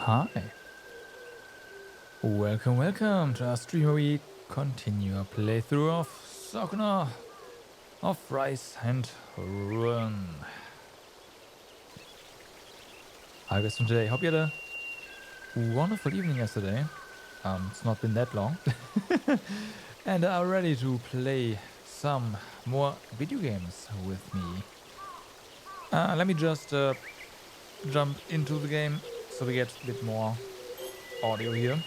Hi. Welcome to our stream where we continue our playthrough of Sakuna of Rise and Run. Hi guys from today. Hope you had a wonderful evening yesterday. It's not been that long. And are ready to play some more video games with me. Let me just jump into the game so we get a bit more audio here.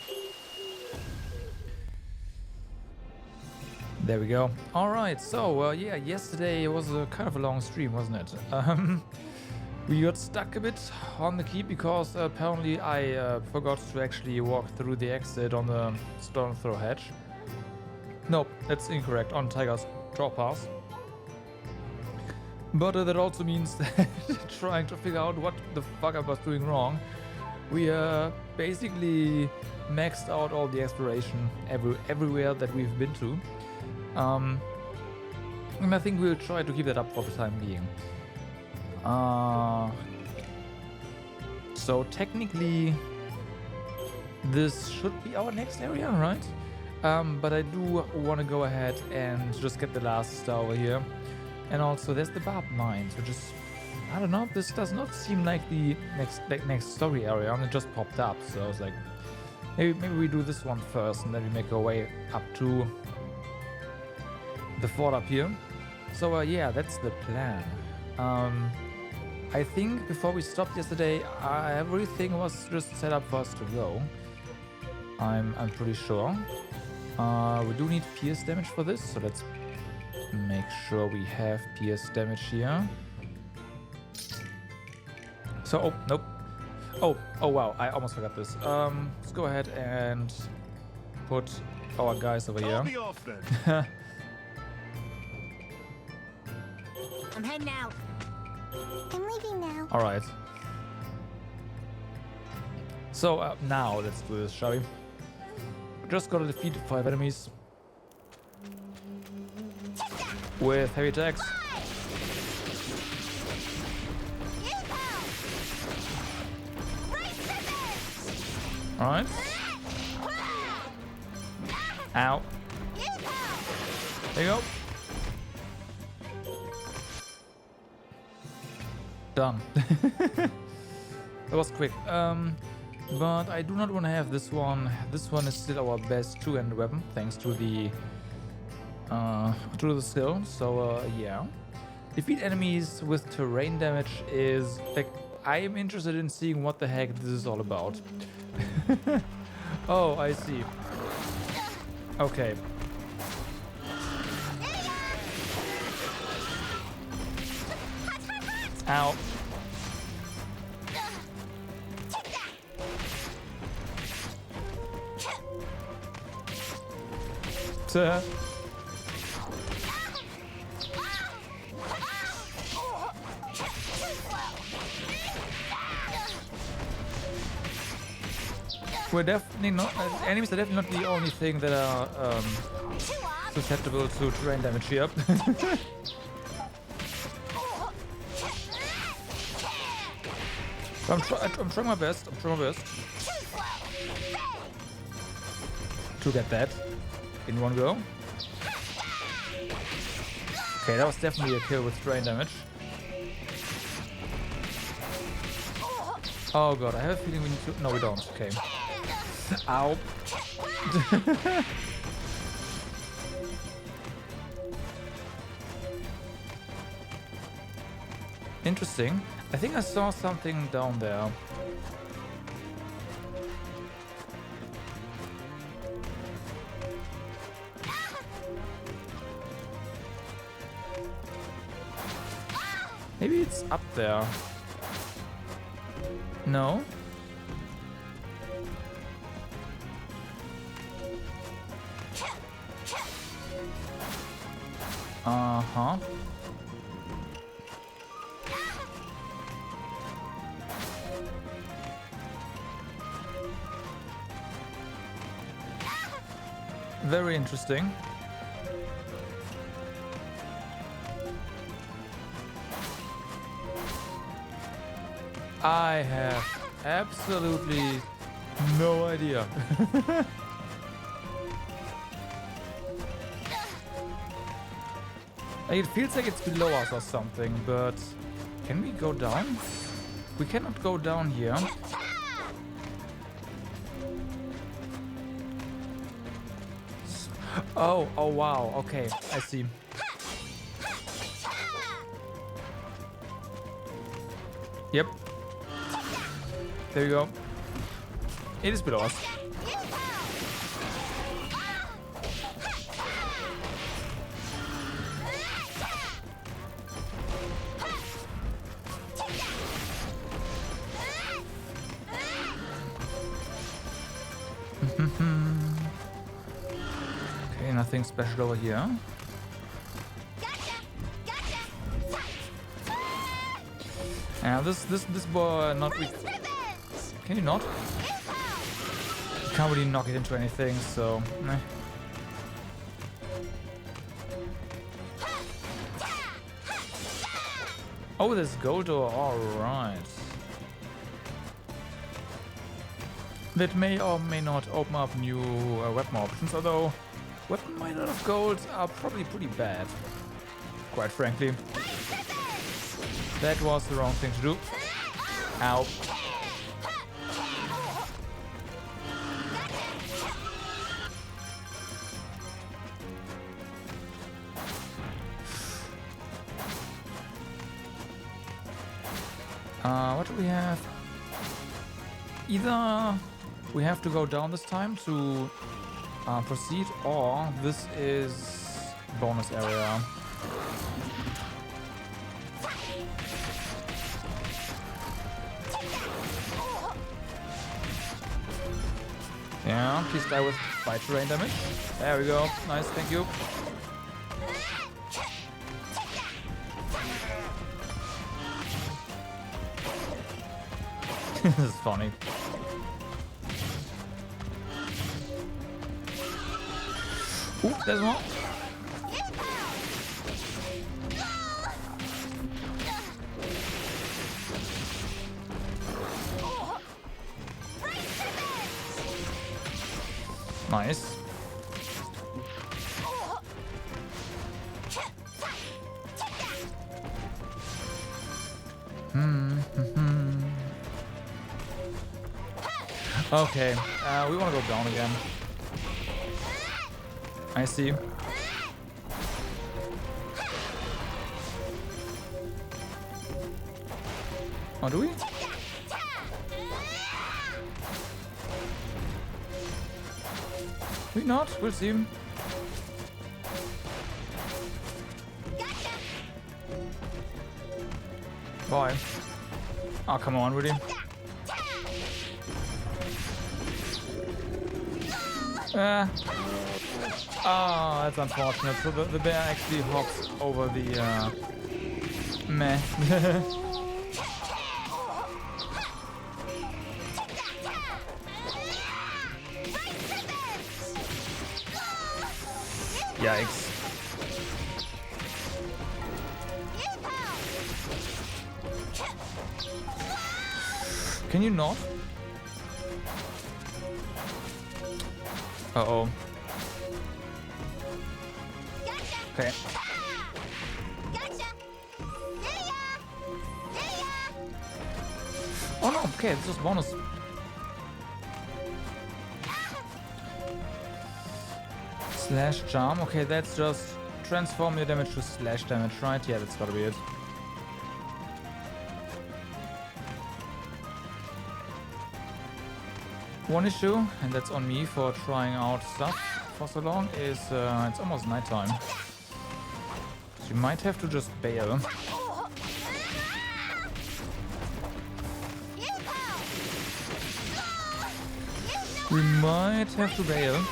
There we go. All right, so yeah, yesterday was a kind of a long stream, wasn't it? We got stuck a bit on the keep because apparently I forgot to actually walk through the exit on the stone throw hatch. Nope, that's incorrect, on Tiger's Jaw Pass. But that also means that trying to figure out what the fuck I was doing wrong. We basically maxed out all the exploration everywhere that we've been to. And I think we'll try to keep that up for the time being. So technically this should be our next area, right? But I do want to go ahead and just get the last star over here. And also there's the barb mines, which is, I don't know, this does not seem like the next story area, and it just popped up. So I was like, maybe we do this one first and then we make our way up to the fort up here. So yeah, that's the plan. I think before we stopped yesterday, everything was just set up for us to go. I'm pretty sure. We do need pierce damage for this, so let's make sure we have pierce damage here. So, oh, nope. Oh wow, I almost forgot this. Let's go ahead and put our guys over here. Be off then. I'm heading out. I'm leaving now. All right. So now let's do this, shall we? Just gotta defeat 5 enemies with heavy attacks. All right. Ow. There you go. Done. That was quick. But I do not want to have this one. This one is still our best two-handed weapon, thanks to the skill. So yeah, defeat enemies with terrain damage is like, I am interested in seeing what the heck this is all about. Oh, I see. Okay. Ow. We're definitely not. Enemies are definitely not the only thing that are susceptible to terrain damage here. I'm trying my best. I'm trying my best to get that in one go. Okay, that was definitely a kill with terrain damage. Oh god, I have a feeling we need to... No, we don't. Okay. Ow. Interesting. I think I saw something down there. Maybe it's up there. No? Uh-huh. Very interesting. I have absolutely No idea. Like, it feels like it's below us or something, but can we go down? We cannot go down here. Oh, oh wow, okay, I see. Yep. There you go. It is below us. Okay, nothing special over here. Yeah, this boy not. Can you not? You can't really knock it into anything, so. Meh. Oh, there's gold door. All right. That may or may not open up new weapon options, although weapon made out of gold are probably pretty bad, quite frankly. That was the wrong thing to do. Ow. What do we have? Either we have to go down this time to proceed, or this is bonus area. Yeah, please die with fire terrain damage. There we go. Nice, thank you. This is funny. Ooh, there's more. Nice. Okay, we want to go down again. I see. Oh, do we? We not? We'll see. Bye. Oh, come on, really? Oh, that's unfortunate. So the bear actually hops over the meh. Yikes. Can you not? Uh-oh. Okay. Oh no, okay, it's just bonus. Slash charm, okay, that's just transform your damage to slash damage, right? Yeah, that's gotta be it. One issue, and that's on me for trying out stuff for so long, is it's almost nighttime. So you might have to just bail. We might have to bail.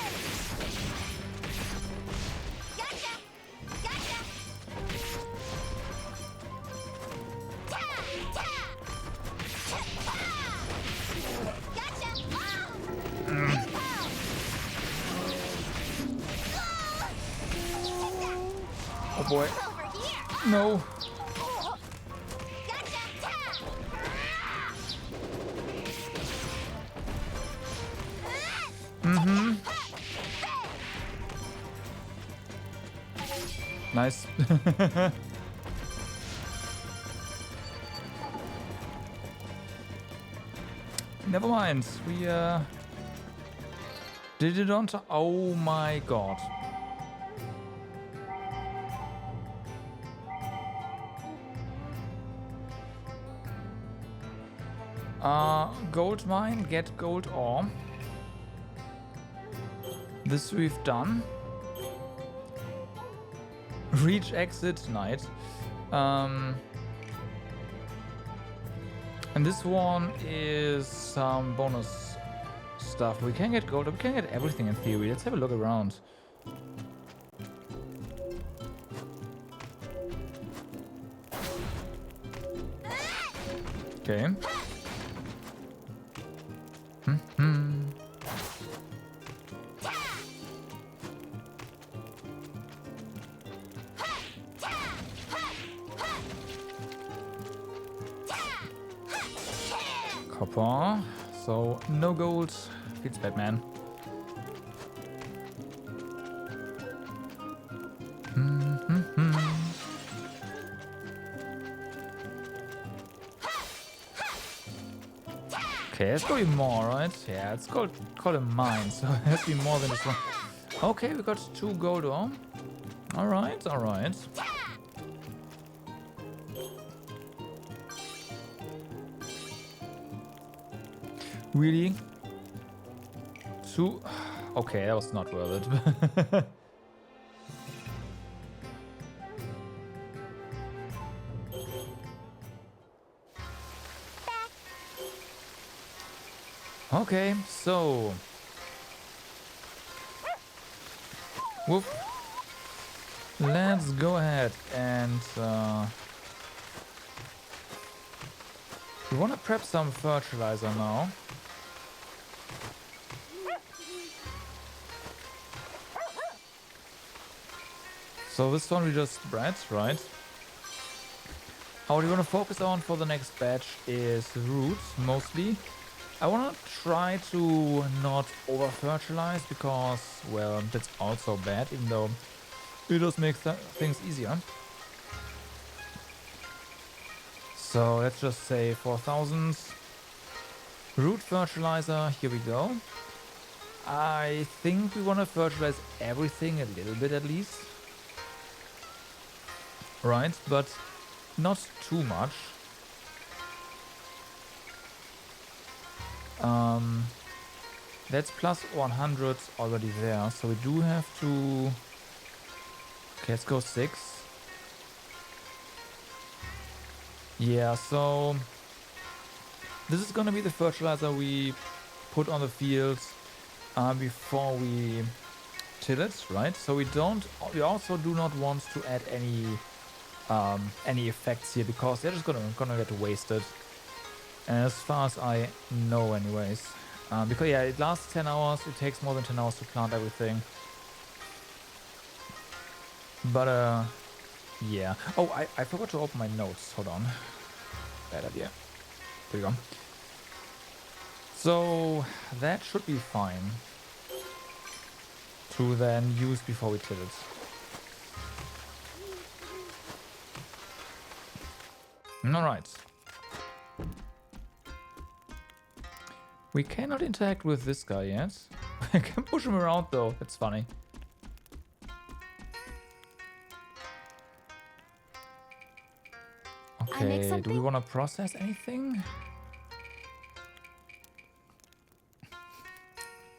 Oh boy. No. Nice. Never mind. We did it on to. Oh my god. Gold mine, get gold ore. This we've done. Reach exit night. And this one is some bonus stuff. We can get gold. We can get everything in theory. Let's have a look around. Okay. Copper. So no gold. Feels bad, man. Okay, let's go more, right? Yeah, it's called a mine, so it has to be more than just one. Okay, we got 2 gold ore. Alright, alright. Really? 2? Okay, that was not worth it. Okay, so whoop. Let's go ahead and we want to prep some fertilizer now. So this one we just spread, right? What we want to focus on for the next batch is roots, mostly. I want to try to not over-fertilize because, well, that's also bad, even though it does make things easier. So let's just say 4,000. Root fertilizer, here we go. I think we want to fertilize everything a little bit at least. Right, but not too much. That's plus 100 already there, so we do have to... Okay, let's go 6. Yeah, so this is gonna be the fertilizer we put on the fields before we till it, right? So we also do not want to add any effects here because they're just gonna get wasted. As far as I know, anyways. Because yeah, it lasts 10 hours. It takes more than 10 hours to plant everything. But yeah. Oh, I forgot to open my notes. Hold on. Bad idea. There we go. So that should be fine to then use before we till it. Alright. We cannot interact with this guy yet. I can push him around though. That's funny. Okay, do we want to process anything?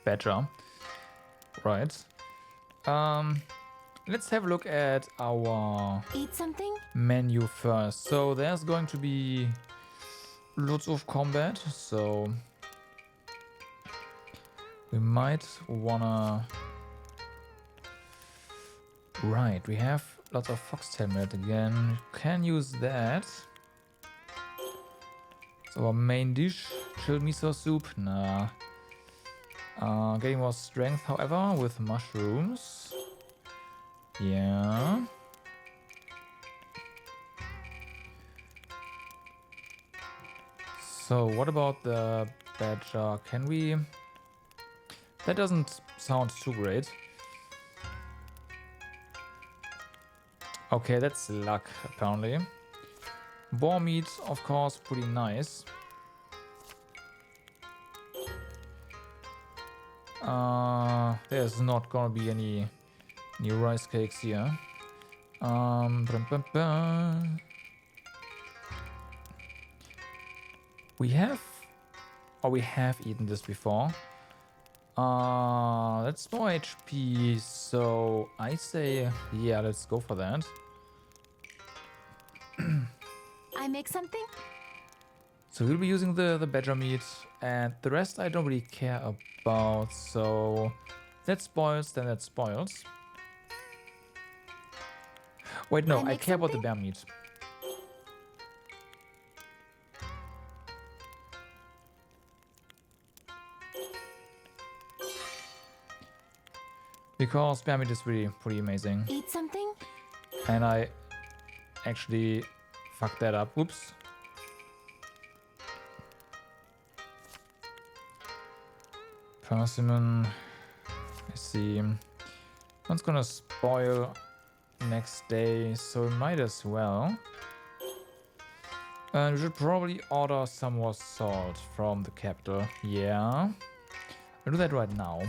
Better. Right. Let's have a look at our menu first. So there's going to be lots of combat, so we might wanna... Right, we have lots of foxtail meat again. Can use that. So our main dish, chilled miso soup. Nah. Getting more strength, however, with mushrooms. Yeah. So what about the badger? Can we That doesn't sound too great. Okay, that's luck, apparently. Boar meat, of course, pretty nice. There's not gonna be any new rice cakes here. Brum, bum, bum. We have eaten this before. That's more HP, so I say, yeah, let's go for that. I make something? So we'll be using the badger meat, and the rest I don't really care about, so that spoils, then that spoils. Wait, no, I care about the bear meat. Because bear meat is really pretty amazing. Eat something? And I actually fucked that up. Oops. Persimmon. Let's see. One's gonna spoil next day, so we might as well. And we should probably order some more salt from the capital. Yeah. I'll do that right now.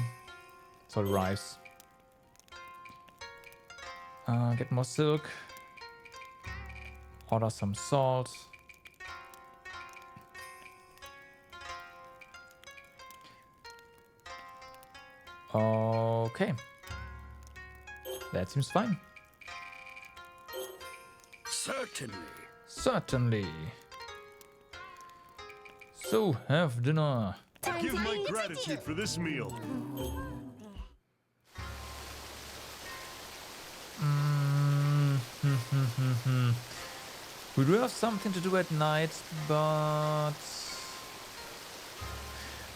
So it arrives. Get more silk. Order some salt. Okay. That seems fine. Certainly. Certainly. So, have dinner. I give my gratitude for this meal. We do have something to do at night, but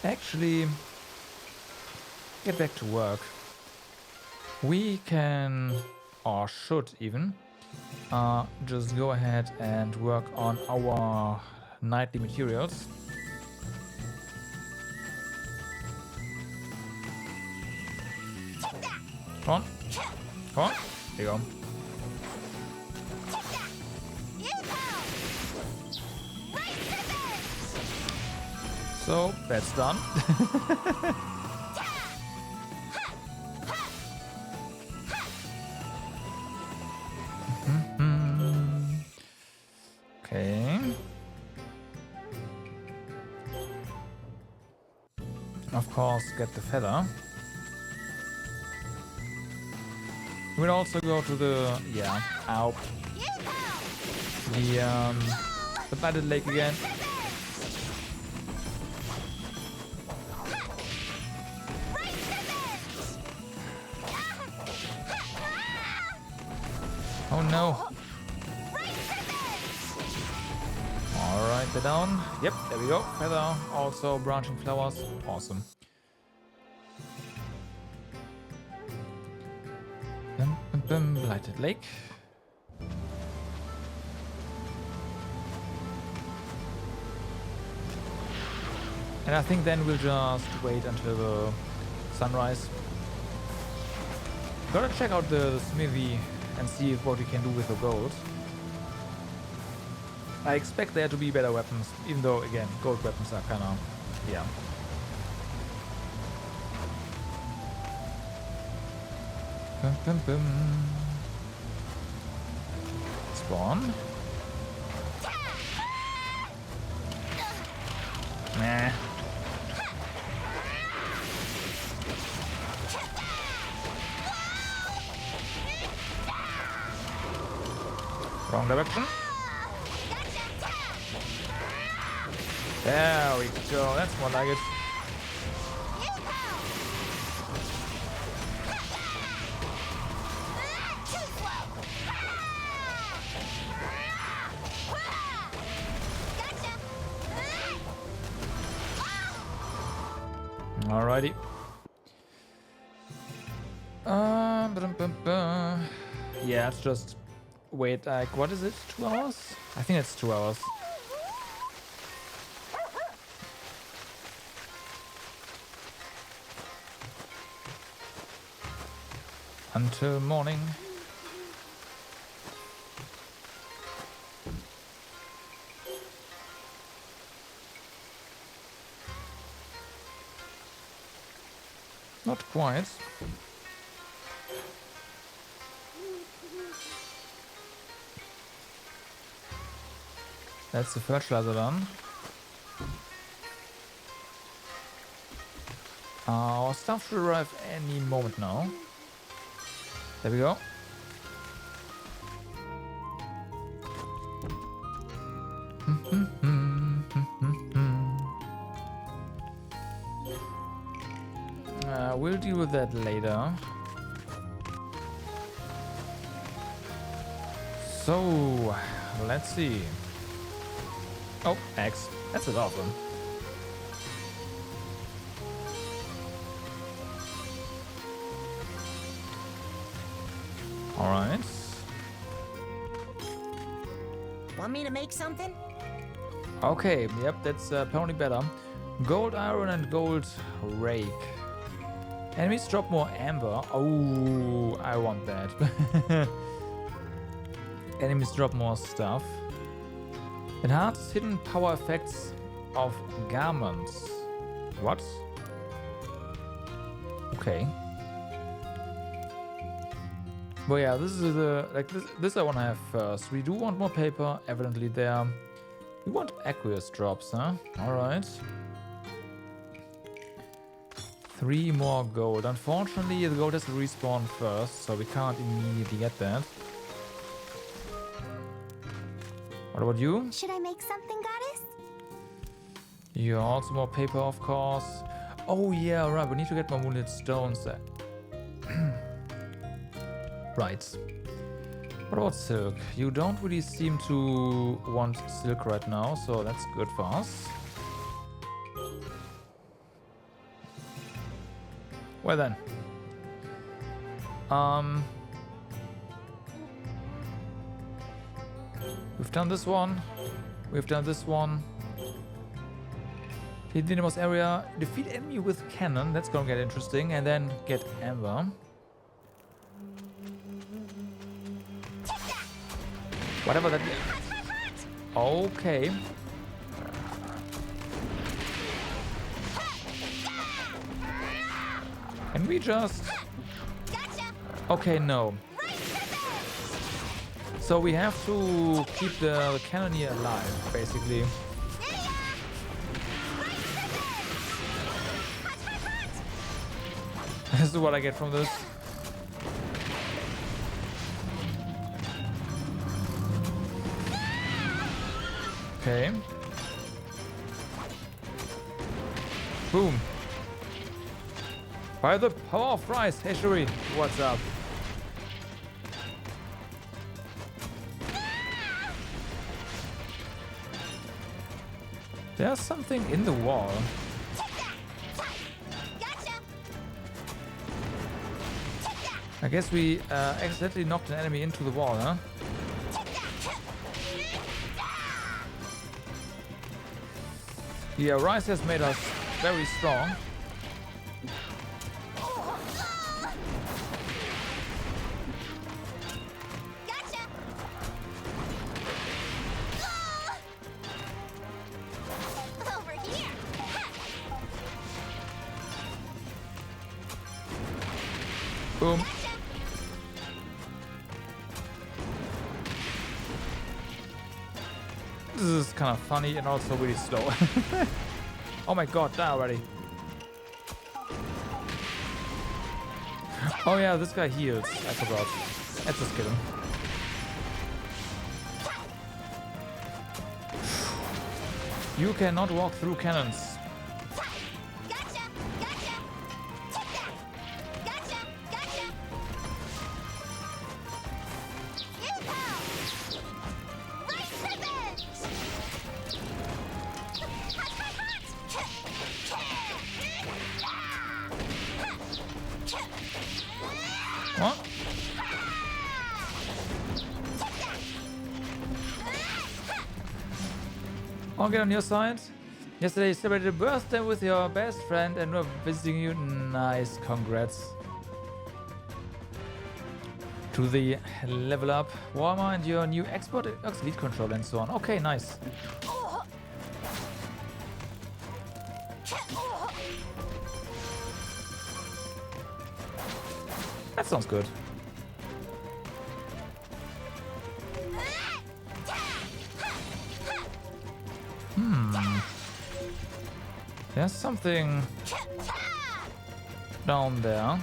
actually get back to work. We can, or should even, just go ahead and work on our nightly materials. Come on. Come on. There you go. So, that's done. Okay. Of course, get the feather. We'll also go to the, yeah, ow. The battle lake again. Oh no. Alright, they're down. Yep, there we go. Feather, also branching flowers. Awesome. Blighted Lake. And I think then we'll just wait until the sunrise. Gotta check out the smithy and see what we can do with the gold. I expect there to be better weapons, even though, again, gold weapons are kinda, yeah. Bum, bum, bum. Spawn. Nah. Wrong direction. There we go. That's more like it. Alrighty. Yeah, it's just wait. Like, what is it? 2 hours? I think it's 2 hours. until morning. Not quite. That's the fertilizer done. Our stuff should arrive any moment now. There we go. We'll deal with that later. So, let's see. Oh, X. That's a lot of them. Alright. Want me to make something? Okay, yep, that's apparently better. Gold, iron, and gold rake. Enemies drop more amber. Oh, I want that. Enemies drop more stuff. Enhance hidden power effects of garments. What? Okay. But yeah, this is the this I want to have first. We do want more paper, evidently there. We want aqueous drops, huh? All right. 3 more gold. Unfortunately, the gold has to respawn first, so we can't immediately get that. What about you? Should I make something, goddess? Yeah, also more paper, of course. Oh yeah, right. We need to get more moonlit stones there. Right. What about silk? You don't really seem to want silk right now, so that's good for us. Well then. We've done this one. We've done this one. Hit the innermost area. Defeat enemy with cannon. That's gonna get interesting. And then get amber. Whatever that is. Okay. Can we just... Okay, no. So we have to keep the cannoneer alive, basically. This is what I get from this. Okay. Boom. By the power of rice, hey Shuri, what's up? There's something in the wall. I guess we accidentally knocked an enemy into the wall, huh? Yeah, rice has made us very strong. Boom. This is kind of funny and also really slow. Oh my god, die already. Oh yeah, this guy heals. I forgot. Let's just kill him. You cannot walk through cannons. What? I'll get on your side. Yesterday you celebrated a birthday with your best friend and we're visiting you. Nice, congrats. to the level up. Warmer and your new export lead control and so on. Okay, nice. That sounds good. There's something down there.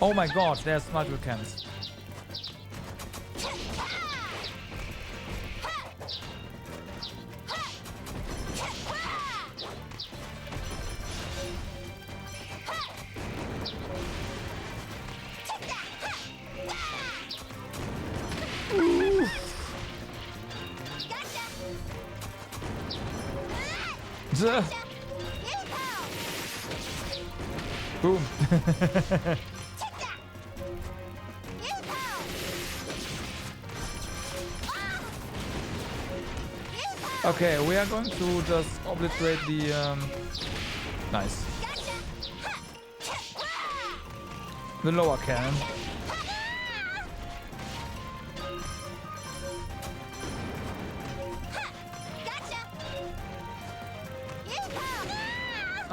Oh my god, there's multiple cans. Boom. Okay, we are going to just obliterate the nice. The lower cannon.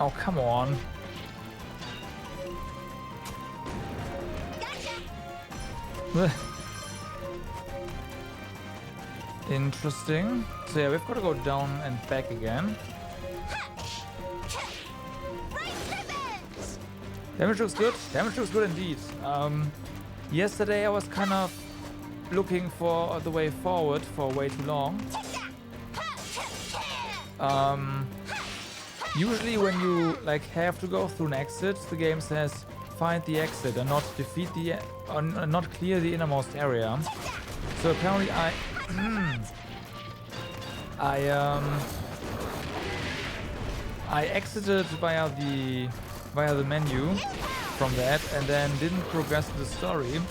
Oh, come on. Interesting. So yeah, we've got to go down and back again. Damage looks good. Damage looks good indeed. Yesterday I was kind of looking for the way forward for way too long. Usually when you like have to go through an exit, the game says find the exit and not defeat the not clear the innermost area. So apparently I exited via the menu from that and then didn't progress the story,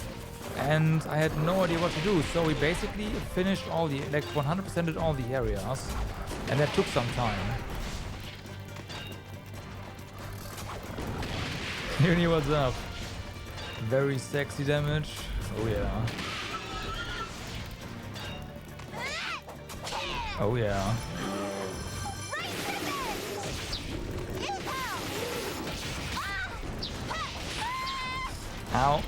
and I had no idea what to do. So we basically finished all the 100%ed all the areas, and that took some time. Uni, what's up? Very sexy damage. Oh yeah. Oh yeah. Ow.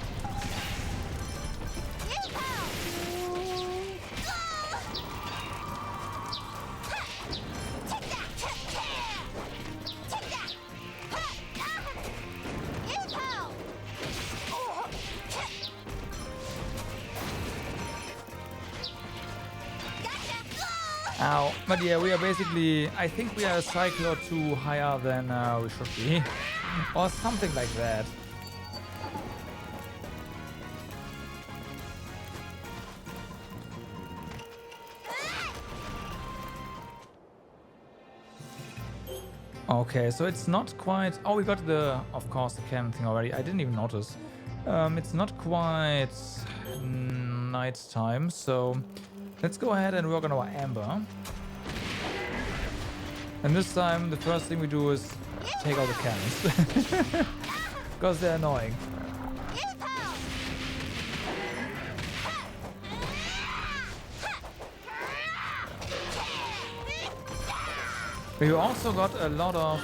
Ow. But yeah, we are basically, I think we are a cycle or two higher than we should be. Or something like that. Okay, so it's not quite... Oh, we got the, of course, the cannon thing already. I didn't even notice. It's not quite night time, so let's go ahead and work on our amber. And this time, the first thing we do is take out the cannons. Because they're annoying. We also got a lot of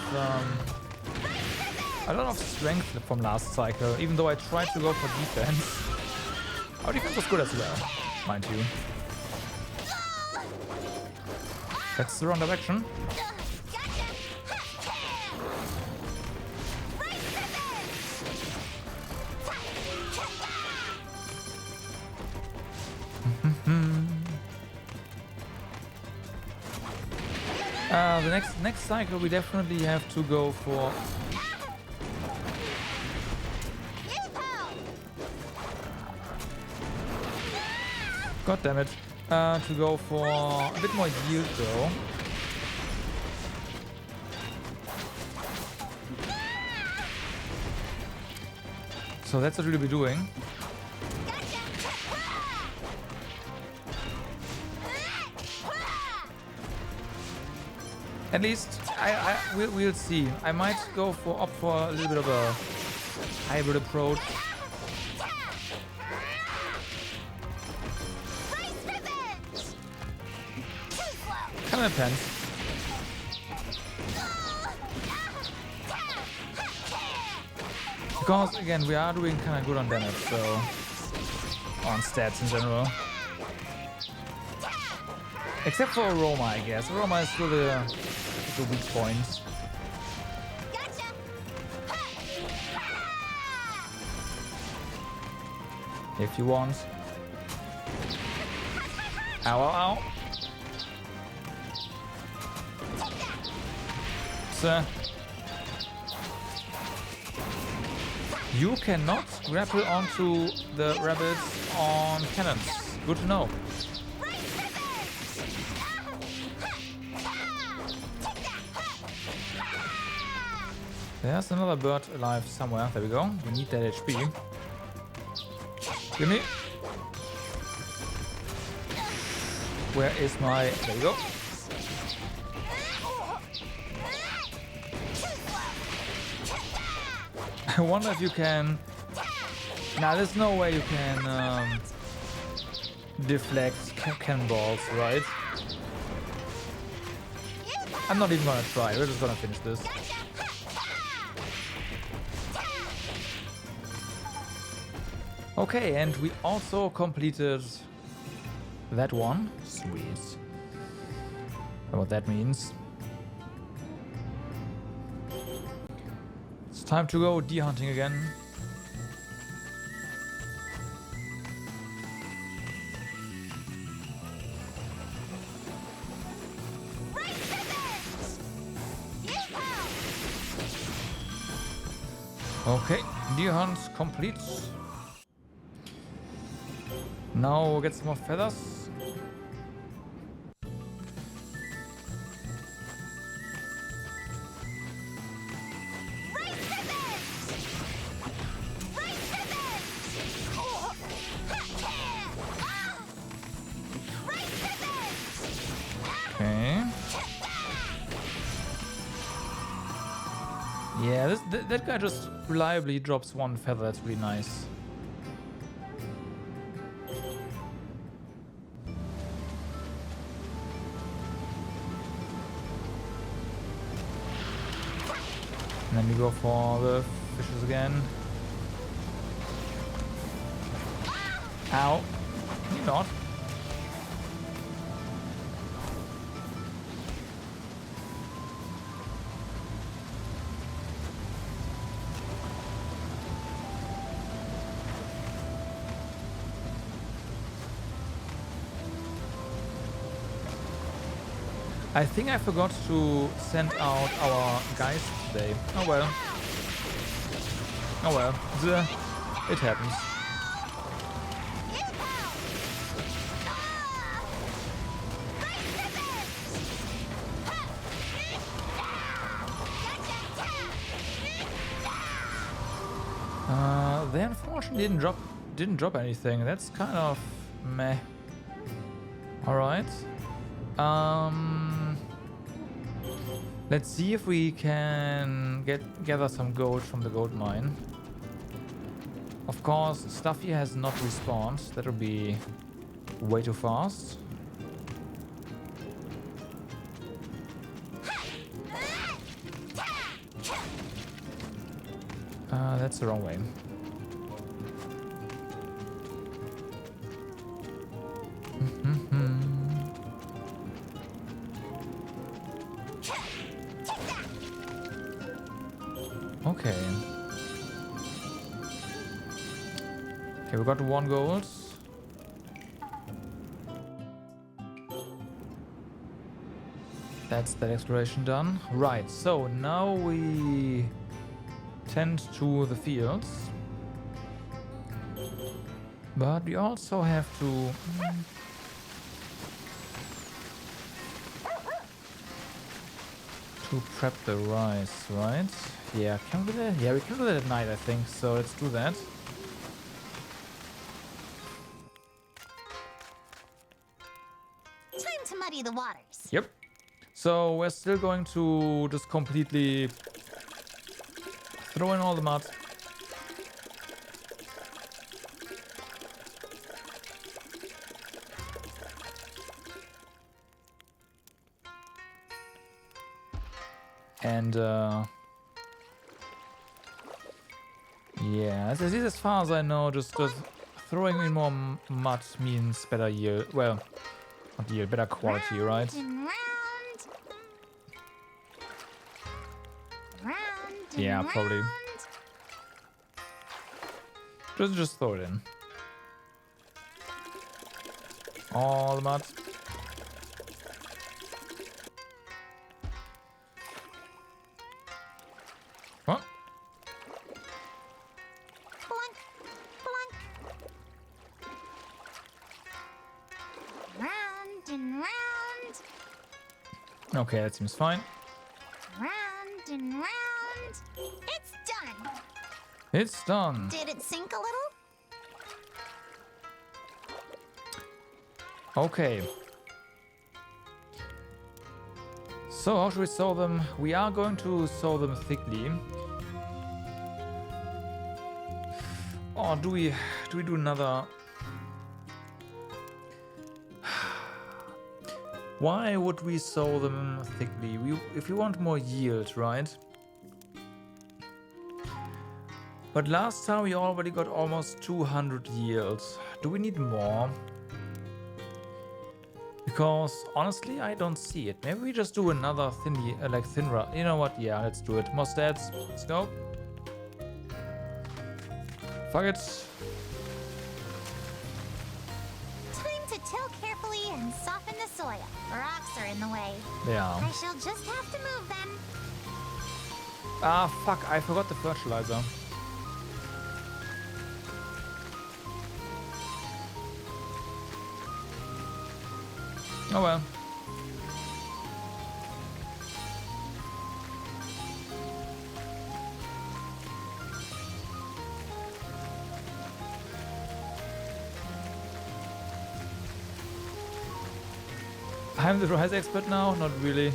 strength from last cycle, even though I tried to go for defense. Our defense was good as well, mind you. That's the wrong direction. The next cycle we definitely have to go for... God damn it. To go for a bit more yield though. So that's what we'll be doing. At least we'll see. I might go for opt for a little bit of a hybrid approach. Kind of depends. Because again, we are doing kind of good on damage, so on stats in general. Except for Aroma, I guess. Aroma is still the weak point. If you want. Ow, ow, ow. So, you cannot grapple onto the rabbits on cannons. Good to know. There's another bird alive somewhere. There we go. We need that HP. Give me. Where is my... There we go. I wonder if you can... Nah, there's no way you can deflect cannonballs, right? I'm not even gonna try. We're just gonna finish this. Okay, and we also completed that one. Sweet. And what that means. It's time to go deer hunting again. Okay, deer hunt complete. Now we'll get some more feathers. Okay. Yeah, that guy just reliably drops one feather. That's really nice. And then we go for the fishes again. Ow. Can you not? I think I forgot to send out our guys today. Oh well. Oh well. It happens. They unfortunately didn't drop anything. That's kind of meh. All right. Let's see if we can gather some gold from the gold mine. Of course, Stuffy has not respawned. That'll be way too fast. That's the wrong way. Okay. Okay, we got 1 gold. That's that exploration done. Right, so now we tend to the fields. But we also have to... to prep the rice, right? Yeah, can we do that? Yeah, we can do that at night, I think. So let's do that. Time to muddy the waters. Yep. So we're still going to just completely throw in all the mud. And yeah, as far as I know, just throwing in more mud means better yield. Well, not yield, better quality, right? And round and Yeah, round. probably. Just throw it in. All the mud. What? Blunk, blunk. Round and round. Okay, that seems fine. Round and round. It's done. It's done. Did it sink a little? Okay. So how should we sow them? We are going to sow them thickly. Or do we do another? Why would we sow them thickly? If you want more yield, right? But last time we already got almost 200 yields. Do we need more? Because honestly, I don't see it. Maybe we just do another thin run. You know what? Yeah, let's do it. More stats. Let's go. Fuck it. Time to till carefully and soften the soil. Rocks are in the way. Yeah. I shall just have to move them. Ah, fuck. I forgot the fertilizer. Oh well. I'm the rise expert now? Not really.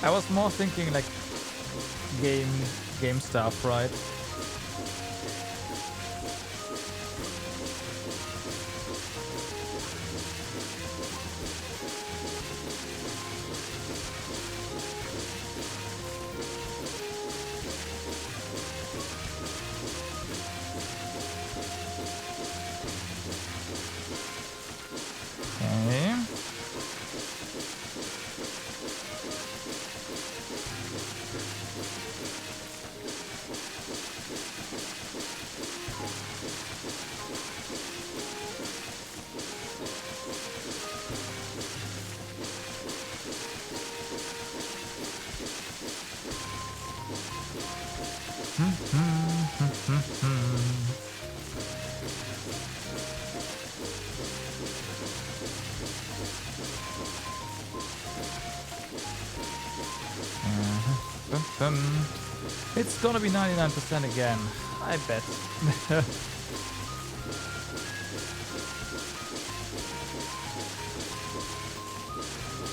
I was more thinking like game stuff, right? Okay. It's gonna be 99% again, I bet.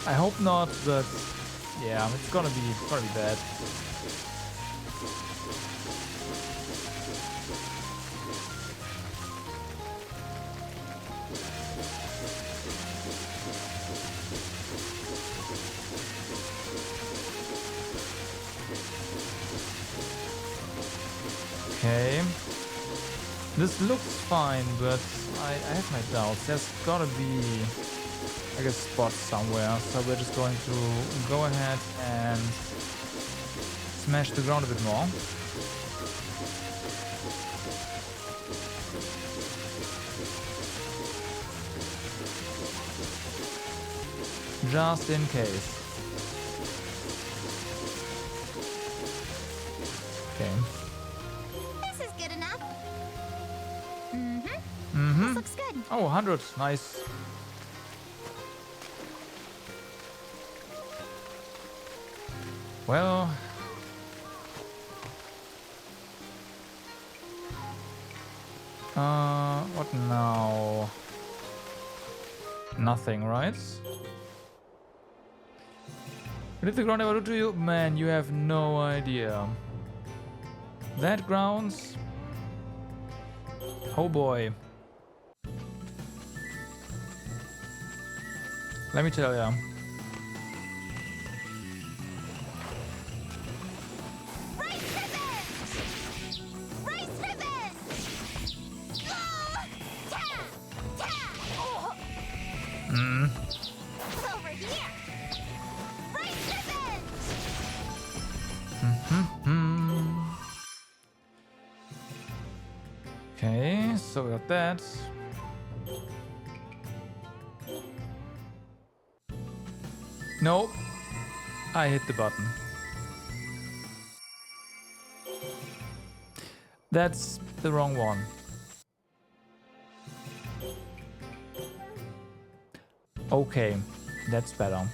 I hope not, but yeah, it's gonna be bad. Okay. This looks fine, but I have my doubts. There's gotta be like a spot somewhere. So we're just going to go ahead and smash the ground a bit more. Just in case. Okay. This is good enough. Mm-hmm. This looks good. Oh, 100. Nice. What now? Nothing, right? What did the ground ever do to you? Man, you have no idea. That grounds? Oh boy. Let me tell ya. Race revenge! Race revenge! Oh! Ta! Ta! Oh! Over here! Race revenge! Okay, so we got that. Nope. I hit the button. That's the wrong one. Okay, that's better.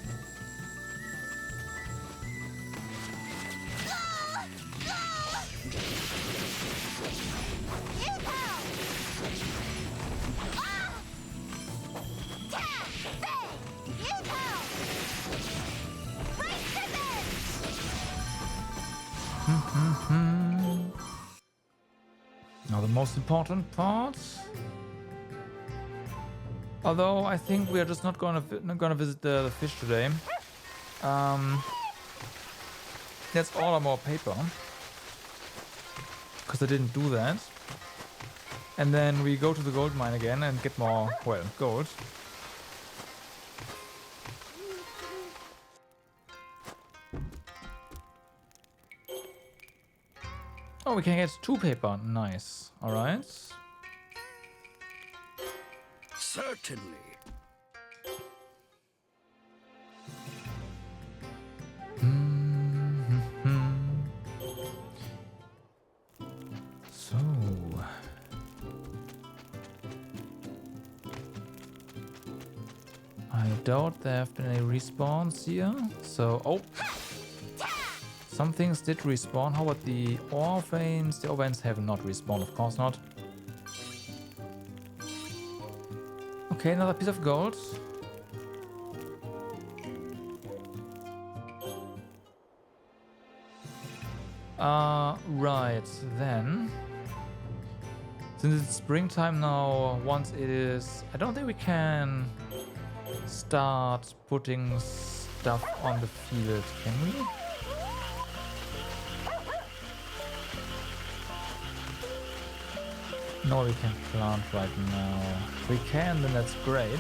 Now the most important part. Although I think we are just not gonna visit the fish today. That's all or more paper. Because I didn't do that. And then we go to the gold mine again and get more, well, gold. Oh, we can get 2 paper. Nice. Alright. Certainly. So. I doubt there have been any respawns here. So, oh. Some things did respawn. How about the ore veins? The ore veins have not respawned, of course not. Okay, another piece of gold. Right, then. Since it's springtime now, once it is... I don't think we can start putting stuff on the field, can we? No, we can plant right now. If we can, then that's great.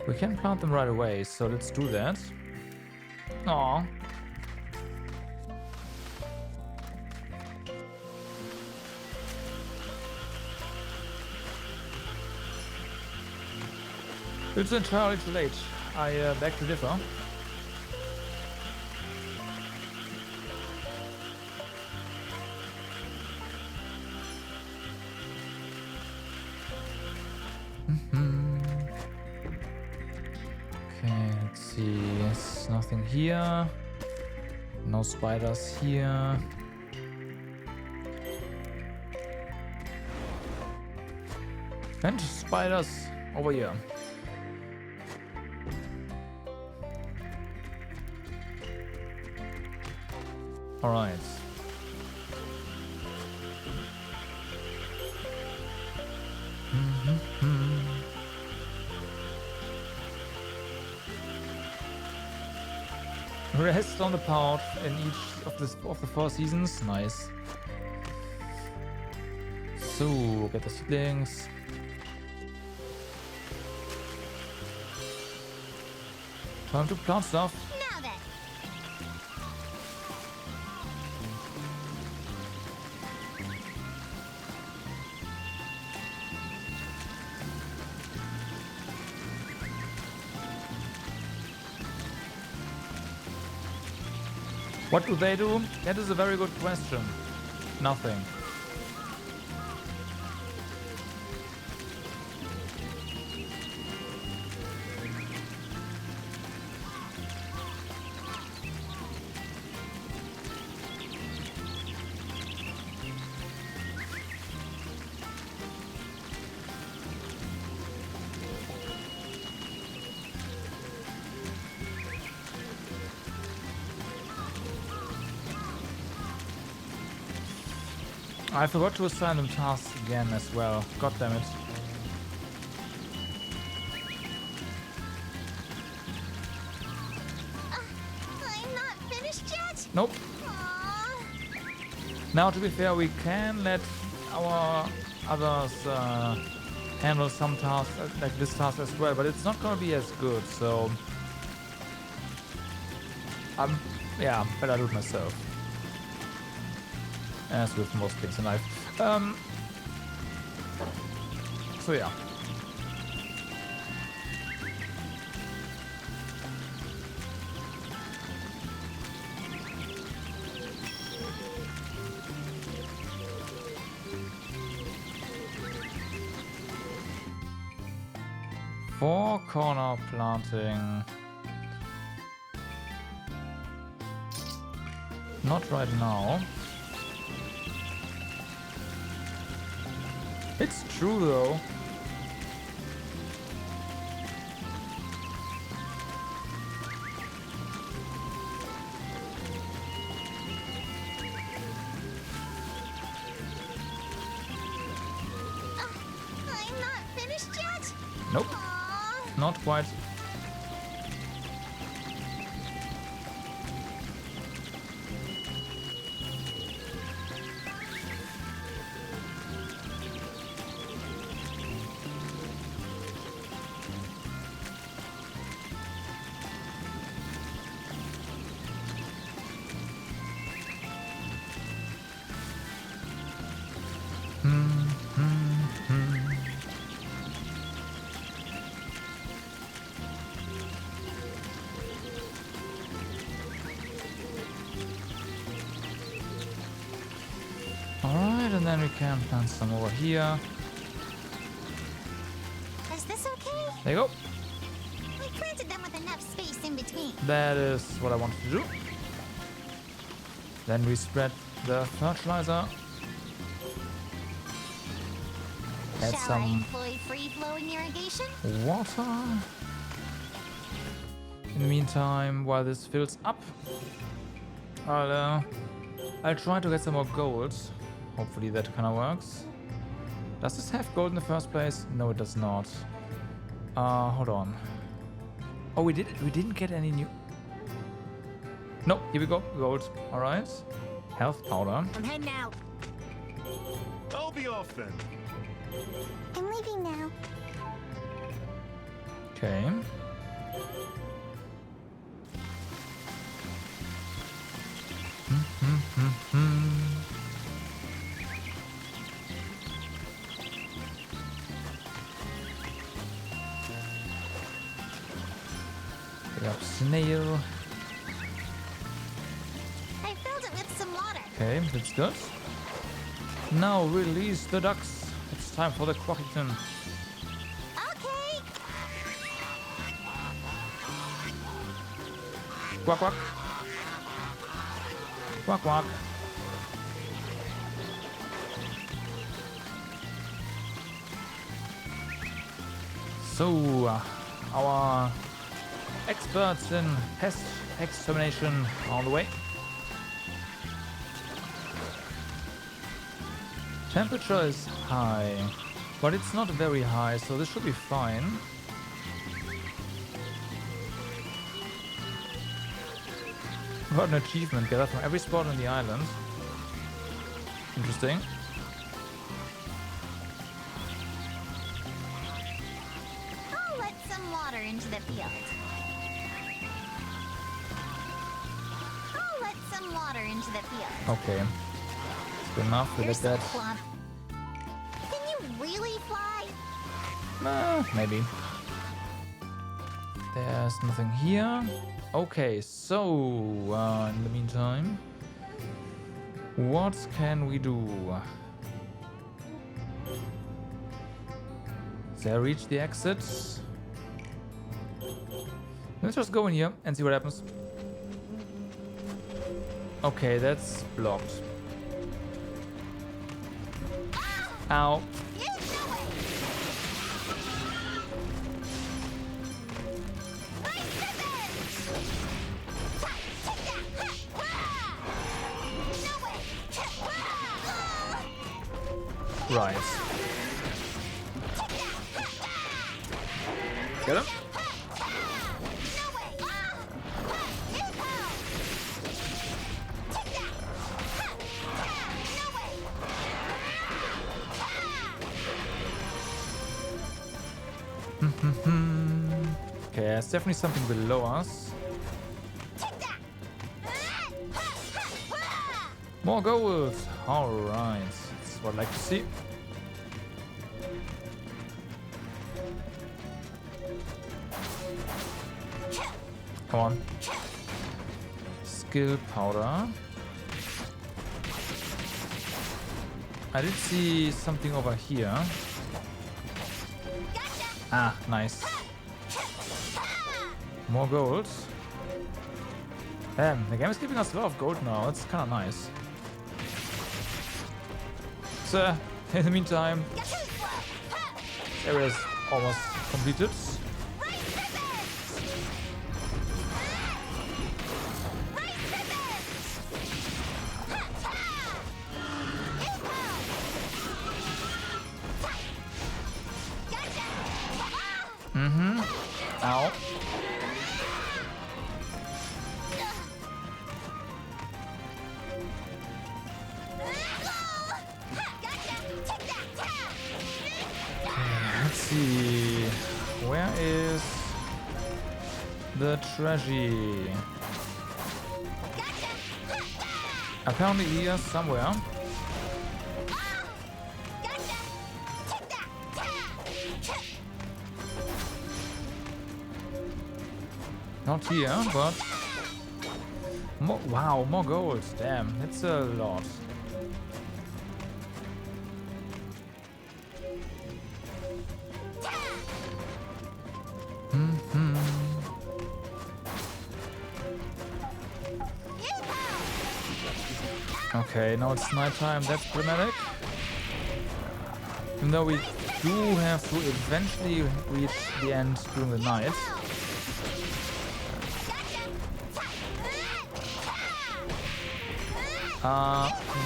We can plant them right away, so let's do that. Aww. It's entirely too late. I beg to differ. Nothing here. No spiders here. And spiders over here. All right. Rest on the pouch in each of the 4 seasons. Nice. So, get the seedlings. Time to plant stuff. Now then. What do they do? That is a very good question. Nothing. I forgot to assign them tasks again as well. God damn it. I'm not finished yet? Nope. Aww. Now, to be fair, we can let our others handle some tasks, like this task as well, but it's not gonna be as good, so... yeah, better do it myself. As with most things in life. So yeah. Four corner planting. Not right now. It's true though. I'm not finished yet? Nope, Aww. not quite. Alright, and then we can plant some over here. Is this okay? There you go. We planted them with enough space in between. That is what I wanted to do. Then we spread the fertilizer. Add Shall I some employ free-flowing irrigation? water. In the meantime, while this fills up, I'll try to get some more gold. Hopefully that kind of works. Does this have gold in the first place? No, it does not. Hold on. Oh, we didn't get any new... No, here we go. Gold. All right. Health powder. I'm heading out. I'll be off then. I'm leaving now. Okay. Pick up snail. I filled it with some water. Okay, that's good. Now release the ducks. It's time for the Crockington. Okay. Quack quack. Quack quack. So, our experts in pest extermination are on the way. Temperature is high, but it's not very high, so this should be fine. Got an achievement gathered from every spot on the island. Interesting. I'll let some water into the field. I'll let some water into the field. Okay. It's good enough. We Here's get some that. plump. Can you really fly? Maybe. There's nothing here. Okay, so in the meantime, what can we do? Did I reach the exit? Let's just go in here and see what happens. Okay, that's blocked. Ow. Yeah, no way. My scissors! Take that! Ha! Ha! No way! Ha! Right. Get him? Okay, there's definitely something below us. More gold! Alright, that's what I'd like to see. Come on. Skill powder. I did see something over here. Ah, nice. More gold. Damn, the game is giving us a lot of gold now. It's kind of nice. So, in the meantime, this area is almost completed. Ow. Let's see. Where is the treasure? Apparently here somewhere. Not here, but more, wow, more gold. Damn, it's a lot. Okay, now it's nighttime. That's dramatic. Even though we do have to eventually reach the end during the night.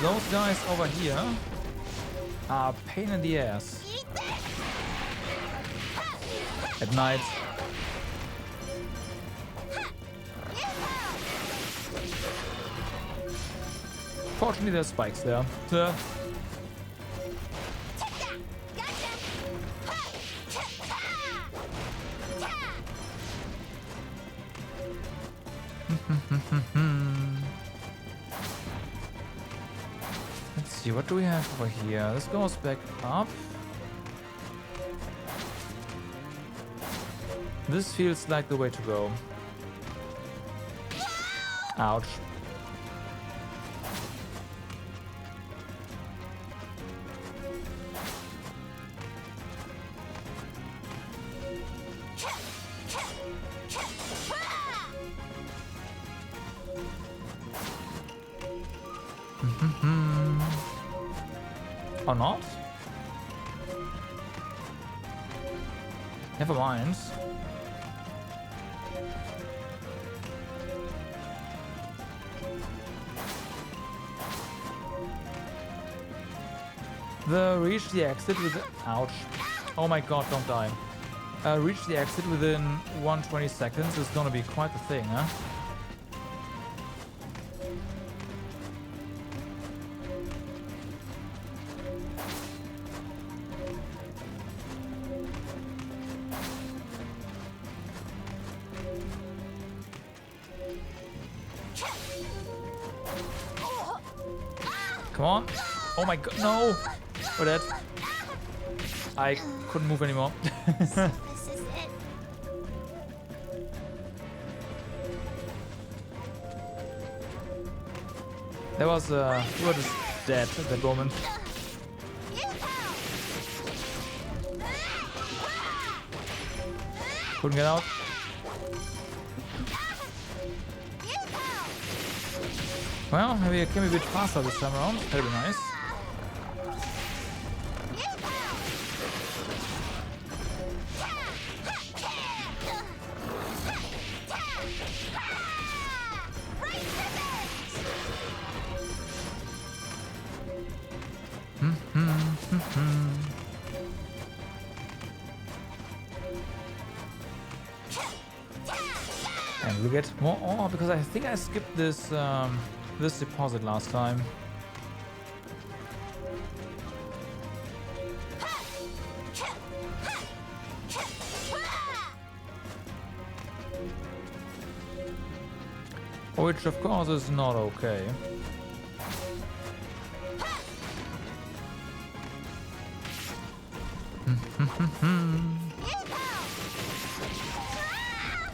Those guys over here are a pain in the ass at night. Fortunately, there's spikes there. Let's see, what do we have over here? This goes back up. This feels like the way to go. Ouch. Or not? Never mind. Reach the exit with ouch. Oh my god, don't die. Reach the exit within 120 seconds is gonna be quite the thing, huh? Come on. Oh my god, no! We're dead. I couldn't move anymore. This is it. There was we were just dead at that moment. Couldn't get out. Well, maybe it came a bit faster this time around. That'd be nice. And we'll get more ore because I think I skipped this this deposit last time. Which of course is not okay.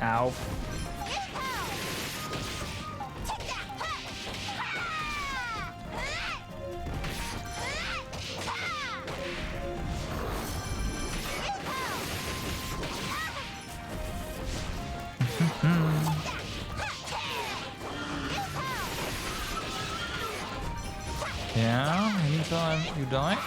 Ow. Yeah, meantime you die.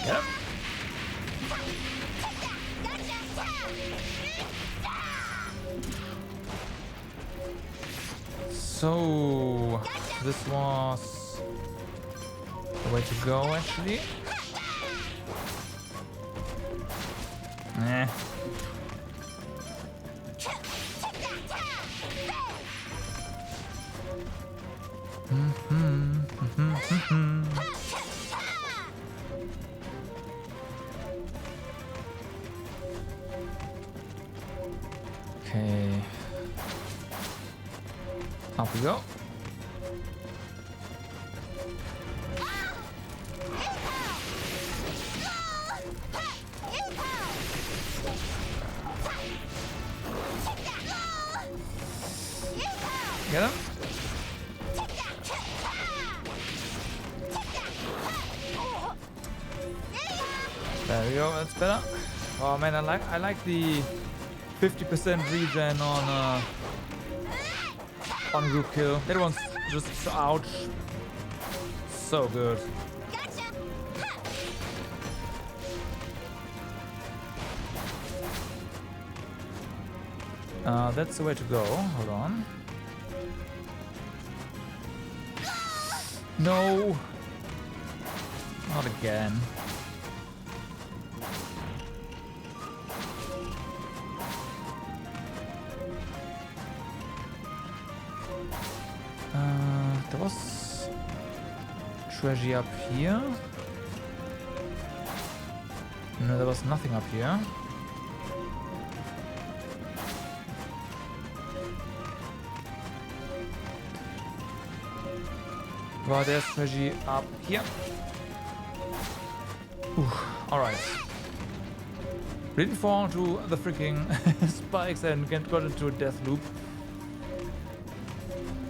Yep. So this was the way to go actually. Eh. Okay. Up we go. Get him. There we go, that's better. Oh man, I like the 50% regen on group kill. That one's just so ouch. So good. That's the way to go. Hold on. No. Not again. There was treasure up here. No, there was nothing up here. Well, there's treasure up here. Alright. Didn't fall into the freaking spikes and got into a death loop.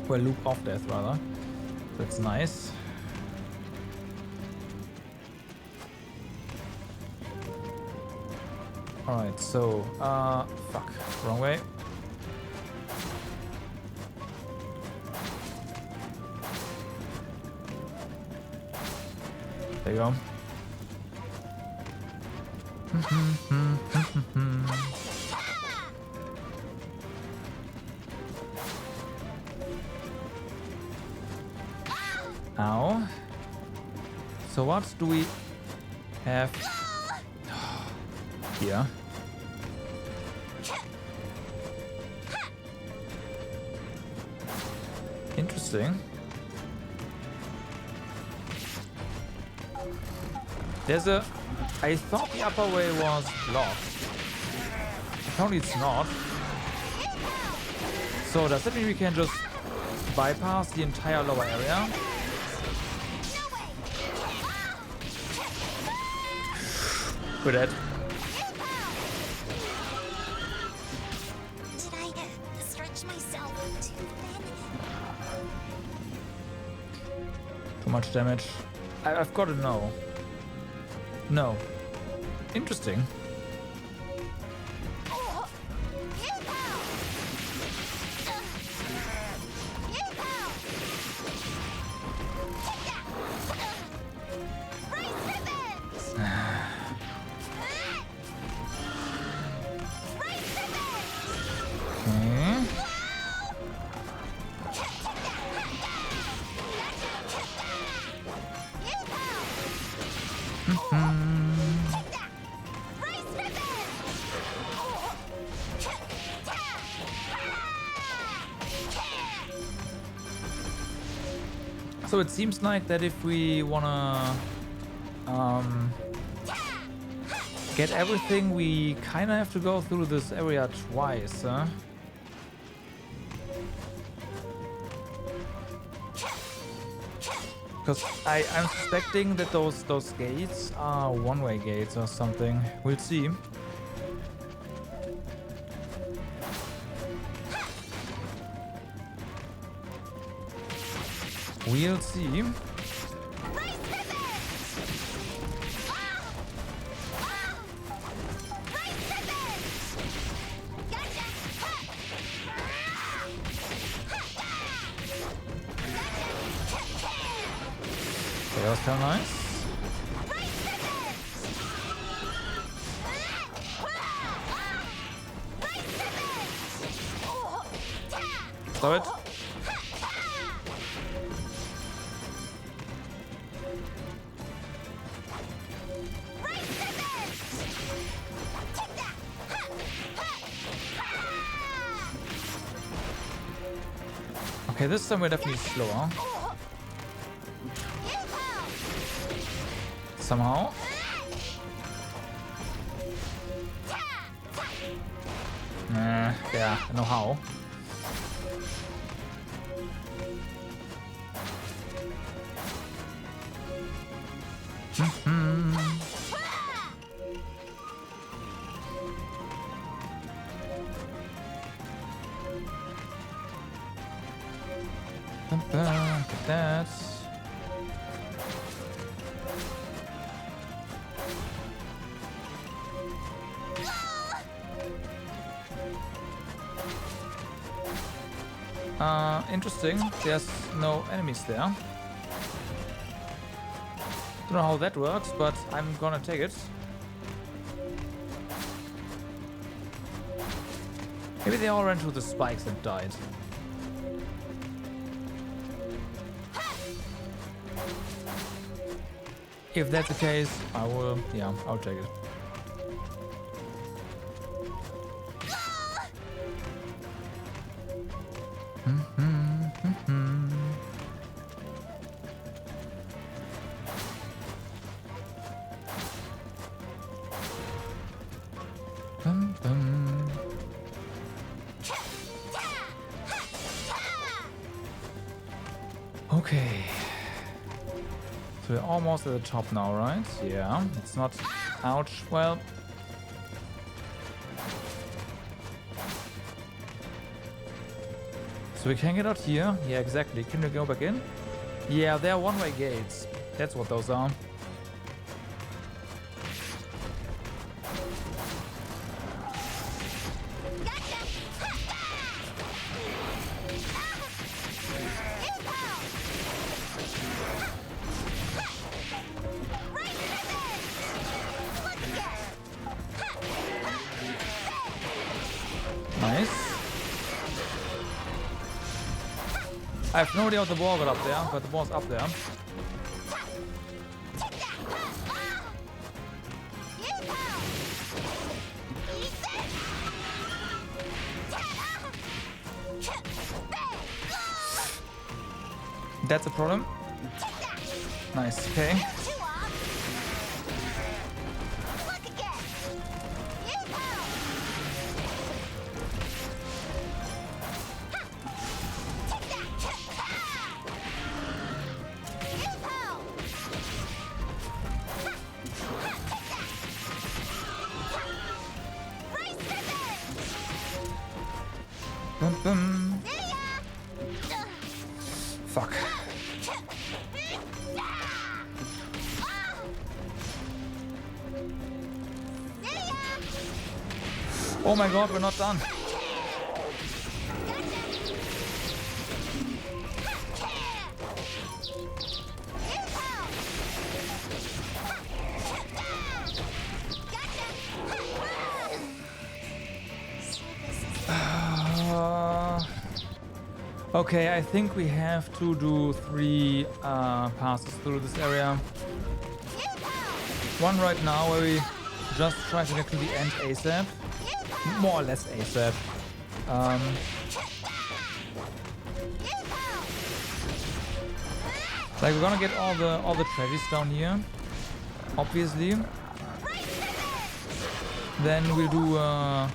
Well, loop of death rather. That's nice. Alright, so, fuck, wrong way. There you go. Ow. So what do we have here? Interesting. There's a... I thought the upper way was blocked. Apparently it's not. So does that mean we can just bypass the entire lower area? We're dead. Did I stretch myself too thin? Too much damage. I've got to know. No. Interesting. So it seems like that if we wanna get everything, we kind of have to go through this area twice, huh? Because I'm suspecting that those gates are one-way gates or something. We'll see. We'll see. That was kind of nice. Stop it. Okay, this time we're definitely slower. Somehow. Yeah, I know how. Look at that. Interesting. There's no enemies there. Don't know how that works, but I'm gonna take it. Maybe they all ran through the spikes and died. If that's the case, I will, yeah, I'll take it. Okay. So we're almost at the top now, right? Yeah, it's not... Ouch. Well... So we can get out here. Yeah, exactly. Can we go back in? Yeah, they're one-way gates. That's what those are. Nice. I have no idea what the ball got up there, but the ball's up there. That's a problem. Nice, okay. Bum, bum. Fuck. Oh my god, we're not done. Okay, I think we have to do 3 passes through this area. one right now where we just try to get to the end ASAP. More or less ASAP. Like we're gonna get all the treasures down here, obviously. Then we'll do a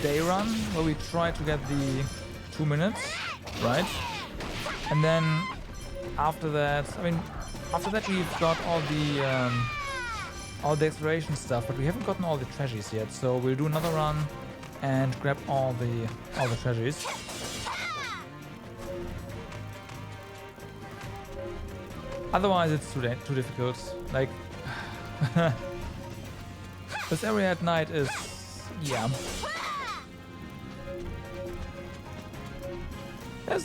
day run where we try to get the 2 minutes, right? And then after that, I mean, after that we've got all the exploration stuff, but we haven't gotten all the treasures yet. So we'll do another run and grab all the treasures. Otherwise, it's too difficult. Like this area at night is, yeah.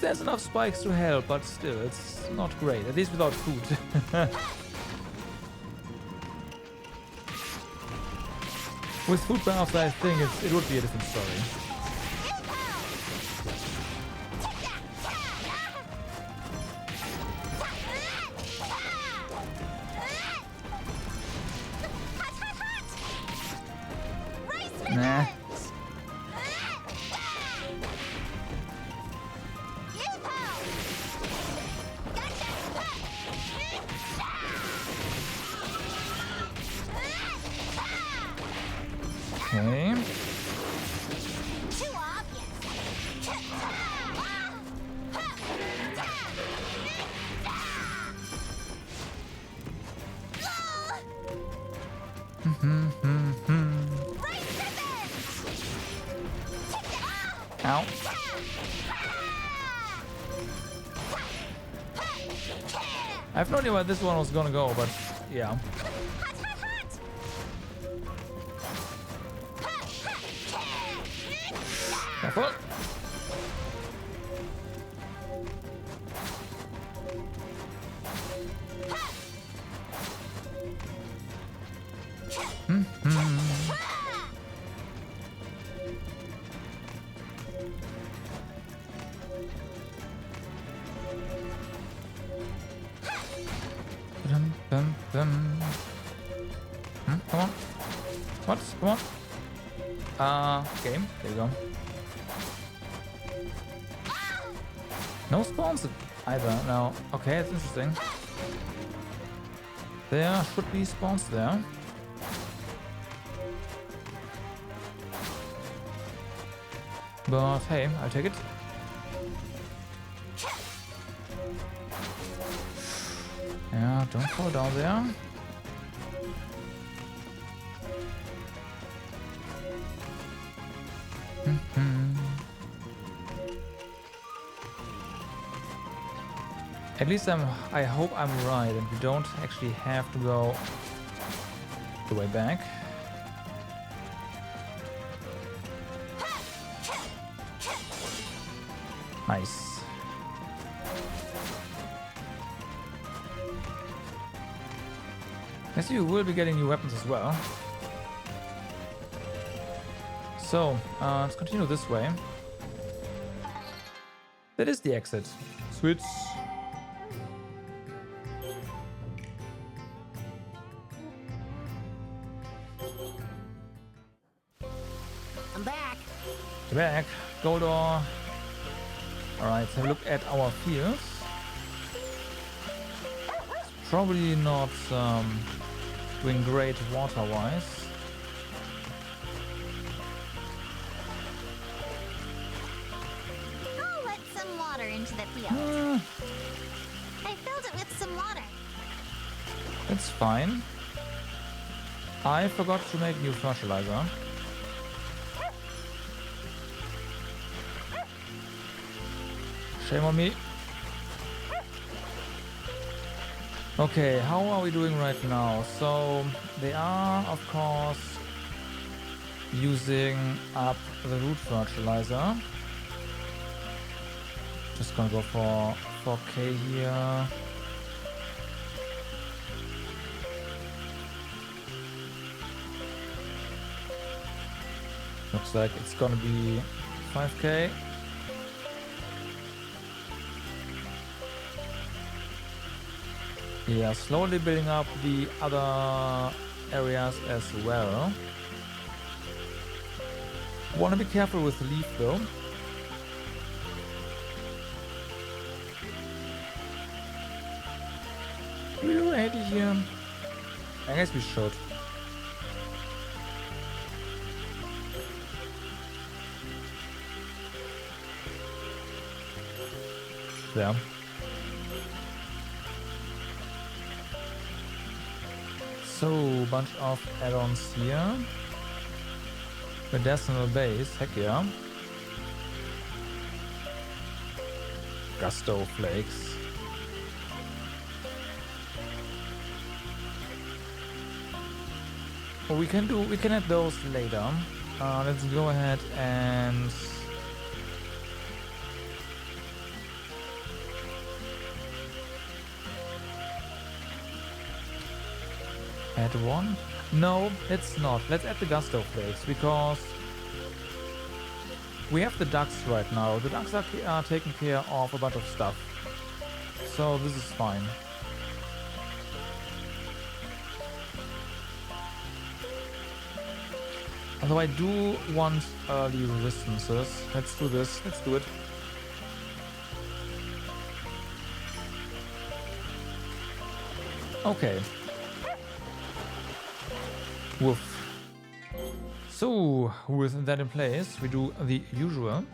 There's enough spikes to help, but still, it's not great. At least without food. With food baths, I think it would be a different story. Nah. Okay. Ow. I have no idea where this one was gonna go, but yeah. Careful. Come on. What? Come on. Game. There you go. No spawns either. No. Okay, it's interesting. There should be spawns there. But hey, I'll take it. Yeah, don't fall down there. At least I hope I'm right and we don't actually have to go the way back. Nice. Guess you will be getting new weapons as well. So, let's continue this way. That is the exit. Switch. I'm back. You're back. Gold ore. Alright, have a look at our fields. It's probably not doing great water-wise. I'll let some water into the field. I filled it with some water. It's fine. I forgot to make new fertilizer. Shame on me. Okay, how are we doing right now? So they are, of course, using up the root fertilizer. Just gonna go for 4K here. Looks like it's gonna be 5K. Yeah, slowly building up the other areas as well. Want to be careful with the leaf though. We ready here? I guess we should. There. So, bunch of add-ons here. Medicinal base, heck yeah. Gusto flakes. Well, we can add those later. Let's go ahead and add one. No, let's not. Let's add the gusto flakes because we have the ducks right now. The ducks are taking care of a bunch of stuff, so this is fine. Although I do want early resistances. Let's do this. Let's do it. Okay. Woof. So, with that in place, we do the usual.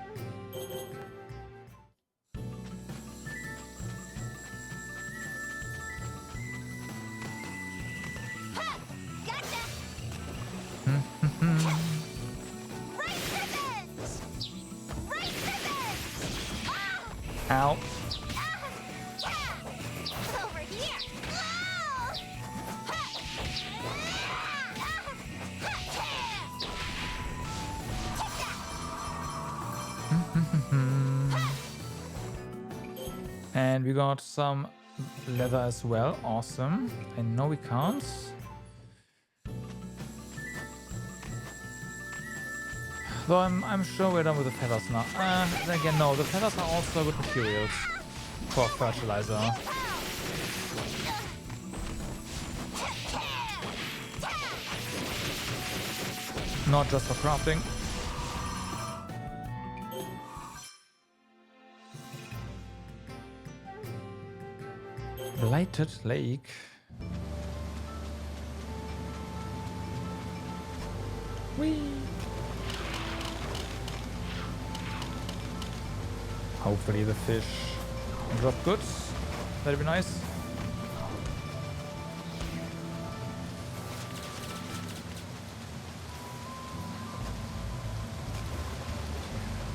Ow. Over here. And we got some leather as well. Awesome. I know we can't. Though I'm sure we're done with the feathers now. Then again, no, the feathers are also good materials for fertilizer. Not just for crafting. Blighted Lake. Whee! Hopefully the fish drop good. That'd be nice.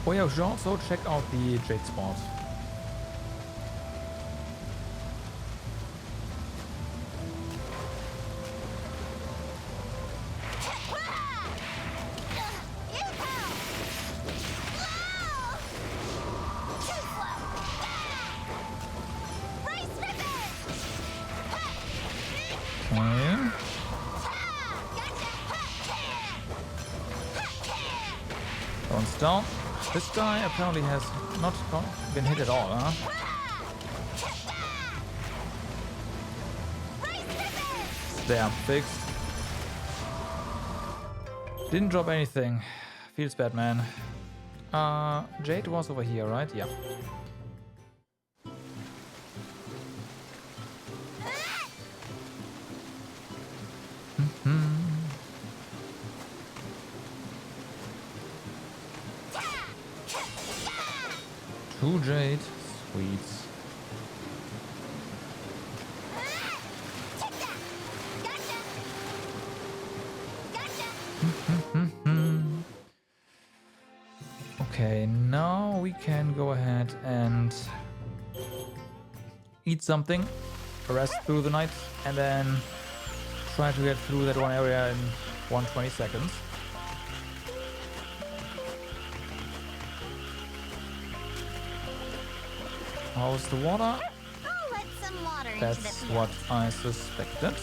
Oh yeah, we should also check out the jade spot. Down. This guy apparently has not been hit at all, huh? There, fixed. Didn't drop anything. Feels bad, man. Jade was over here, right? Yeah. Two jade, sweet. Okay, now we can go ahead and eat something, rest through the night, and then try to get through that one area in 120 seconds. How's the water? I'll let some water into the That's field. what I suspected.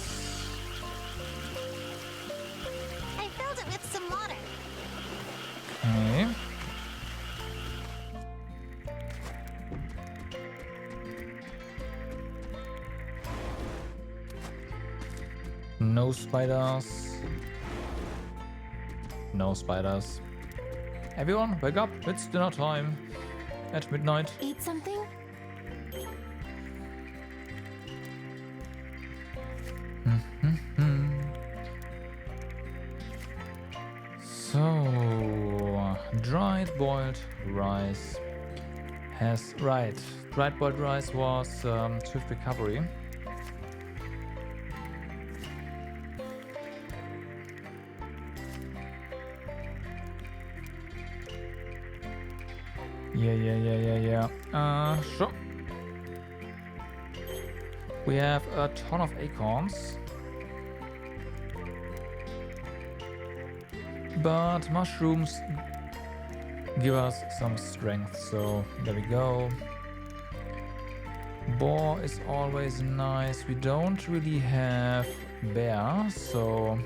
I filled it with some water. Okay. No spiders. No spiders. Everyone, wake up. It's dinner time. At midnight. Eat something? So, dried boiled rice has, right, dried boiled rice was swift recovery. Yeah. Sure. We have a ton of acorns. But mushrooms give us some strength, so there we go. Boar is always nice. We don't really have bear, so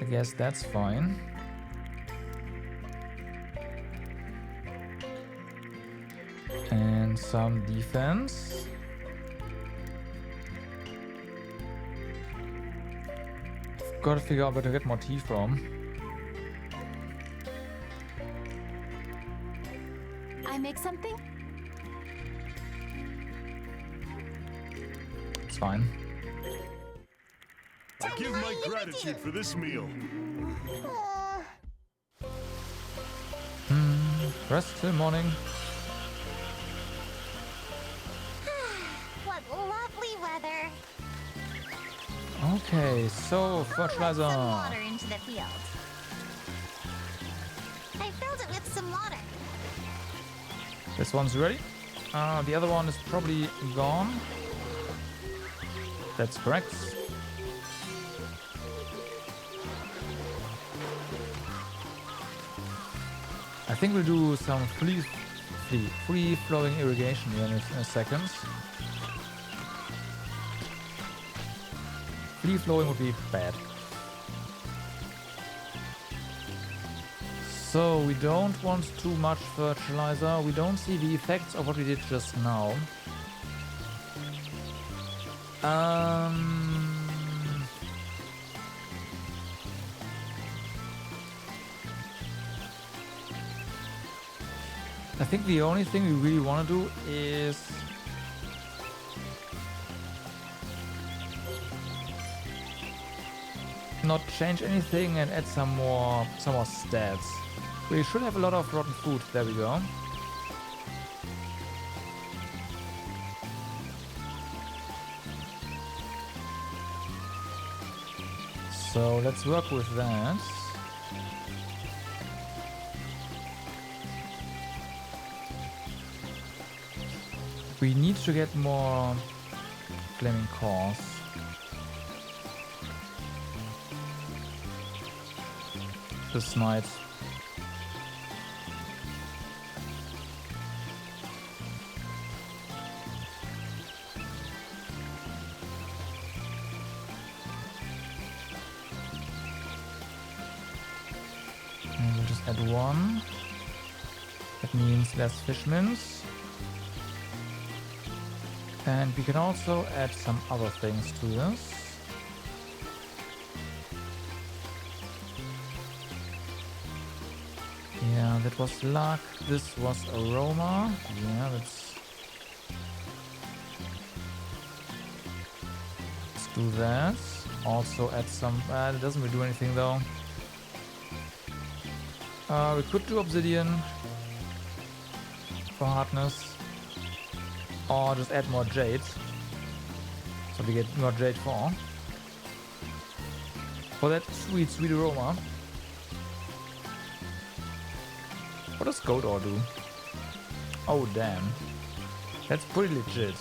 I guess that's fine. And some defense. Gotta figure out where to get more tea from. I make something? It's fine. I give my gratitude for this meal. Rest till morning. What lovely weather. Okay, so fertilizer. Some water into the field. I filled it with some water. This one's ready. The other one is probably gone. That's correct. I think we'll do some free flowing irrigation here in a second. Free flowing would be bad. So we don't want too much fertilizer. We don't see the effects of what we did just now. I think the only thing we really want to do is not change anything and add some more stats. We should have a lot of rotten food. There we go. So let's work with that. We need to get more flaming cores. This night. And we'll just add one. That means less fish mince. And we can also add some other things to this. Yeah, that was luck. This was aroma. Yeah, let's do that. Also add some. It doesn't really do anything though. We could do obsidian for hardness, or just add more jade. So we get more jade for that sweet, sweet aroma. What does gold ore do? Oh damn, that's pretty legit.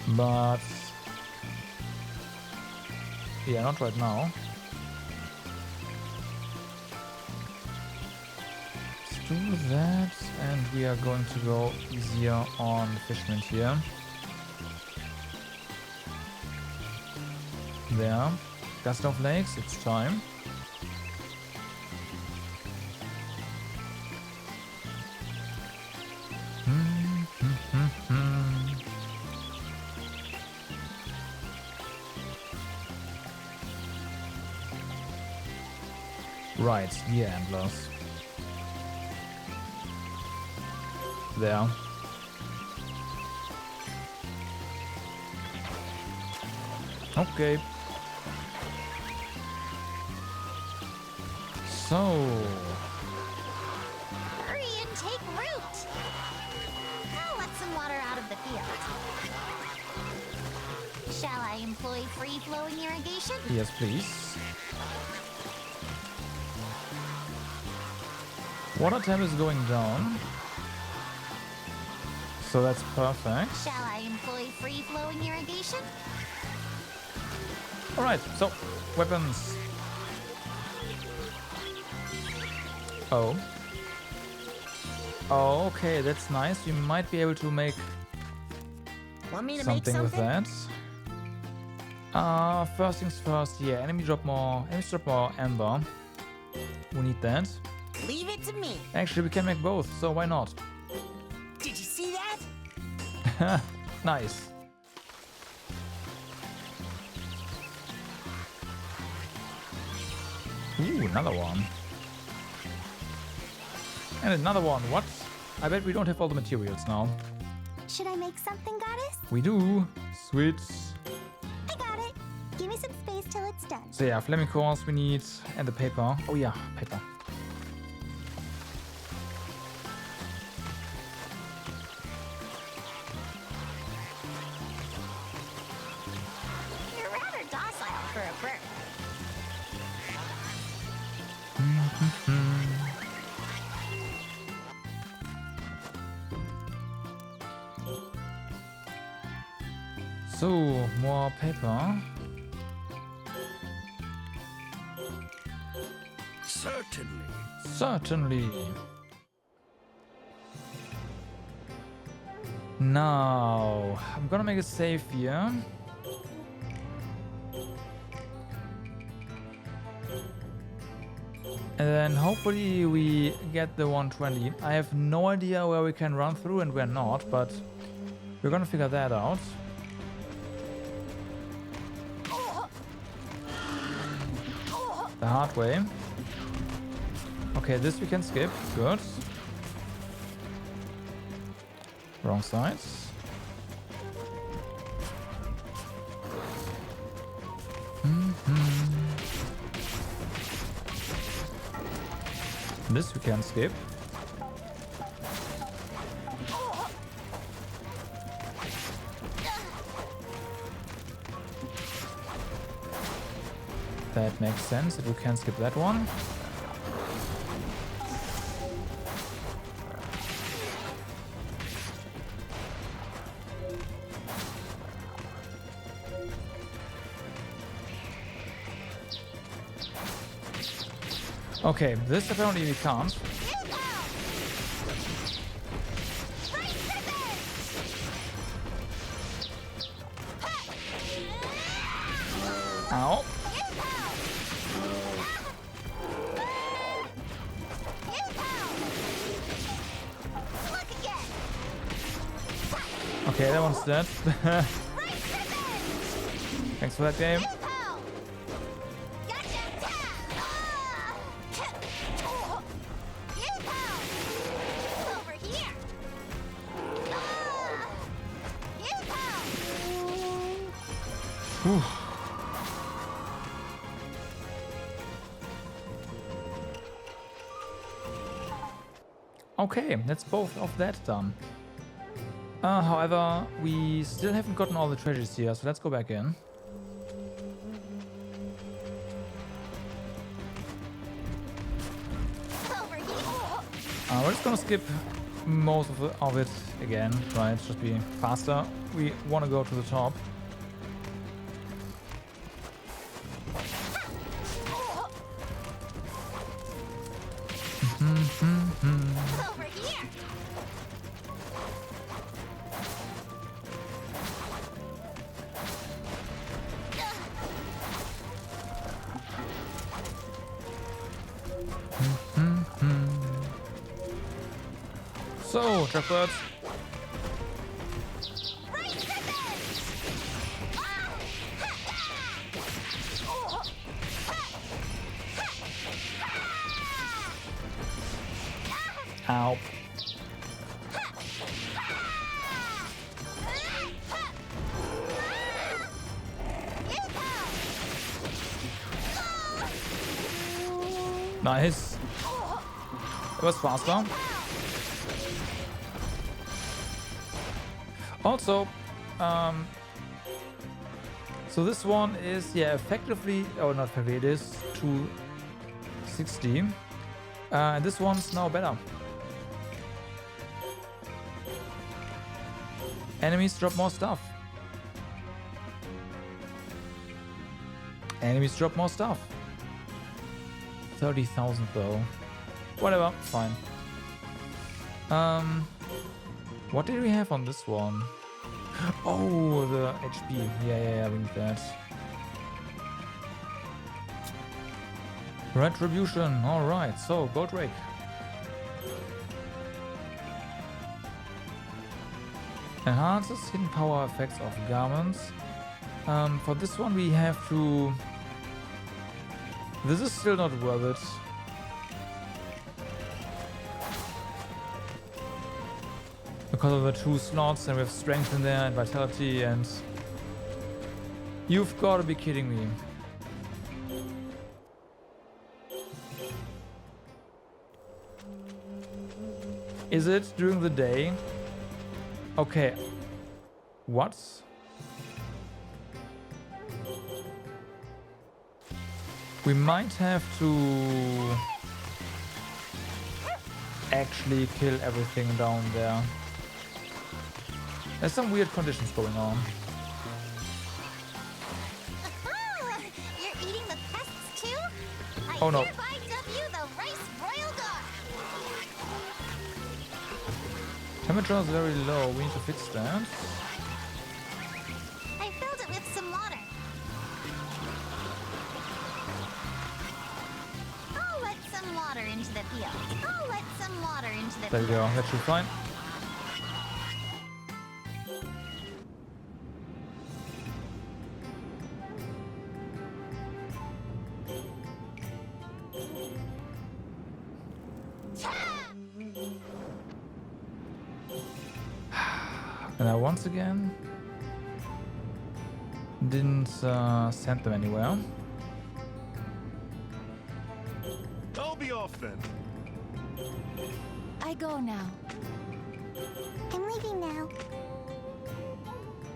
But yeah, not right now. Let's do that, and we are going to go easier on the fishman here. There, dust of lakes, it's time. Right, deer antlers. There. Okay. So... Hurry and take root. I'll let some water out of the field. Shall I employ free-flowing irrigation? Yes, please. Water temp is going down. So that's perfect. Shall I employ free-flowing irrigation? Alright, so, weapons. Oh. Oh, okay, that's nice. You might be able to make Want me to something make with something? that. First things first, yeah, enemies drop more amber. We need that. Leave it to me. Actually, we can make both, so why not? Did you see that? Nice. Ooh, another one. And another one. What? I bet we don't have all the materials now. Should I make something, goddess? We do. Sweet. I got it. Give me some space till it's done. So yeah, flaming cores we need. And the paper. Oh yeah, paper. You're rather docile for a bird. So, more paper. Certainly. Certainly. Now, I'm gonna make a save here. And then hopefully we get the 120. I have no idea where we can run through and where not, but we're gonna figure that out. The hard way. Okay, this we can skip. Good. Wrong side. This we can skip. That makes sense that we can skip that one. Okay, this apparently we can't. Ow. Okay, that one's dead. Thanks for that game. Whew. Okay, that's both of that done. However, we still haven't gotten all the treasures here, so let's go back in. We're just gonna skip most of it again, right? Just be faster. We want to go to the top. Over here. So, Jackbirds. Ow. Nice. It was faster. Also, so this one is, yeah, effectively, oh, not effectively, it is 260. And this one's now better. Enemies drop more stuff. Enemies drop more stuff. 30,000 though. Whatever, fine. What did we have on this one? Oh, the HP. Yeah, we need that. Retribution. Alright, so gold rake. Enhances hidden power effects of garments. For this one we have to... This is still not worth it. Because of the 2 slots, and we have strength in there and vitality, and... You've got to be kidding me. Is it during the day? Okay. What? We might have to actually kill everything down there. There's some weird conditions going on. You're eating the pests too? Oh no. Hereby dub the Rice Royal Guard. Temperature is very low. We need to fix that. I filled it with some water. I'll let some water into the field. I'll let some water into the There you go. That should be fine. And I once again didn't send them anywhere. I'll be off then. I go now. I'm leaving now.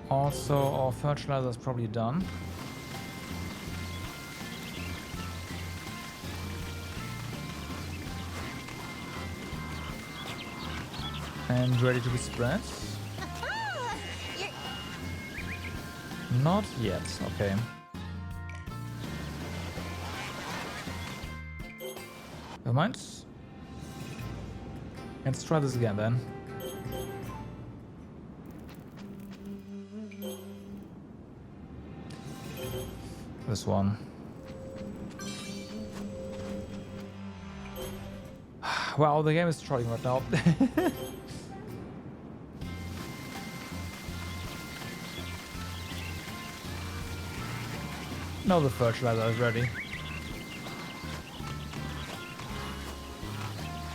Also, our fertilizer is probably done. And ready to be spread. Not yet, okay. Never mind. Let's try this again then. This one. Wow, the game is trolling right now. Now the fertilizer is ready.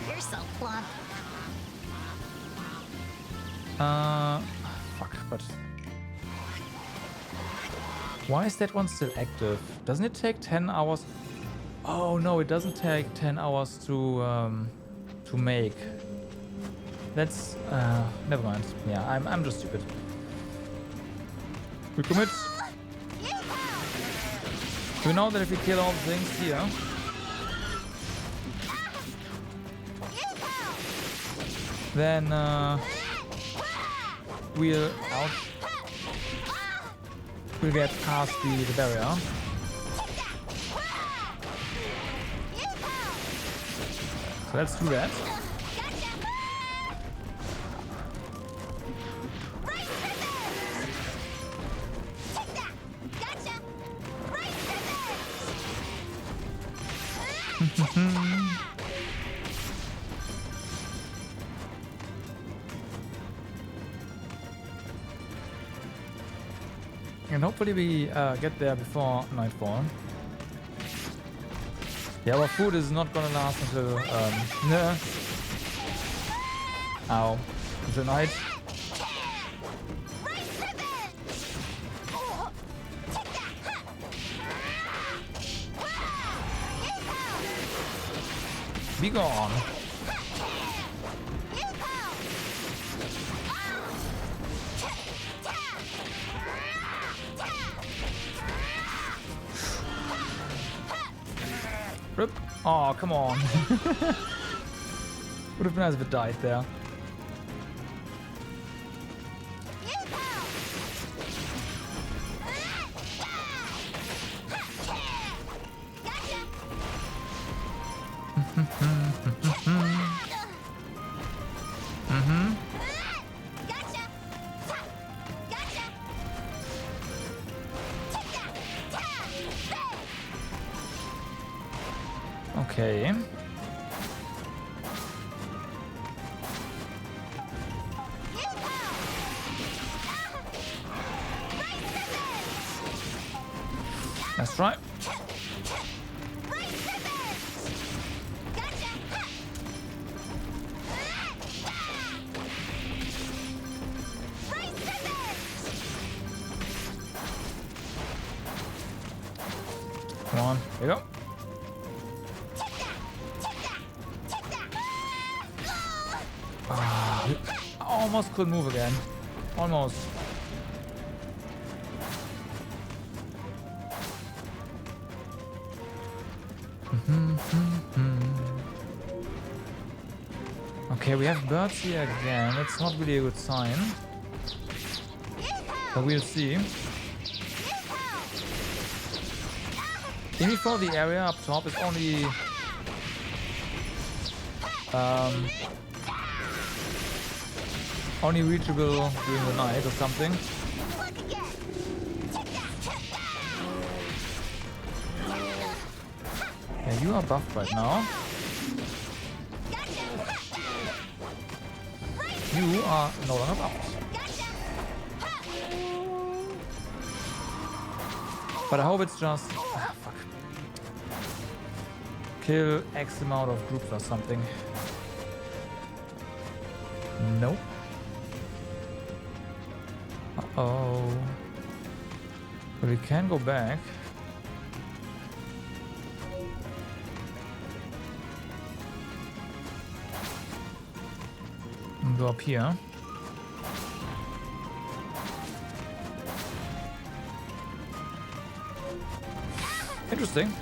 You're so plump. Fuck, but... Why is that one still active? Doesn't it take 10 hours? Oh no, it doesn't take 10 hours to make. That's, never mind. Yeah, I'm just stupid. We commit. We know that if we kill all the things here, then we'll get past the barrier. So let's do that. And hopefully we get there before nightfall. Yeah, our food is not gonna last until Ow. Is it night? Be gone. Rip. Oh, come on. Would have been nice if it died there. Okay. That's right. Come on, here you go. Almost couldn't move again. Almost. Okay, we have birds here again. It's not really a good sign. But we'll see. Even for the area up top is only only reachable during the night or something. Yeah, you are buffed right now. You are no longer buffed. But I hope it's just... Ah, fuck. Kill X amount of groups or something. Nope. Uh-oh. But we can go back. And go up here. Interesting.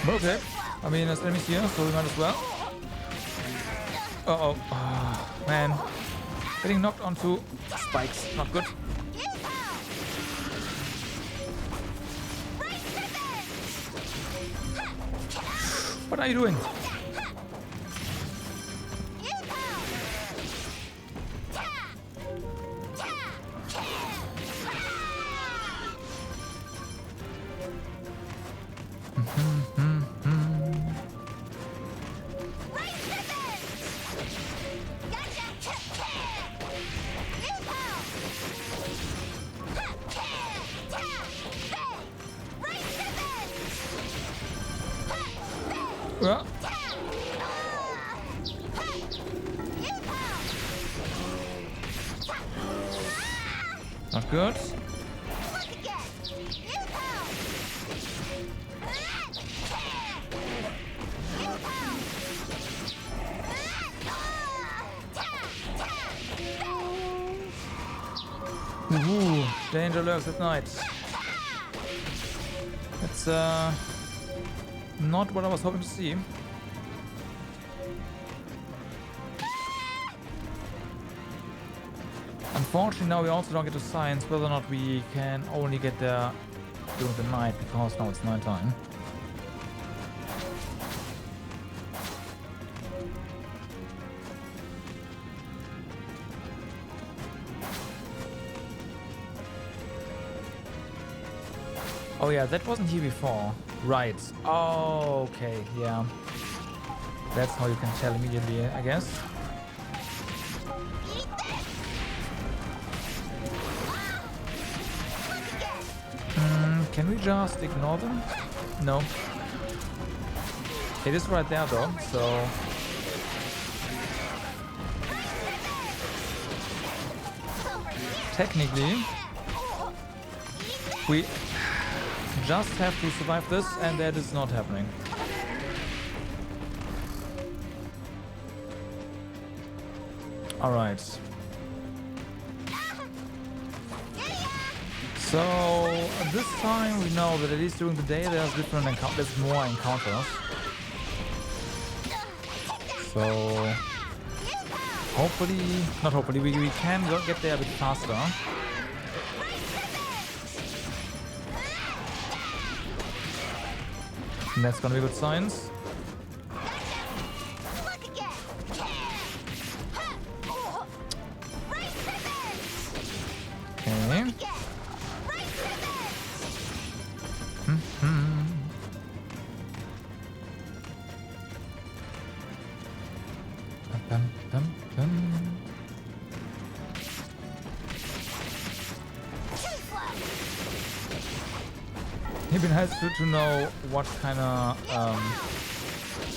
Okay. I mean, there's enemies here, so we might as well. Uh-oh. Oh, man. Getting knocked onto spikes. Not good. What are you doing? Yeah. Not good. Ooh, danger lurks at night. It's not what I was hoping to see. Unfortunately, now we also don't get to science whether or not we can only get there during the night, because now it's nighttime. Oh yeah, that wasn't here before. Right. Oh, okay, yeah. That's how you can tell immediately, I guess. Can we just ignore them? No. It is right there though, so... Technically, we just have to survive this, and that is not happening. Alright. So, this time we know that at least during the day there's there's more encounters. So, hopefully, we can get there a bit faster. And that's gonna be good signs. Okay. It'd be nice to know what kind of,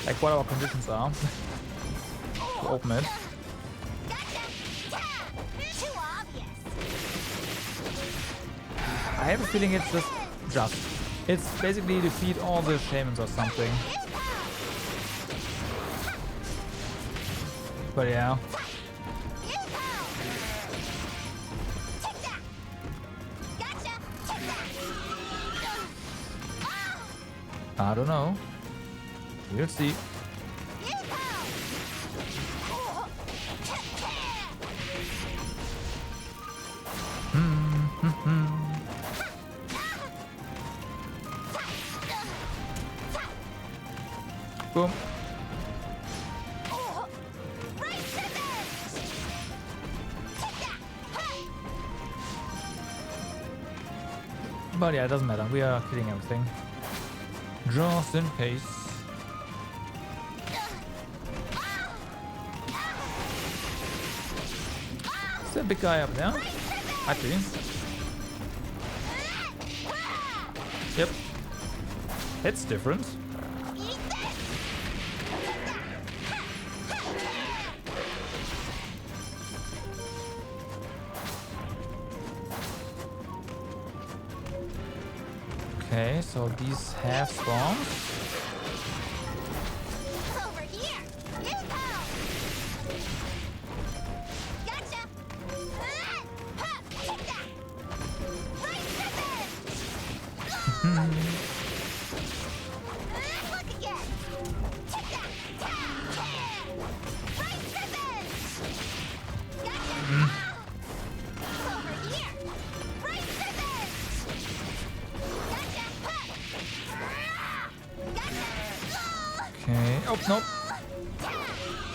like what our conditions are to open it. I have a feeling it's it's basically defeat all the shamans or something. But yeah. I don't know. We'll see. Boom. But yeah, it doesn't matter. We are killing everything. Just in case. Is there a big guy up there? Actually. Yep. It's different. Okay, so these have spawns. Over here. You go. Gotcha. Take that. Right look again. Take that. Right Gotcha. Over here. Right Okay. Oh, nope.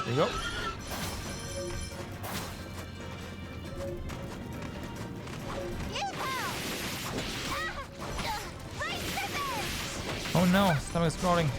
There you go. Oh no, stomach is crawling.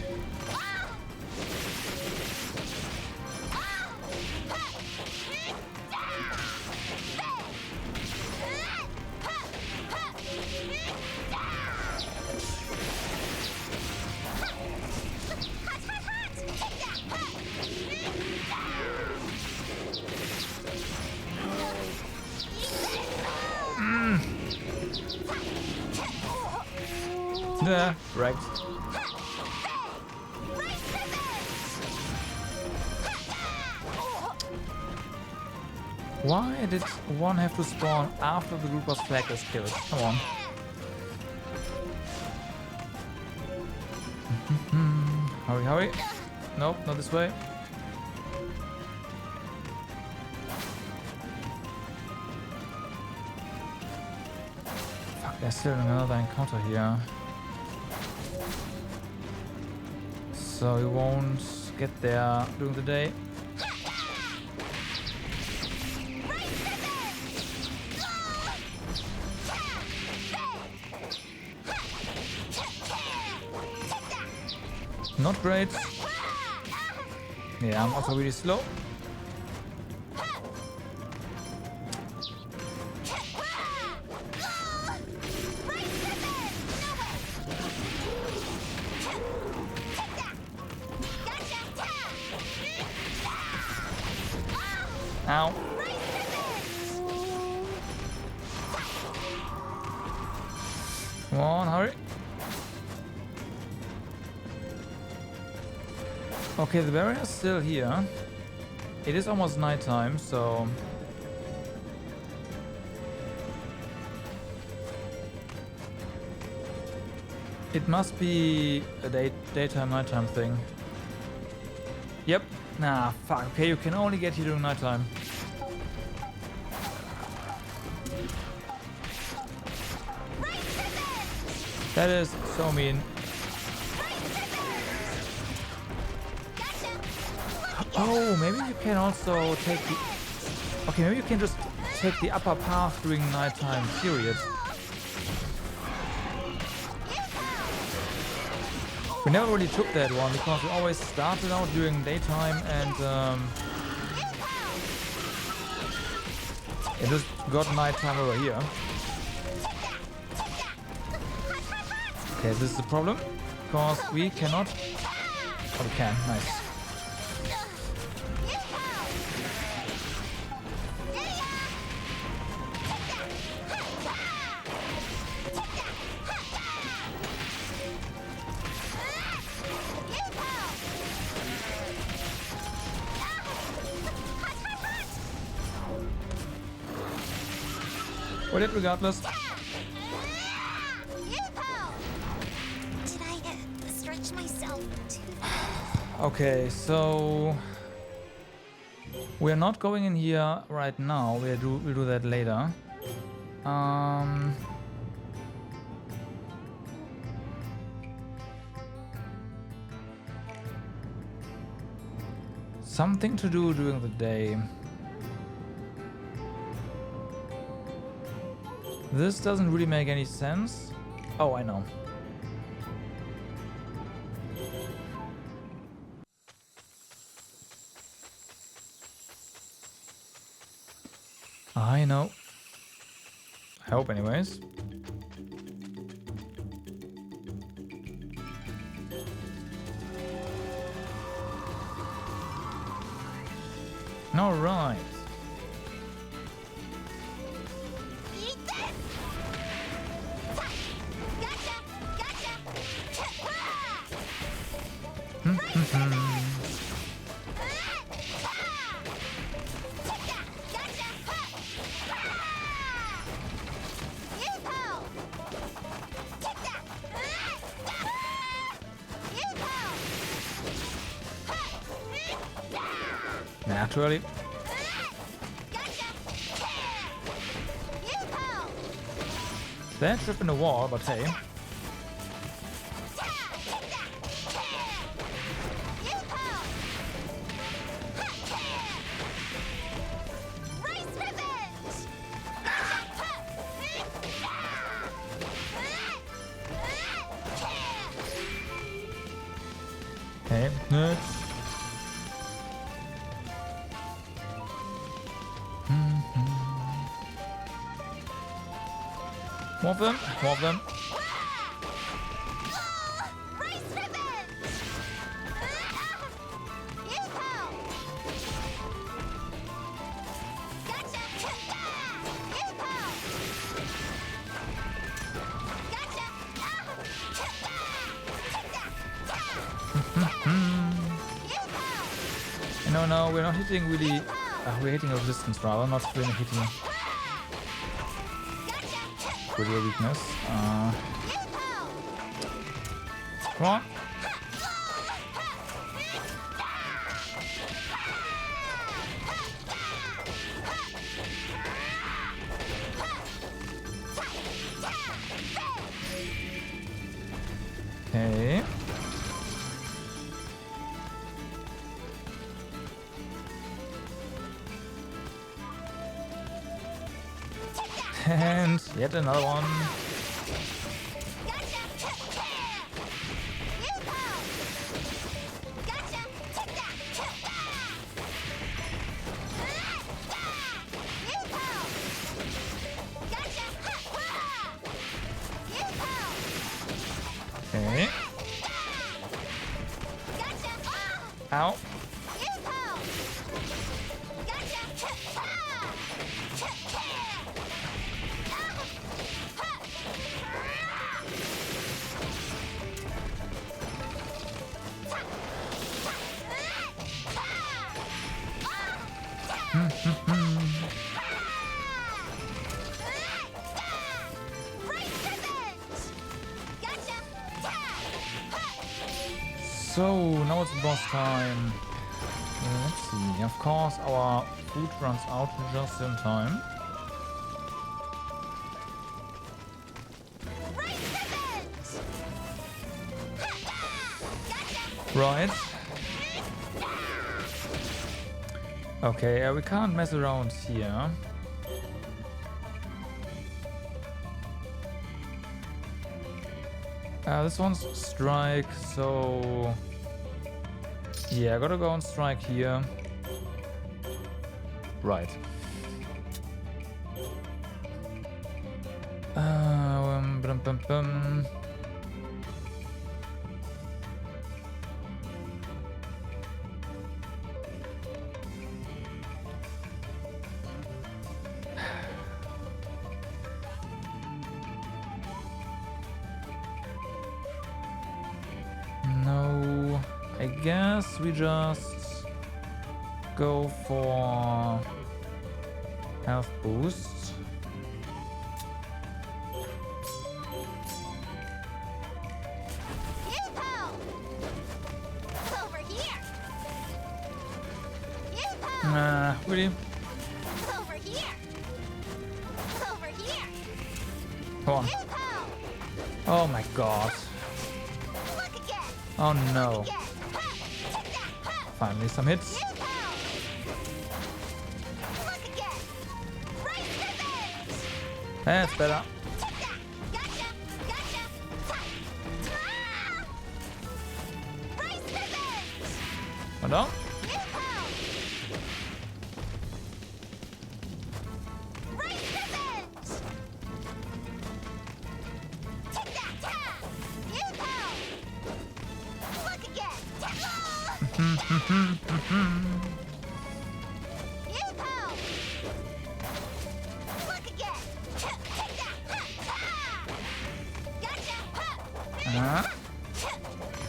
Yeah, right. Why did one have to spawn after the group was flagged as killed? Come on. Hurry, hurry. Nope, not this way. Fuck, there's still another encounter here. So we won't get there during the day. Not great. Yeah, I'm also really slow. Ow. Come on, hurry. Okay, the barrier is still here. It is almost nighttime, so... It must be a daytime, nighttime thing. Yep. Nah, fuck. Okay, you can only get here during nighttime. That is so mean. Oh, maybe you can also take the... Okay, maybe you can just take the upper path during nighttime, period. We never really took that one because we always started out during daytime and it just got nighttime over here. Okay, this is the problem because we cannot... Oh, we can. Nice. Well, regardless. Did I stretch myself too? Okay, so we're not going in here right now. We'll do that later. Something to do during the day. This doesn't really make any sense. Oh, I know. I know. I hope anyways. All right. Naturally. That trip in the wall, but hey. Hey, next. More of them, more of them. No, we're not hitting really. We're hitting a resistance rather, not really hitting really a weakness. Come on. Okay. And yet another one. Okay. Ow. So now it's boss time. Let's see. Of course, our food runs out just in time. Right. Okay, we can't mess around here. This one's strike, so yeah, I gotta go on strike here. Right. Bum, bum, bum. No, I guess we just go for health boost. Really? Over here. Over here. Come on. Oh my god. Look again. Oh no. Again. Ha, take that. Ha. Finally some hits. Look again. Right revenge. That's better. Take that. Gotcha. Gotcha. Ha. Ah. Right revenge. Hold on.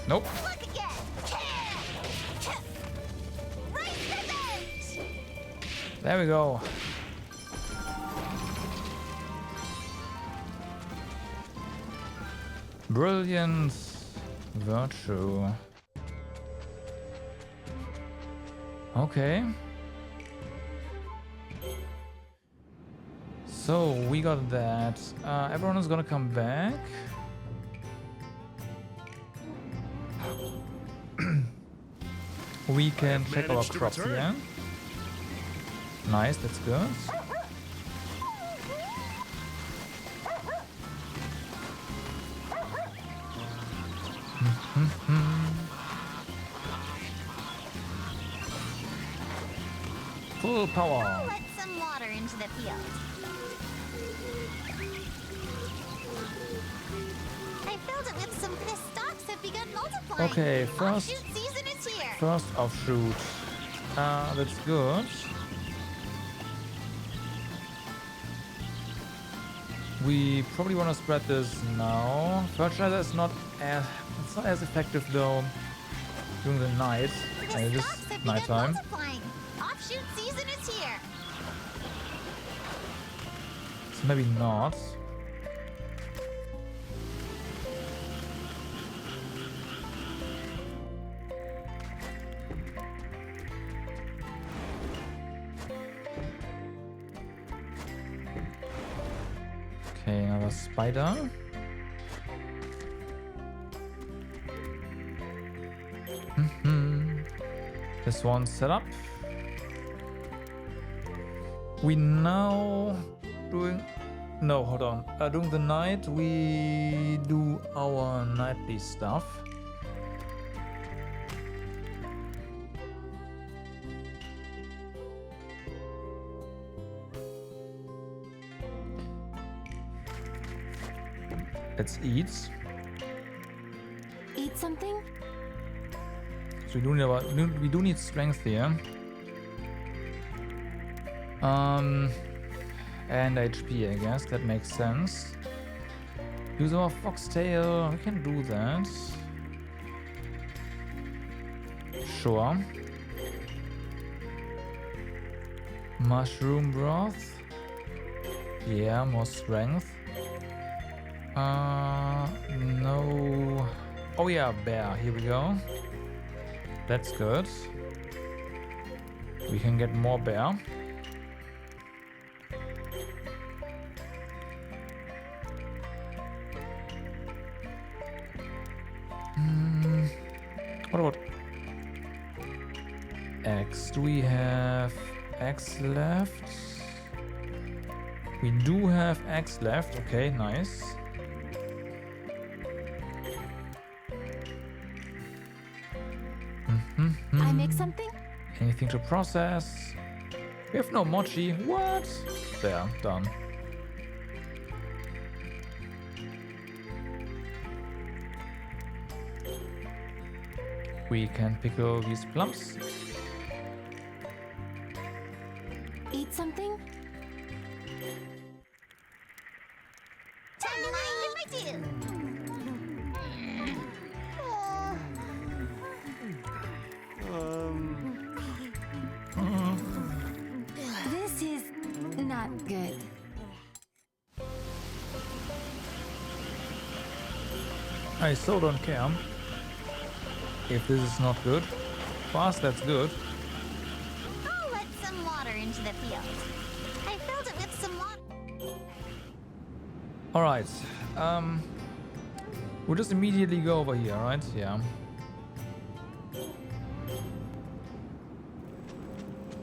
Nope. There we go. Brilliant virtue. Okay. So we got that. Everyone is gonna come back. We can check our managed to crops return. here. Nice, that's good. Full power. Let some water into the field. I filled it with some. The stalks have begun multiplying. Okay, first Offshoot season is here. First offshoot. That's good. We probably want to spread this now. Fertilizer is not as effective though during the night. The Just stalks have begun nighttime. multiplying. Offshoot season is here. So maybe not. Okay, another spider. This one's set up. We now doing. No, hold on. During the night, we do our nightly stuff. Let's eat. Eat something? So we do need strength here. And HP, I guess that makes sense. Use our foxtail. We can do that. Sure. Mushroom broth. Yeah, more strength. No. Oh yeah, bear. Here we go. That's good. We can get more bear. What about eggs? Do we have eggs left? We do have eggs left. Okay, nice. I make something? Anything to process? We have no mochi. What? There, done. We can pickle these plums. Eat something? Time to mind my due. This is not good. I so don't care if this is not good. For us, that's good. I'll let some water into the field. I filled it with some water. All right. We'll just immediately go over here, right? Yeah.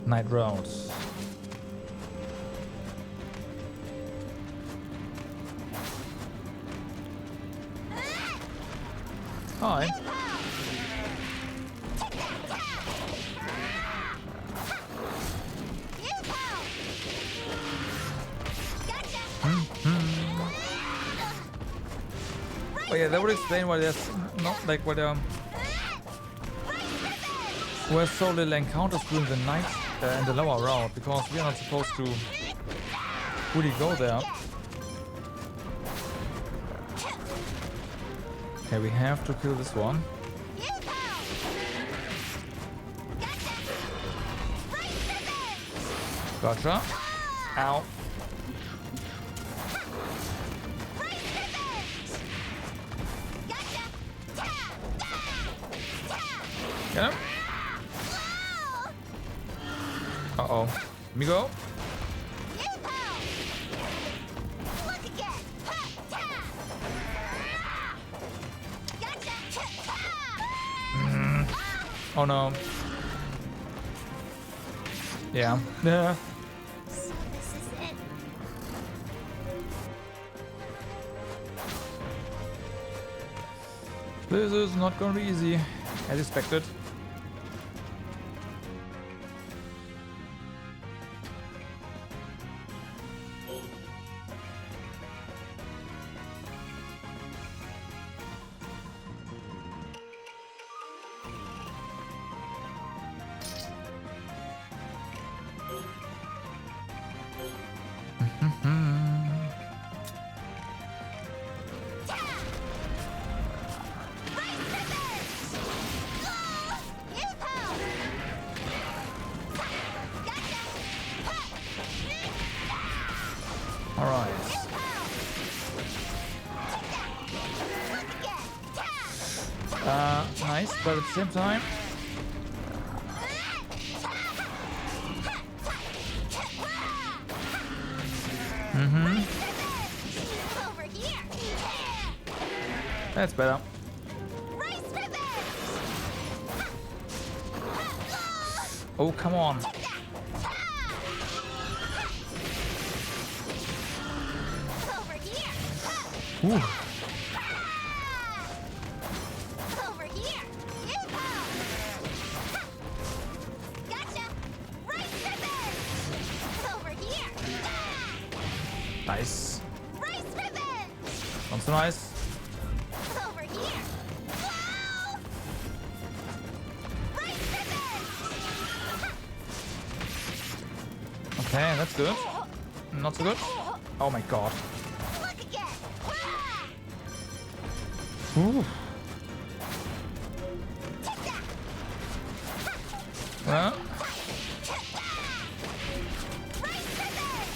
Night roads. Hi. Oh yeah, that would explain why there's not like why there were so little encounters during the night in the lower route, because we are not supposed to really go there. Okay, we have to kill this one. Gotcha. Ow. Get him. Uh-oh. Let me go. Oh no. Yeah. Yeah. So this is it. This is not gonna be easy, as expected. Alright. Nice, but at the same time... Over here. That's better. Race revenge. Oh, come on. Over here. Ooh. Over here. Gotcha. Race revenge. Over here. Nice. Race revenge. Not so nice. Over here. Whoa! Race revenge. Okay, that's good. Not so good. Oh my god. Look again. Ooh. Well, Race revenge.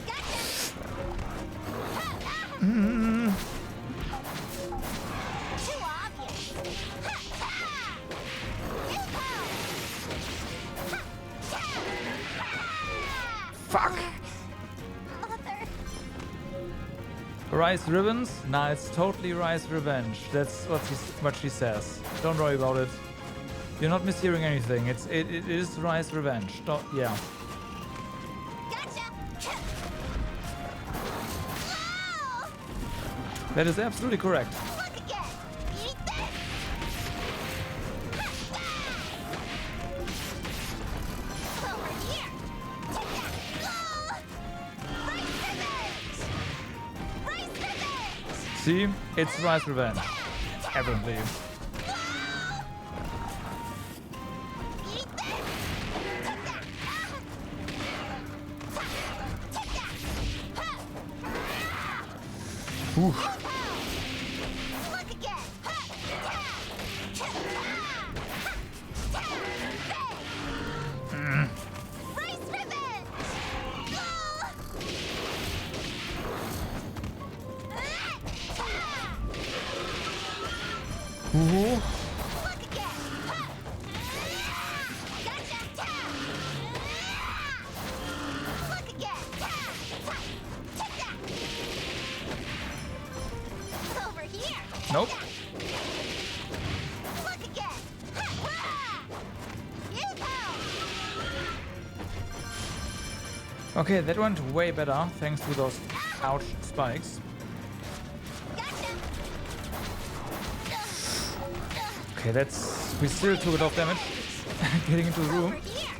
Gotcha. Too obvious. Rice ribbons? Nah, it's totally rice revenge. That's what she says. Don't worry about it. You're not mishearing anything. It is rice revenge. Yeah. Gotcha. Whoa! That is absolutely correct. Look again. Eat this. Over here. Take that. Rice revenge. Rice revenge. See? It's rice revenge. Evidently. Eat this. Take that. Take that. Whew. Look again. Rice revenge. Woohoo. Look again. Gotcha. Look again. Take that. Over here. Nope. Look again. Okay, that went way better thanks to those ouch spikes. Okay, we still took enough damage getting into the room. Over here.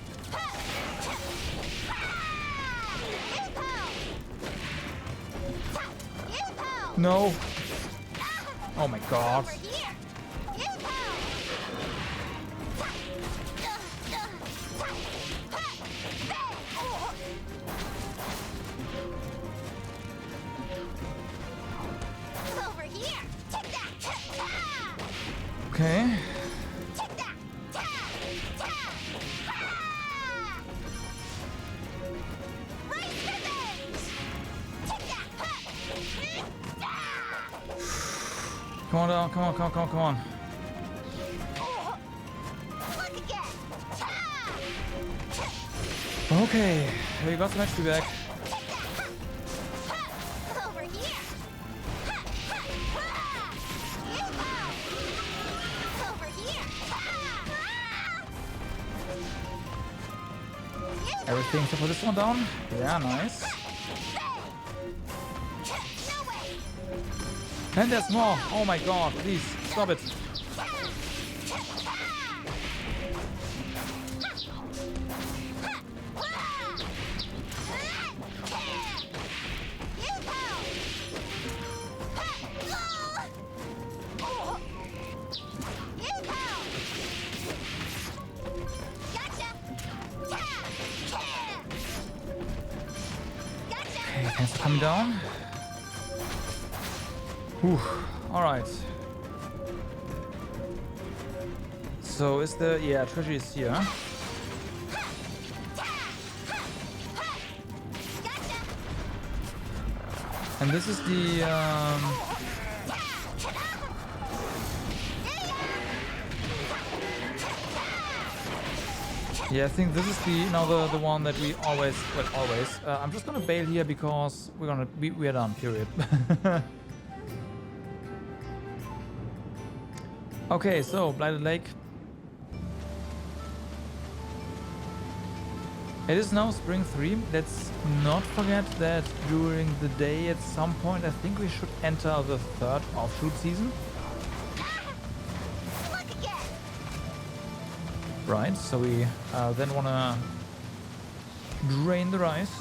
No. Oh my god. Over here. Over here. Take that. Okay. Take that. Rice revenge. Take that. Come on down, come on. Look again. Okay, we got some HP back. Over here. Over here. Everything except for this one down. Yeah, nice. No way. And there's more. Oh my god, please, stop it. Okay, thanks for coming down. Whew. Alright. So is the treasure is here. And this is the yeah, I think this is the one that we always I'm just gonna bail here because we are done, period. Okay, so Blighted Lake. It is now spring 3. Let's not forget that during the day at some point I think we should enter the 3rd offshoot season. Right, so we then wanna drain the rice.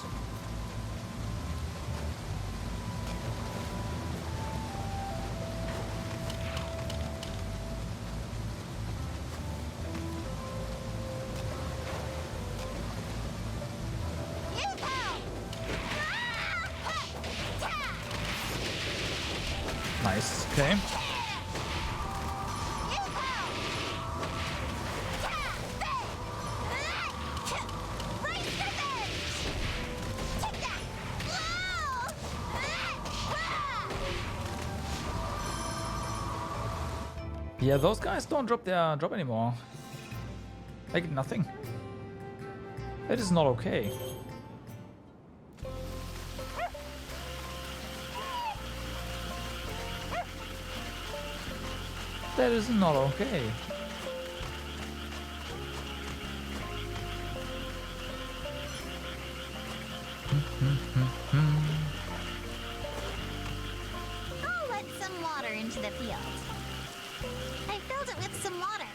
Nice, okay. Yeah, those guys don't drop their drop anymore. Like nothing. That is not okay. That is not okay. I'll let some water into the field. I filled it with some water.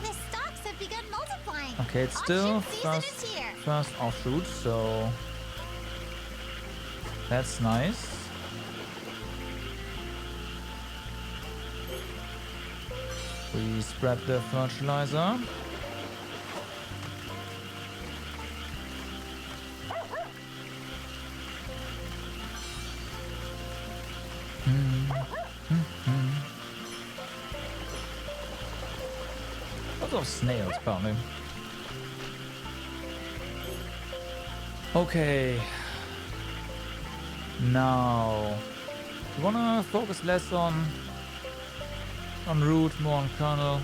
The stalks have begun multiplying. Okay, it's still Offshoot season is here. first offshoot, so that's nice. We spread the fertilizer. Lots of snails, apparently. Okay. Now, we wanna focus less on root, more on kernel.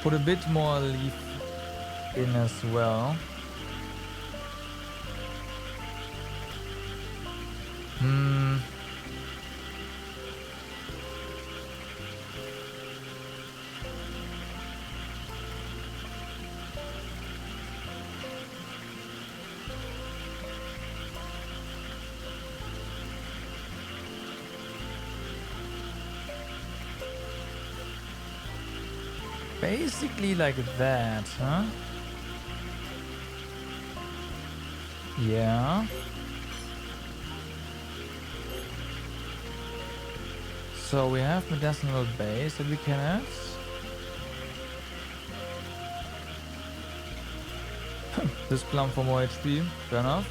Put a bit more leaf in as well. Basically like that, huh? Yeah. So we have medicinal base that we can add. This plum for more HP, fair enough.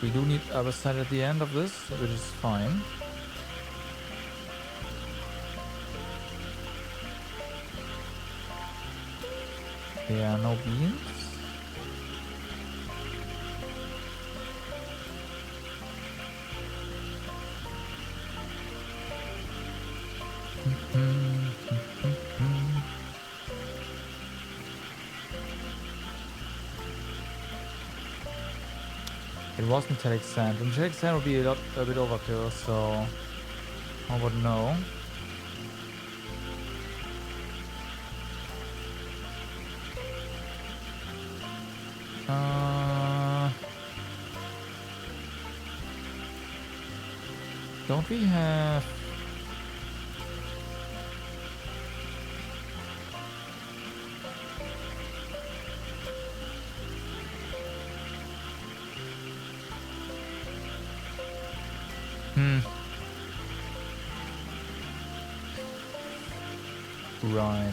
We do need herbicide at the end of this, which is fine. Yeah, no beans. It was metallic sand. Metallic sand would be a bit overkill, so I would know. Don't we have... Right.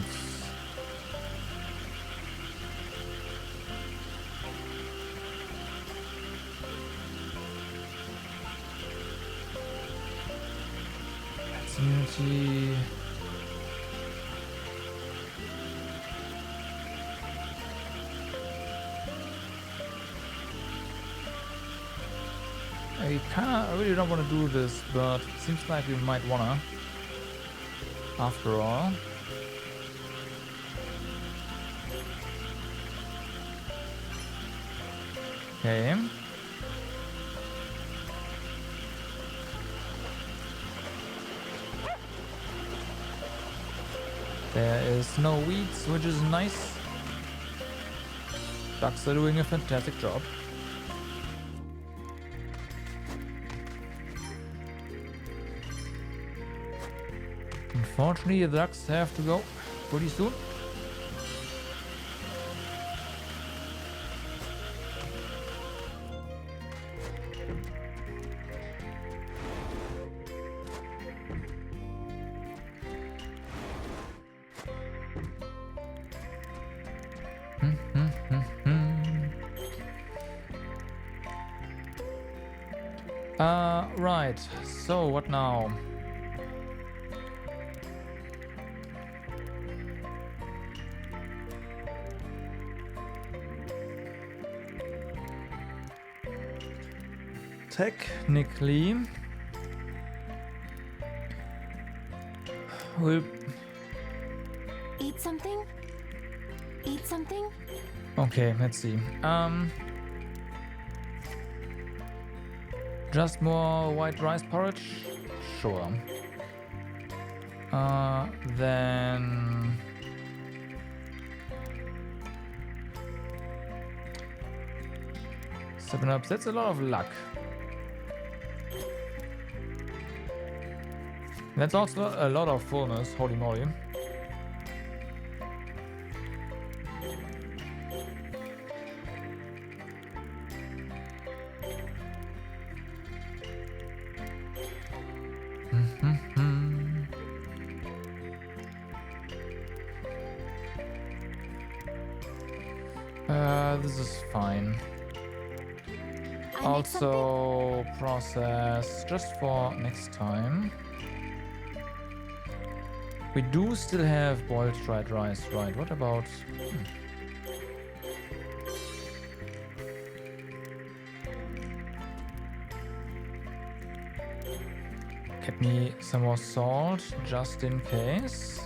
That's immunity. I really don't want to do this, but it seems like we might wanna. After all. Okay. There is no weeds, which is nice. Ducks are doing a fantastic job. Unfortunately, the ducks have to go pretty soon. Right. So what now? Technically, We'll... Eat something? Eat something? Okay, let's see. Just more white rice porridge? Sure. Then... 7-ups, that's a lot of luck. That's also a lot of fullness, holy moly. This is fine. Also process just for next time. We do still have boiled dried rice, right? What about... Get me some more salt, just in case.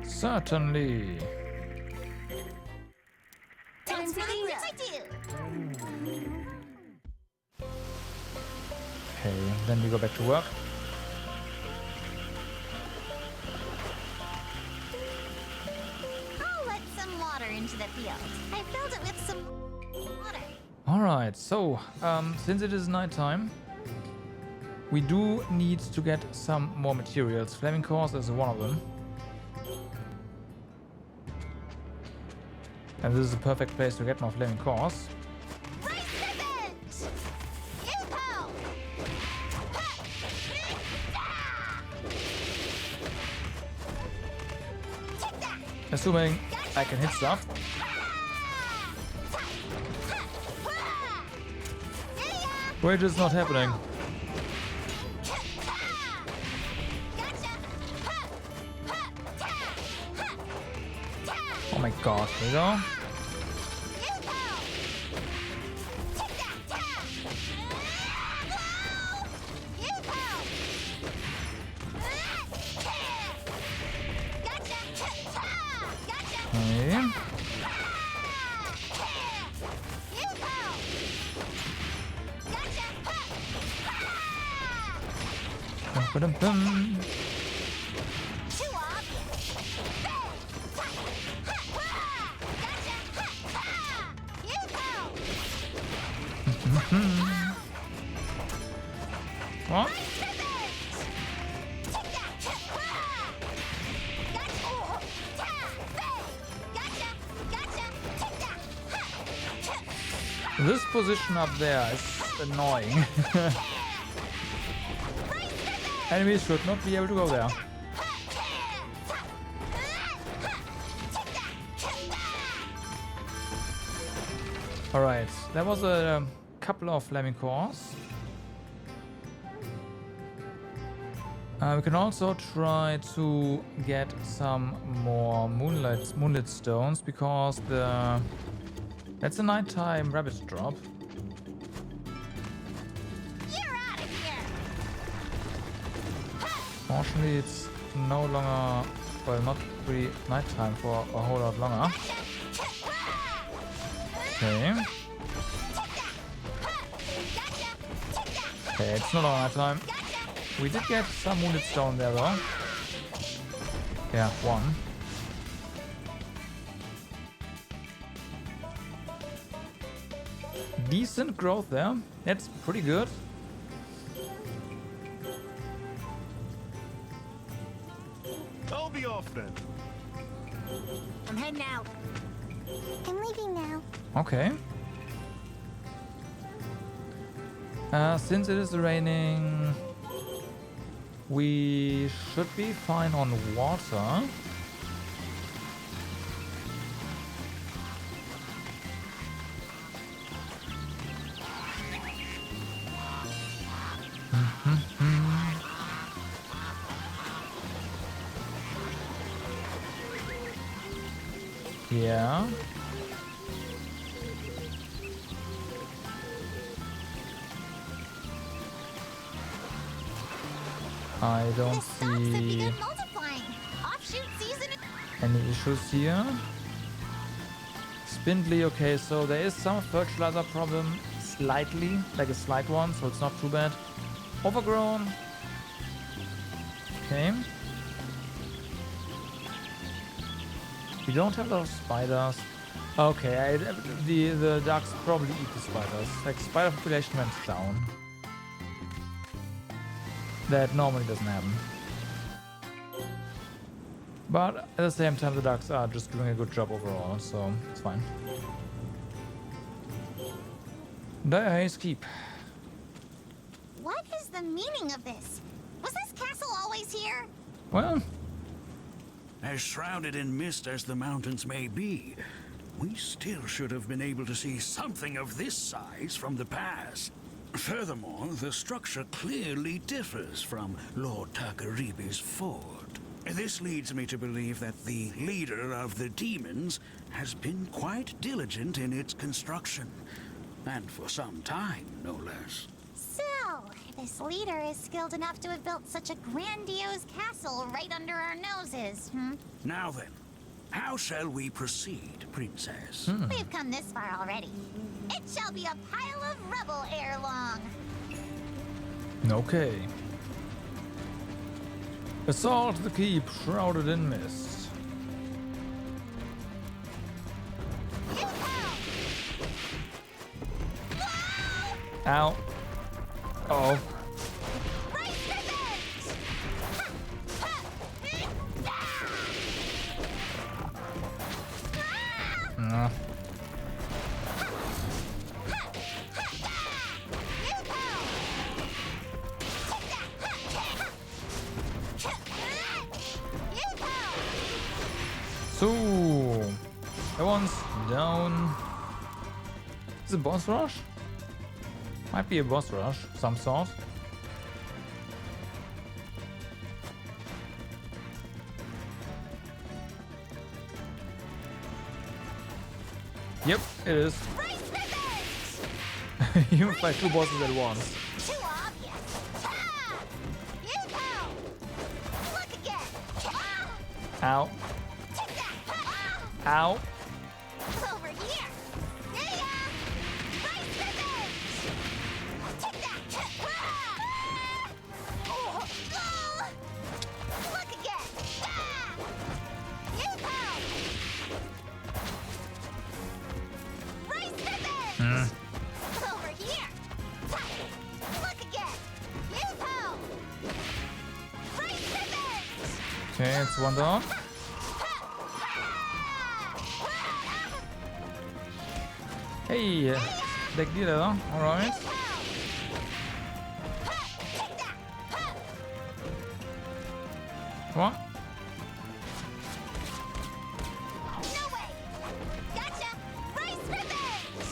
Certainly. Time for the residue. Okay, then we go back to work. I'll let some water into the field. I filled it with some water. Alright, so, since it is nighttime, we do need to get some more materials. Flaming cores is one of them. And this is the perfect place to get more flaming cores. Rice pivot! Info! Take that! Assuming I can hit stuff. Which is not happening. Oh my god, here we go. Okay. Dum-ba-dum-bum. What? This position up there is annoying. Enemies should not be able to go there. Alright, that was a couple of flaming cores. We can also try to get some more moonlit stones because that's a nighttime rabbit drop. You're out of here. Fortunately, it's no longer, well, not really nighttime for a whole lot longer. Okay. Okay, it's no longer nighttime. We did get some wounded stone there though. Yeah, one. Decent growth there. That's pretty good. I'll be off then. I'm heading out. I'm leaving now. Okay. Since it is raining, we should be fine on water. Yeah. I don't The stalks have see begun multiplying. Offshoot season. any issues here. Spindly, okay, so there is some fertilizer problem, slightly, like a slight one, so it's not too bad. Overgrown. Okay. We don't have those spiders. Okay, the ducks probably eat the spiders. Like, spider population went down. That normally doesn't happen. But at the same time, the ducks are just doing a good job overall, so it's fine. Dire Haze Keep. What is the meaning of this? Was this castle always here? Well, As shrouded in mist as the mountains may be, we still should have been able to see something of this size from the past. Furthermore, the structure clearly differs from Lord Takaribi's fort. This leads me to believe that the leader of the demons has been quite diligent in its construction, and for some time, no less. So, this leader is skilled enough to have built such a grandiose castle right under our noses, Now then, how shall we proceed, Princess? We've come this far already. It shall be a pile of rubble ere long. okay. Assault the keep, shrouded in mist. Ow. Uh-oh. Uh. So, that one's down. Is it boss rush? Might be a boss rush, some sort. Yep, it is. You fight two bosses at once. Too obvious. Ha! You go! Look again. Ow. Take that. Ow. Over here. Yeah. Right revenge. Take that. Oh. Look again. You go! Right revenge. Over here. Look again. You go! Right revenge. Okay, it's one down. Hey, deck dealer, alright. Come on. No way! Gotcha! Race revenge!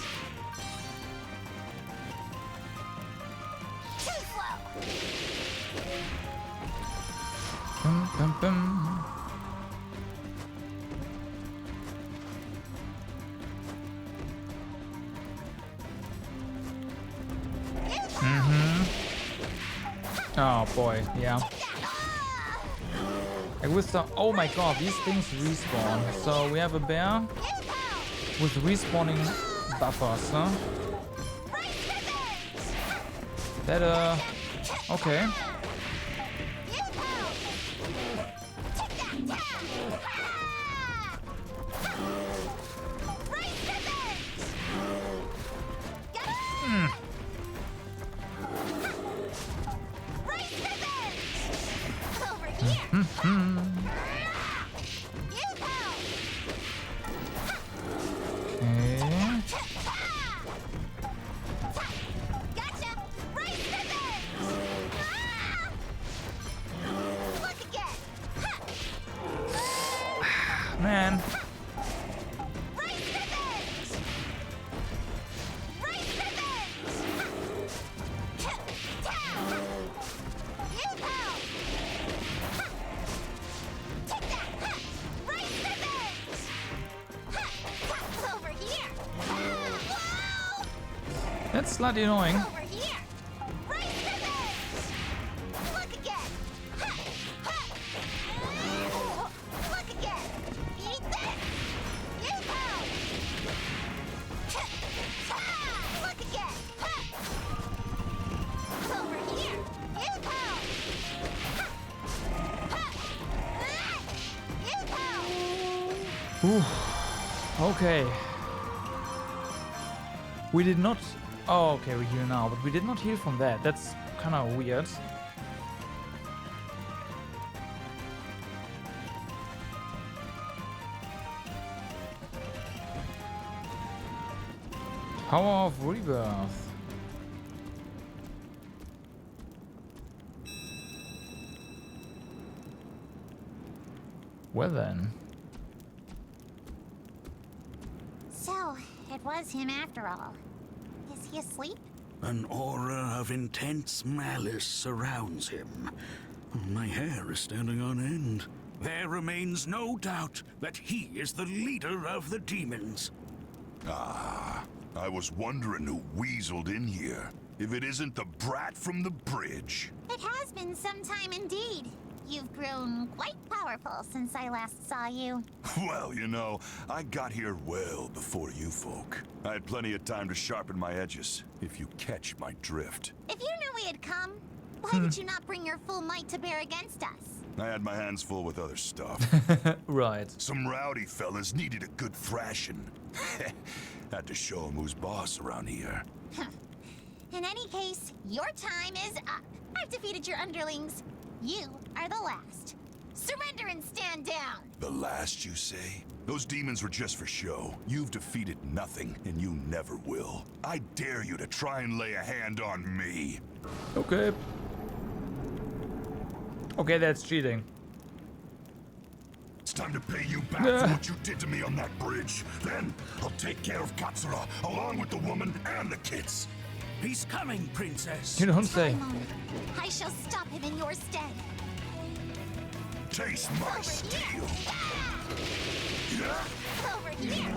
Too slow! Bum, bum, bum. Oh boy, yeah. I wish so. Oh my god, these things respawn. So we have a bear with respawning buffers, huh? That, okay. Over here! Okay. Gotcha! Race revenge! Look again! Man. Race revenge! Race revenge! You go! Take that! Race revenge! Over here! Whoa! That's slightly annoying. Over here! Race revenge! Look again! Ooh. Okay. We did not... Oh, okay, we heal now, but we did not heal from that. That's kind of weird. Power of Rebirth. Well then. So, it was him after all. Is he asleep? An aura of intense malice surrounds him. My hair is standing on end. There remains no doubt that he is the leader of the demons. Ah, I was wondering who weaseled in here. If it isn't the brat from the bridge. It has been some time indeed. You've grown quite powerful since I last saw you. Well, you know, I got here well before you folk. I had plenty of time to sharpen my edges, if you catch my drift. If you knew we had come, why did you not bring your full might to bear against us? I had my hands full with other stuff. Right. Some rowdy fellas needed a good thrashing. Had to show 'em who's boss around here. In any case, your time is up. I've defeated your underlings. You are the last. Surrender and stand down. The last, you say? Those demons were just for show. You've defeated nothing, and you never will. I dare you to try and lay a hand on me. Okay. Okay, that's cheating. It's time to pay you back for what you did to me on that bridge. Then I'll take care of Katsura, along with the woman and the kids. He's coming, princess. You don't say. Timon, I shall stop him in your stead. Taste my Over steel. here. Yeah. Over here.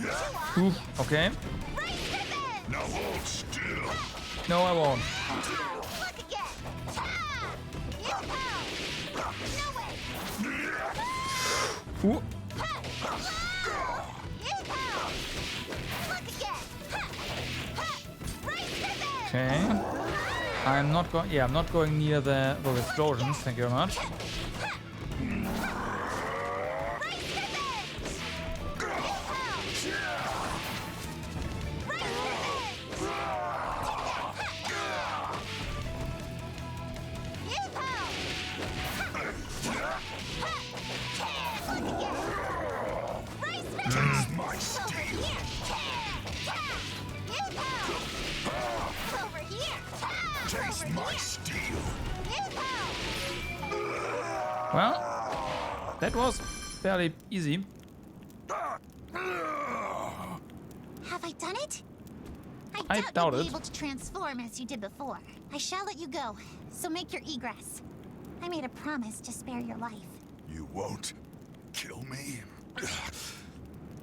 Yeah. Ooh, okay. Right revenge. Now hold still. No, I won't. Look again. Ah! You go. No way. Ooh. Ha! Ah! You go. Look again. Ha! Ha! Right revenge. Okay. I'm not going. Yeah, I'm not going near those explosions. Thank you very much. Right revenge. You go. Right revenge. You go. Taste my steel. Taste my steel. Well, that was fairly easy. Have I done it? I doubt you'll it. be able to transform as you did before. I shall let you go, so make your egress. I made a promise to spare your life. You won't kill me?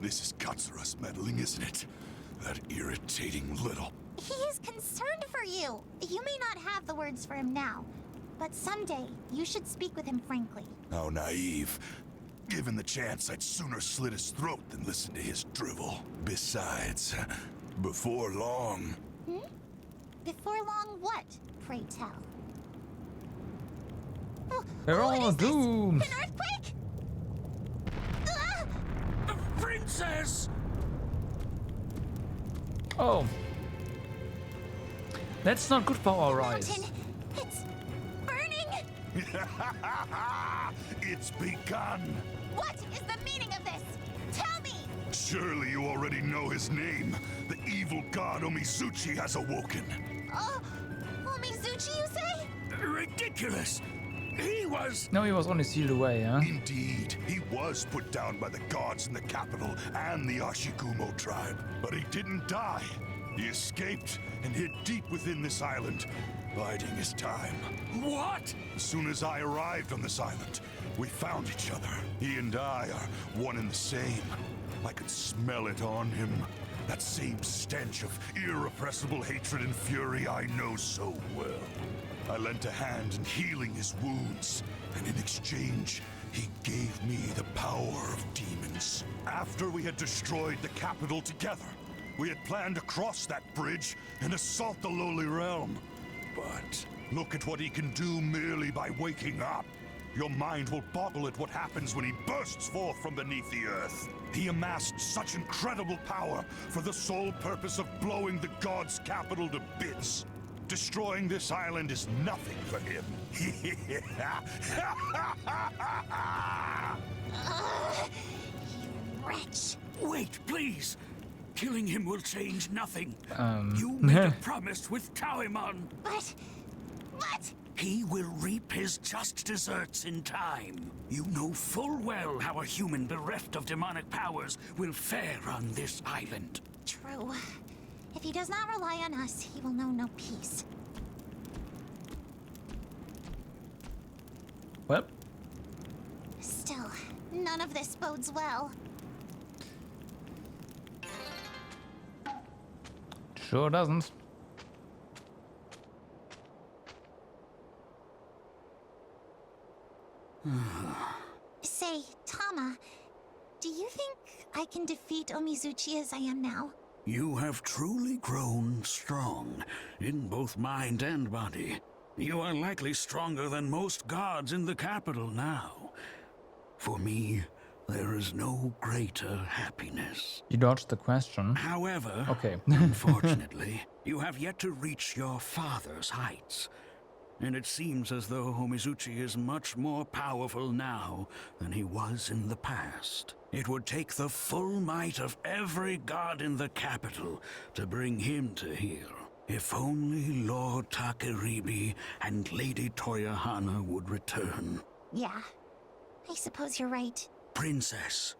This is Katsura's meddling, isn't it? That irritating little... He is concerned for you. You may not have the words for him now, but someday you should speak with him frankly. How naive. Given the chance, I'd sooner slit his throat than listen to his drivel. Besides, before long... Before long what, pray tell? Oh, They're what all is this? doomed. An earthquake? Ah! Princess! Oh. That's not good for our eyes. Mountain, it's burning! It's begun! What is the meaning of this? Tell me! Surely you already know his name. The evil god Omizuchi has awoken. Oh, Omizuchi, you say? Ridiculous! He was... No, he was only sealed away, huh? Indeed, he was put down by the gods in the capital and the Ashikumo tribe. But he didn't die. He escaped and hid deep within this island, biding his time. What? As soon as I arrived on this island, we found each other. He and I are one and the same. I could smell it on him. That same stench of irrepressible hatred and fury I know so well. I lent a hand in healing his wounds, and in exchange, he gave me the power of demons. After we had destroyed the capital together, we had planned to cross that bridge and assault the lowly realm. But look at what he can do merely by waking up. Your mind will boggle at what happens when he bursts forth from beneath the earth. He amassed such incredible power for the sole purpose of blowing the god's capital to bits. Destroying this island is nothing for him. You wretch. Wait, please! Killing him will change nothing. Um, You made a promise with Tauimon. But... He will reap his just deserts in time. You know full well how a human bereft of demonic powers will fare on this island. True. If he does not rely on us, he will know no peace. Well, Still, none of this bodes well. sure doesn't. Say, Tama, do you think I can defeat Omizuchi as I am now? You have truly grown strong, in both mind and body. You are likely stronger than most gods in the capital now. For me, there is no greater happiness. You dodged the question. However, Okay. unfortunately, you have yet to reach your father's heights. And it seems as though Omizuchi is much more powerful now than he was in the past. It would take the full might of every god in the capital to bring him to heel. If only Lord Takeribi and Lady Toyohana would return. Yeah, I suppose you're right. Princess,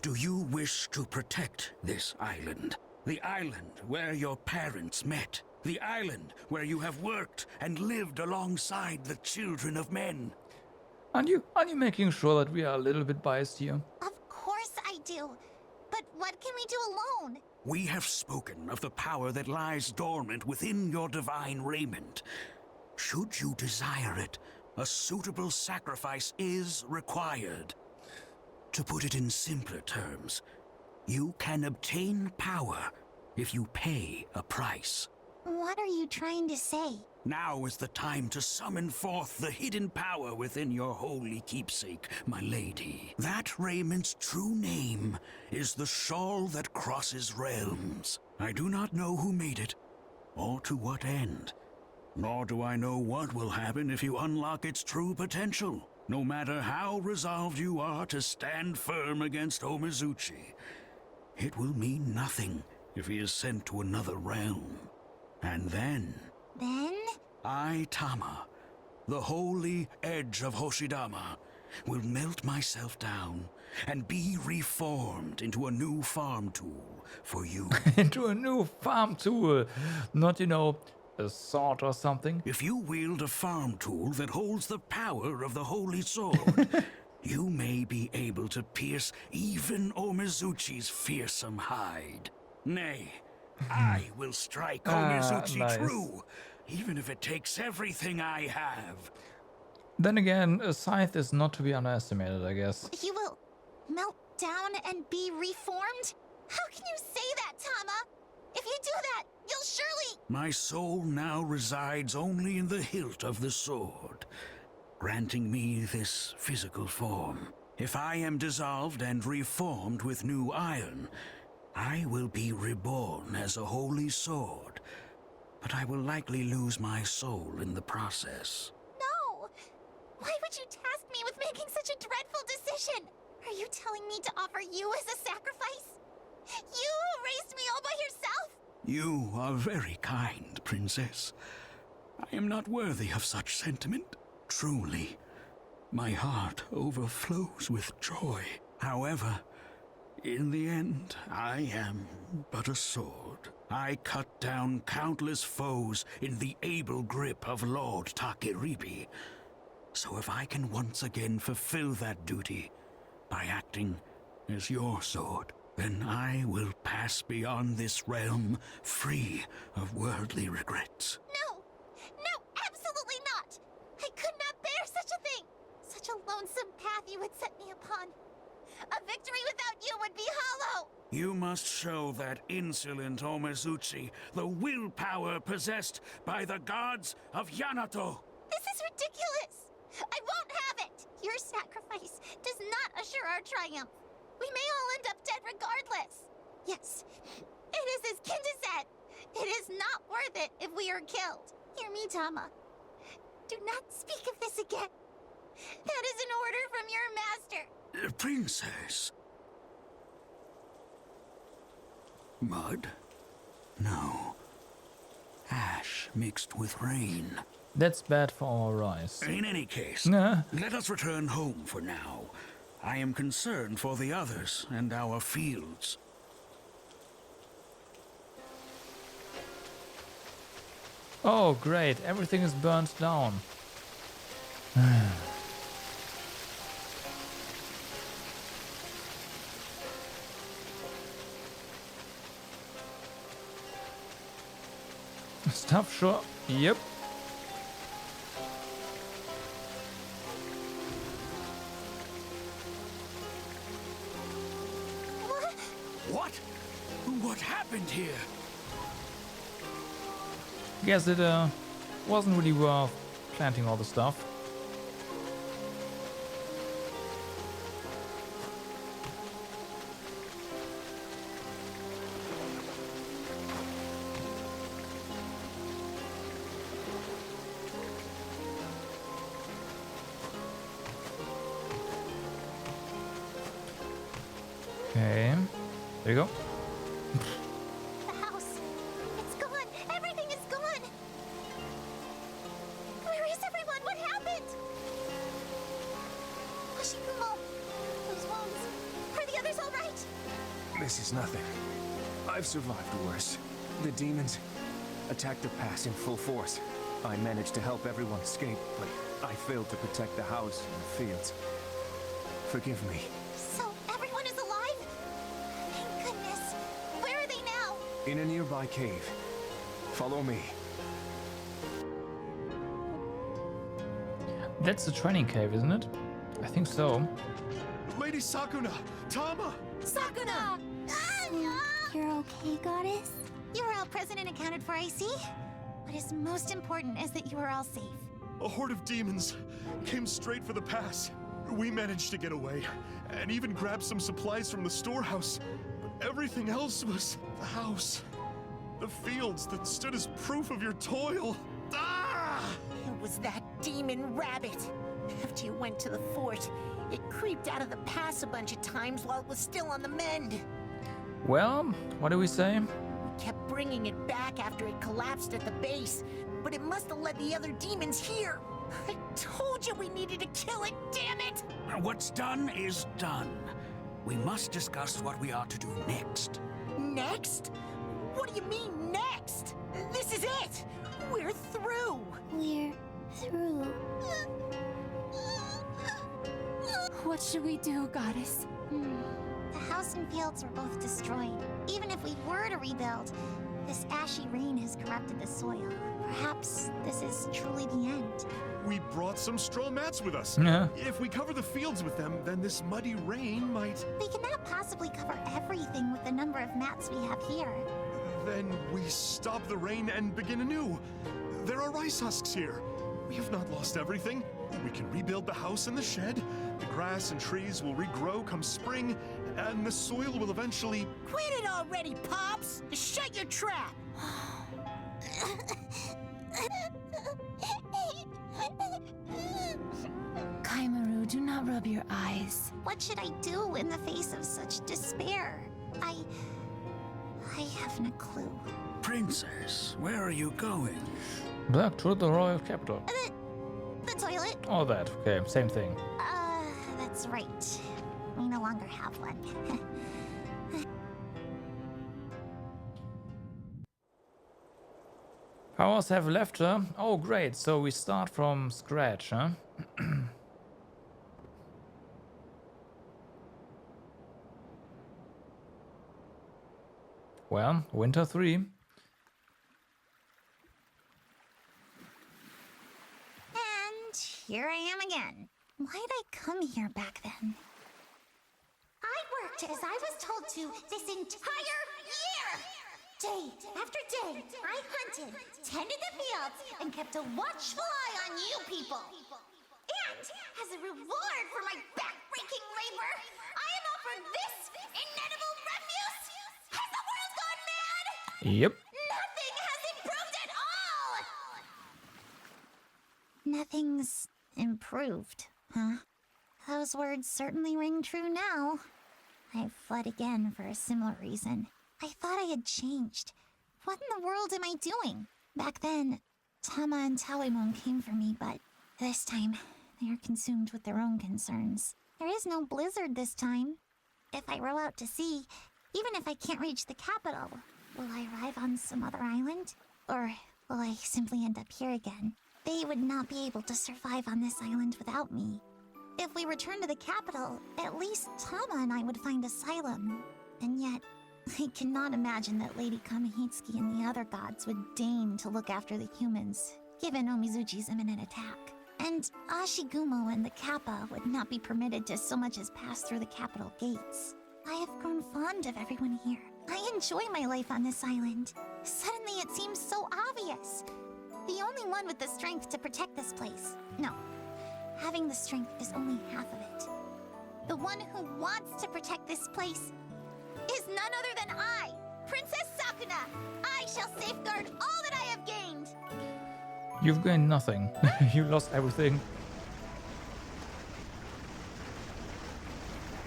do you wish to protect this island? The island where your parents met? The island where you have worked and lived alongside the children of men? Aren't you making sure that we are a little bit biased here? Of course I do. But what can we do alone? We have spoken of the power that lies dormant within your divine raiment. Should you desire it, a suitable sacrifice is required. To put it in simpler terms, you can obtain power if you pay a price. What are you trying to say? Now is the time to summon forth the hidden power within your holy keepsake, my lady. That raiment true name is the shawl that crosses realms. I do not know who made it, or to what end. Nor do I know what will happen if you unlock its true potential. No matter how resolved you are to stand firm against Omizuchi, it will mean nothing if he is sent to another realm. And then... Then? I, Tama, the holy edge of Hoshidama, will melt myself down and be reformed into a new farm tool for you. Into a new farm tool. Not, a sword or something. If you wield a farm tool that holds the power of the holy sword, you may be able to pierce even Omizuchi's fearsome hide. Nay, I will strike Omizuchi nice. true, even if it takes everything I have. Then again, a scythe is not to be underestimated, I guess. You will melt down and be reformed? How can you say that, Tama? If you do that, you'll surely... My soul now resides only in the hilt of the sword, granting me this physical form. If I am dissolved and reformed with new iron, I will be reborn as a holy sword, but I will likely lose my soul in the process. No! Why would you task me with making such a dreadful decision? Are you telling me to offer you as a sacrifice? You who raised me all by yourself? You are very kind, Princess. I am not worthy of such sentiment. Truly, my heart overflows with joy. However, in the end, I am but a sword. I cut down countless foes in the able grip of Lord Takeribi. So if I can once again fulfill that duty by acting as your sword, then I will pass beyond this realm free of worldly regrets. No! No, absolutely not! I could not bear such a thing! Such a lonesome path you would set me upon. A victory without you would be hollow! You must show that insolent Omizuchi the willpower possessed by the gods of Yamato. This is ridiculous! I won't have it! assure our triumph. We may all end up dead regardless. Yes, it is as Kinda said. It is not worth it if we are killed. Hear me, Tama. Do not speak of this again. That is an order from your master. Princess. Mud? No. Ash mixed with rain. That's bad for our eyes. In any case, Nah. let us return home for now. I am concerned for the others and our fields. Oh, great. Everything is burnt down. Stuff, sure. Yep. What? What happened here? Guess it wasn't really worth planting all the stuff. Okay, there you go. The house. It's gone. Everything is gone. Where is everyone? What happened? Hashikumo. Those wounds. Are the others all right? This is nothing. I've survived worse. The demons attacked the pass in full force. I managed to help everyone escape, but I failed to protect the house and the fields. Forgive me. So everyone is alive? Thank goodness. Where are they now? In a nearby cave. Follow me. That's the training cave, isn't it? I think so. Lady Sakuna! Tama! Sakuna! You're okay, goddess? You are all present and accounted for, I see. What is most important is that you are all safe. A horde of demons came straight for the pass. We managed to get away, and even grabbed some supplies from the storehouse. But everything else was the house. The fields that stood as proof of your toil. Ah! It was that demon rabbit. After you went to the fort, it creeped out of the pass a bunch of times while it was still on the mend. Well, what do we say? We kept bringing it back after it collapsed at the base, but it must have led the other demons here. I told you we needed to kill it, damn it! What's done is done. We must discuss what we are to do next. Next? What do you mean, next? This is it! We're through! We're through. What should we do, goddess? The house and fields were both destroyed. Even if we were to rebuild, this ashy rain has corrupted the soil. Perhaps this is truly the end. We brought some straw mats with us. Yeah. If we cover the fields with them, then this muddy rain might... We cannot possibly cover everything with the number of mats we have here. Then we stop the rain and begin anew. There are rice husks here. We have not lost everything. We can rebuild the house and the shed. The grass and trees will regrow come spring, and the soil will eventually... Quit it already, Pops! Shut your trap! Kaimaru, do not rub your eyes. What should I do in the face of such despair? I haven't a clue. Princess, where are you going? Back to the royal capital. The toilet? All that. Okay, same thing. That's right. We no longer have one. Powers have left her. Oh, great. So we start from scratch, huh? Well, Winter 3. And here I am again. Why'd I come here back then? I worked as I was told to this entire year! Day after day, I hunted, tended the fields, and kept a watchful eye on you people. And As a reward for my backbreaking labor, I am offered this inedible refuse! Has the world gone mad? Yep. Nothing has improved at all! Nothing's improved, huh? Those words certainly ring true now. I've fled again for a similar reason. I thought I had changed. What in the world am I doing? Back then, Tama and Tawimon came for me, but this time, they are consumed with their own concerns. There is no blizzard this time. If I row out to sea, even if I can't reach the capital, will I arrive on some other island? Or will I simply end up here again? They would not be able to survive on this island without me. If we return to the capital, at least Tama and I would find asylum. And yet, I cannot imagine that Lady Kamihitsuki and the other gods would deign to look after the humans, given Omizuchi's imminent attack. And Ashigumo and the Kappa would not be permitted to so much as pass through the capital gates. I have grown fond of everyone here. I enjoy my life on this island. Suddenly it seems so obvious. The only one with the strength to protect this place. No, having the strength is only half of it. The one who wants to protect this place is none other than I, Princess Sakuna. I shall safeguard all that I have gained. You've gained nothing. You lost everything.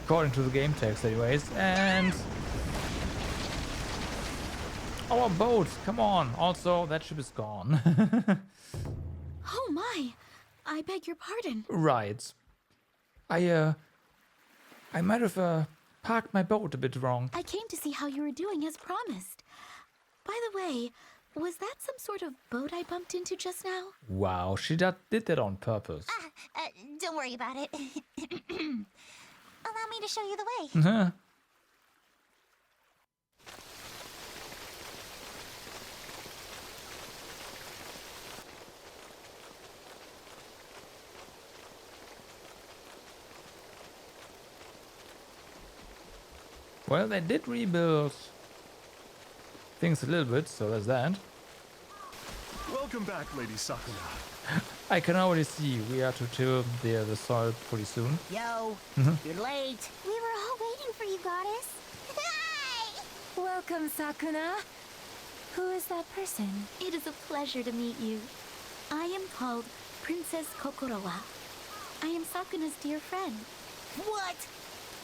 According to the game text anyways. And our boat, come on. Also, that ship is gone. Oh my! I beg your pardon. Right. I might have parked my boat a bit wrong. I came to see how you were doing as promised. By the way, was that some sort of boat I bumped into just now? Wow, she did that on purpose. Don't worry about it. Allow me to show you the way. Huh. Well, they did rebuild things a little bit, so there's that. Welcome back, Lady Sakuna. I can already see we are to till the soil pretty soon. Yo, you're late. We were all waiting for you, goddess. Hi! Welcome, Sakuna. Who is that person? It is a pleasure to meet you. I am called Princess Kokorowa. I am Sakuna's dear friend. What?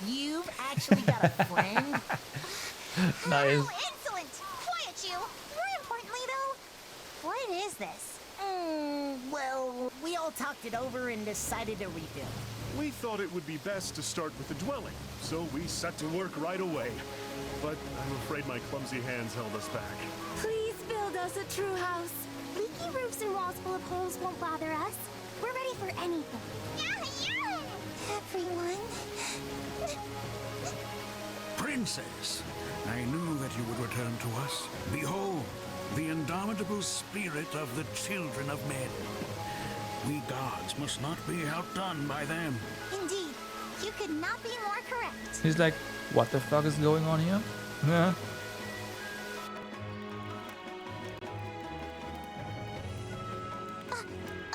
You've actually got a friend? Nice. Oh, insolent! Quiet you! More importantly, though, what is this? Well, we all talked it over and decided to rebuild. We thought it would be best to start with the dwelling, so we set to work right away. But I'm afraid my clumsy hands held us back. Please build us a true house. Leaky roofs and walls full of holes won't bother us. We're ready for anything. Everyone. Princess, I knew that you would return to us. Behold, the indomitable spirit of the children of men. We gods must not be outdone by them. Indeed, you could not be more correct. He's like, what the fuck is going on here? Yeah.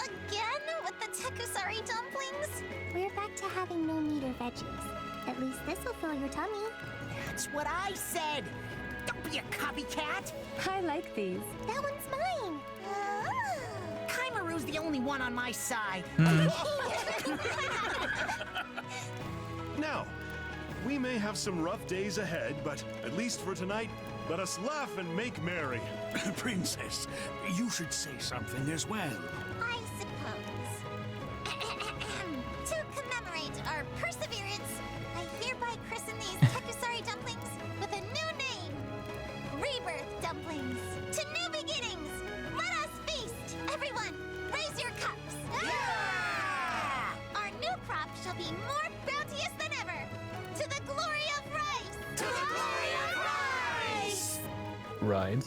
Again with the Tekusari dumplings? We're back to having no meat or veggies. At least this will fill your tummy. That's what I said. Don't be a copycat. I like these. That one's mine. Kaimaru's the only one on my side. Now, we may have some rough days ahead, but at least for tonight, let us laugh and make merry. Princess, you should say something as well. I suppose. To commemorate our perseverance, I hereby christen these Tekusari dumplings with a new name. Rebirth dumplings. To new beginnings, let us feast. Everyone, raise your cups. Yeah! Our new crop shall be more bounteous than ever. To the glory of rice. To the glory of rice. Right.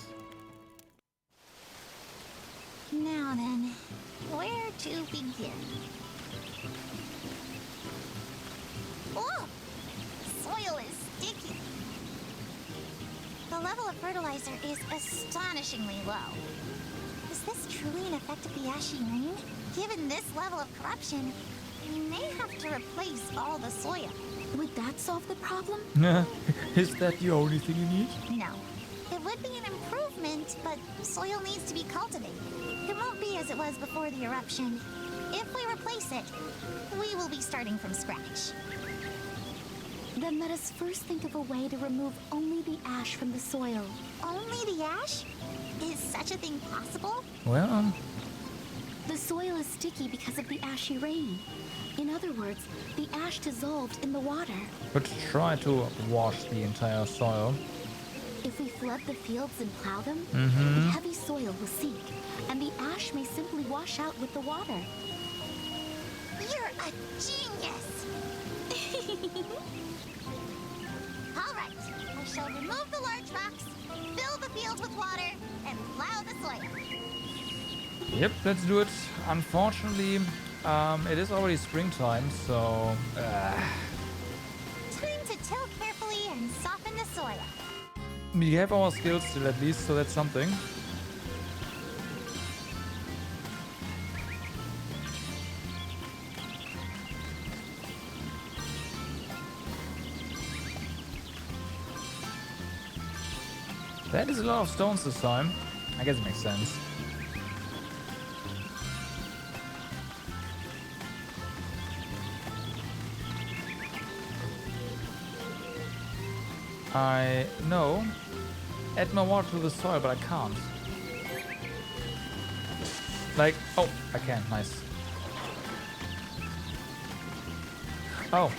Now then, where to begin? Oh, soil is sticky. The level of fertilizer is astonishingly low. Is this truly an effect of the ashy rain? Given this level of corruption, We may have to replace all the soil. Would that solve the problem? Is that the only thing you need? No. It would be an improvement, but soil needs to be cultivated. It won't be as it was before the eruption. If we replace it, we will be starting from scratch. Then let us first think of a way to remove only the ash from the soil. Only the ash? Is such a thing possible? Well, The soil is sticky because of the ashy rain. In other words, the ash dissolved in the water. but try to wash the entire soil. If we flood the fields and plow them, Mm-hmm. the heavy soil will sink, and the ash may simply wash out with the water. You're a genius! All right, I shall remove the large rocks, fill the field with water, and plow the soil. Yep, let's do it. Unfortunately, it is already springtime, so... Time to till carefully and soften the soil. we have our skills still at least, so that's something. That is a lot of stones this time. I guess it makes sense. I know. Add more water to the soil, but I can't. Like, oh, I can. Nice. Oh.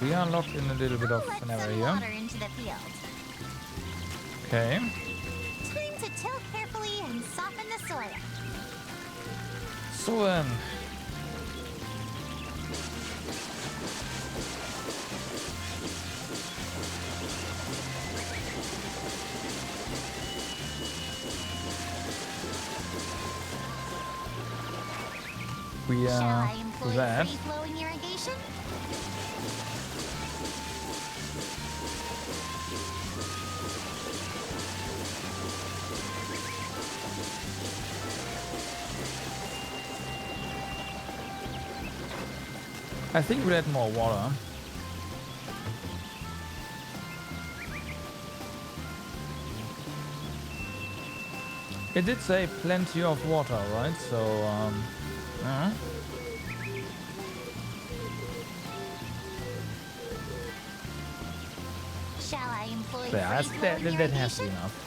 We are locked in a little bit of Let an area some here. water into the field. Okay. Time to till carefully and soften the soil. So then. We Shall I do employ that. free-flowing irrigation? I think we'll add more water. It did say plenty of water, right? So, Shall I employ yeah, free-flowing that has to be irrigation? enough.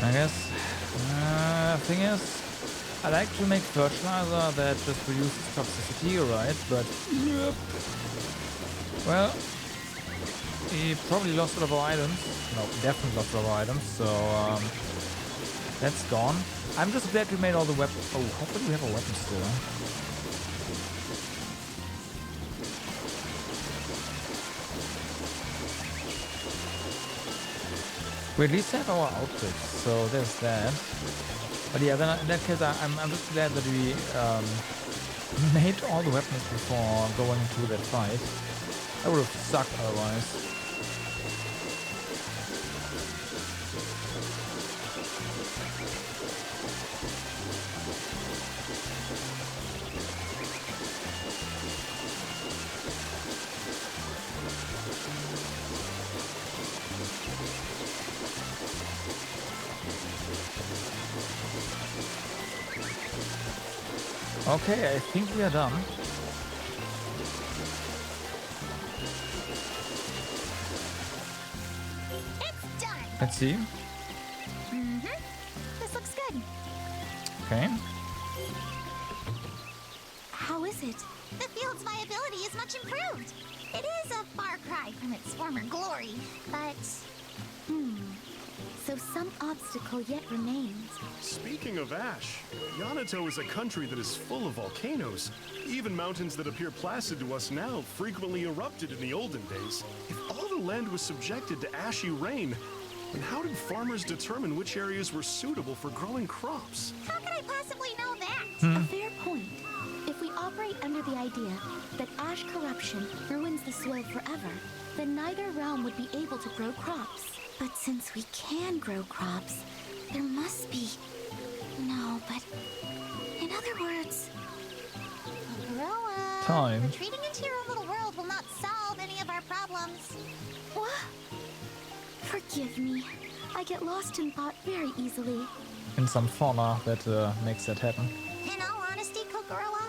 I guess thing is, I like to make fertilizer that just reduces toxicity, right? But yep. Well, we probably lost a lot of our items. No, definitely lost a lot of our items. So that's gone. I'm just glad we made all the weapons. Oh, hopefully we have our weapons still. We at least have our outfits, so there's that. But yeah, then in that case, I'm just glad that we made all the weapons before going into that fight. That would have sucked otherwise. Okay, I think we are done. It's done. Let's see. This looks good. Okay. How is it? The field's viability is much improved. It is a far cry from its former glory, but So some obstacle yet remains. Speaking of ash, Yamato is a country that is full of volcanoes. Even mountains that appear placid to us now frequently erupted in the olden days. If all the land was subjected to ashy rain, And how did farmers determine which areas were suitable for growing crops? How could I possibly know that? A fair point. If we operate under the idea that ash corruption ruins the soil forever, then neither realm would be able to grow crops. But since we can grow crops, there must be... No, but... In other words... Grow Time. Retreating into your own little world will not solve any of our problems. What? Forgive me. I get lost in thought very easily. In some fauna that makes that happen. In all honesty, Kokorowa,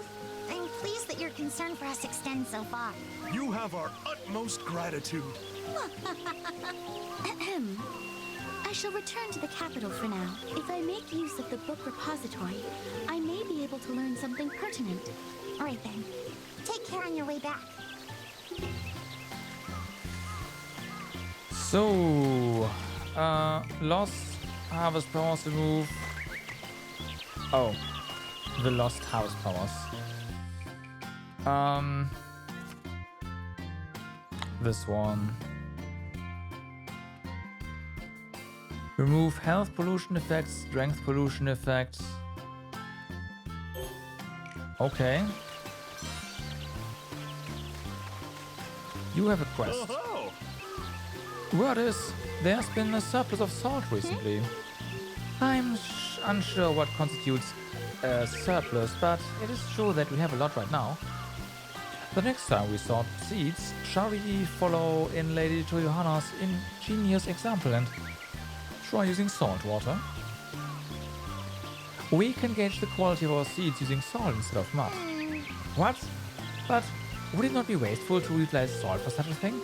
I'm pleased that your concern for us extends so far. You have our utmost gratitude. Ahem. I shall return to the capital for now. If I make use of the book repository, I may be able to learn something pertinent. All right then. Take care on your way back. So, lost harvest powers remove. Oh, the lost harvest powers. This one. Remove health pollution effects, strength pollution effects. Okay. You have a quest. Oh, Word is, there's been a surplus of salt recently. I'm unsure what constitutes a surplus, but it is true that we have a lot right now. The next time we sort seeds, shall we follow in Lady Toyohana's ingenious example and try using salt water? We can gauge the quality of our seeds using salt instead of mud. What? But would it not be wasteful to utilize salt for such a thing?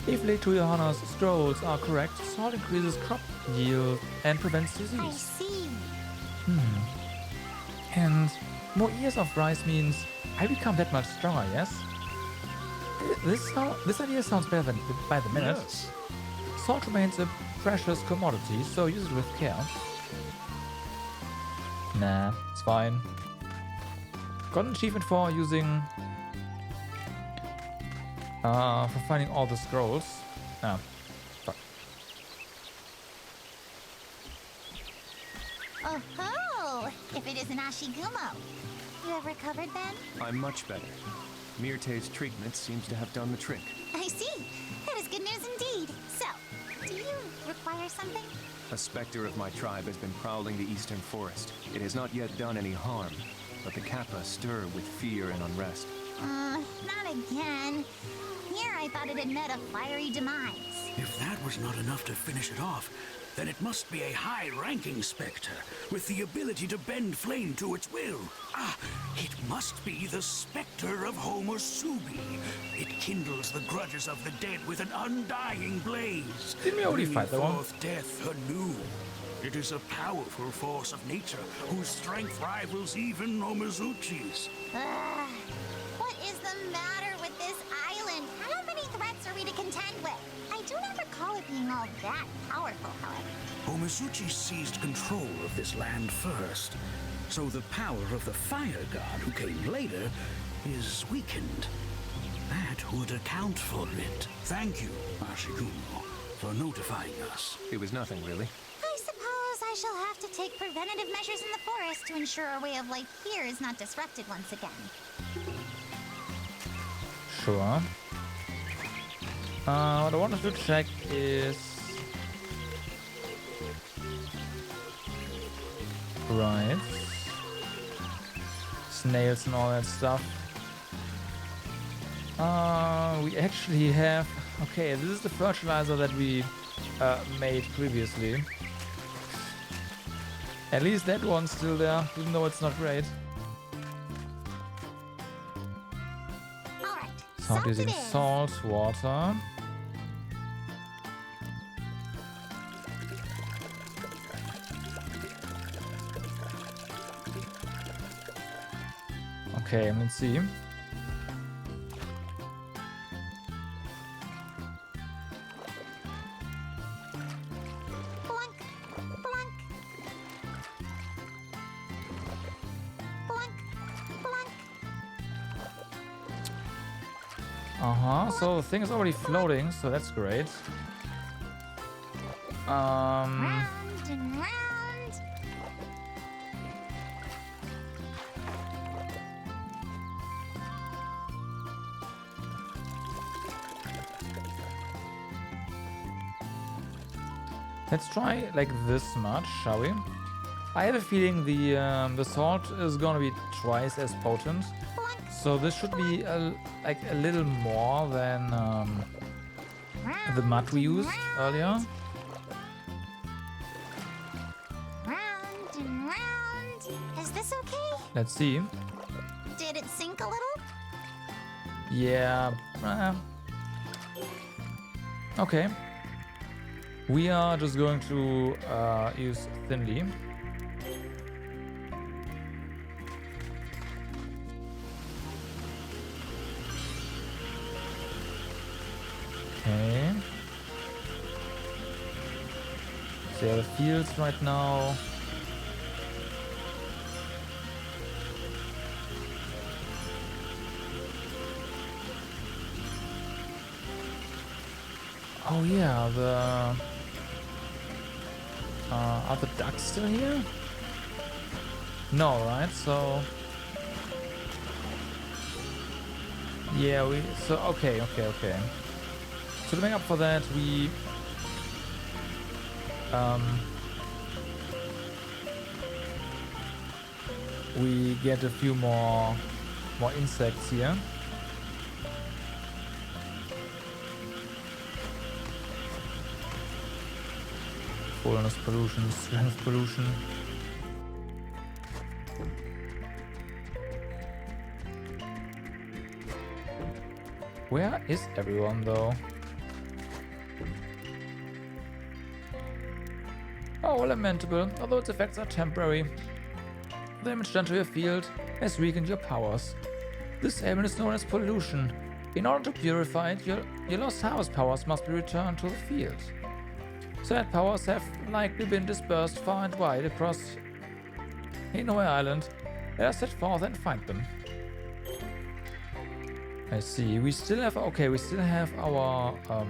If Lady Toyohana's scrolls are correct, salt increases crop yield and prevents I disease. see. And more ears of rice means I become that much stronger, yes? This idea sounds better than by the minute. yes. Salt remains a precious commodity, so use it with care. Nah, it's fine. Got an achievement for using... for finding all the scrolls. Ah, fuck. Oh ho! If it isn't Ashigumo. You have recovered then? I'm much better. Myrte's treatment seems to have done the trick. I see. That is good news indeed. So, do you require something? A specter of my tribe has been prowling the eastern forest. It has not yet done any harm, but the Kappa stir with fear and unrest. Not again. Here I thought it had met a fiery demise. If that was not enough to finish it off, then it must be a high-ranking specter with the ability to bend flame to its will. Ah, it must be the specter of Homosubi. It kindles the grudges of the dead with an undying blaze, Didn't we already bringing fight that one? forth death anew. It is a powerful force of nature whose strength rivals even Omizuchi's. What is the matter with this island? How many threats are we to contend with? I do not recall it being all that powerful, however. Omizuchi seized control of this land first, so the power of the fire god who came later is weakened. That would account for it. Thank you, Ashigumo, for notifying us. It was nothing, really. I suppose I shall have to take preventative measures in the forest to ensure our way of life here is not disrupted once again. Sure. What I wanted to check is... Right. Snails and all that stuff. We actually have... Okay, this is the fertilizer that we made previously. At least that one's still there, even though it's not great. Alright, Salt salt using it is. salt water. Okay, let's see. Blunk, blunk. Blunk, blunk. So the thing is already floating, so that's great. Round and round. Let's try like this much, shall we? I have a feeling the salt is gonna be twice as potent, so this should be like a little more than the mud we used earlier. Round and round. Is this okay? Let's see. Did it sink a little? Yeah. Okay. We are just going to use thinly. Okay. So the fields right now. Oh yeah, are the ducks still here? No, right? So yeah, okay. So to make up for that, we get a few more insects here. Fullness pollution, strength pollution. Where is everyone though? Oh, lamentable. Although its effects are temporary, the damage done to your field has weakened your powers. This ailment is known as pollution. In order to purify it, your lost harvest powers must be returned to the field. Said powers have likely been dispersed far and wide across Hinoi Island. Let us set forth and find them. I see. We still have our... oh,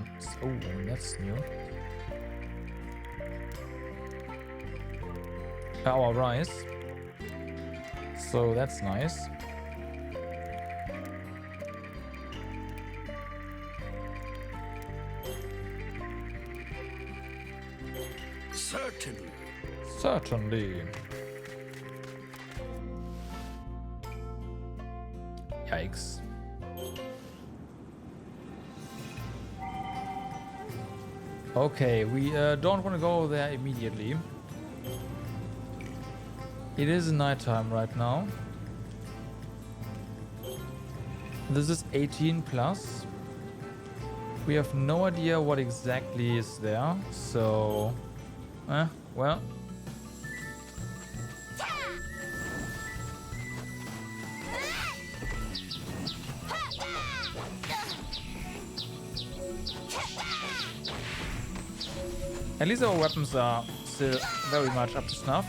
that's new. Our rice. So that's nice. Certainly. Yikes. Okay, we don't want to go there immediately. It is nighttime right now. This is 18 plus. We have no idea what exactly is there, so... well... At least our weapons are still very much up to snuff.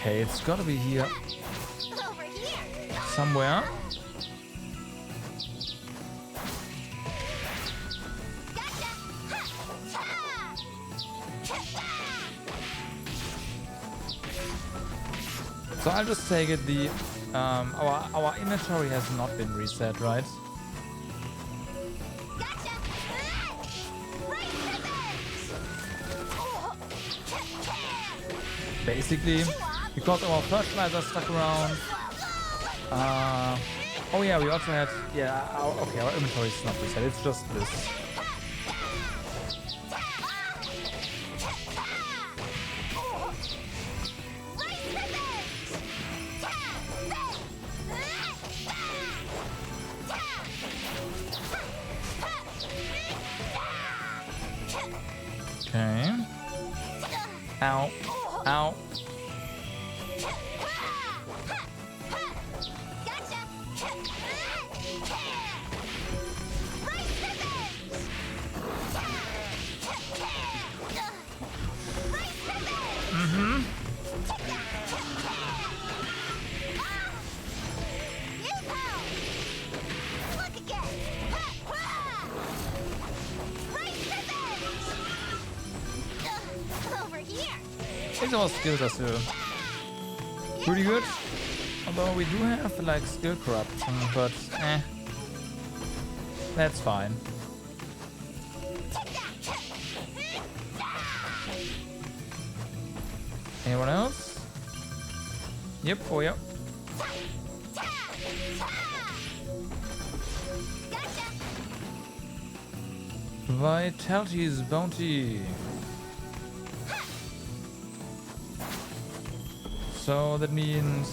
Okay, it's gotta be here somewhere. So I'll just take it. Our inventory has not been reset, right? Basically, because our fertilizer stuck around. Oh yeah, we also had okay, our inventory is not reset. It's just this. Okay. Ow. Ow. think our skills are still pretty good. Although we do have like skill corruption, but that's fine. Anyone else? Yep, oh yeah. Vitality's bounty. So that means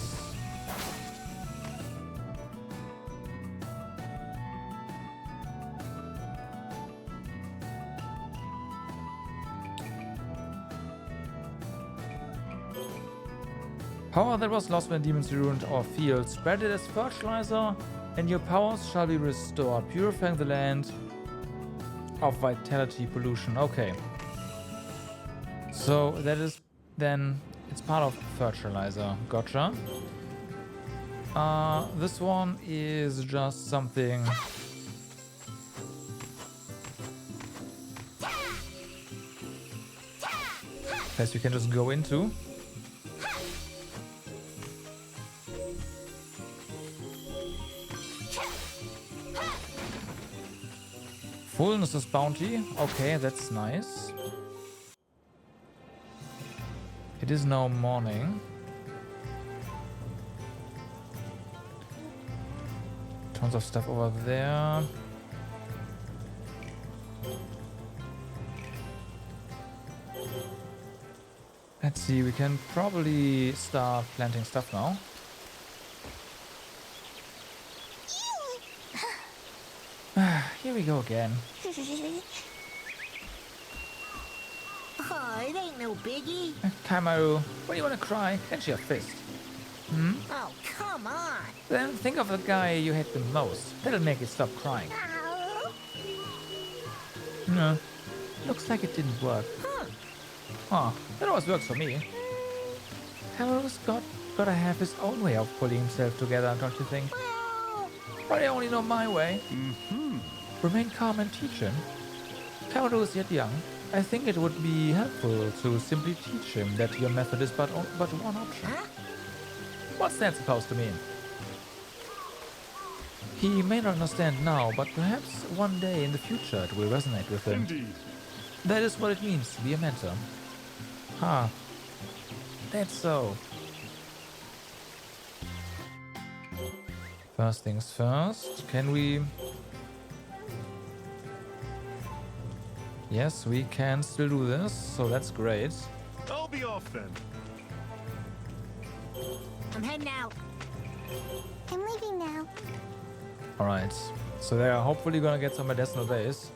power that was lost when demons ruined our field. Spread it as fertilizer, and your powers shall be restored, purifying the land of vitality pollution. Okay. So that is then it's part of fertilizer. Gotcha. This one is just something. That you can just go into. Fullness is bounty. Okay, that's nice. It is now morning. Tons of stuff over there. Let's see, we can probably start planting stuff now. Here we go again. Oh, it ain't no biggie. Kaimaru, what do you want to cry? Clench your fist. Hmm? Oh, come on. Then think of the guy you hate the most. That'll make it stop crying. No. Looks like it didn't work. Huh. That always works for me. Kaimaru's gotta have his own way of pulling himself together, don't you think? But I only know my way. Remain calm and teach him. Kaimaru is yet young. I think it would be helpful to simply teach him that your method is but one option. Huh? What's that supposed to mean? He may not understand now, but perhaps one day in the future it will resonate with him. Indeed. That is what it means to be a mentor. Huh. That's so. First things first, can we... Yes, we can still do this, so that's great. I'll be off then. I'm heading out. I'm leaving now. Alright, so they are hopefully gonna get some medicinal base.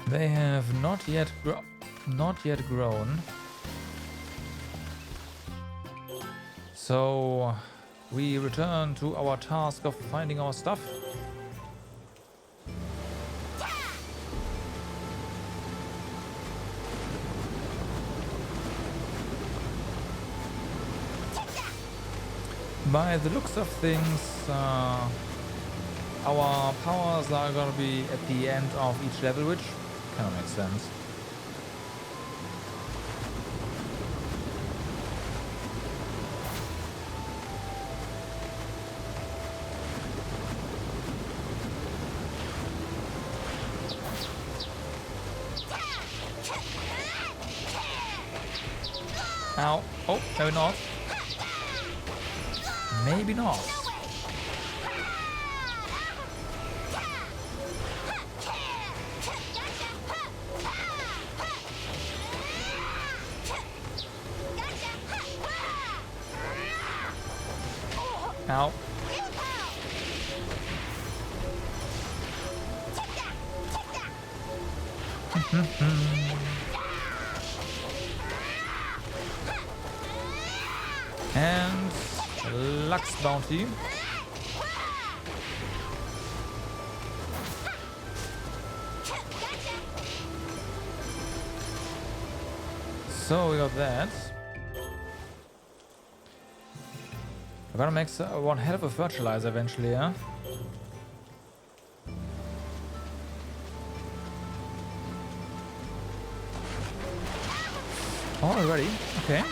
They have not yet grown. So we return to our task of finding our stuff. By the looks of things, our powers are gonna be at the end of each level, which kind of makes sense. Ow. Oh, maybe not. Maybe not. Ow. And Lux Bounty. So we got that. We're gonna make one hell of a fertilizer eventually, yeah? Already? Okay.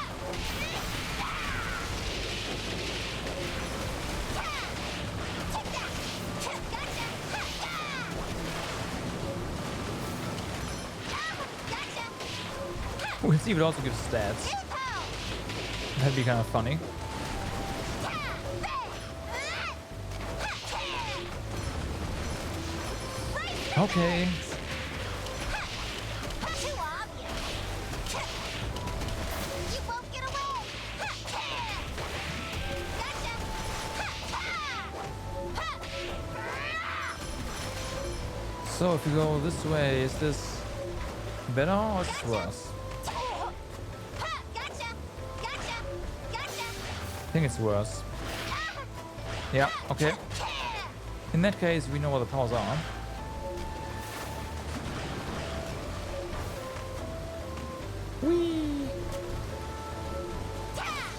We'll see if it also gives stats. That'd be kind of funny. Okay. So if you go this way, is this better or is it worse? I think it's worse. Yeah, okay. In that case, we know what the powers are. Whee!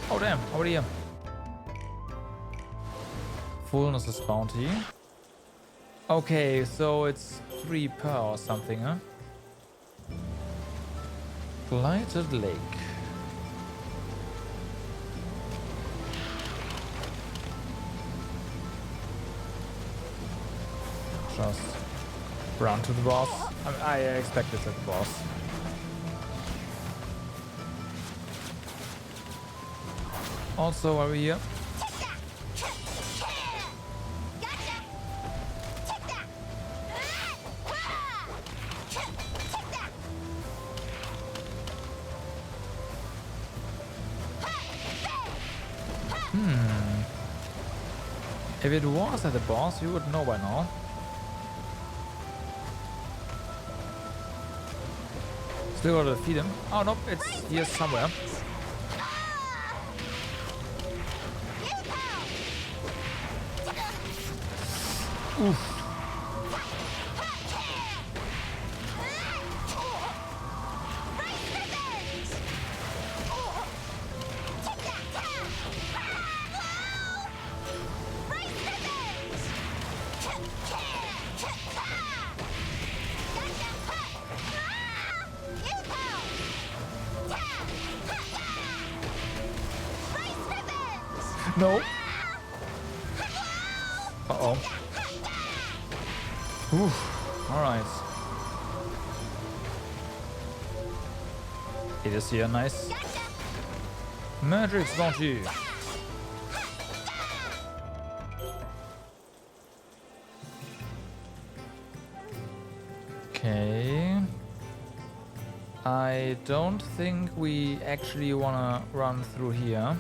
Oh damn, already here. Fullness is bounty. Okay, so it's 3 per or something, huh? Blighted Lake. Just run to the boss. I expect it's at the boss. Also, are we here? If it was at the boss, you would know by now. Still gotta defeat him. Oh nope, it's here somewhere. Oof. No. Uh-oh. Oof. Alright. It is here, nice. Magic's bounty. Okay. I don't think we actually wanna run through here.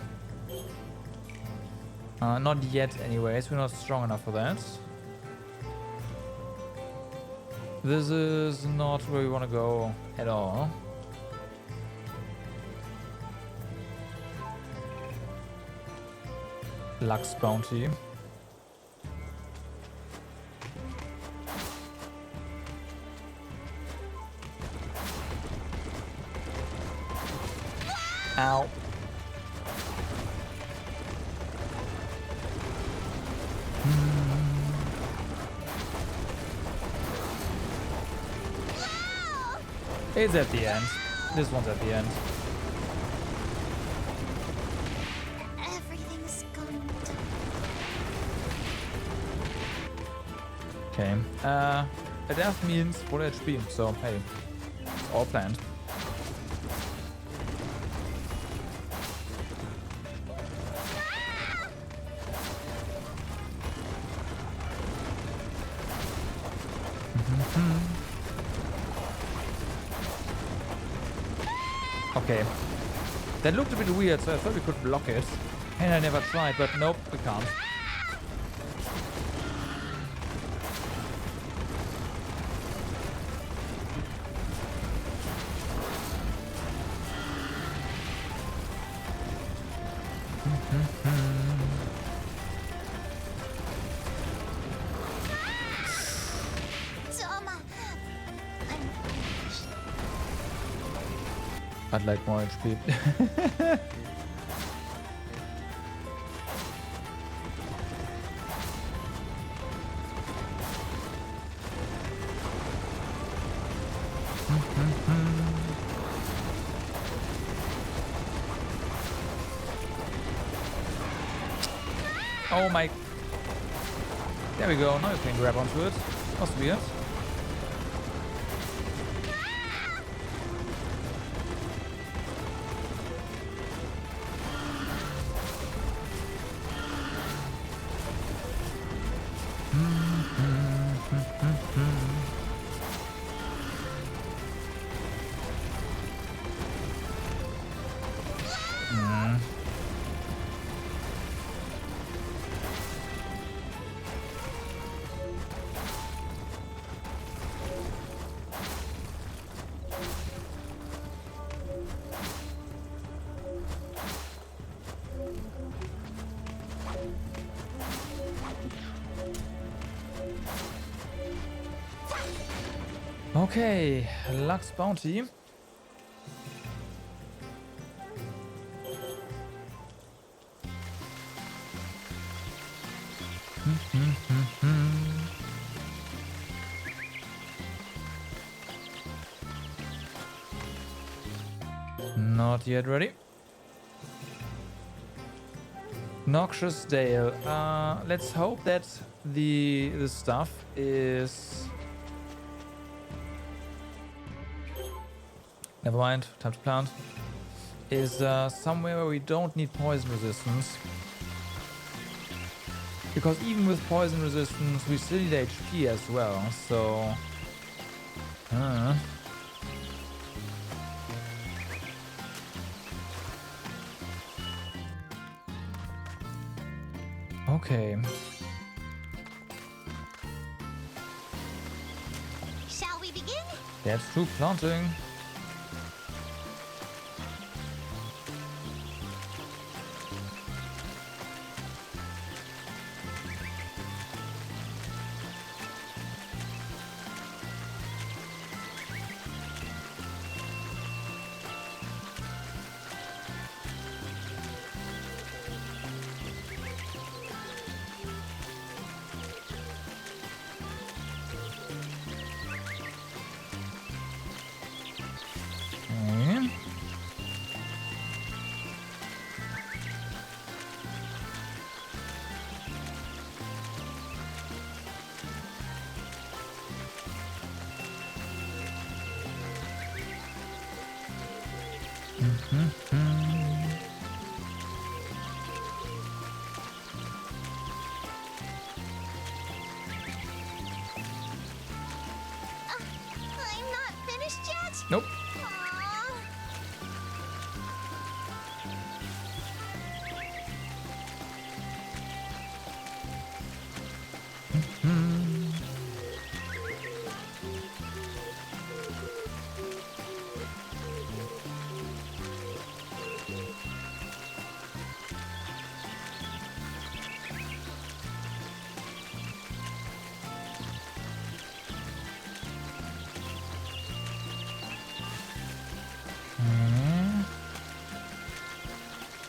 Not yet anyways, we're not strong enough for that. This is not where we want to go at all. Lux bounty. Ow. It's at the end. This one's at the end. Everything's going to... Okay. A death means full HP, so hey, it's all planned. Okay. That looked a bit weird, so I thought we could block it. And I never tried, but nope, we can't. I'd like more HP. Oh my... There we go, now you can grab onto it. Must be it. Okay, Lux Bounty. Not yet ready. Noxious Dale. Let's hope that the stuff is... Never mind, time to plant. Is somewhere where we don't need poison resistance. Because even with poison resistance, we still need HP as well, so... Okay. Shall we begin? That's true, planting. I'm not finished yet? Nope. Aw.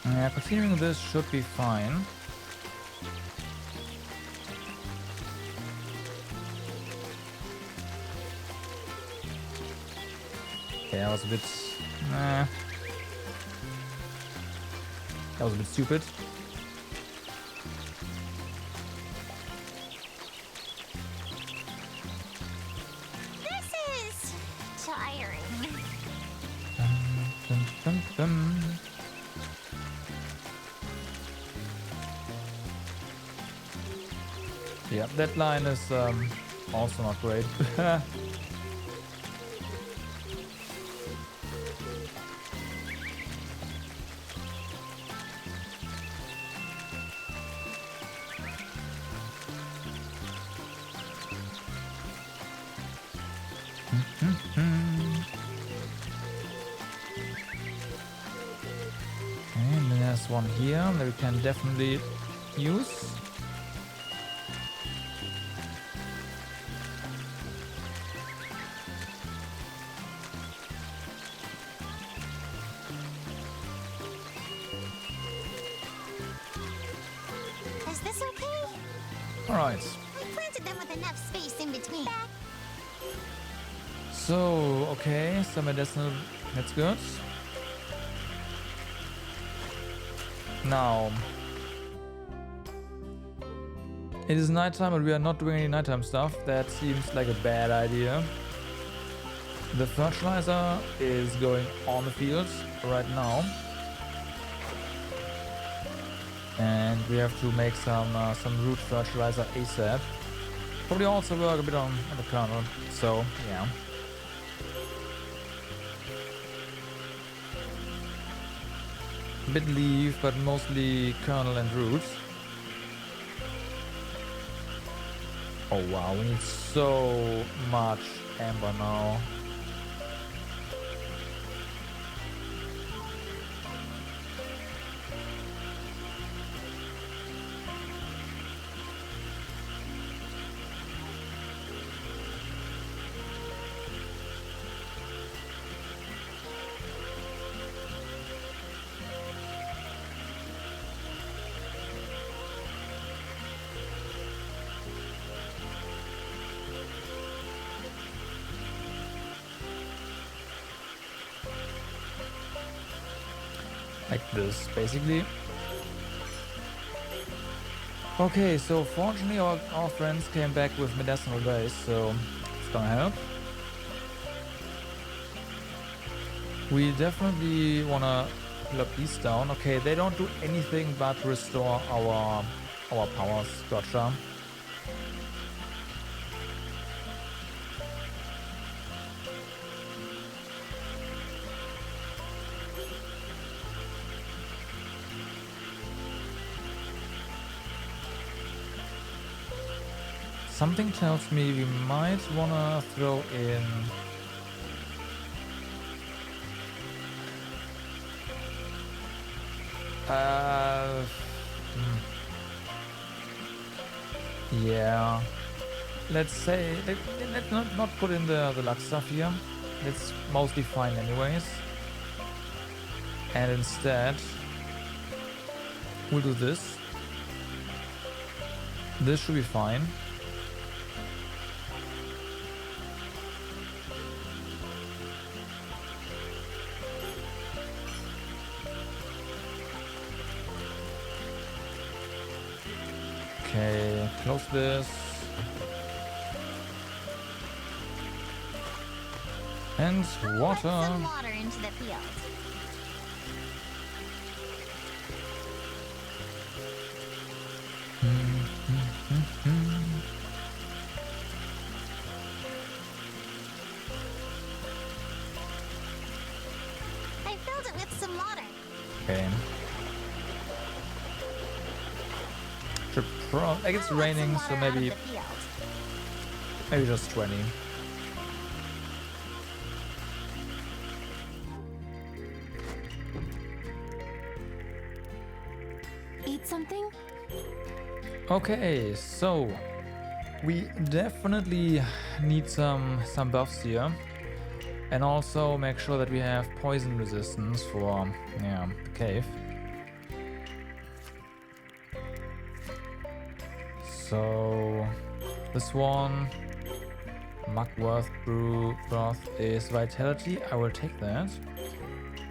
Yeah, continuing this should be fine. Okay, that was a bit... That was a bit stupid. This is tiring. Dum, dum, dum. Yeah, that line is also not great. And then there's one here that we can definitely use. Alright. I planted them with enough space in between. So, okay, some medicinal, that's good. Now, it is nighttime, but we are not doing any nighttime stuff. That seems like a bad idea. The fertilizer is going on the fields right now. And we have to make some root fertilizer ASAP. Probably also work a bit on the kernel, so yeah. A bit leaf, but mostly kernel and roots. Oh wow, we need so much amber now. Like this, basically. Okay, so fortunately our friends came back with medicinal base, so it's gonna help. We definitely wanna lock these down. Okay, they don't do anything but restore our powers. Gotcha. Something tells me we might wanna throw in yeah. Let's say let's not put in the luck stuff here. It's mostly fine anyways. And instead we'll do this. This should be fine. Okay, close this. And water. Put some water into the field. I filled it with some water. Okay. Like it's raining, so maybe just 20. Eat something? Okay, so we definitely need some buffs here, and also make sure that we have poison resistance for the cave. So this one, Muckworth brew broth is vitality. I will take that.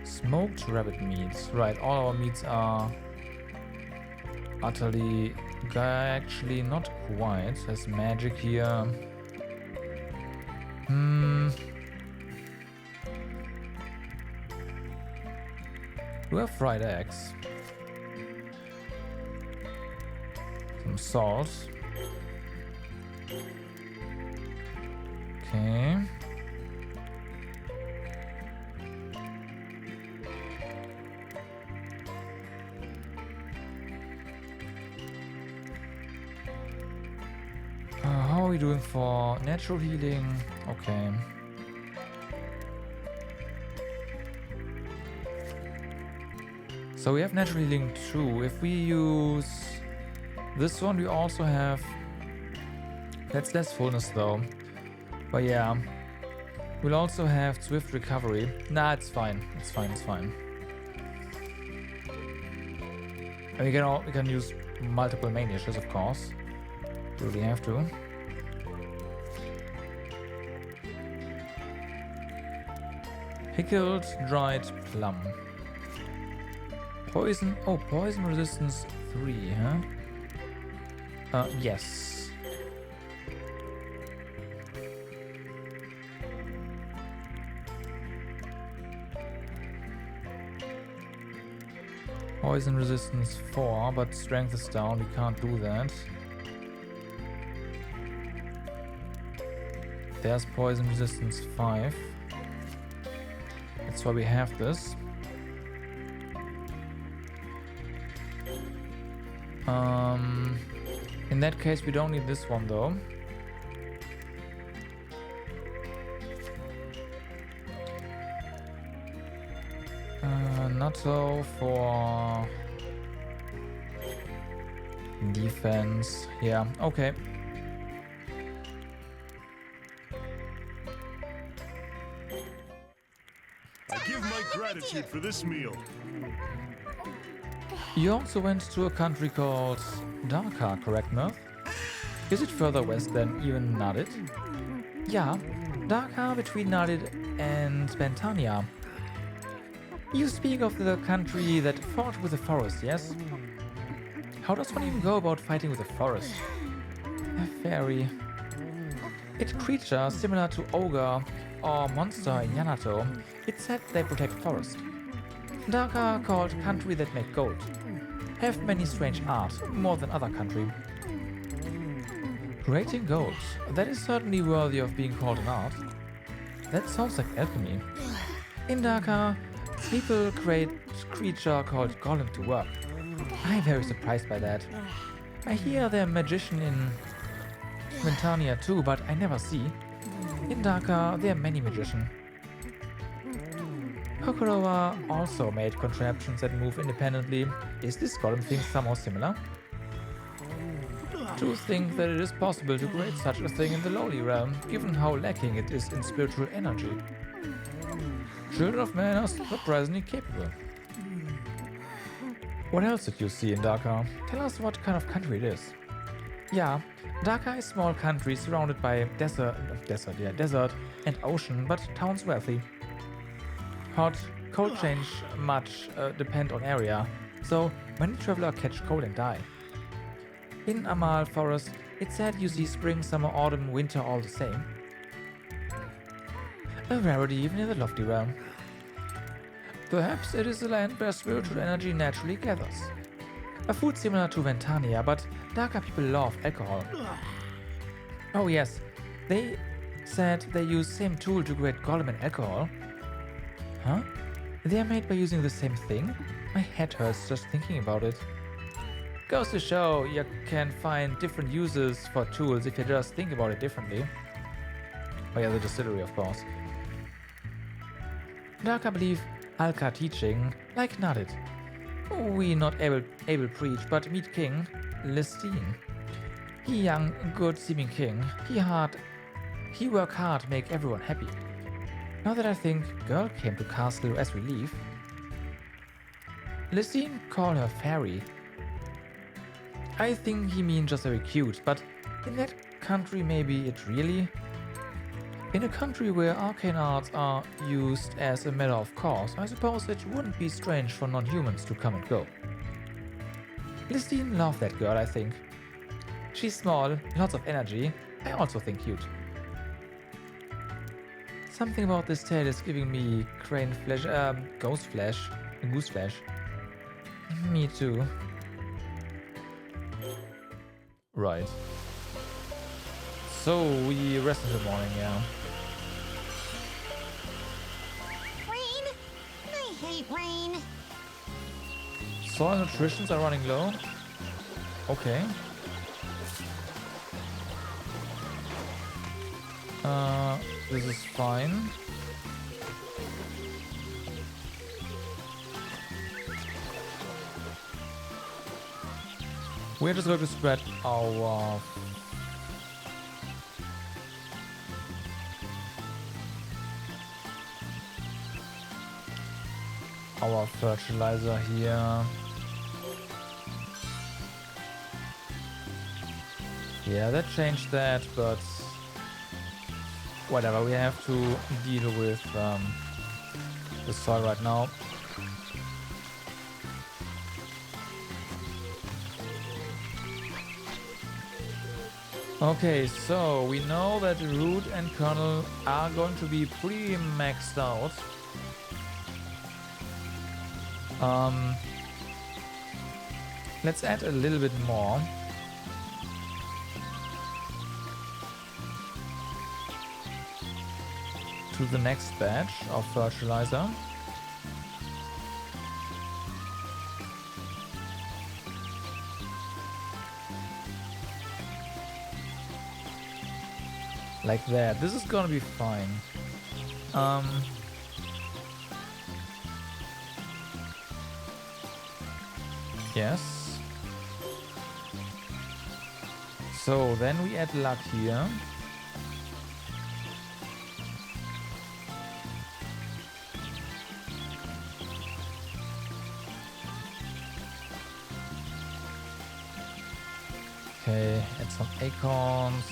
Smoked rabbit meats. Right, all our meats are utterly, actually not quite. There's magic here. We have fried eggs. Some salt. Okay. How are we doing for natural healing? Okay. So we have natural healing too. If we use this one, we also have... That's less fullness though. But yeah. We'll also have swift recovery. Nah, it's fine. It's fine, it's fine. And we can use multiple main dishes, of course. Really have to. Pickled dried plum. Poison. Oh, poison resistance 3, huh? Yes. Poison resistance 4, but strength is down. We can't do that. There's poison resistance 5. That's why we have this. In that case, we don't need this one though. Natto for defense. Yeah, okay. I give my gratitude for this meal. You also went to a country called Darka, correct, Mirth? Is it further west than even Nadit? Yeah, Darka between Nadit and Bentania. You speak of the country that fought with the forest, yes? How does one even go about fighting with a forest? A fairy. It's creature similar to ogre or monster in Yanato. It said they protect forest. Darka called country that make gold. Have many strange art, more than other country. Creating gold. That is certainly worthy of being called an art. That sounds like alchemy. In Darka, people create creature called golem to work. I'm very surprised by that. I hear they're magician in Ventania too, but I never see. In Darka, there are many magicians. Kokorowa also made contraptions that move independently. Is this golem thing somehow similar? To think that it is possible to create such a thing in the lowly realm, given how lacking it is in spiritual energy. Children of men are surprisingly capable. What else did you see in Darka? Tell us what kind of country it is. Yeah, Darka is a small country surrounded by desert and ocean, but towns wealthy. Hot, cold change much depend on area, so many traveler catch cold and die. In Amal Forest, it's said you see spring, summer, autumn, winter all the same. A rarity even in the lofty realm. Perhaps it is a land where spiritual energy naturally gathers. A food similar to Ventania, but Darka people love alcohol. Oh yes, they said they use same tool to create golem and alcohol. Huh? They are made by using the same thing? My head hurts just thinking about it. Goes to show you can find different uses for tools if you just think about it differently. Oh yeah, the distillery of course. Darka believe Alka teaching, like Nadit. We not able preach, but meet King Listine. He young, good seeming king. He work hard, make everyone happy. Now that I think, girl came to castle as we leave. Listine call her fairy. I think he mean just very cute, but in that country maybe it really? In a country where arcane arts are used as a matter of course, I suppose it wouldn't be strange for non-humans to come and go. Listine loved that girl, I think. She's small, lots of energy. I also think cute. Something about this tale is giving me crane flesh, ghost flesh, goose flesh. Me too. Right. So we rest in the morning, yeah. Rain? I hate rain. Soil nutritions are running low. Okay. This is fine. We're just going to spread our fertilizer here. Yeah, that changed that, but whatever. We have to deal with the soil right now. Okay, so we know that Root and Kernel are going to be pretty maxed out. Let's add a little bit more. To the next batch of fertilizer. Like that. This is gonna be fine. Yes. So then we add luck here. Okay, add some acorns.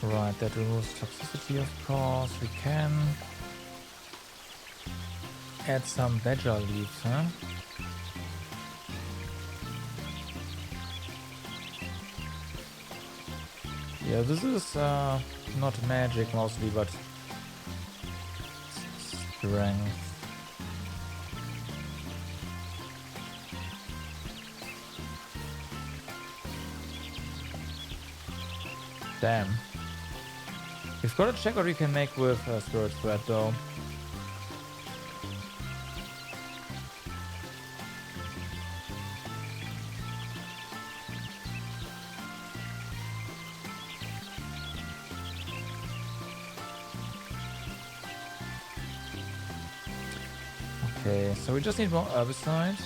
Right, that removes toxicity, of course. We can add some badger leaves, huh? Yeah, this is not magic mostly, but strength. Damn. We've got to check what we can make with Spirit Thread though. Okay, so we just need more herbicides.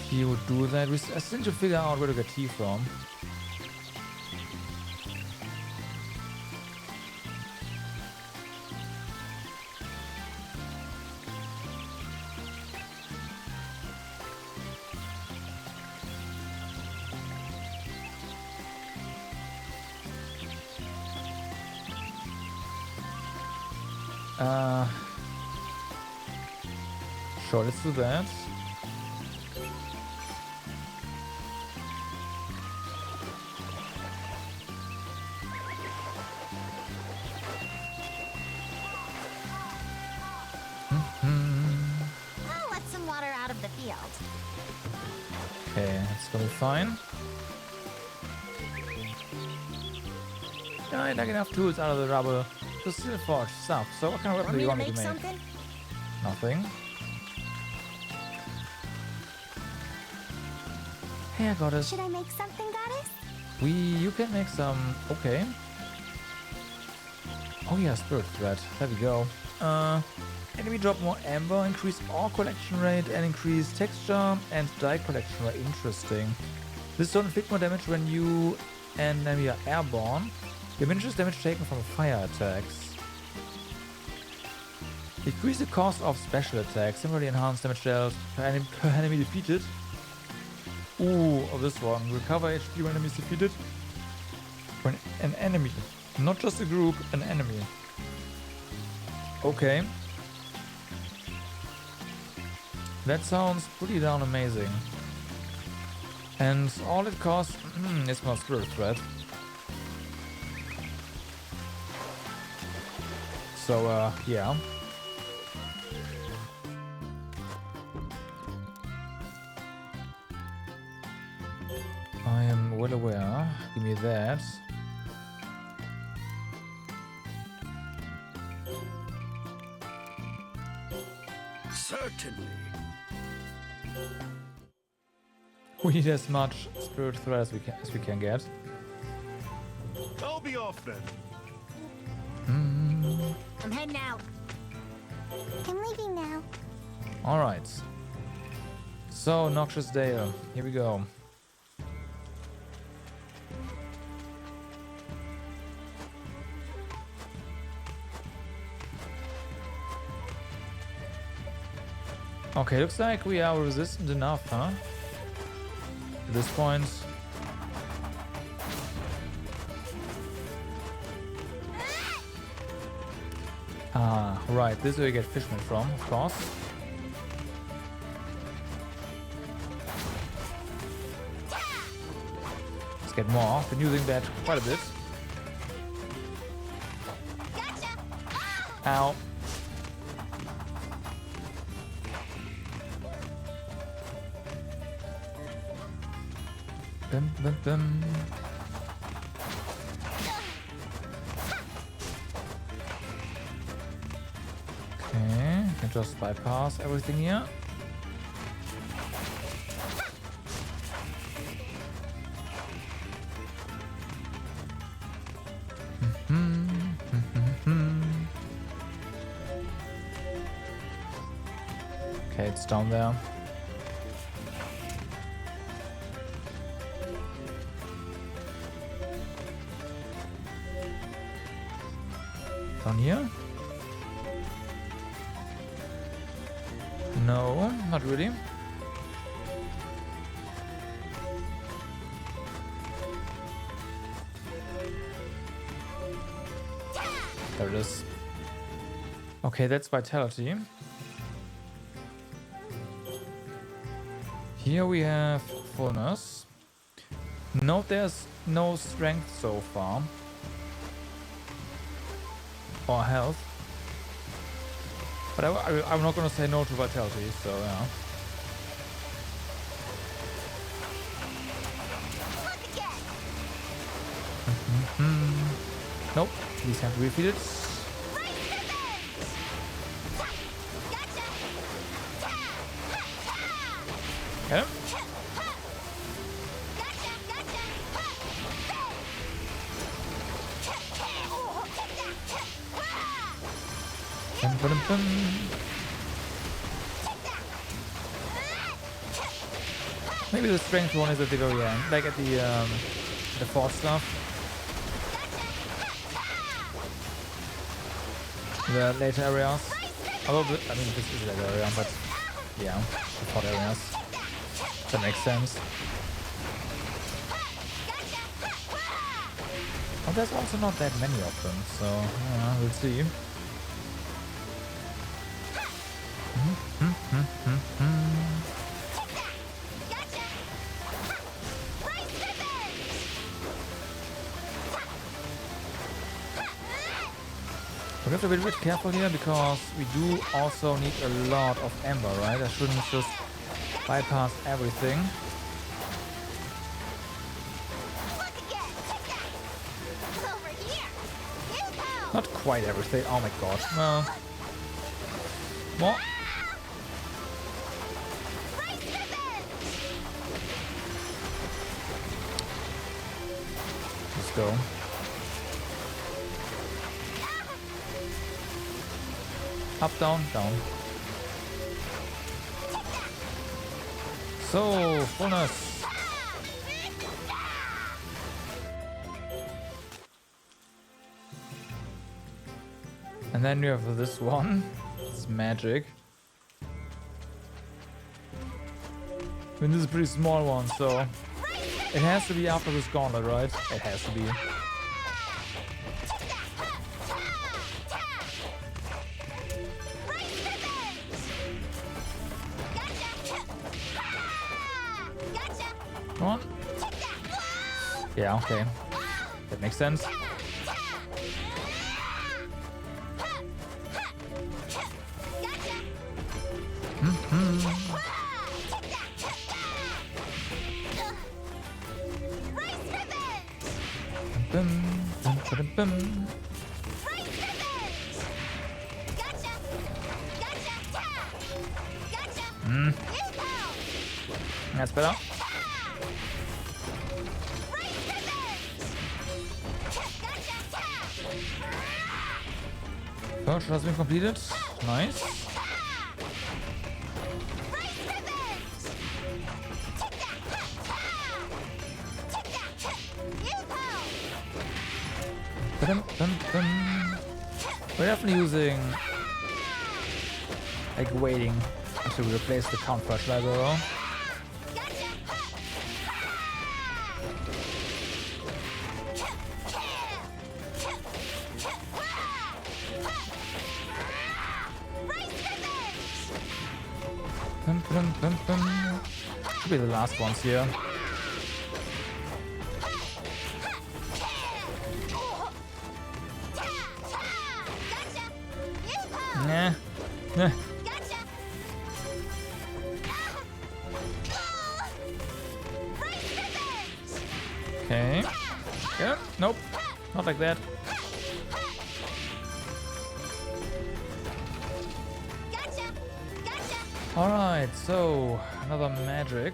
Tea would do that. I still need to figure out where to get tea from. Sure, let's do that. I'll let some water out of the field. Okay, it's gonna be fine. I dug enough tools out of the rubble to still forge stuff. So what kind of weapon do you want me to make? Something? Nothing. Hey, I got it. Should I make something, Goddess? You can make some. Okay. Oh yeah, Spirit Thread. There we go. Enemy drop more amber, increase ore collection rate, and increase texture and dye collection rate. Interesting. This don't inflict more damage when you and enemy are airborne. Diminishes damage taken from fire attacks. Decrease the cost of special attacks. Similarly enhance damage dealt per enemy defeated. Ooh, oh, this one. Recover HP when enemies defeated. When an enemy. Not just a group, an enemy. Okay. That sounds pretty darn amazing. And all it costs is more Spirit Thread. So, yeah. I am well aware. Give me that. Certainly. We need as much Spirit Thread as we can get. I'll be off then. I'm heading out. I'm leaving now. Alright. So, Noxious Dale. Here we go. Okay, looks like we are resistant enough, huh? At this point. Ah, right. This is where you get fishmen from, of course. Let's get more. Been using that quite a bit. Ow. Dum, dum, dum. Okay, can just bypass everything here. Okay, it's down there. Down here? No, not really. There it is. Okay, that's vitality. Here we have fullness. Note there's no strength so far. Or health. But I'm not gonna say no to vitality, so yeah. Nope, these have to be defeated. Okay. Maybe the strength one is at the very end, like at the fort stuff. The later areas. Although, I mean, this is a later area, but yeah, the fort areas. That makes sense. But there's also not that many of them, so yeah, we'll see. We have to be a bit careful here because we do also need a lot of amber, right? I shouldn't just bypass everything. Not quite everything. Oh my god. No. More. Let's go. Up, down, down. So, fullness. And then we have this one. It's magic. I mean, this is a pretty small one, so it has to be after this gauntlet, right? It has to be. Come on. Yeah, okay. That makes sense. That's better. First has been completed. Nice. We're definitely using like waiting to replace the Count Fertilizer though. Gotcha! Race revenge! Bum, bum, bum, bum. Should be the last ones here. Nah. Nah. Gotcha! Race revenge! Okay. Yeah. Nope. Not like that. Gotcha! Gotcha! Alright, so another magic.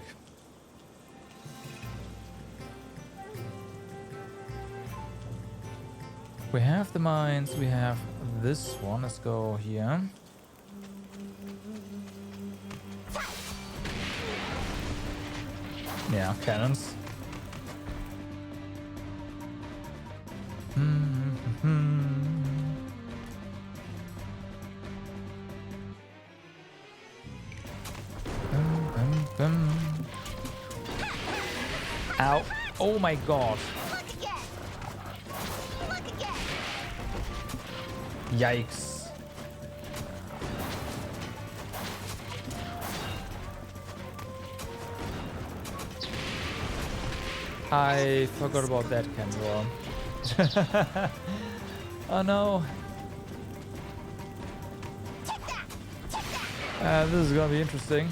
We have the mines, we have this one. Let's go here. Yeah, cannons. Ow. Oh my god. Look again! Look again! Yikes. I forgot about that cannon. Oh no. This is gonna be interesting.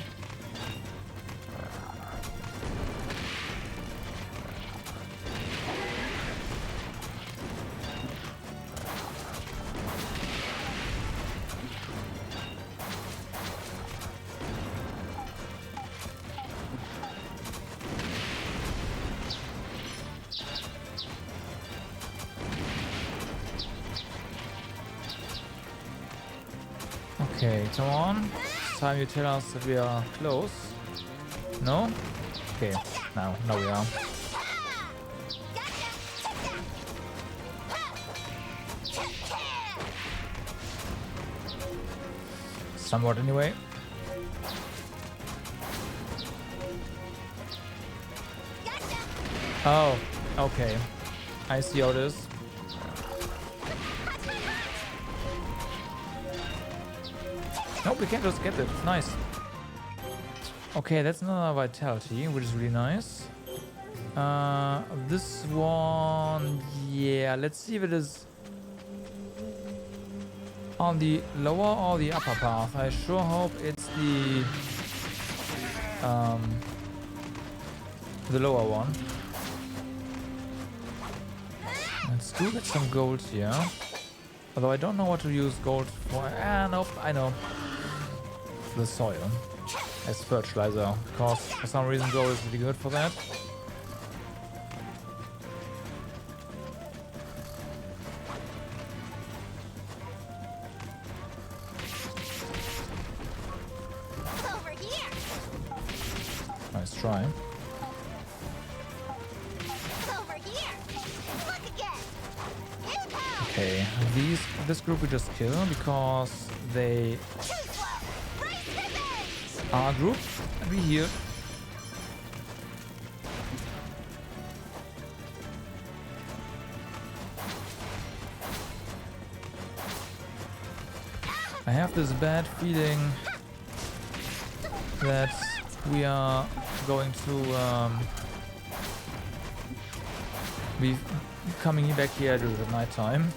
Okay, come on. It's time you tell us that we are close. No? Okay, now we are. Somewhat anyway. Oh, okay. I see how it is. Nope, we can't just get it. Nice. Okay, that's another vitality, which is really nice. This one, yeah, let's see if it is on the lower or the upper path. I sure hope it's the lower one. Let's do get some gold here. Although I don't know what to use gold for. Nope, I know. The soil as fertilizer, because for some reason gold is really good for that. Over here! Nice try. Over here! Look again! Impact! Okay, this group we just kill because they are a group and we heal. I have this bad feeling that we are going to be coming back here during the night time.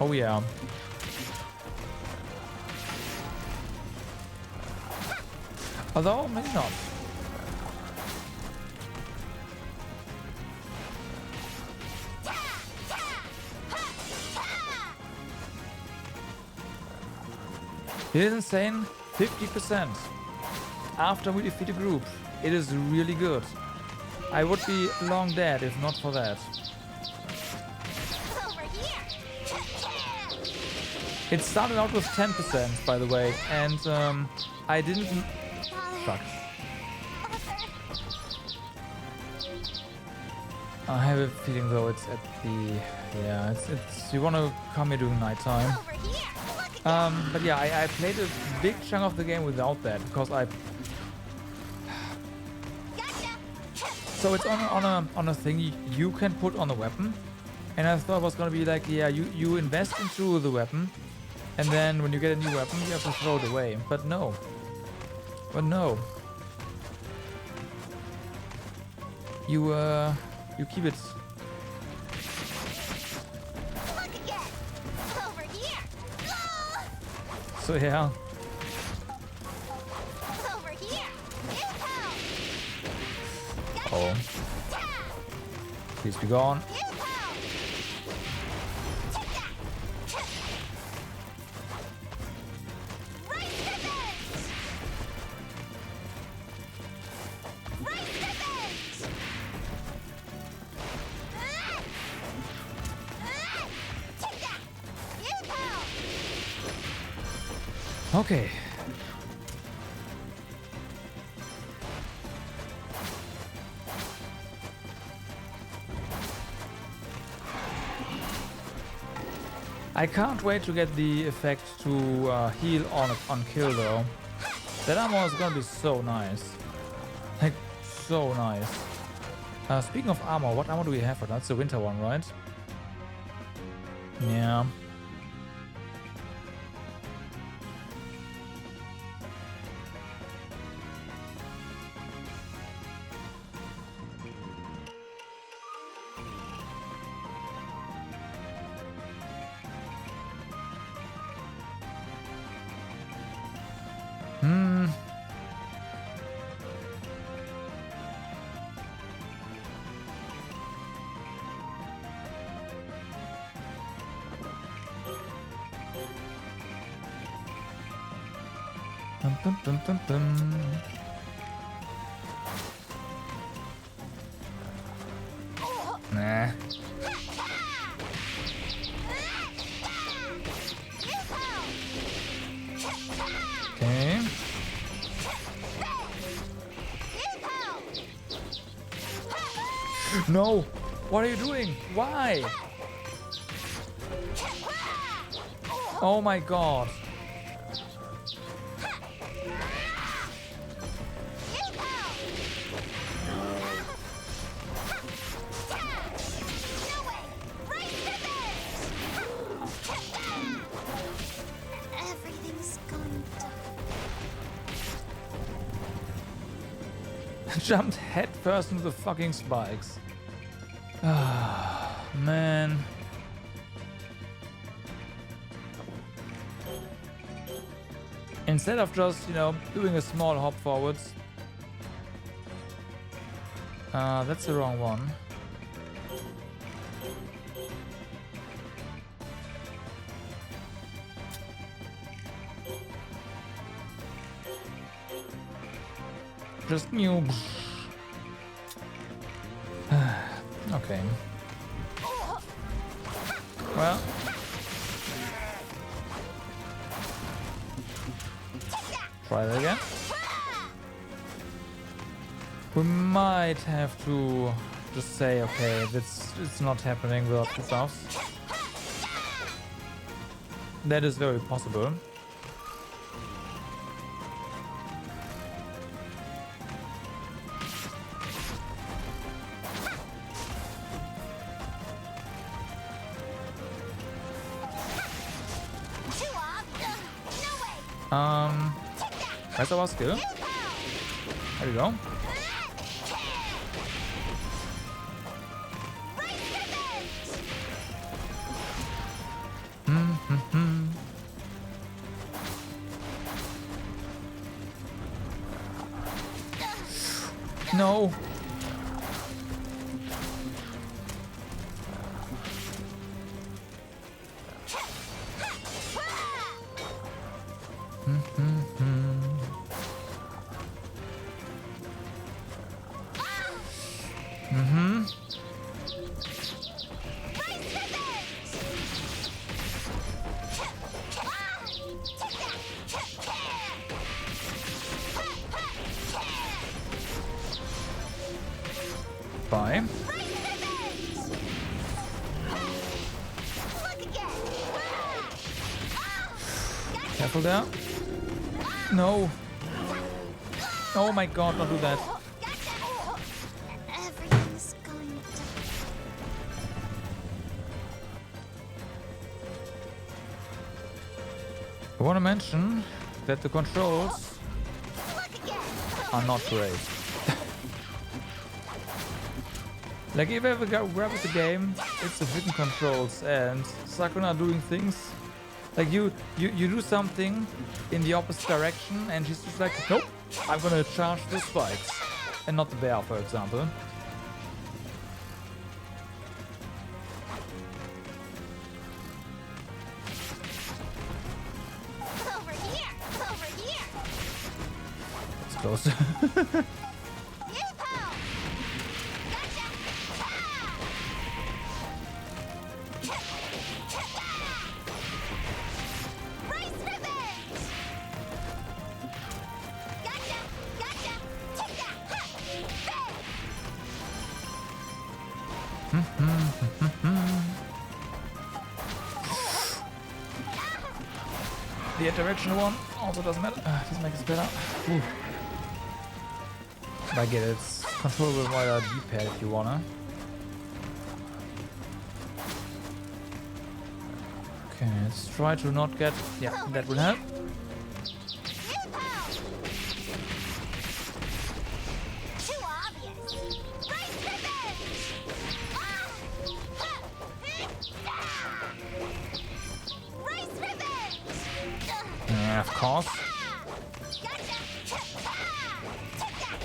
Oh yeah. Although maybe not. It is insane. 50% after we defeat a group. It is really good. I would be long dead if not for that. Over here! It started out with 10%, by the way, and I didn't. Fuck. I have a feeling though it's at the Yeah, it's you want to come here during nighttime. Over here. Look at But yeah, I played a big chunk of the game without that because I. gotcha. So it's on a thing you can put on a weapon, and I thought it was gonna be like, yeah, you invest into the weapon, and then when you get a new weapon, you have to throw it away. But no. You keep it. Look again. Over here. Ah! So yeah. Over here. Impel. Gotcha. Oh, Ta. please be gone. Impel. Take that. Right pivot. Right pivot. Take that. Impel. Okay. I can't wait to get the effect to heal on kill though. That armor is gonna be so nice. Like, so nice. Speaking of armor, what armor do we have for that? That's the winter one, right? Yeah. Hmm. Dum, dum, dum, dum, dum. Nah. Okay. No! What are you doing? Why? Oh my god. Everything's gone to... Jumped head first into the fucking spikes. Ah, man. Instead of just, you know, doing a small hop forwards. That's the wrong one. Just new. Okay. Well. Try that again. We might have to just say, okay, it's not happening without the buffs. That is very possible. Where's our skill? There we go. No. Bye. Careful there. No. Oh my god, don't do that. Everything's going to... I want to mention that the controls are not great. Like, if I ever grab with the game, it's the hidden controls and Sakuna doing things. Like, you do something in the opposite direction and she's just like, nope, I'm gonna charge the spikes. And not the bear, for example. Over here! Over here! It's close. Yoo-hoo! Gotcha! Rice revenge! Gotcha! Gotcha! Take that! Ha! The directional one also doesn't matter. Doesn't make it better. Ooh. I get it. It's controllable via D-pad if you wanna. Okay, let's try to not get... Yeah, that will help. Too obvious! Rice revenge! Rice revenge! Yeah, of course. Gotcha! Take that! Okay.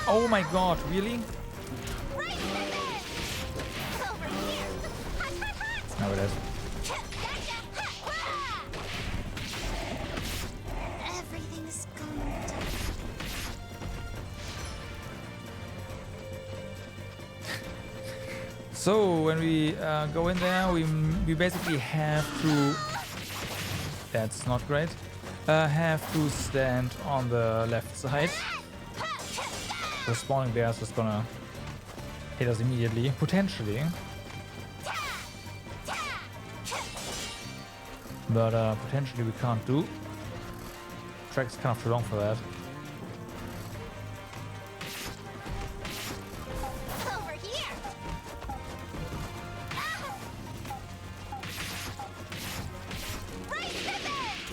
Oh my god, really? Rice revenge! Over here! Hot, hot, hot! No, it is. Gotcha! Everything's going to... So when we go in there, we basically have to... That's not great. Have to stand on the left side. The spawning bear is just gonna hit us immediately, potentially. But potentially we can't do. Track's kind of too long for that. Over here! Rice revenge!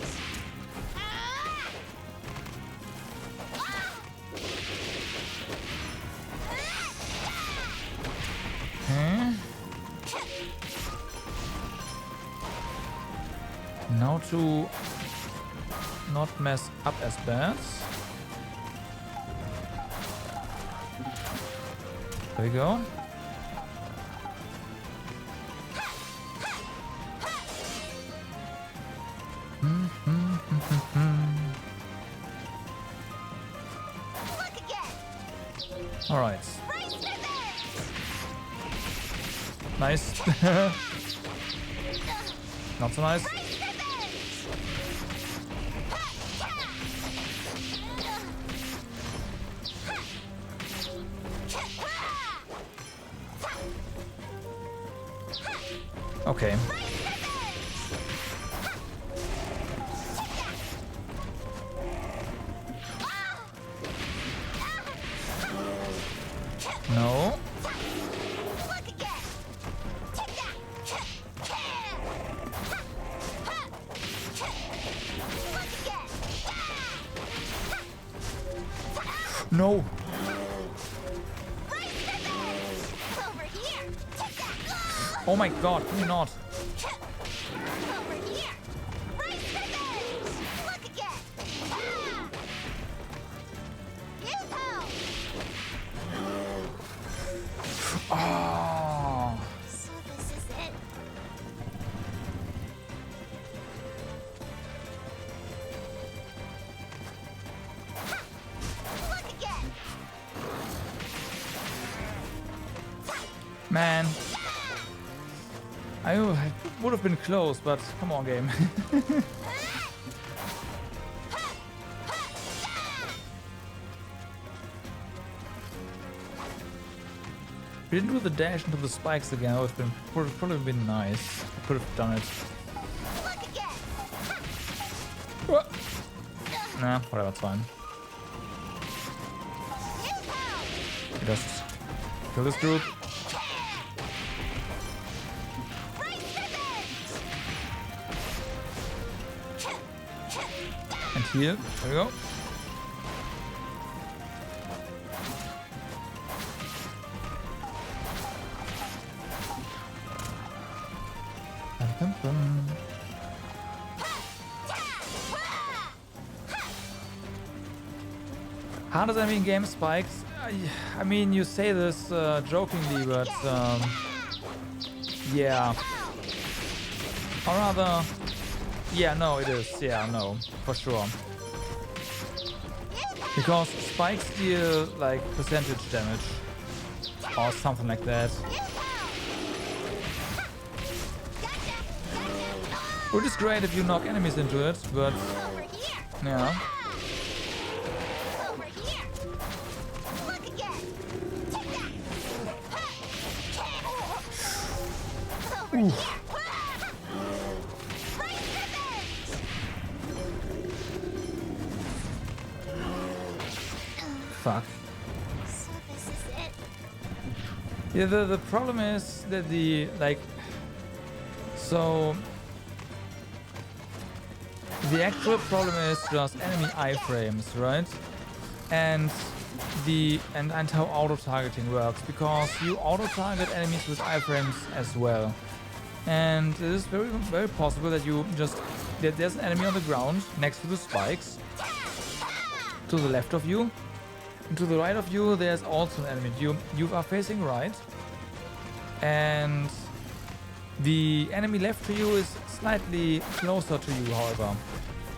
Okay. Now to not mess up as bad. There we go. Look again! All right. Rice revenge! Nice. Not so nice. Rice revenge! Okay. No. Look again! Take that! Look again! No. Rice revenge! Over here! Take that! Oh my god, can you not? Over here! Rice revenge! Look again! Yoo-hoo! Oh. So this is it. Look again! Man. I would have been close, but come on, game. We didn't do the dash into the spikes again. That would have probably been nice. Could have done it. Nah, whatever, it's fine. Just kill this group. And heal. There we go. Bum, bum, bum. Hardest enemy in game spikes. I mean, you say this jokingly, but yeah. Or rather, yeah, no, it is. Yeah, no, for sure. Because spikes deal like percentage damage or something like that. Which is great if you knock enemies into it, but yeah. Fuck. So this is it. Yeah, the problem is that the so the actual problem is just enemy iframes, right? And how auto targeting works, because you auto target enemies with iframes as well. And it is very possible that there's an enemy on the ground next to the spikes to the left of you. And to the right of you, there's also an enemy. You are facing right, and the enemy left to you is slightly closer to you, however.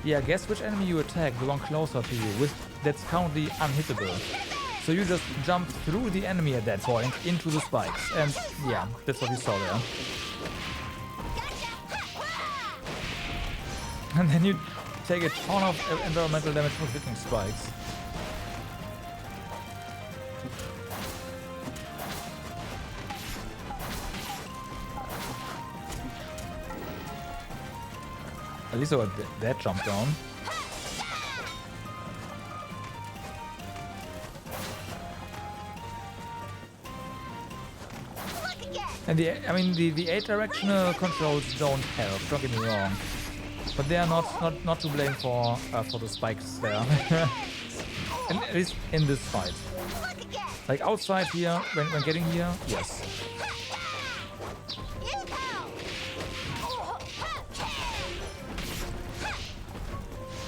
Yeah, guess which enemy you attack, the one closer to you, that's currently unhittable. So you just jump through the enemy at that point into the spikes, and yeah, that's what you saw there. And then you take a ton of environmental damage from hitting spikes. At least I got that jump down. And the 8 directional controls don't help, don't get me wrong. But they are not to blame for the spikes there. At least in this fight. Like outside here, when getting here, yes.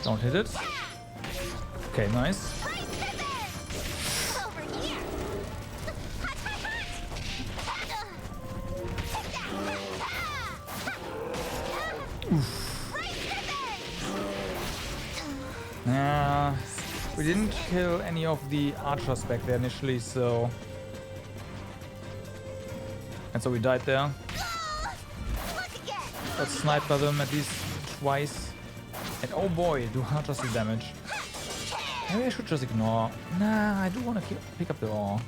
Don't hit it. Okay, nice. Yeah, we didn't kill any of the archers back there initially, so... And so we died there. Got sniped by them at least twice. And oh boy, do archers do damage. Maybe I should just ignore. Nah, I do want to pick up the ore.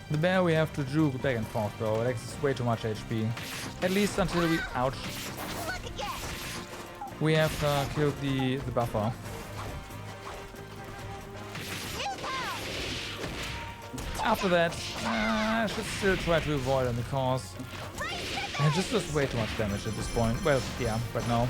The bear we have to juke back and forth though, it takes way too much HP. At least until we... Ouch. We have killed the buffer. After that, I should still try to avoid them because it just does way too much damage at this point. Well, yeah, but no.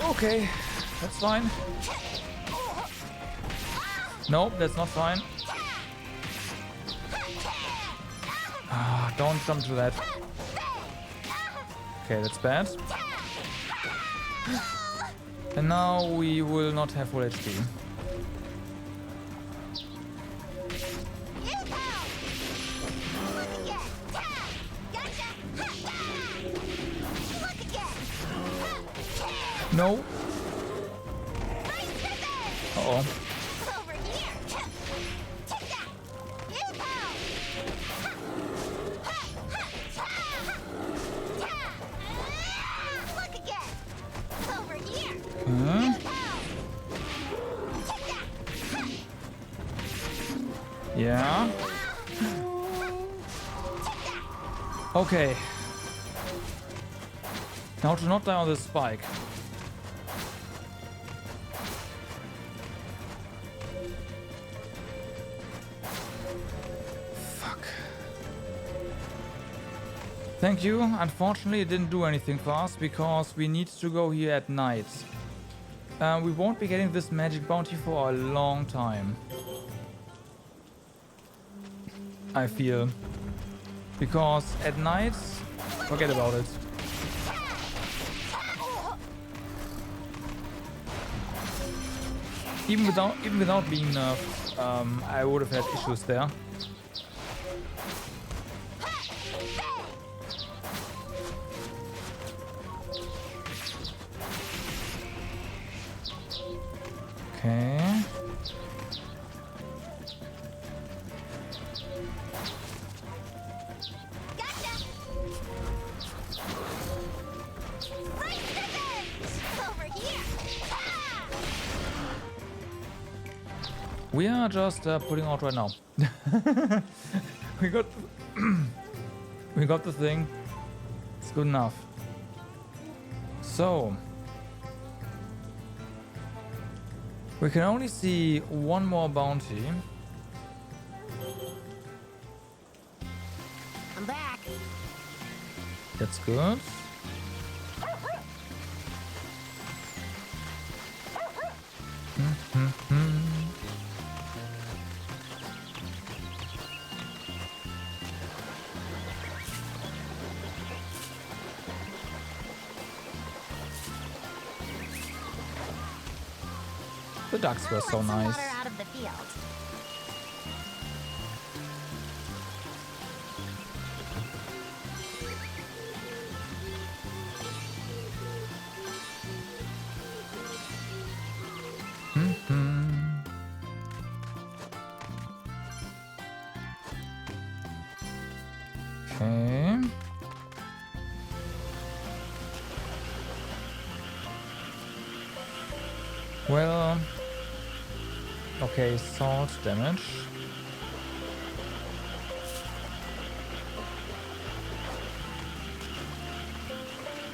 Okay, that's fine. Nope, that's not fine. Don't jump to that. Okay, that's bad. And now we will not have full HP. No. Uh-oh. Over here. Take that. You-ho. Look again. Over here. Huh? You-ho. Take that. Yeah. Take that. Okay. Now to not die on this spike. Fuck. Thank you. Unfortunately, it didn't do anything for us because we need to go here at night. We won't be getting this magic bounty for a long time. I feel. Because at night, forget about it. Even without being nerfed, I would have had issues there. Okay. Gotcha. Right scissors. Over here. Ah! We are just putting out right now. we got we got the thing. It's good enough. So we can only see one more bounty. I'm back. That's good. The ducks were so Let some nice. water out of the field. Okay. Well, okay, salt damage.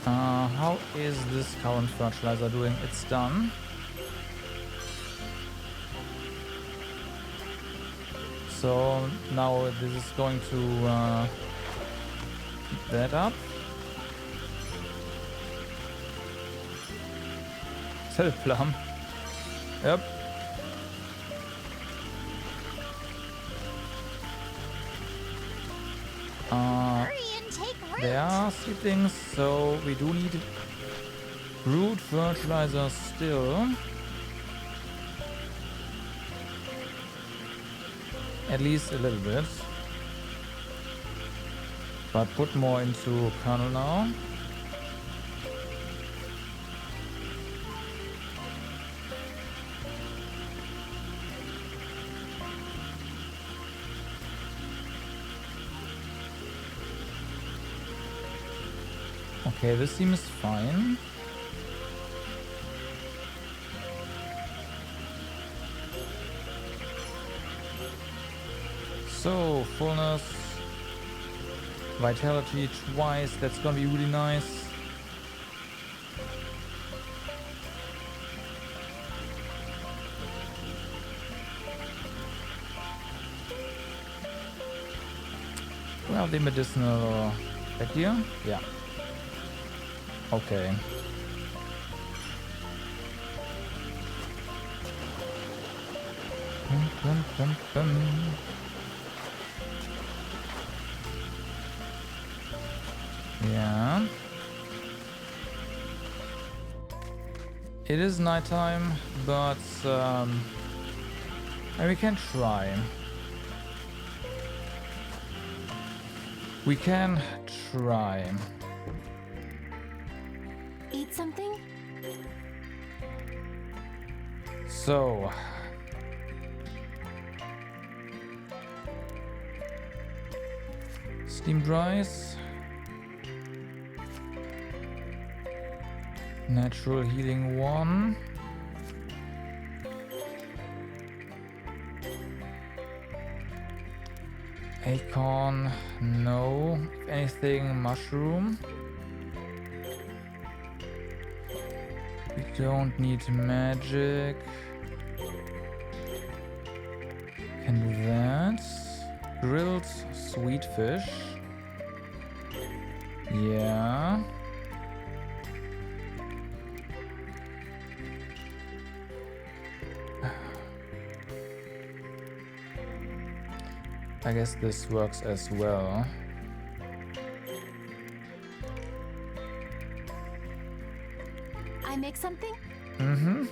How is this current fertilizer doing? It's done. So now this is going to keep that up. Is that a plum? Yep. Hurry and take root. There are seedlings, so we do need root fertilizer still. At least a little bit. But put more into kernel now. Okay, this seems fine. So, fullness, vitality twice, that's gonna be really nice. Well, the medicinal back here? Yeah. Okay. Yeah. It is nighttime, but and we can try. We can try. Eat something? So. Steam dries. Natural healing 1. Acorn, no. If anything, mushroom. We don't need magic. Can do that. Grilled sweet fish. Yeah. I guess this works as well. I make something? Mm-hmm.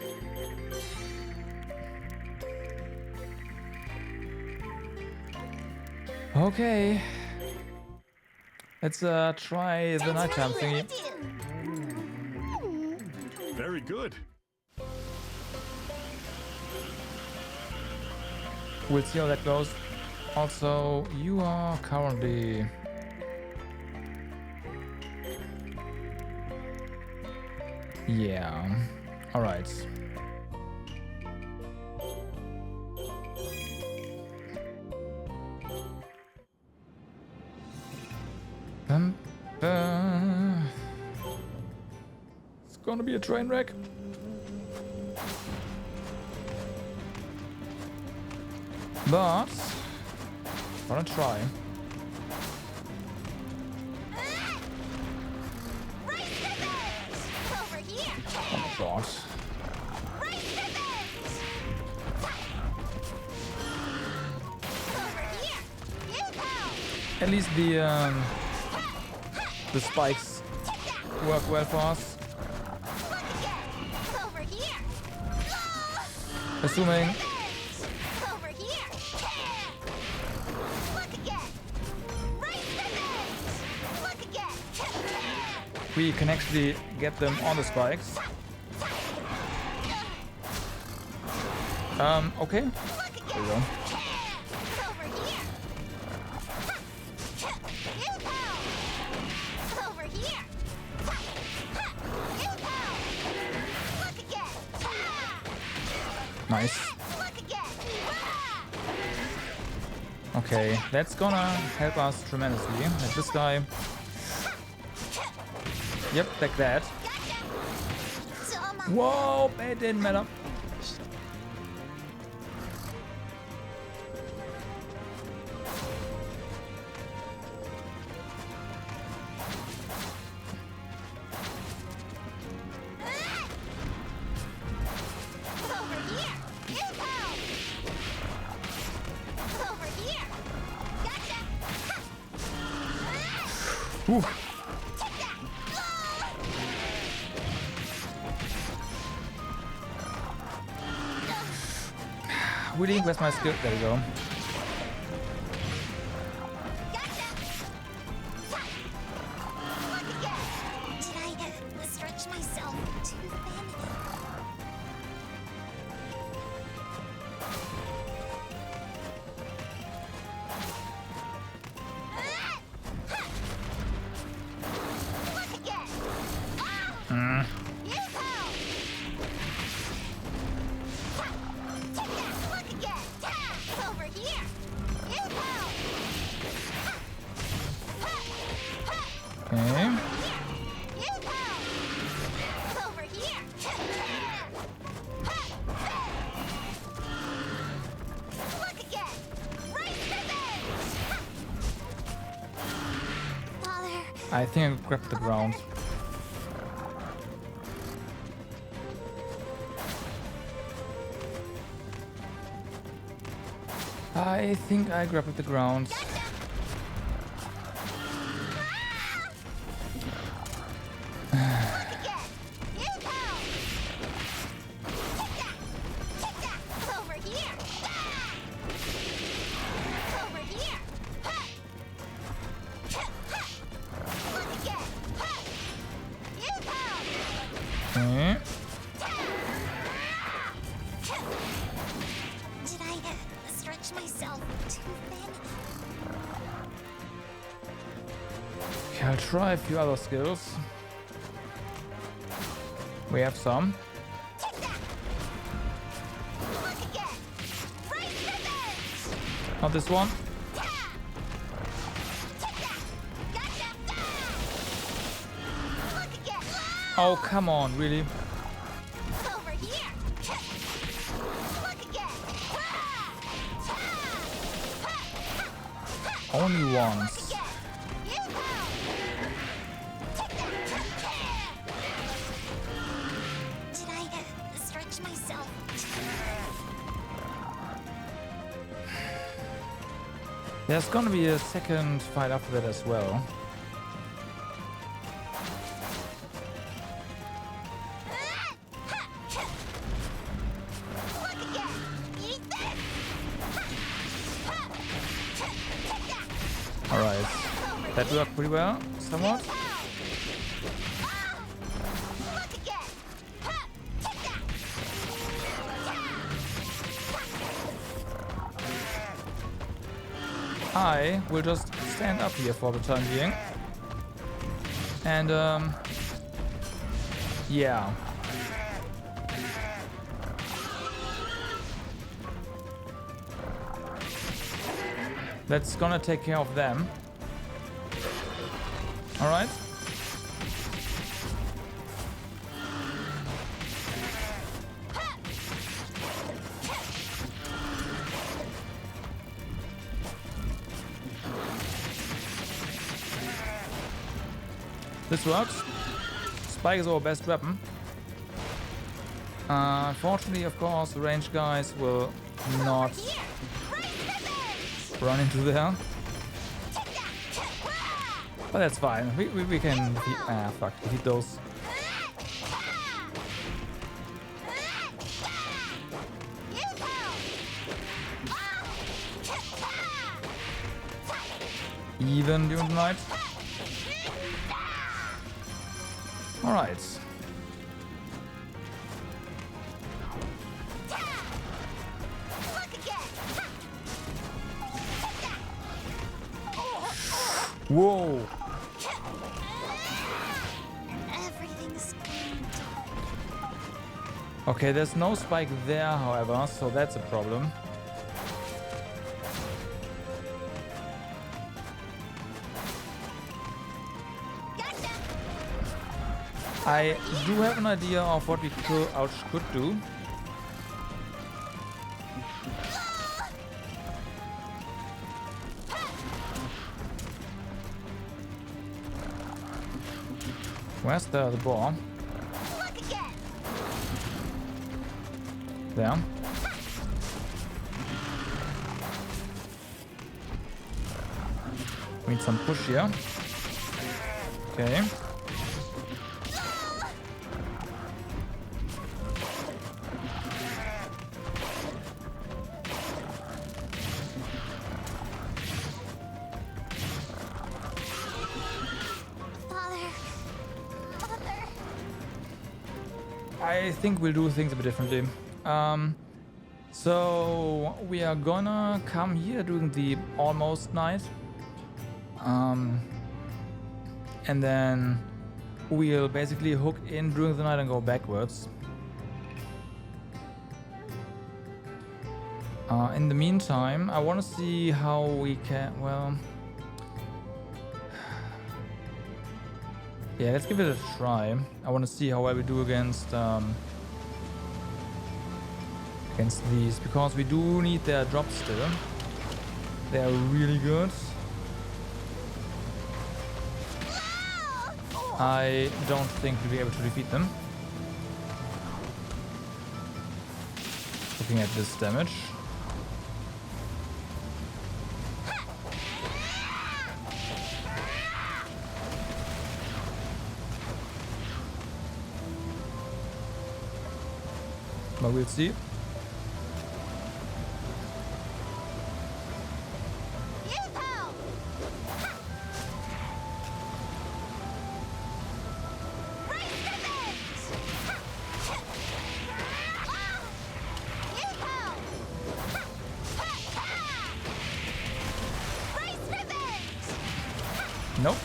Okay. Let's try the nighttime thingy. Very good. We'll see how that goes. Also, you are currently... Yeah. Alright. It's gonna be a train wreck. But gonna try. Over here. Oh my god. Over here. You go. At least the spikes work well for us. Look again. Over here. Assuming Over here. Look again. Right to this. Look again. we can actually get them on the spikes. Okay. Look There we again. go. Over here. You go. Over here. You go. Look again. Nice. Look again. Okay, that's gonna help us tremendously. Like this guy. Yep, like that. Tama. Whoa, it didn't matter. Over here. You go. Over here. Gotcha. Whew. Take that. Really, where's my skill? There we go. Gotcha. Look again. Did I stretch myself too thin? Look again. You go. Take that. Look again. Over here. You go. Okay. You go. Over here. Look again. Right to this. Father. I think I grabbed the ground. I think I grabbed the ground. Look again. You go. Take that. Take that. Over here. Over here. Look again. You go. Okay. Did I stretch myself too thin? Okay, I'll try a few other skills. We have some. Take that! Look again! Right revenge! Not this one. Take that! Gotcha! Look again! Oh, come on, really? Over here! Look again! Only Look once. again! You-ho! Take that! Did I stretch myself? There's gonna be a second fight after that as well. Look again! Eat this! Take that! Alright. That worked pretty well, somewhat. Look again! Take that! I will just stand up here for the time being. And, yeah. That's gonna take care of them. Alright. This works. Spike is our best weapon. Unfortunately, of course, the range guys will not run into there. But that's fine. We can defeat, defeat those. Even during the night. Alright. Whoa! Everything's going Okay, there's no spike there, however, so that's a problem. I do have an idea of what we could do. Where's the ball? There. We need some push here. Okay. I think we'll do things a bit differently. So we are gonna come here during the almost night. And then we'll basically hook in during the night and go backwards. In the meantime, I want to see how we can, well... Yeah, let's give it a try. I want to see how well we do against these, because we do need their drops still. They are really good. I don't think we'll be able to defeat them. Looking at this damage. But we'll see. Nope.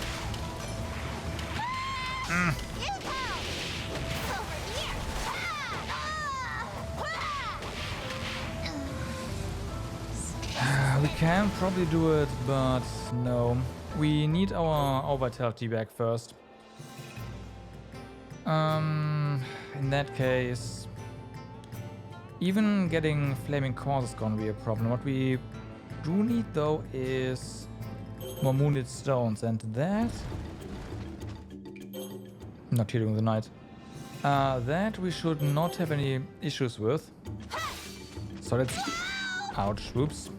We can probably do it, but no. We need our vitality back first. In that case, even getting flaming cores is gonna be a problem. What we do need though is more moonlit stones, and that not healing the night. That we should not have any issues with. So let's ouch, whoops.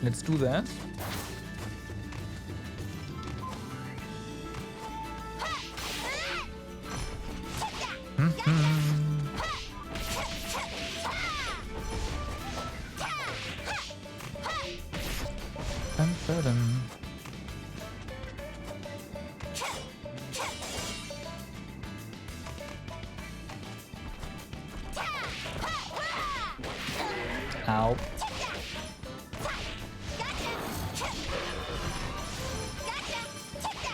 Let's do that. Ow.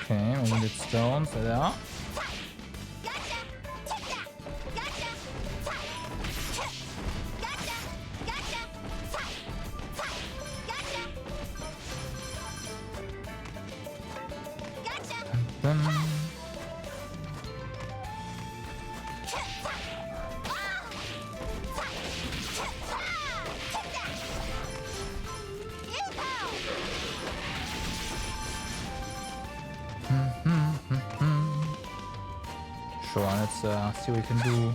Okay, we need stones, so there. Sure, let's see what we can do.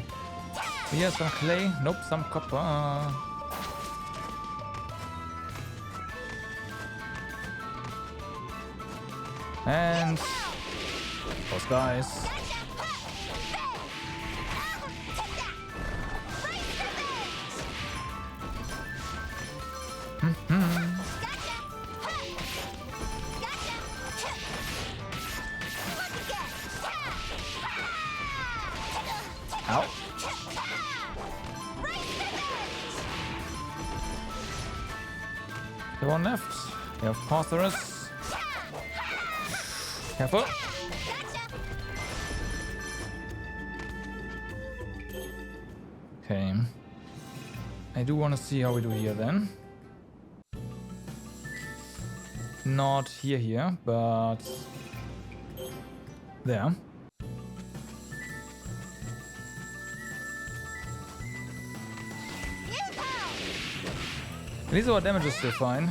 Yeah, some clay. Nope, some copper. And those guys. Ow. The one left. Yeah, of course there is. Careful. Okay. I do want to see how we do here then. Not here, but there. At least our damage is still fine.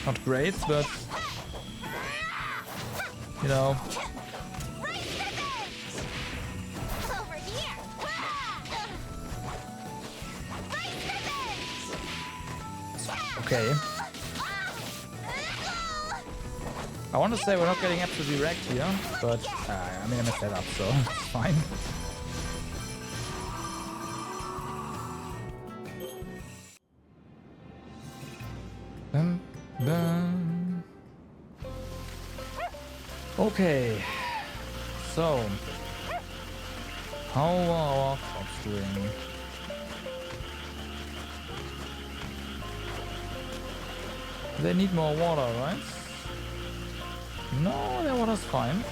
Not great, but you know. Okay. I want to say we're not getting absolutely wrecked here, but I mean I messed that up, so it's fine. Okay, so how are our crops doing? They need more water, right? No, their water's fine.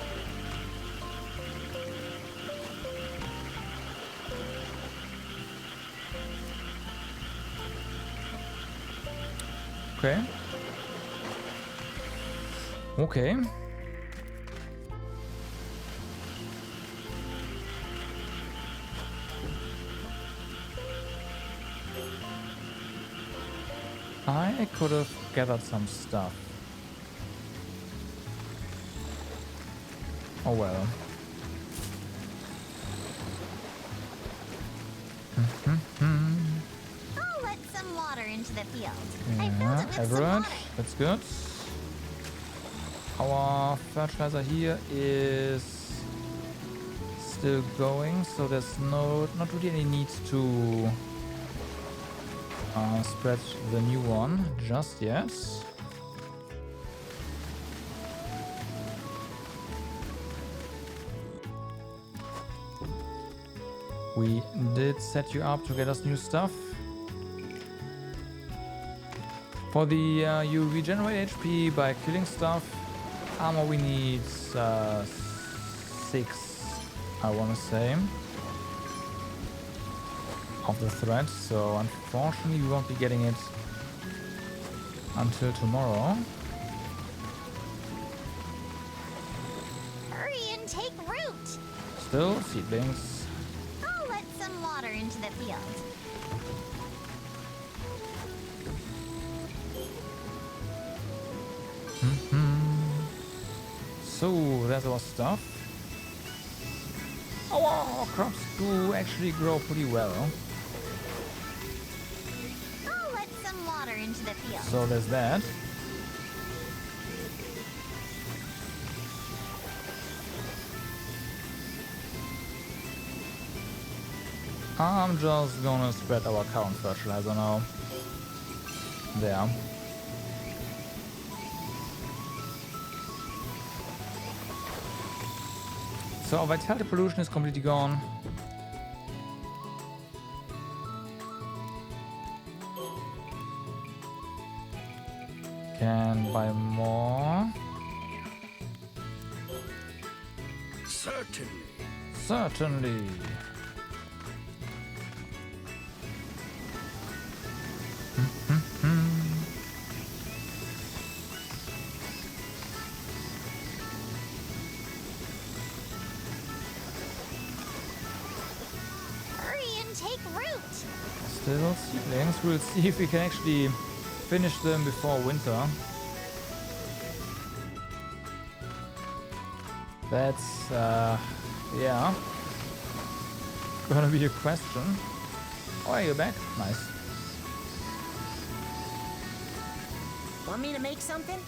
Okay. Okay. I could have gathered some stuff. Oh well. I'll let some water into the field. I filled Yeah, it with some average. water. That's good. Our fertilizer here is still going, so there's not really any need to spread the new one just yet. We did set you up to get us new stuff. For the you regenerate HP by killing stuff. Armor we need 6, I want to say, of the thread. So unfortunately we won't be getting it until tomorrow. Hurry and take root! Still seedlings. I'll let some water into the field. So there's our stuff. Our crops do actually grow pretty well. I'll let some water into the field. So there's that. I'm just gonna spread our current fertilizer now. There. So our vitality pollution is completely gone. Can buy more. Certainly. Certainly. Hurry and take root! Still seedlings. We'll see if we can actually finish them before winter. That's, yeah. Gonna be a question. Oh, are you back? Nice. Want me to make something?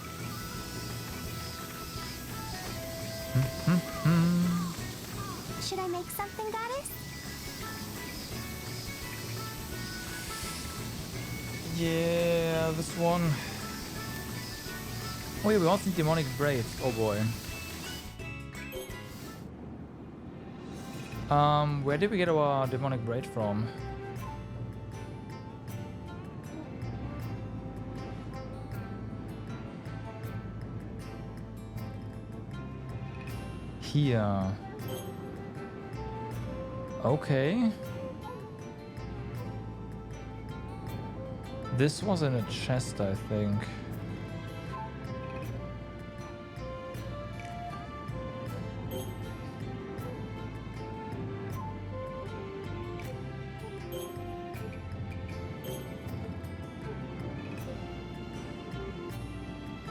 Should I make something, Goddess? Yeah, this one. Oh yeah, we also need demonic braids. Oh boy. Where did we get our demonic braid from? Here. Okay. This was in a chest, I think.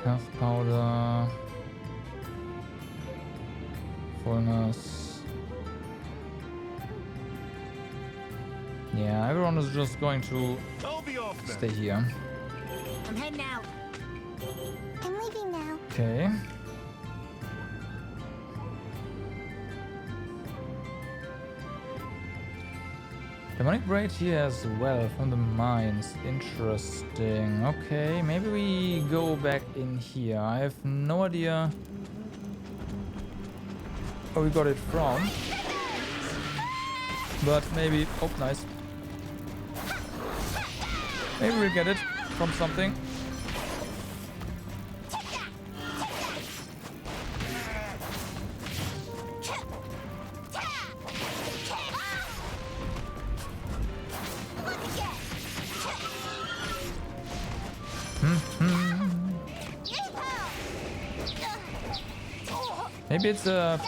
Health powder. Fullness. Yeah, everyone is just going to I'll be off then. stay here. I'm heading out. I'm leaving now. Okay. Demonic braid here as well from the mines. Interesting. Okay, maybe we go back in here. I have no idea where we got it from. But maybe... Oh, nice. Maybe we'll get it from something. Maybe it's a...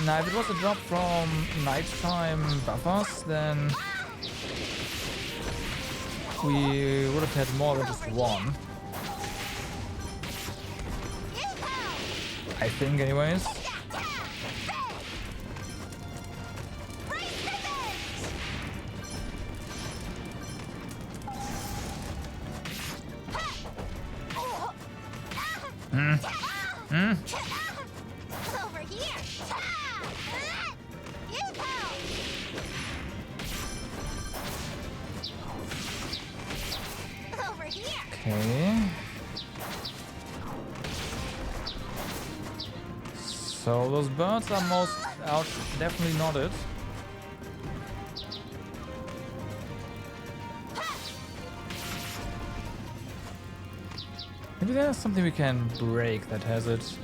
Nah, if it was a drop from nighttime buffers, then we would have had more than just one. I think, anyways. Over here! Over here! Okay. So those birds are most out, definitely not it. there's something we can break that has it.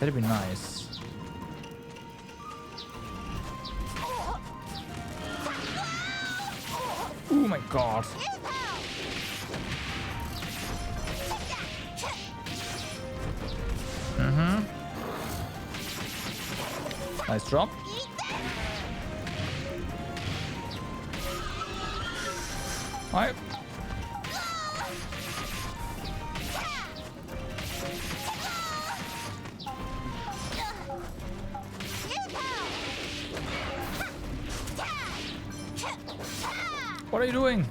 That'd be nice. Oh my god. Mm-hmm. Nice drop. Hi. What are you doing?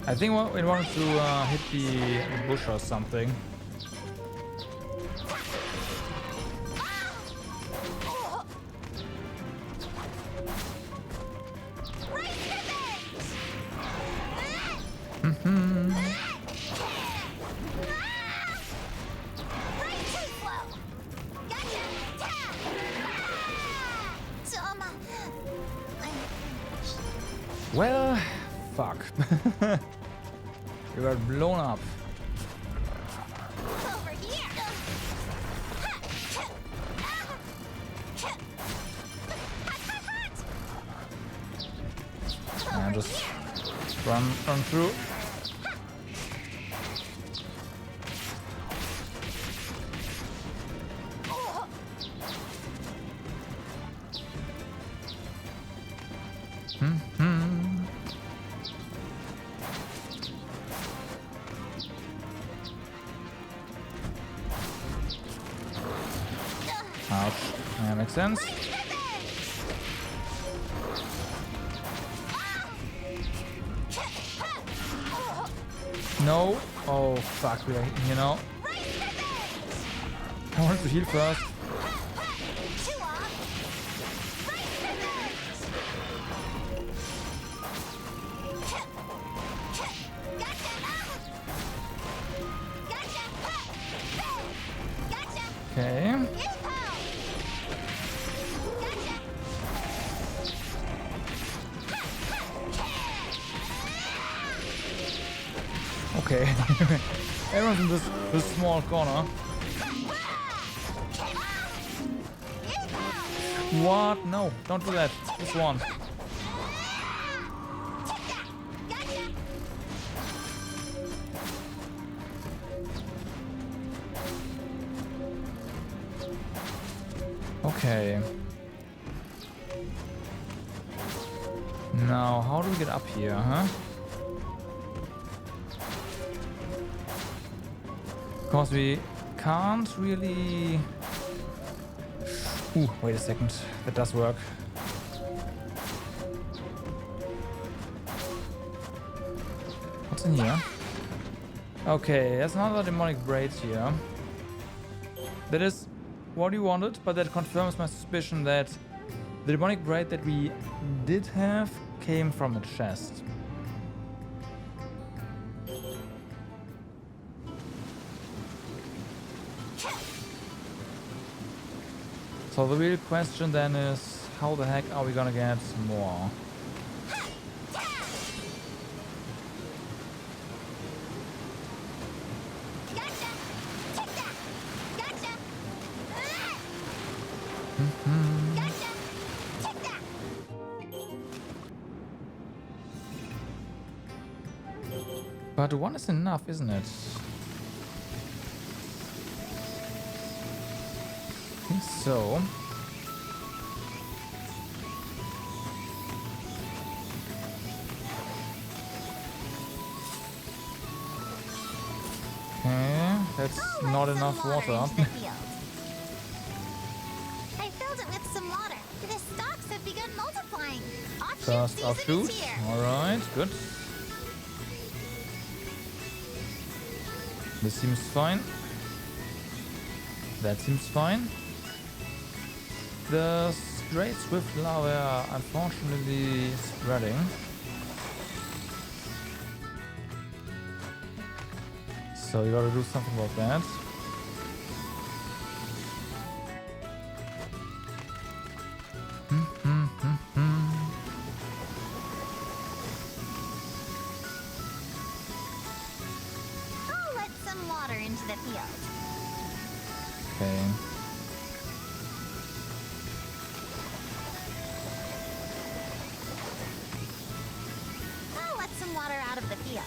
I think we wanted to hit the bush or something. Well, fuck. You got blown up. Over here. And just run through. Ouch. Yeah, makes sense. No. Oh, fuck. You know. I wanted to heal first. Okay. Okay. Everyone's in this small corner. What? No, don't do that. Just one. Okay. Now, how do we get up here, huh? Because we can't really... Ooh, wait a second. That does work. What's in here? Okay, there's another demonic braid here. That is what you wanted, but that confirms my suspicion that the demonic braid that we did have came from a chest. So the real question then is, how the heck are we gonna get more? But one is enough, isn't it? I think so. Okay, that's not enough water. I filled it with some water. The stalks have begun multiplying. First offshoot. Alright, good. This seems fine. That seems fine. The straight swift lava are unfortunately spreading. So you gotta do something about that. I'll let some water into the field. Okay. I'll let some water out of the field.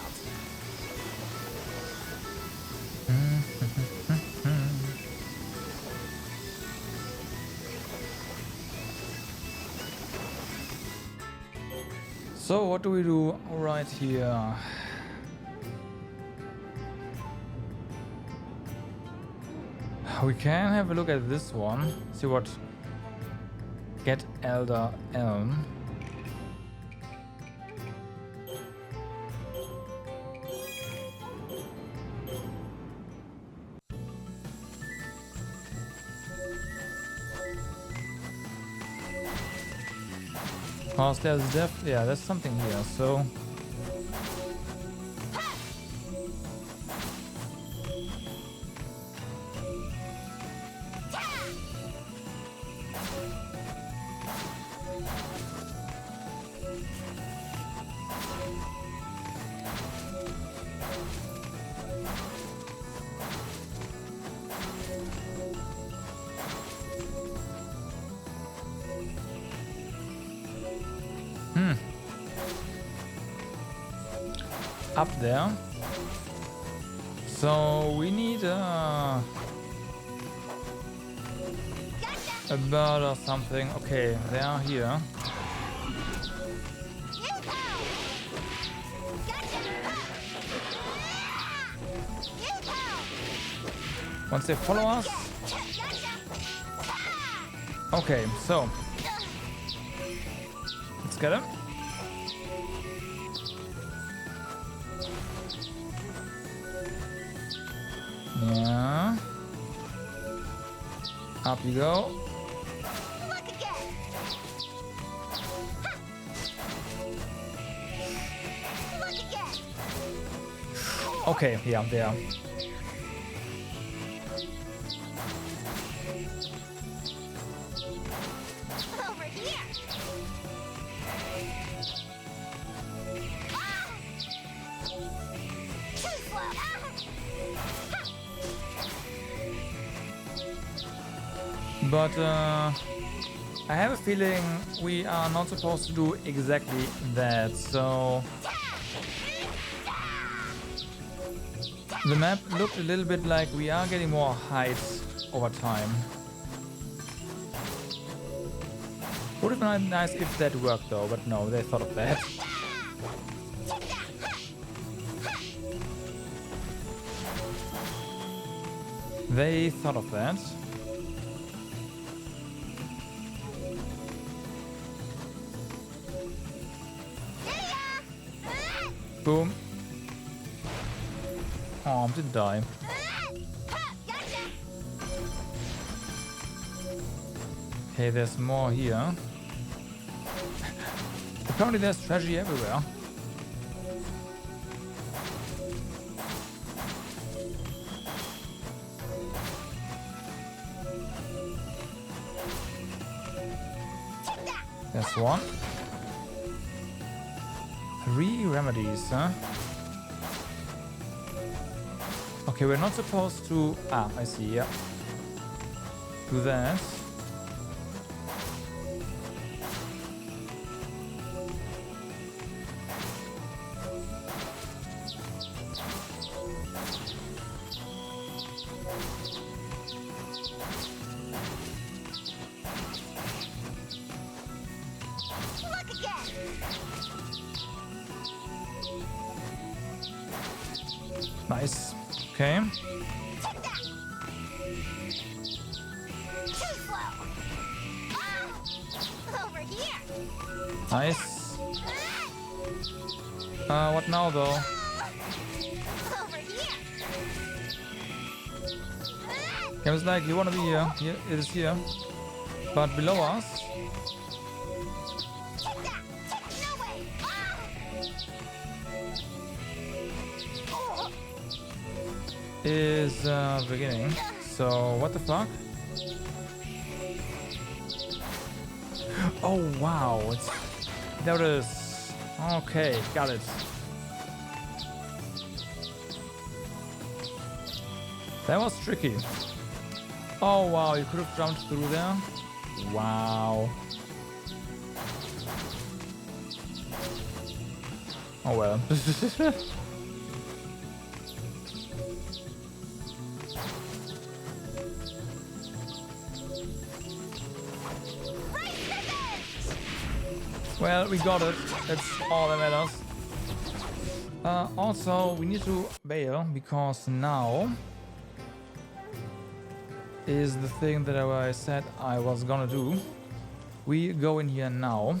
So what do we do right here? We can have a look at this one. See what. Get Elder Elm. Cause there's there's something here, so up there. So we need a bird or something. Okay, they are here. Once they follow us. Okay, so let's get him. Yeah. Up you go. Okay, yeah, I'm there. Over here. Too slow. But I have a feeling we are not supposed to do exactly that, so the map looked a little bit like we are getting more height over time. Would have been nice if that worked though, but no, they thought of that. They thought of that. Boom. Oh, didn't die. Okay, there's more here. Apparently there's treasure everywhere. There's one. 3 remedies, huh? Okay, we're not supposed to... Ah, I see, yeah. Do that. Nice. Okay. Nice. What now though? Game is like, you wanna be here. Here it is here. But below us is beginning. So what the fuck? Oh wow, there it is. Okay, got it. That was tricky. Oh wow, you could have jumped through there. Wow. Oh well. Well, we got it. That's all that matters. Also, we need to bail because now is the thing that I said I was gonna do. We go in here now.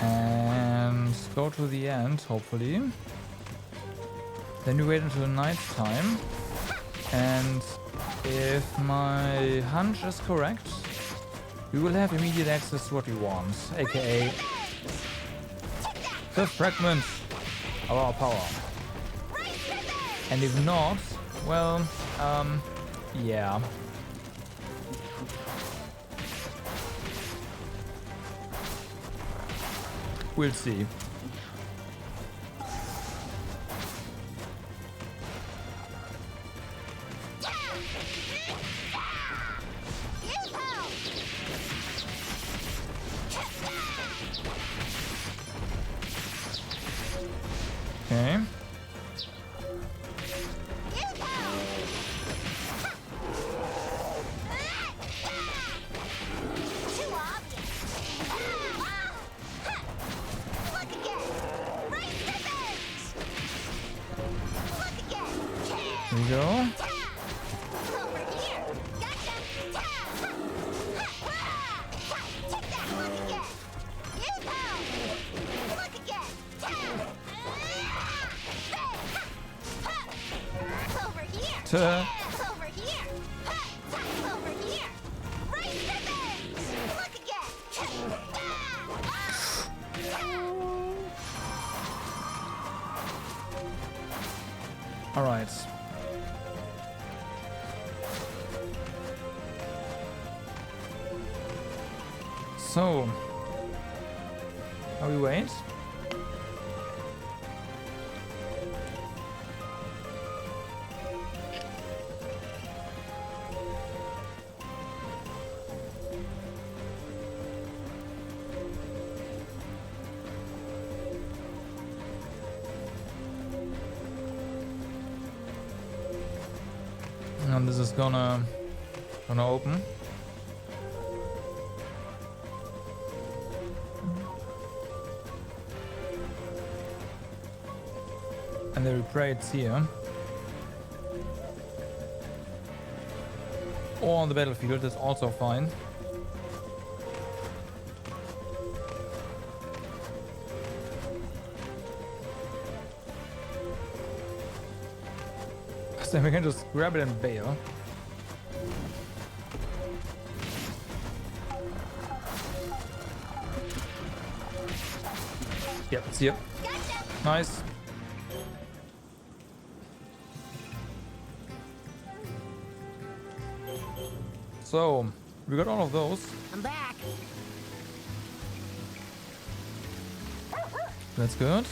And go to the end, hopefully. Then we wait until night time. And if my hunch is correct, we will have immediate access to what we want, aka the fragment of our power. And if not, well, yeah. We'll see. Okay. Here we go. Ta. All right. So, now we wait. And this is gonna open. And the replay it's here. Or on the battlefield is also fine. So we can just grab it and bail. Yep, it's here. Nice. So, we got all of those. I'm back. That's good.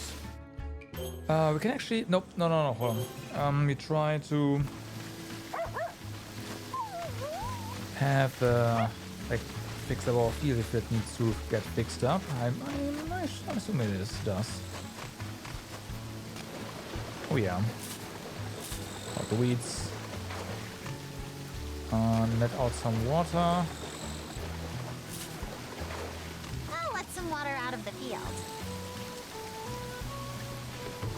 We can actually... Nope, no, hold on. We try to have, like, fix our field if it needs to get fixed up. I'm assuming it does. Oh yeah. Out the weeds. Let out some water. I'll let some water out of the field.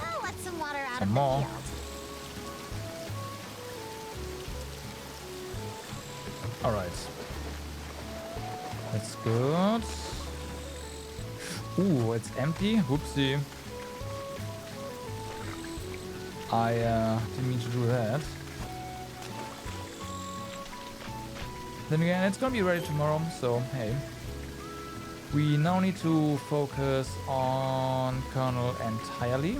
I'll let some water out Some of more. the field. Alright. That's good. Ooh, it's empty. Whoopsie. I didn't mean to do that. Then again, it's gonna be ready tomorrow, so hey. We now need to focus on Colonel entirely.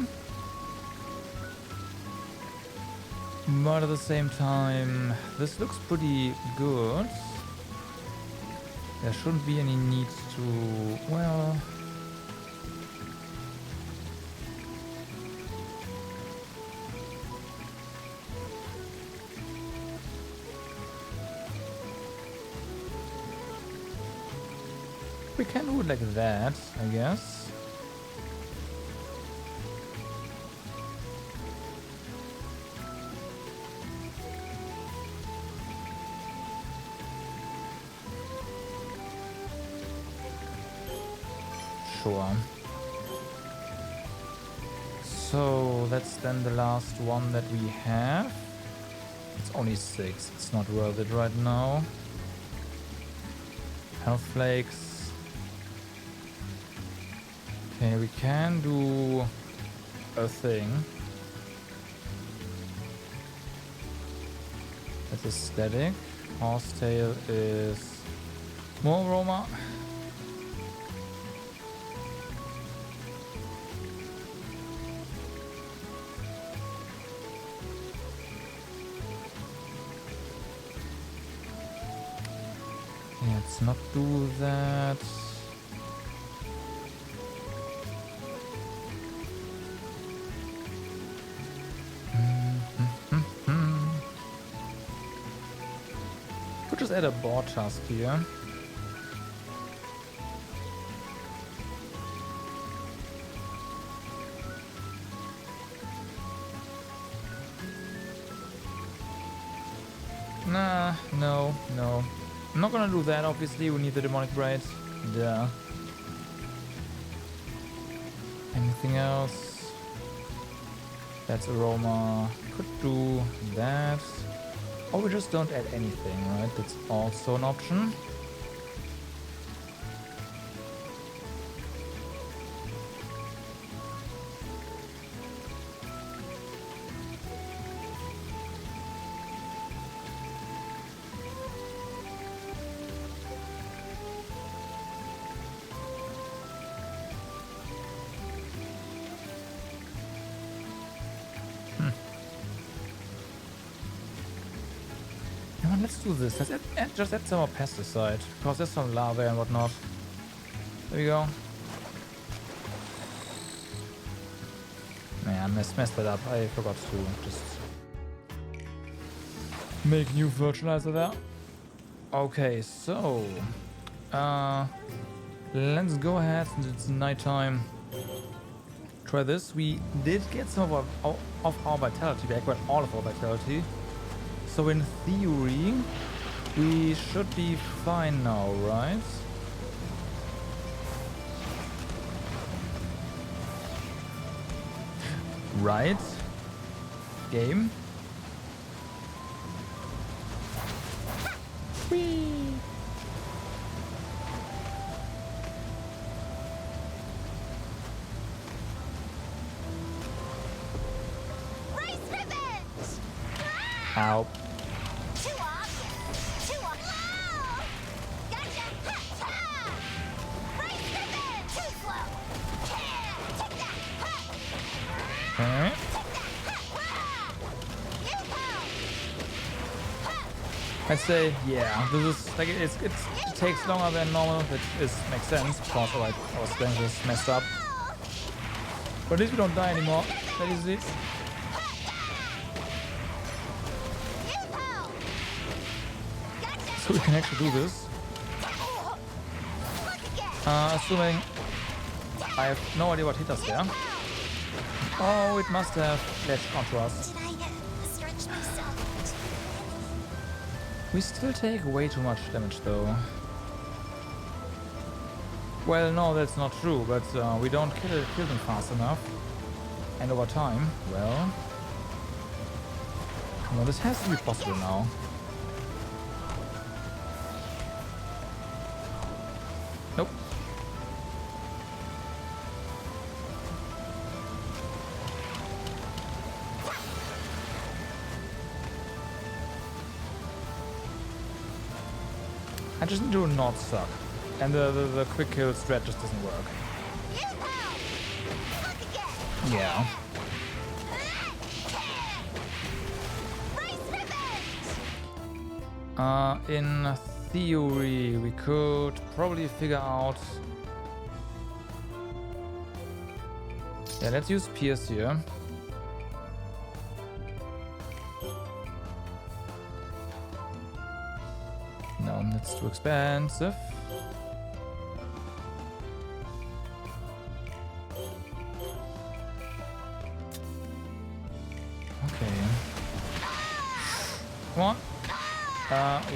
But at the same time, this looks pretty good. There shouldn't be any need to, well... We can do it like that, I guess. Sure. So that's then the last one that we have. It's only 6. It's not worth it right now. Health flakes. Okay, we can do a thing. That's a static. Horsetail is more aroma. Let's not do that. Could just add a board task here. Nah, no. I'm not gonna do that, obviously. We need the demonic braid. Duh. Anything else? That's aroma. Could do that. Or we just don't add anything, right? That's also an option. Let's do this. Let's just add some more pesticide, because there's some larvae and whatnot. There we go. Yeah, I messed that up. I forgot to just make new fertilizer there. Okay, so let's go ahead since it's nighttime. Try this. We did get some of our vitality back, but all of our vitality. So in theory, we should be fine now, right? Right? Game? Whee! Race revenge! Ow. Okay. I'd say, yeah, this is like it takes longer than normal, which makes sense because our strength is messed up. But at least we don't die anymore. That is it. So we can actually do this. Assuming I have no idea what hit us there. Oh, it must have latched onto us. Did I stretch myself? We still take way too much damage though. Well, no, that's not true, but we don't kill them fast enough. And over time, well... Come on, this has to be possible now. Nope. I just need to not suck. And the quick kill strat just doesn't work. Yeah. In theory, we could probably figure out... Yeah, let's use Pierce here. No, that's too expensive. Okay. Come on.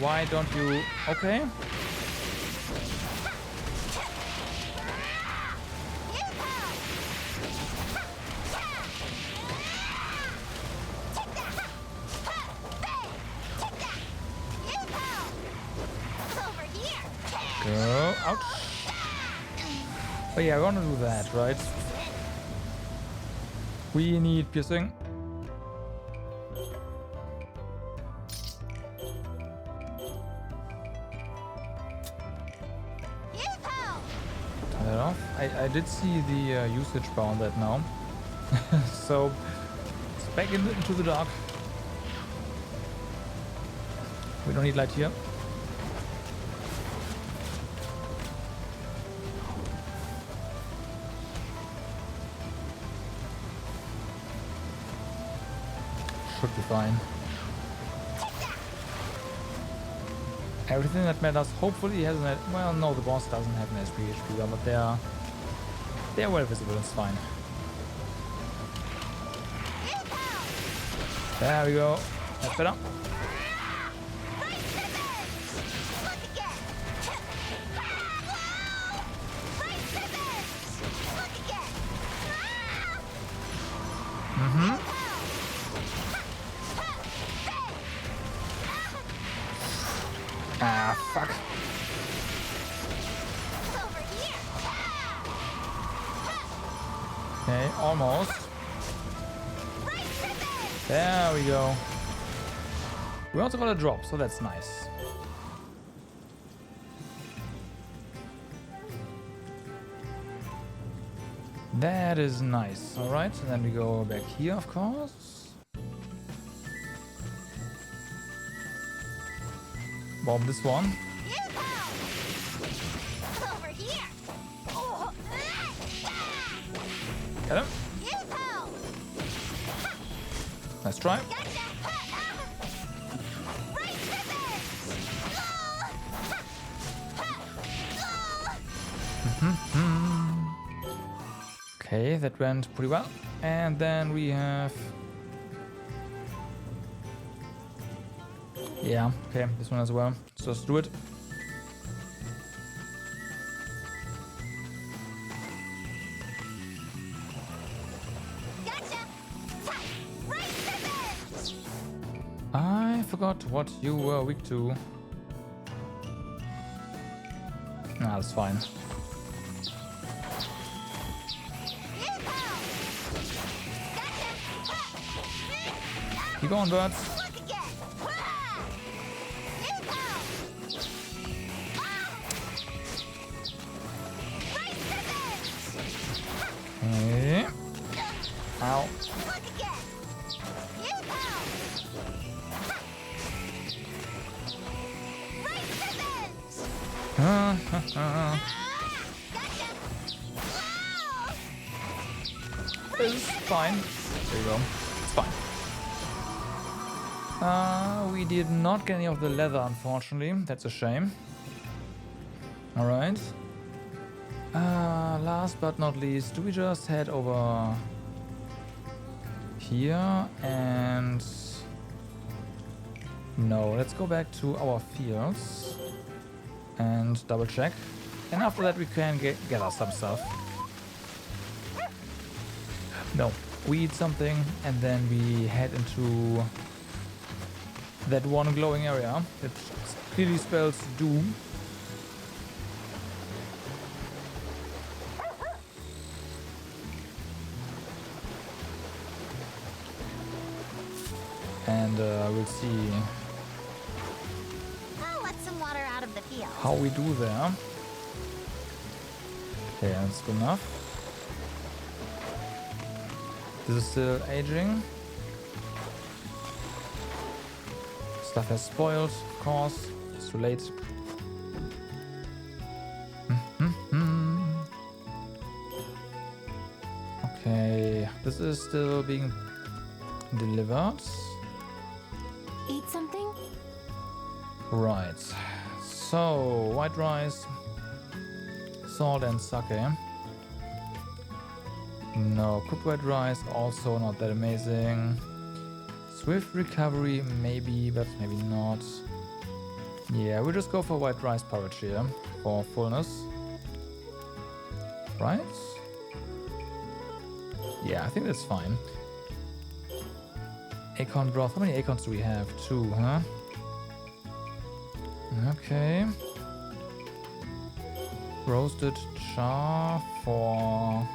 Why don't you... Okay. Go. Ouch. Oh yeah, I want to do that, right? We need piercing. Turn that off. I did see the usage bar on that now. So, it's back into the dark. We don't need light here. Should be fine. Everything that matters hopefully has an... Well, no, the boss doesn't have an SP HP bar, but they're well visible, it's fine. There we go. That's better. Ah, fuck. Okay, almost. There we go. We also got a drop, so that's nice. That is nice. Alright, and then we go back here, of course. Bomb this one. Get him. Nice try. Okay, that went pretty well. And then we have... Yeah, okay, this one as well. So let's do it. I forgot what you were weak to. Nah, that's fine. Keep going, birds. Okay. Ow. It's fine. There you go. It's fine. We did not get any of the leather, unfortunately. That's a shame. Alright. Last but not least, do we just head over here and... No, let's go back to our fields and double check. And after that we can get us some stuff. No, we eat something and then we head into that one glowing area. It clearly spells doom. And we'll see I'll let some water out of the field. how we do there. Okay, that's good enough. This is still aging. Stuff has spoiled, of course. It's too late. Okay, this is still being delivered. Eat something? Right. So, white rice, salt and sake. No, cooked white rice, also not that amazing. Swift recovery, maybe, but maybe not. Yeah, we'll just go for white rice porridge here for fullness. Right? Yeah, I think that's fine. Acorn broth. How many acorns do we have? 2, huh? Okay. Roasted char for...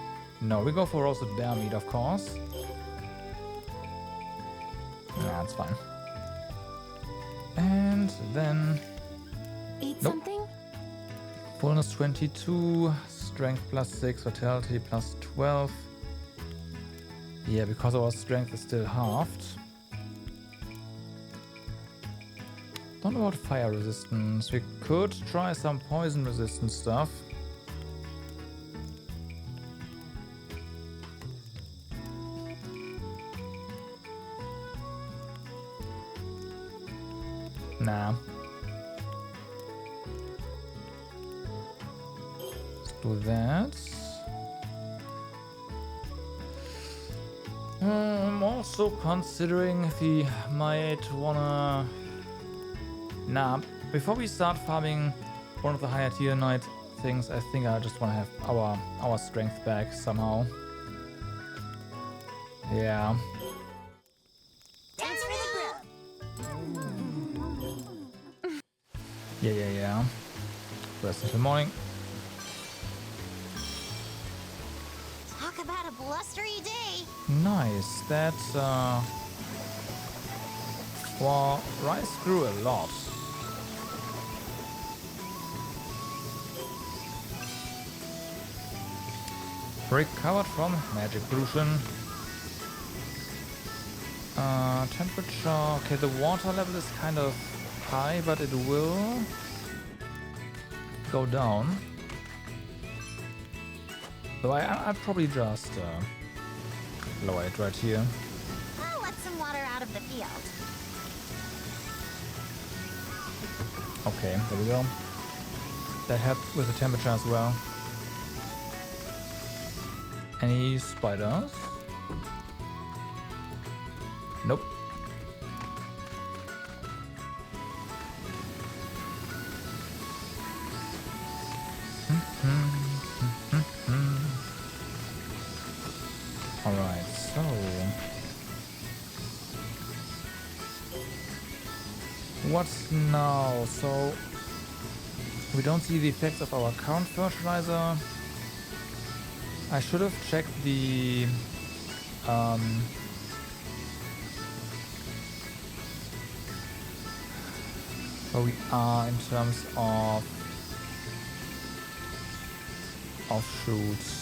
No, we go for roasted bear meat, of course. Nah, that's fine. And then... Eat Nope. something? Fullness 22, strength plus 6, vitality plus 12. Yeah, because our strength is still halved. Don't know about fire resistance. We could try some poison resistant stuff. Nah. Let's do that. I'm also considering if we might wanna... Nah, before we start farming one of the higher tier knight things, I think I just wanna have our strength back somehow. Yeah. Thanks for the grub. Yeah. Rest until morning. Talk about a blustery day. Nice. That, well, rice grew a lot. Recovered from magic pollution. Temperature. Okay, the water level is kind of high, but it will go down. So I'll probably just lower it right here. I'll let some water out of the field. Okay, there we go. That helped with the temperature as well. Any spiders? Nope. Alright, so... What's now? So... We don't see the effects of our current fertilizer. I should have checked the... where we are in terms of fruits.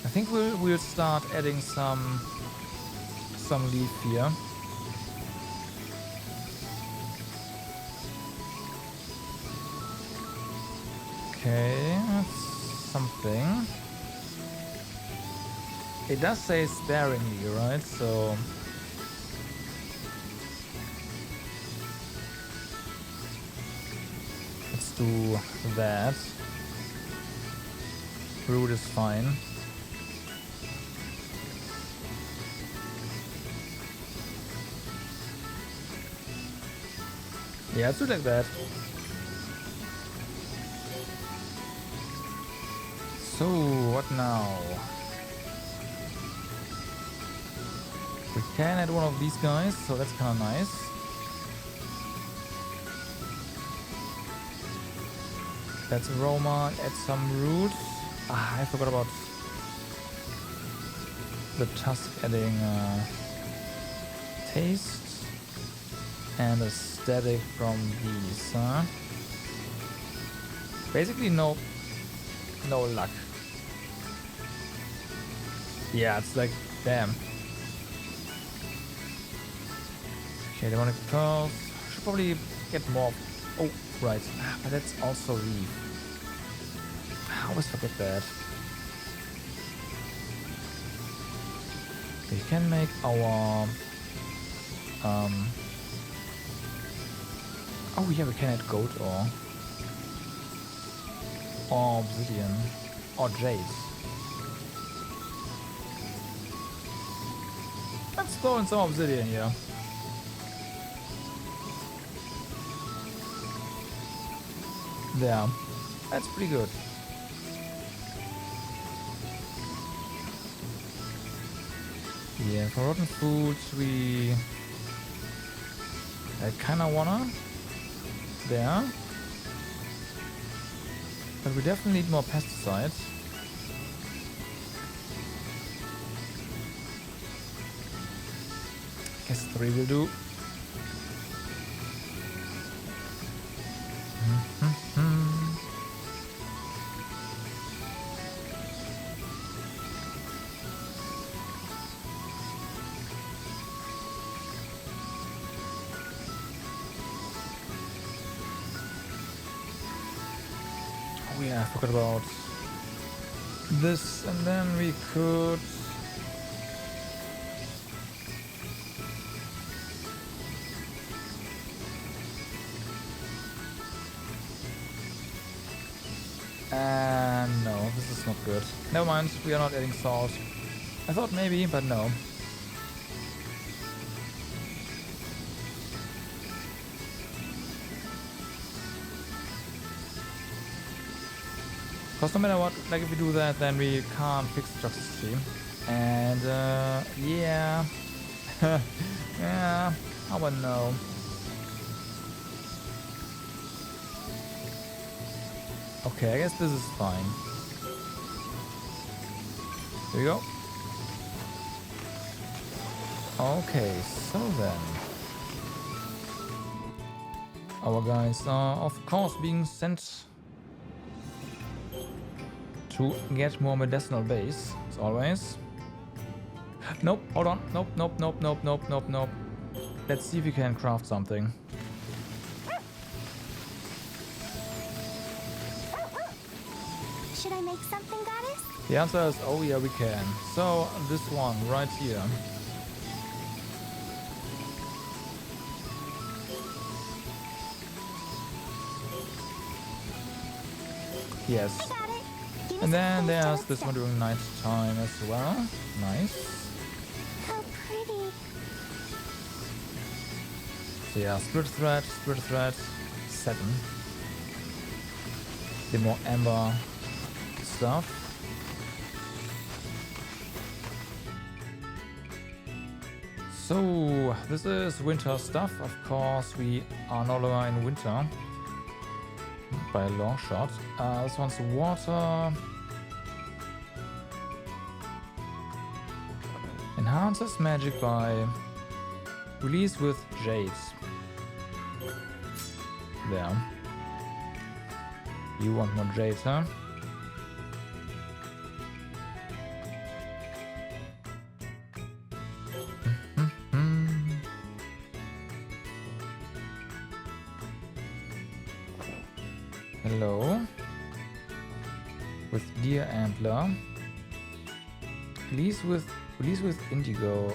I think we'll start adding some leaf here. Okay, that's something. It does say sparingly, right? So let's do that. Root is fine. Yeah, let's do like that. So, what now? We can add one of these guys, so that's kind of nice. That's aroma, add some roots. Ah, I forgot about the tusk adding taste and aesthetic from these, huh? Basically no luck. Yeah, it's like, damn. Okay, demonic pearls. Should probably get more. Oh, right. But that's also leaf. I always forget that. We can make our oh yeah, we can add gold ore. Or obsidian. Or jade. Let's throw in some obsidian here. There. That's pretty good. Yeah, for rotten foods I kinda wanna. There. But we definitely need more pesticides. Guess 3 will do. Oh yeah, I forgot about this, and then we could no, this is not good. Never mind, we are not adding salt. I thought maybe, but no. Because no matter what, like if we do that, then we can't fix the toxicity. And yeah. Yeah, how about no? Okay, I guess this is fine. Here we go. Okay, so then. Our guys are of course being sent to get more medicinal base, as always. Nope, hold on. Nope, nope, nope, nope, nope, nope, nope. Let's see if we can craft something. Should I make something, Goddess? The answer is, oh yeah, we can. So, this one right here. Yes. I got it. Give me And then some there's to this one during night time as well. Nice. How pretty. So yeah, spirit thread, 7. The more amber stuff. So this is winter stuff. Of course, we are no longer in winter by a long shot. This one's water. Enhances magic by release with jades. There. You want more jades, huh? Hello. With deer antler. Release with indigo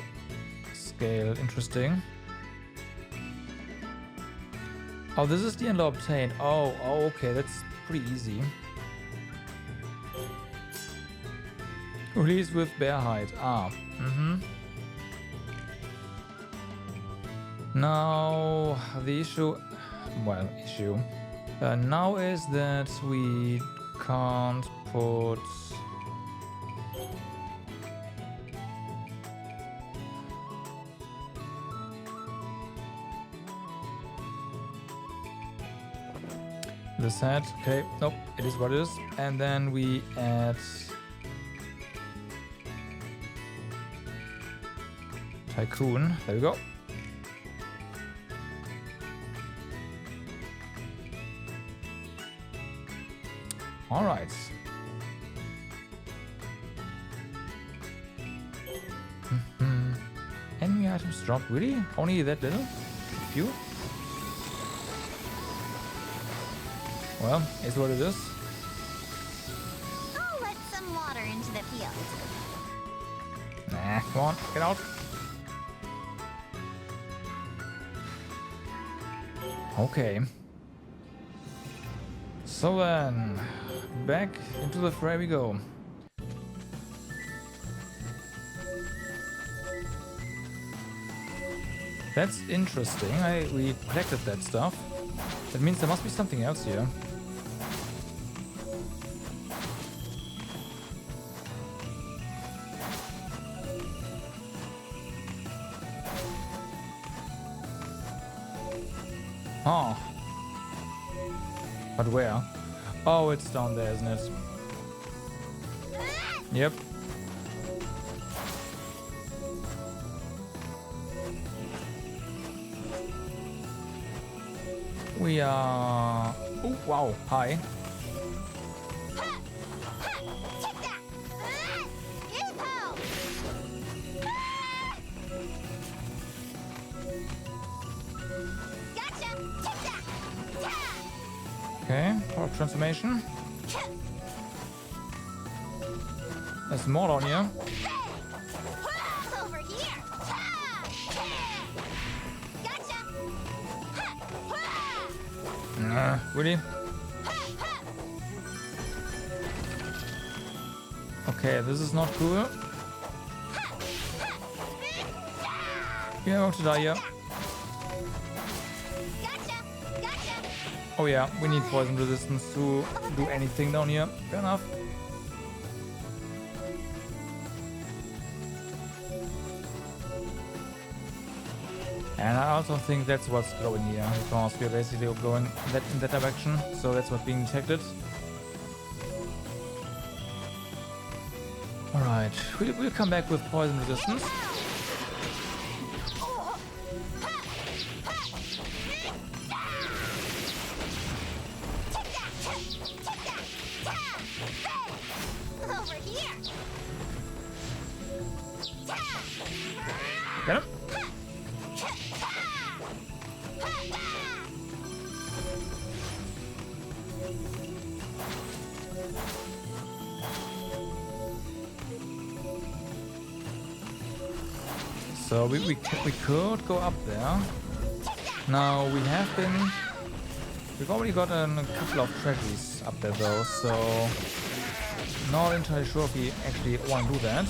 scale. Interesting. Oh, this is the antler obtained. Oh, okay, that's pretty easy. Release with bear hide. Now the issue now is that we can't put the set. Okay, nope, it is what it is. And then we add Tycoon. There we go. All right. Enemy items dropped. Really? Only that little? Few? Well, is what it is. I'll let some water into the field. Nah, come on, get out. Okay. So then, back into the fray we go. That's interesting. We collected that stuff. That means there must be something else here. Oh. But where? Oh, it's down there, isn't it? Yep. We are... Oh, wow. Hi. Okay, power transformation. There's more down here. Over here. Gotcha. Really? Okay, this is not cool. We are going to die here. Oh yeah, we need poison resistance to do anything down here. Fair enough. And I also think that's what's glowing here, because we're basically going in that direction, so that's what's being detected. Alright, we'll come back with poison resistance. Over here. Get him? So we could go up there. Now we've already got a couple of treasuries up there though, so not entirely sure if we actually want to do that.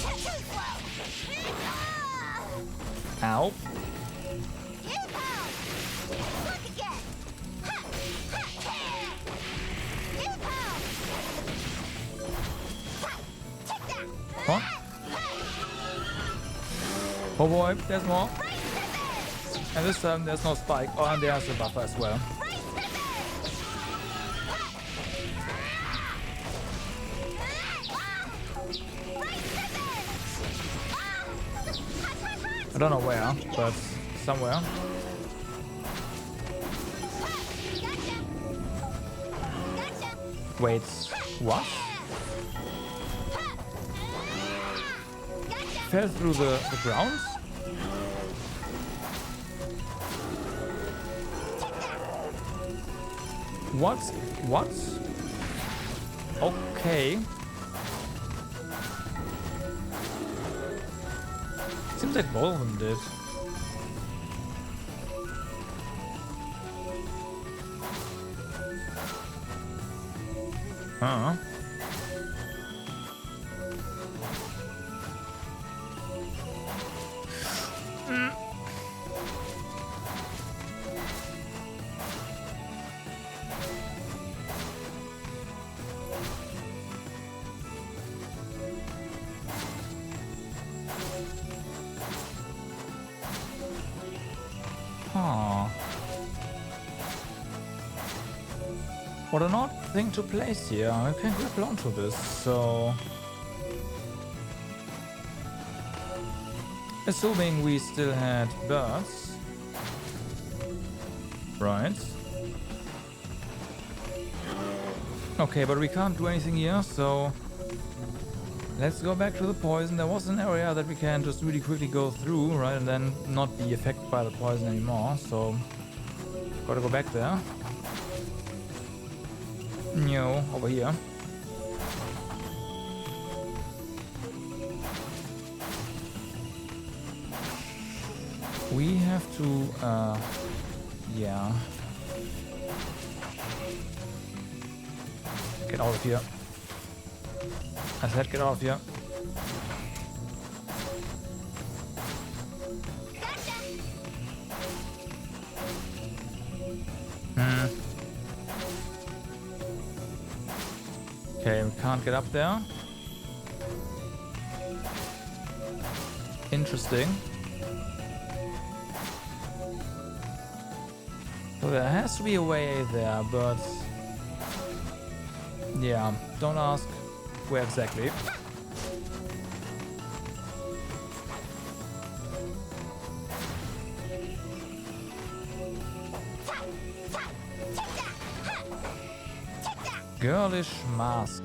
Ow. What? Oh boy, there's more. And this time there's no spike. Oh, and there's a buffer as well. I don't know where, but somewhere. Wait, what? Fell through the ground? What? What? Okay. Seems like both of them did. Huh. Huh. What an odd thing to place here. I can grab onto this, so... Assuming we still had birds. Right. Okay, but we can't do anything here, so let's go back to the poison. There was an area that we can just really quickly go through, right, and then not be affected by the poison anymore, so gotta go back there. No, over here. We have to, yeah. Get out of here. I said get out of here. Okay, we can't get up there. Interesting. So there has to be a way there, but yeah, don't ask where exactly. Girlish mask.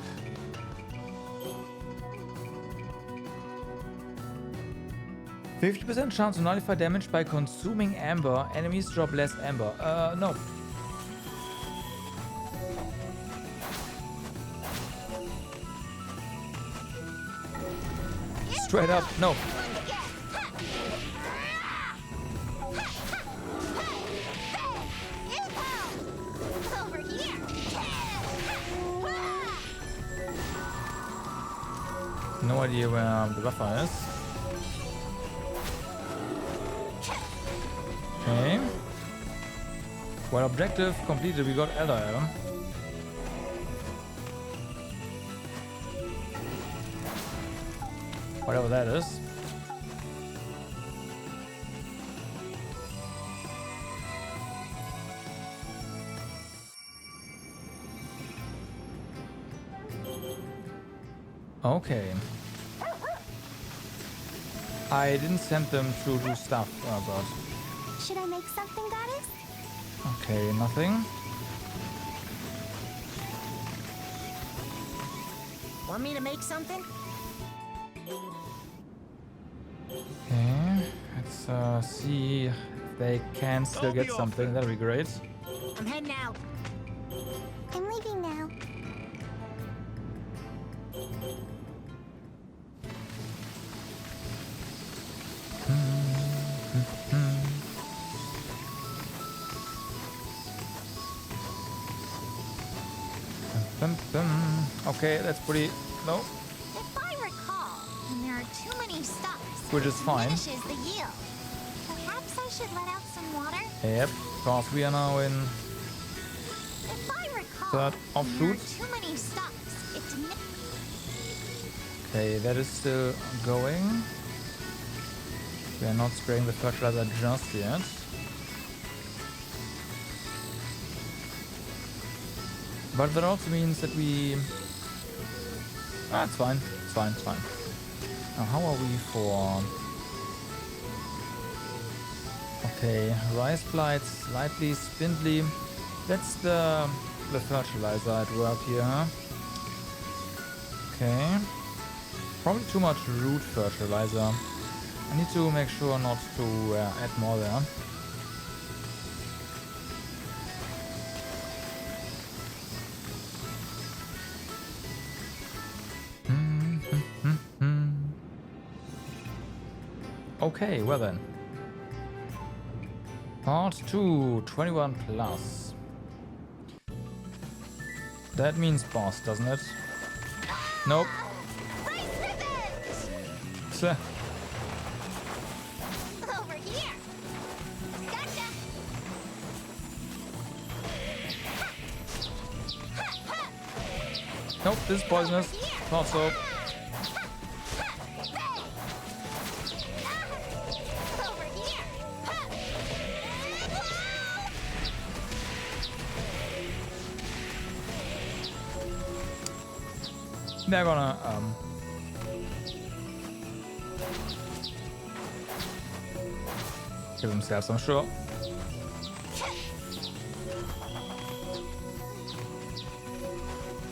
%50 chance to nullify damage by consuming amber. Enemies drop less amber. No. Straight up, no. No idea where the buffer is. Okay. Well, objective completed. We got Elder Item. Whatever that is. Okay. I didn't send them to do stuff, but... Should I make something, Goddess? Okay, nothing. Want me to make something? Okay, let's see if they can still get something. That'd be great. I'm heading out. I'm leaving now. Okay, that's pretty low. If I recall, when there are too many stops, Which is fine. diminishes the yield. Perhaps I should let out some water? Yep, because we are now in If I recall, third when there are offshoot. too many stops, it diminishes. Okay, that is still going. We are not spraying the fertilizer just yet. But that also means that we... Ah, it's fine. It's fine. It's fine. Now, how are we for... Okay, rice blight, slightly spindly. That's the fertilizer at work here, huh? Okay. Probably too much root fertilizer. I need to make sure not to add more there. Okay, well then. Part 2, 21 plus. That means boss, doesn't it? Nope. Sir. Over here. Gotcha. Nope, this is poisonous. Not so. Over here. They're gonna kill themselves, I'm sure.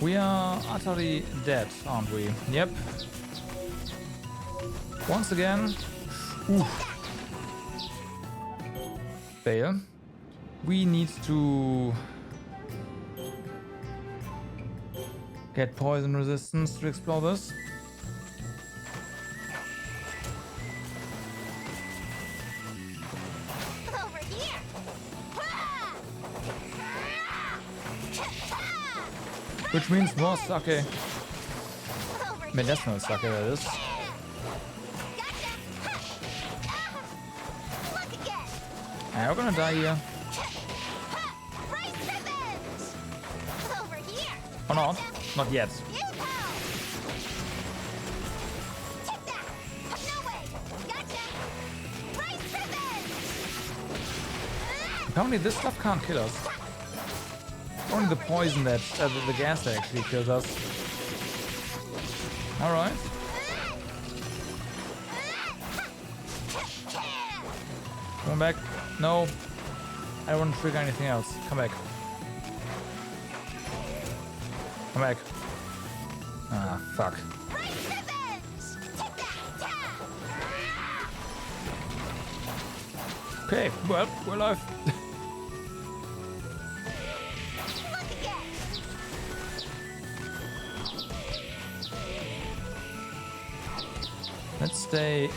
We are utterly dead, aren't we? Yep. Once again. Oof. Fail. We need to get poison resistance to explore this. Over here. Which means more sake. Over Medicinal sake, that is. Gotcha. Look again. And we're gonna die here. Rice ribbons. Over here. Or not. Not yet. Yeehaw. Take that. No way. Gotcha. Rice ribbons. Apparently this stuff can't kill us. Only the poison that, the gas that actually kills us. Alright. Come back. No. I don't want to trigger anything else. Come back. Come back. Ah, fuck. Rice ribbons. Take that. Okay, well, we're alive. Look again. Let's stay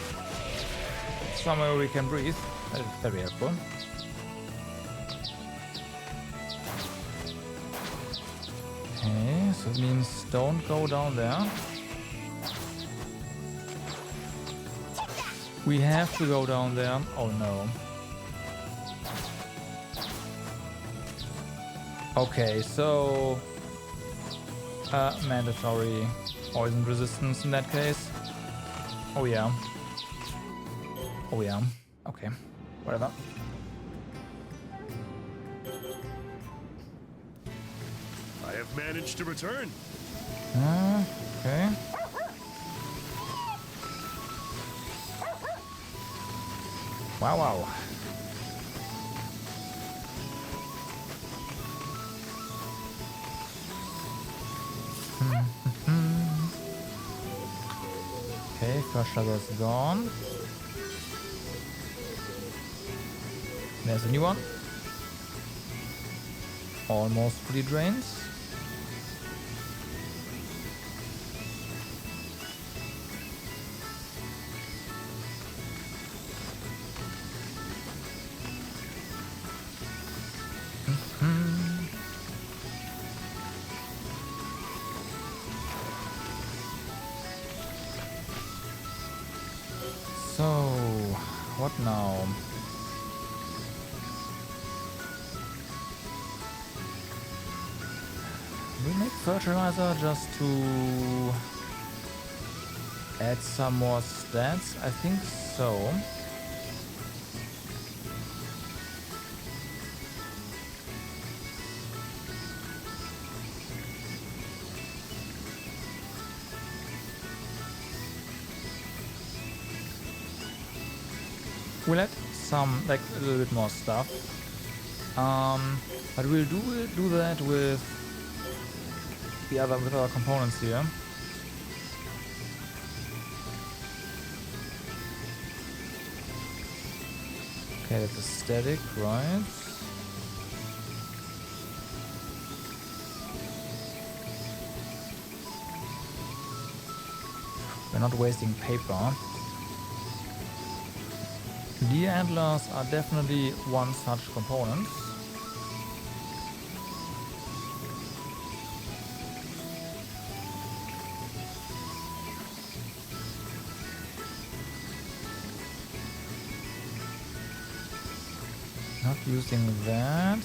somewhere we can breathe. That is very helpful. Okay, so it means don't go down there. We have to go down there. Oh no. Okay, so mandatory poison resistance in that case. Oh yeah. Oh yeah. Okay. Whatever. I have managed to return. Okay. Wow, wow. Okay, first sugar is gone. There's a new one. Almost fully drained. So, what now? We make fertilizer just to add some more stats? I think so. We'll add some, like a little bit more stuff. But we'll do that with the other components here. Okay, that's a static, right? We're not wasting paper. Deer antlers are definitely one such component. Not using that.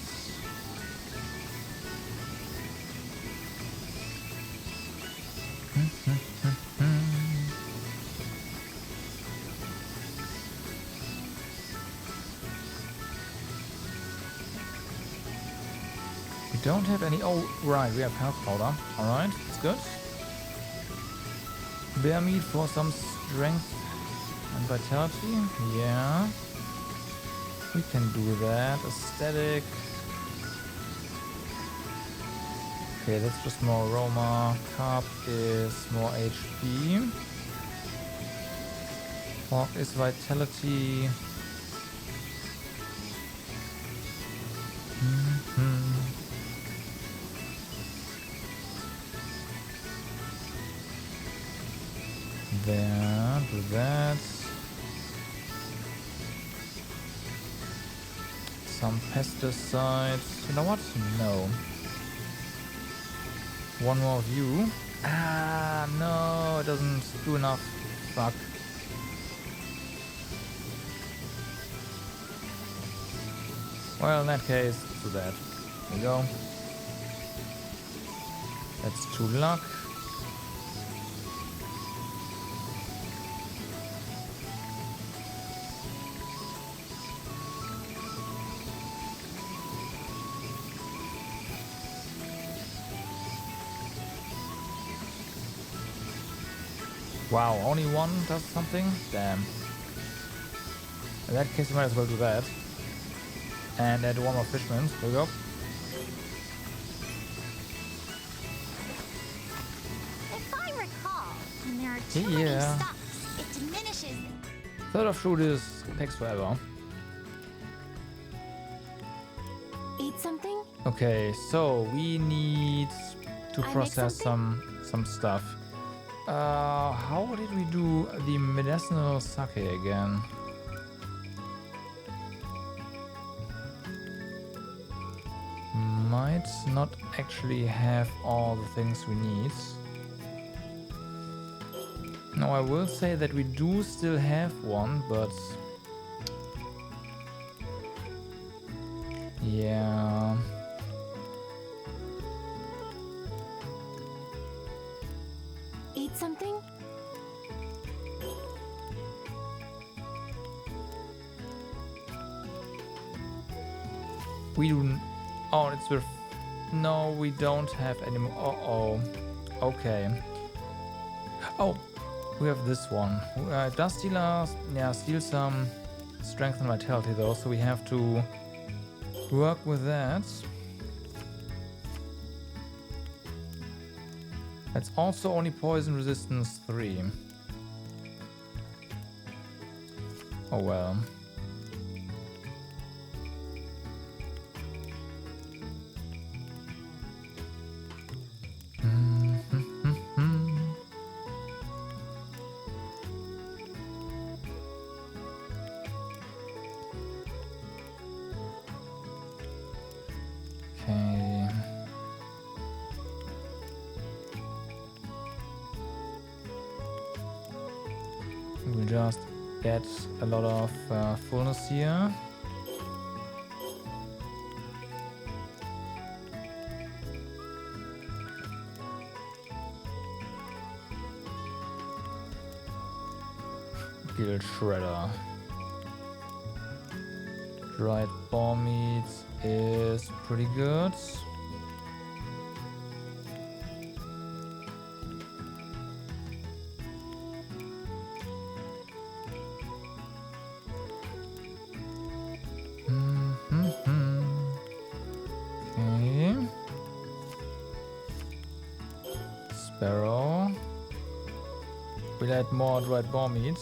We don't have any. Oh, right, we have health powder. Alright, that's good. Bear meat for some strength and vitality. Yeah. We can do that. Aesthetic. Okay, that's just more aroma. Carb is more HP. Pork is vitality. There, do that. Some pesticides. You know what? No. One more view. Ah, no, it doesn't do enough. Fuck. Well, in that case, let's do that. There we go. That's 2 luck. Wow, only one does something? Damn. In that case, we might as well do that. And add one more fishman. There we go. If I recall, when there are too many Yeah. stocks, it diminishes. Third of fruit is takes forever. Eat something? Okay, so we need to I make process some stuff. How did we do the medicinal sake again? Might not actually have all the things we need. No, I will say that we do still have one, but yeah. Eat something? We do. Oh, it's with. No, we don't have any more. Oh, okay. Oh, we have this one. It does steal us. Yeah, steal some strength and vitality though, so we have to work with that. That's also only poison resistance 3. Oh well. Okay. We'll just get a lot of fullness here. Guild Shredder. Dried boar meat is pretty good. Okay. Sparrow. We'll add more dried boar meat.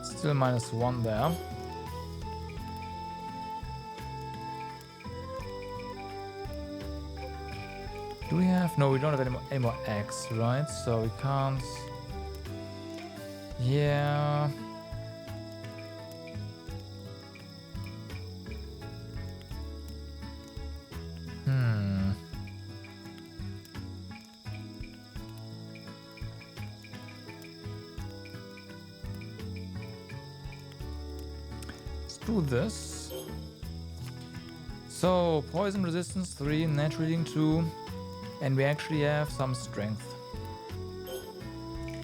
Still -1 there. Do we have? No, we don't have any more eggs, right? So we can't. Yeah. Let's do this. So poison resistance 3, natural healing 2. And we actually have some strength.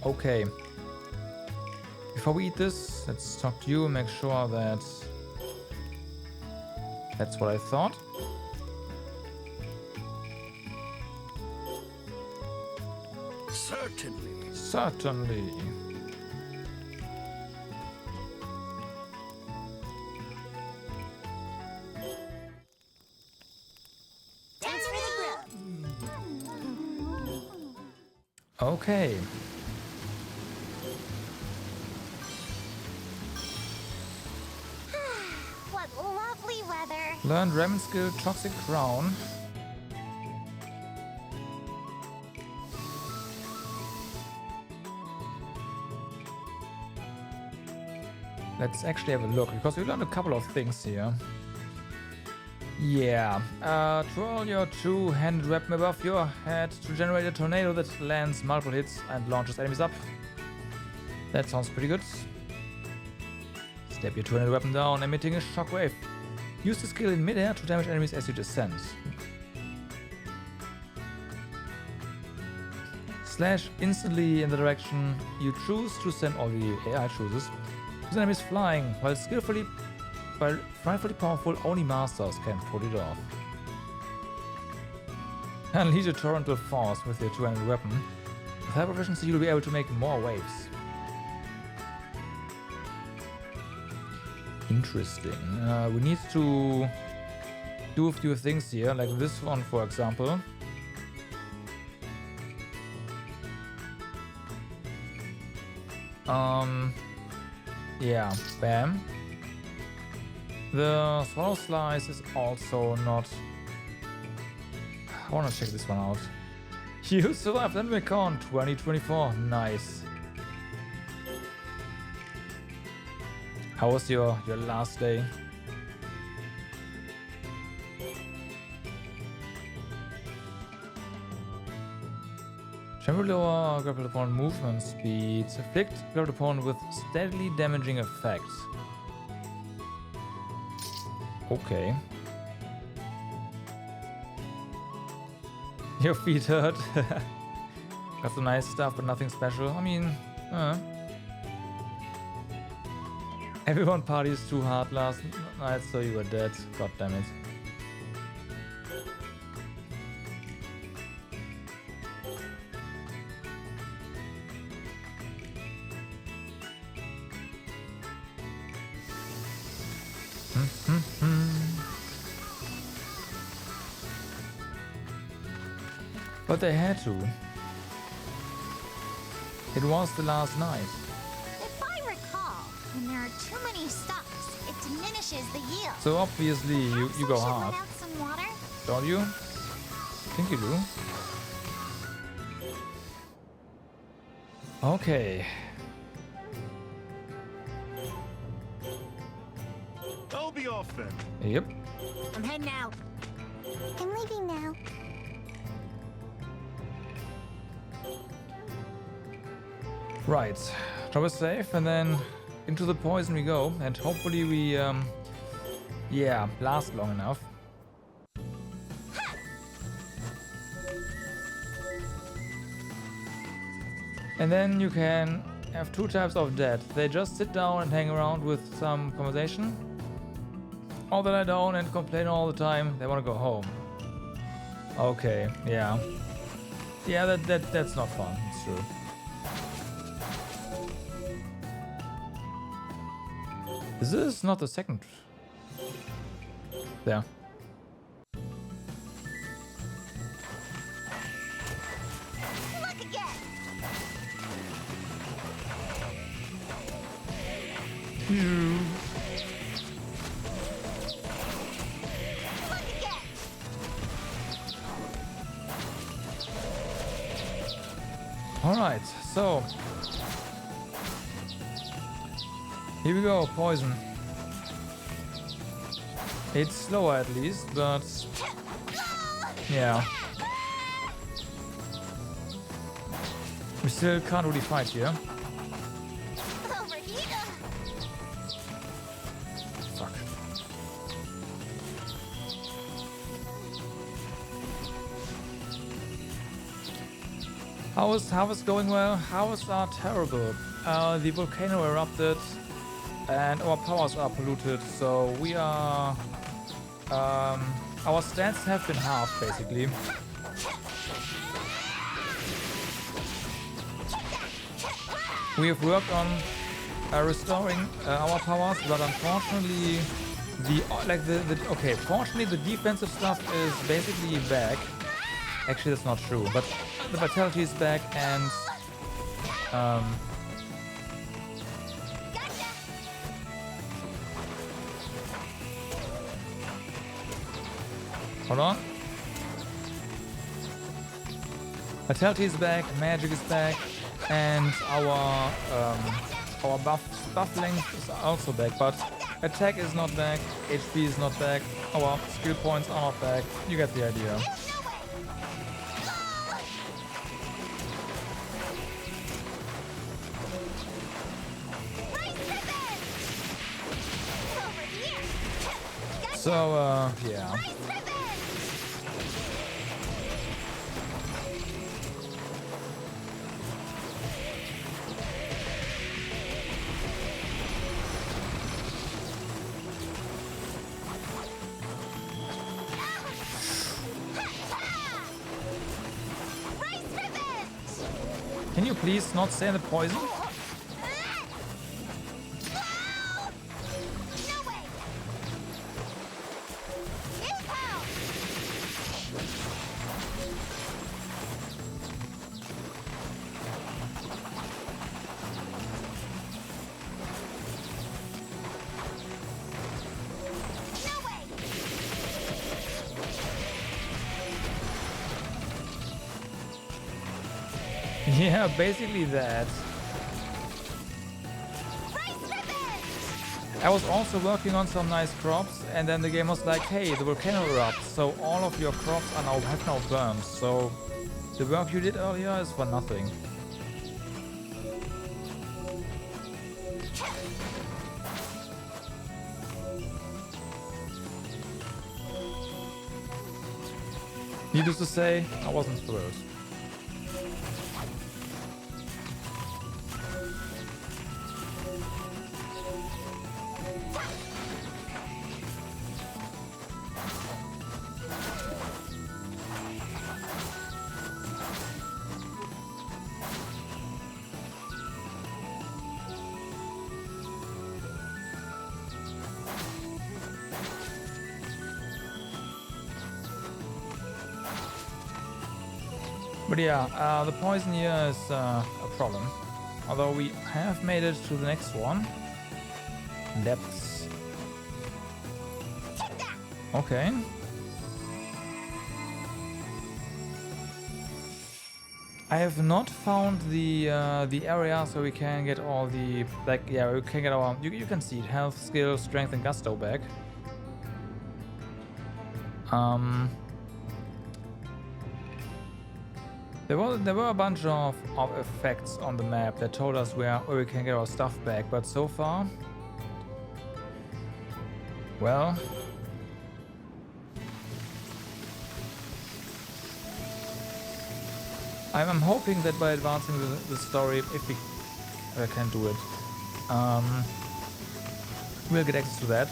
Okay. Before we eat this, let's talk to you and make sure that that's what I thought. Certainly. Certainly. Okay. What lovely weather. Learned Ramen skill Toxic Crown. Let's actually have a look, because we learned a couple of things here. Yeah, twirl your two-handed weapon above your head to generate a tornado that lands multiple hits and launches enemies up. That sounds pretty good. Step your two-handed weapon down, emitting a shockwave. Use the skill in midair to damage enemies as you descend. Slash instantly in the direction you choose to send, or the AI chooses. Use enemies flying, while frightfully powerful, only masters can pull it off. Unleash a torrential force with your two-handed weapon. With high proficiency, you'll be able to make more waves. Interesting. We need to do a few things here, like this one, for example. Yeah, bam. The swallow slice is also not... I want to check this one out. You survived AnimeCon 2024. Nice. How was your last day? Temporarily lower grappled opponent movement speed. Afflict grappled opponent with steadily damaging effects. Okay. Your feet hurt. Got some nice stuff, but nothing special. I mean, everyone parties too hard last night, so you were dead. God damn it. But they had to. It was the last night. If I recall, when there are too many stocks, it diminishes the yield. So obviously you go Perhaps I should hard. run out some water? Don't you? I think you do. Okay. I'll be off then. Yep. I'm heading out. I'm leaving now. Right. Job is safe, and then into the poison we go, and hopefully we yeah, last long enough. And then you can have two types of dead. They just sit down and hang around with some conversation, or they lie down and complain all the time. They want to go home. Okay, yeah. Yeah, that's not fun. It's true. This is not the second. There. Look again. Look again. Alright, so here we go, poison. It's slower at least, but yeah. We still can't really fight here. Over here. Fuck. Harvest going well? Harvests are terrible. The volcano erupted and our powers are polluted, so we are... our stats have been halved, basically. We have worked on restoring our powers, but unfortunately, fortunately the defensive stuff is basically back. Actually, that's not true, but the vitality is back, and hold on. Vitality is back, magic is back, and our buff length is also back, but attack is not back, HP is not back, our skill points are not back. You get the idea. So, yeah. Can you please not stay in the poison? Yeah, basically that. I was also working on some nice crops, and then the game was like, hey, the volcano erupts, so all of your crops have now burned, so the work you did earlier is for nothing. Needless to say, I wasn't thrilled. But yeah, the poison here is a problem. Although we have made it to the next one. Depths. Okay. I have not found the area so we can get all the, like, yeah, we can get our, you can see it, health, skill, strength, and gusto back. There were a bunch of effects on the map that told us where we can get our stuff back, but so far, well, I'm hoping that by advancing the story, if we can do it, we'll get access to that.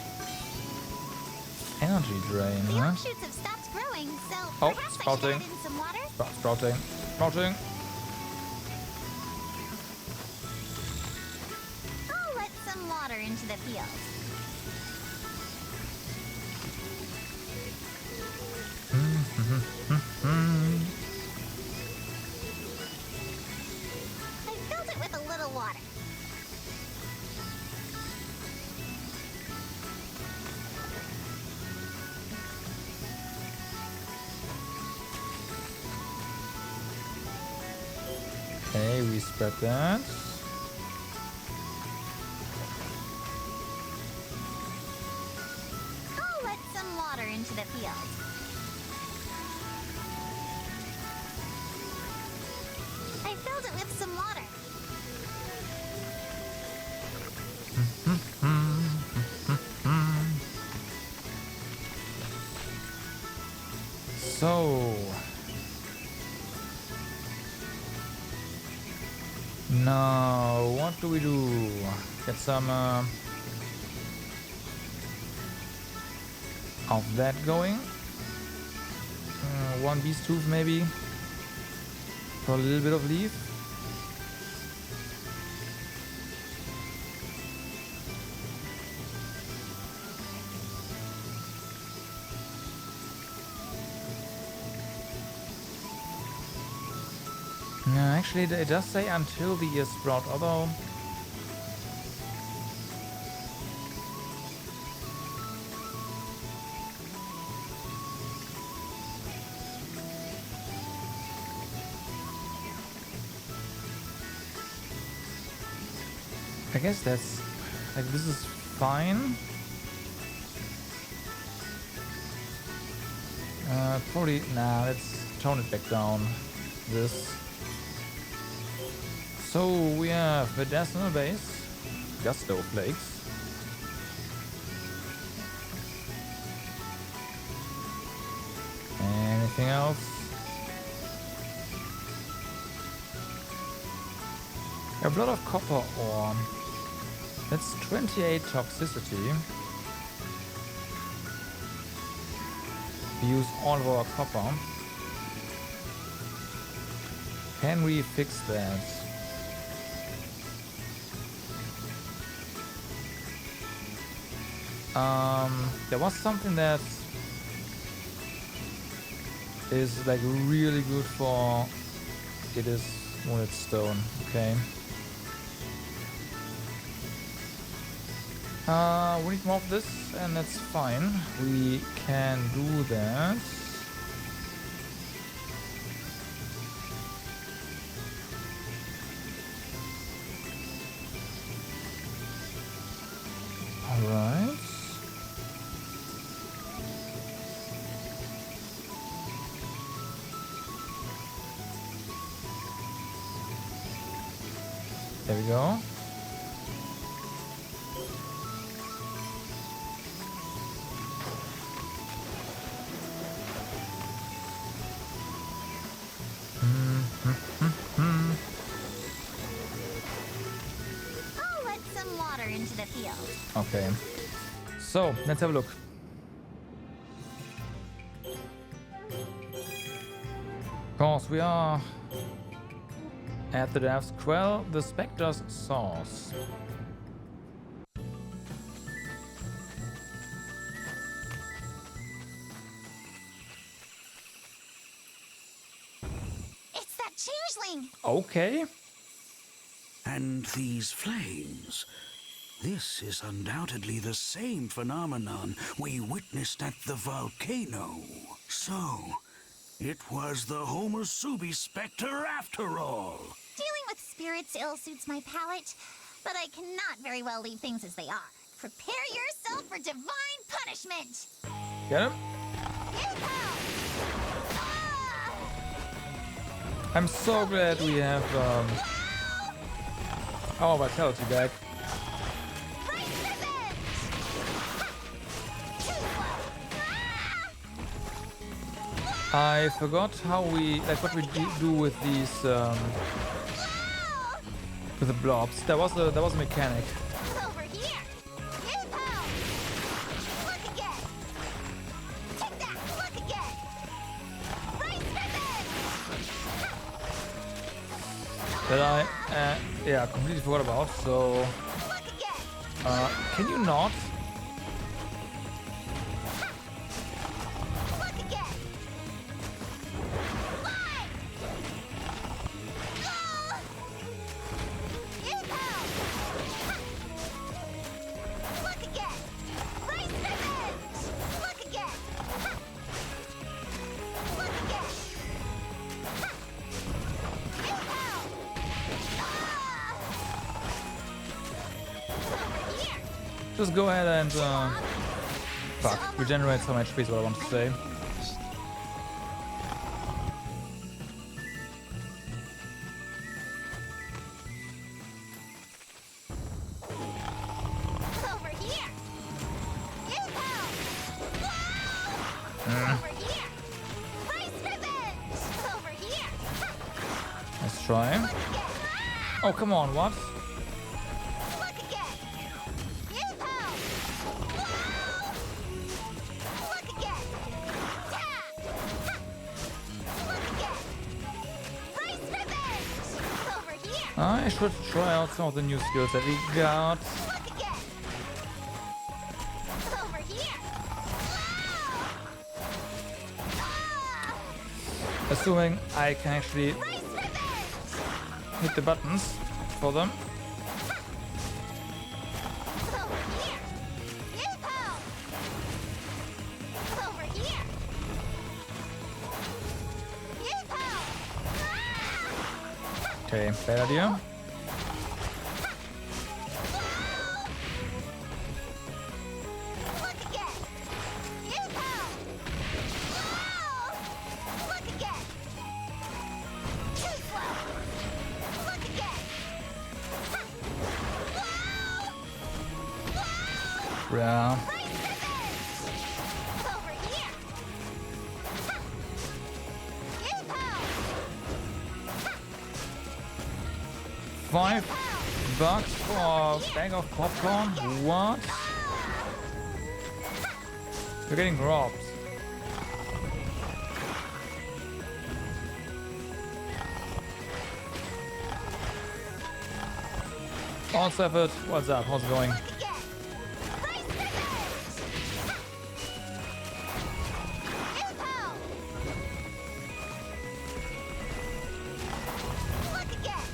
Energy drain, The huh? offshoots have stopped growing, so Oh, perhaps sprouting. I should add in some water? Sprouting. Sprouting. I'll let some water into the field. I filled it with a little water. Okay, we spread that. I'll let some water into the field. I filled it with some water. So now what do we do? Get some of that going. One beast tooth maybe for a little bit of leaf. Actually, it does say until the year sprout, although... I guess that's... like, this is fine. Probably... nah, let's tone it back down. This. So we have medicinal base, gusto flakes, anything else? A lot of copper ore. That's 28 toxicity. We use all of our copper. Can we fix that? There was something that is like really good for... it is wounded stone, okay. We need more of this and that's fine. We can do that. Alright. There we go. I'll let some water into the field. Okay. So, let's have a look. Of course, we are at the Death's Quell, the Spectre's Source. It's that changeling! Okay. And these flames. This is undoubtedly the same phenomenon we witnessed at the volcano. So, it was the Homosubi Spectre after all. Dealing with spirits ill suits my palate, but I cannot very well leave things as they are. Prepare yourself for divine punishment! Get him? I'm so glad we have our vitality back. I forgot how we, like, what we do with these with the blobs. There was a mechanic. Over here! Look again! Take that! Look again! Right That I yeah, completely forgot about. So can you not? Just go ahead and fuck, regenerate some HP is what I want to say. Over here! Over here! Rice revenge! Over here! Let's try. Oh, come on, what? Look again! Look again! Look again! Rice revenge! Over here! I should try out some of the new skills that we got. Look again! Over here! Assuming I can actually... Rice revenge! hit the buttons for them. Over here. Yoo-hoo! Over here. Yoo-hoo! Okay, bad idea. Look again. Yoo-hoo! Look again. Too slow. Look again. Yeah. Right pivot. Over here. Yoo-hoo! $5 for a bag of popcorn? What? You're getting robbed. All effort. What's up? How's it going? Look again. Right pivot. Yoo-hoo! Look again.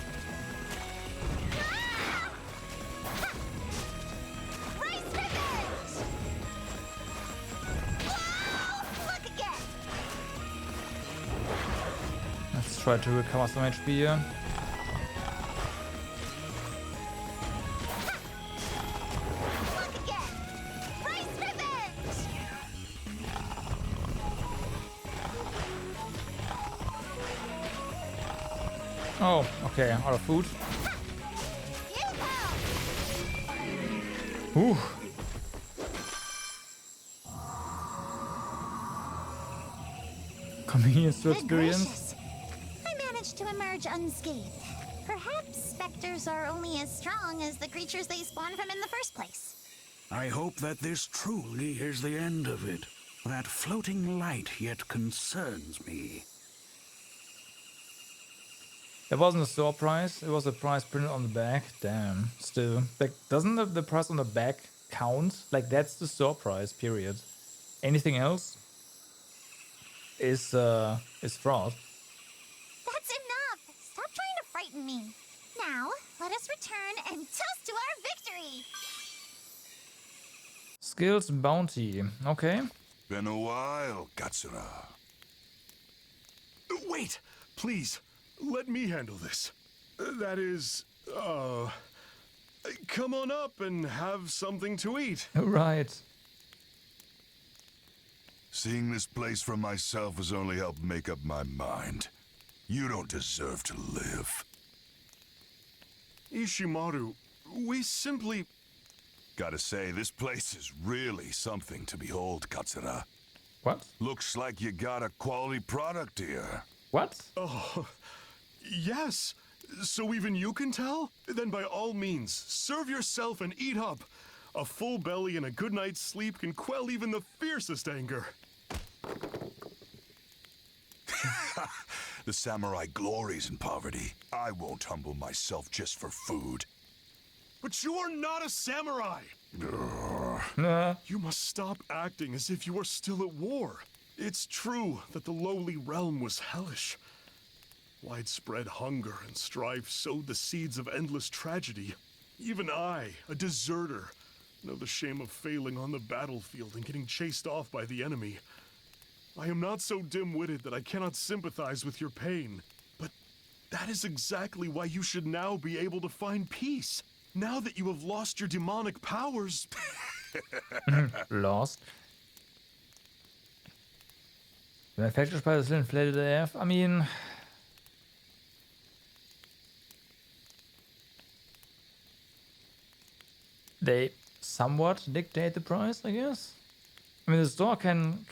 Right pivot. Look again. Let's try to recover some HP here. Look again. Right pivot. Oh, okay, out of food. Yoo-hoo! Ooh. Convenience to Good experience. gracious. I managed to emerge unscathed. Perhaps specters are only as strong as the creatures they spawn from in the first place. I hope that this truly is the end of it. That floating light yet concerns me. It wasn't a store price, it was a price printed on the back. Damn. Still. Like, doesn't the price on the back count? Like, that's the store price, period. Anything else is fraud. That's enough! Stop trying to frighten me. Now, let us return and toast to our victory! Skills bounty. Okay. Been a while, Katsura. Wait, please. Let me handle this. That is, come on up and have something to eat. Right. Seeing this place for myself has only helped make up my mind. You don't deserve to live. Ishimaru, we simply... Gotta say, this place is really something to behold, Katsura. What? Looks like you got a quality product here. What? Oh, yes. So even you can tell? Then by all means, serve yourself and eat up. A full belly and a good night's sleep can quell even the fiercest anger. The samurai glories in poverty. I won't humble myself just for food. But you are not a samurai! Nah. You must stop acting as if you are still at war. It's true that the lowly realm was hellish. Widespread hunger and strife sowed the seeds of endless tragedy. Even I, a deserter, know the shame of failing on the battlefield and getting chased off by the enemy. I am not so dim-witted that I cannot sympathize with your pain, but that is exactly why you should now be able to find peace. Now that you have lost your demonic powers. Lost. The manufactured is still inflated AF. I mean, they somewhat dictate the price, I guess. I mean, the store can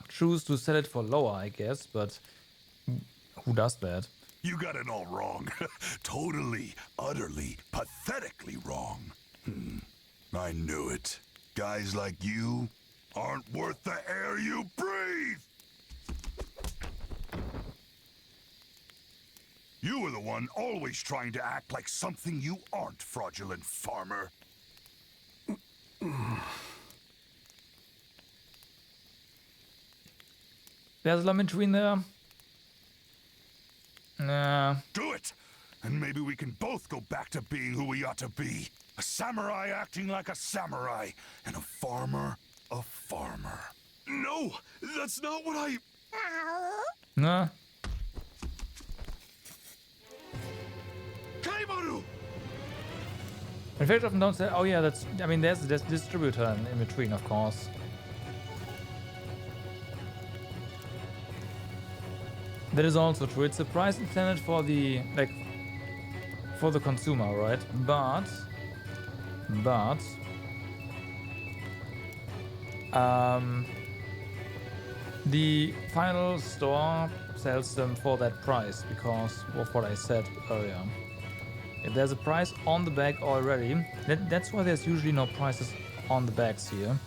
choose to sell it for lower, I guess, but who does that? You got it all wrong. Totally, utterly, pathetically wrong. I knew it. Guys like you aren't worth the air you breathe. You were the one always trying to act like something you aren't, fraudulent farmer. There's a lot between there. Nah. Do it! And maybe we can both go back to being who we ought to be. A samurai acting like a samurai, and a farmer a farmer. No, that's not what I... Ow. Nah. Kaimaru! In fact, often don't say, oh yeah, that's, I mean, there's a distributor in between, of course. That is also true. It's a price intended for the, like, for the consumer, right? But, the final store sells them for that price because of what I said earlier. If there's a price on the bag already, that's why there's usually no prices on the bags here.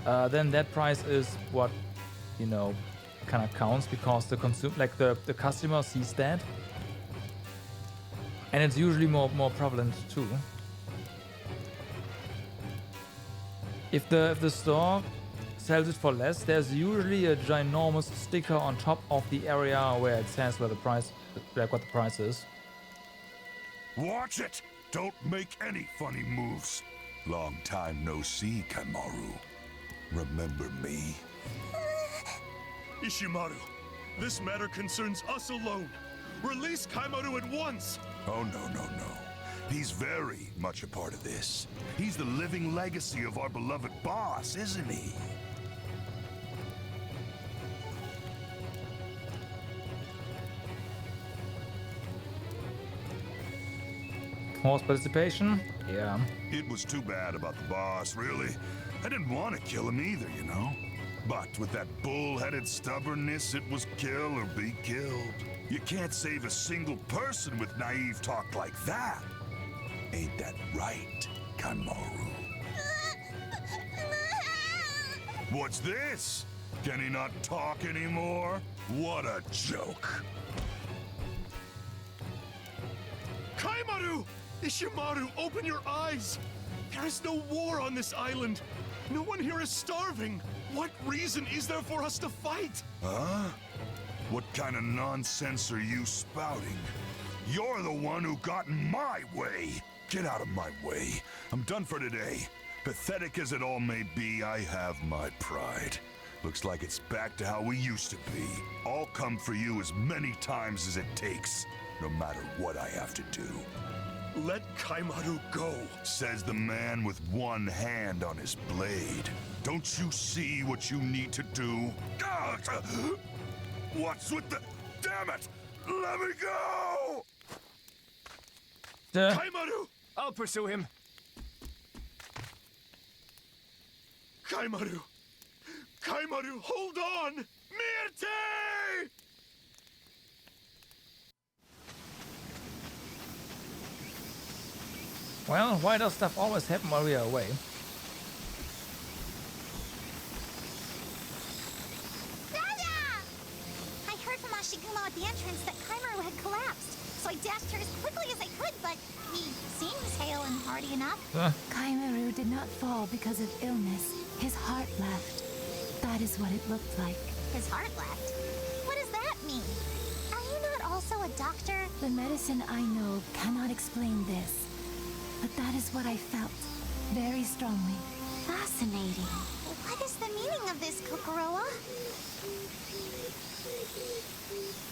Then that price is what, you know, kind of counts because the the customer sees that, and it's usually more prevalent too. If the store sells it for less, there's usually a ginormous sticker on top of the area where it says where the price, like what the price is. Watch it! Don't make any funny moves. Long time no see, Kaimaru. Remember me? Ishimaru, this matter concerns us alone. Release Kaimaru at once! Oh, no. He's very much a part of this. He's the living legacy of our beloved boss, isn't he? Horse participation? Yeah. It was too bad about the boss, really. I didn't want to kill him either, you know? But with that bull-headed stubbornness, it was kill or be killed. You can't save a single person with naive talk like that. Ain't that right, Kaimaru? What's this? Can he not talk anymore? What a joke. Kaimaru! Ishimaru, open your eyes! There is no war on this island. No one here is starving. What reason is there for us to fight? Huh? What kind of nonsense are you spouting? You're the one who got in my way. Get out of my way. I'm done for today. Pathetic as it all may be, I have my pride. Looks like it's back to how we used to be. I'll come for you as many times as it takes, no matter what I have to do. Let Kaimaru go, Says the man with one hand on his blade. Don't you see what you need to do? What's with the... Damn it! Let me go! Kaimaru! I'll pursue him. Kaimaru! Kaimaru, hold on! Myrte! Well, why does stuff always happen while we are away? I heard from Ashigumo at the entrance that Kaimaru had collapsed, so I dashed her as quickly as I could, but he seems hale and hearty enough. Kaimaru did not fall because of illness. His heart left. That is what it looked like. His heart left. What does that mean? Are you not also a doctor? The medicine I know cannot explain this. But that is what I felt. Very strongly. Fascinating. What is the meaning of this, Kokoroa?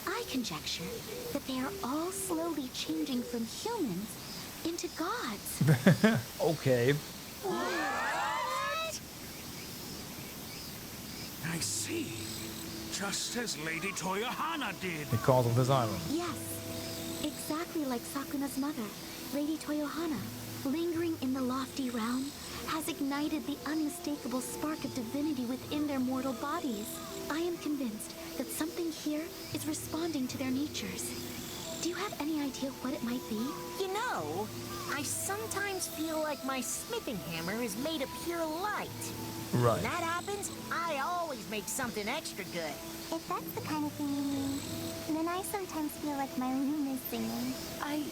I conjecture that they are all slowly changing from humans into gods. Okay. What? I see. Just as Lady Toyohana did. Because of this island. Yes, exactly like Sakuna's mother, Lady Toyohana, lingering in the lofty realm, has ignited the unmistakable spark of divinity within their mortal bodies. I am convinced that something here is responding to their natures. Do you have any idea what it might be? You know, I sometimes feel like my smithing hammer is made of pure light. Right. When that happens, I always make something extra good. If that's the kind of thing you mean, then I sometimes feel like my room is singing. I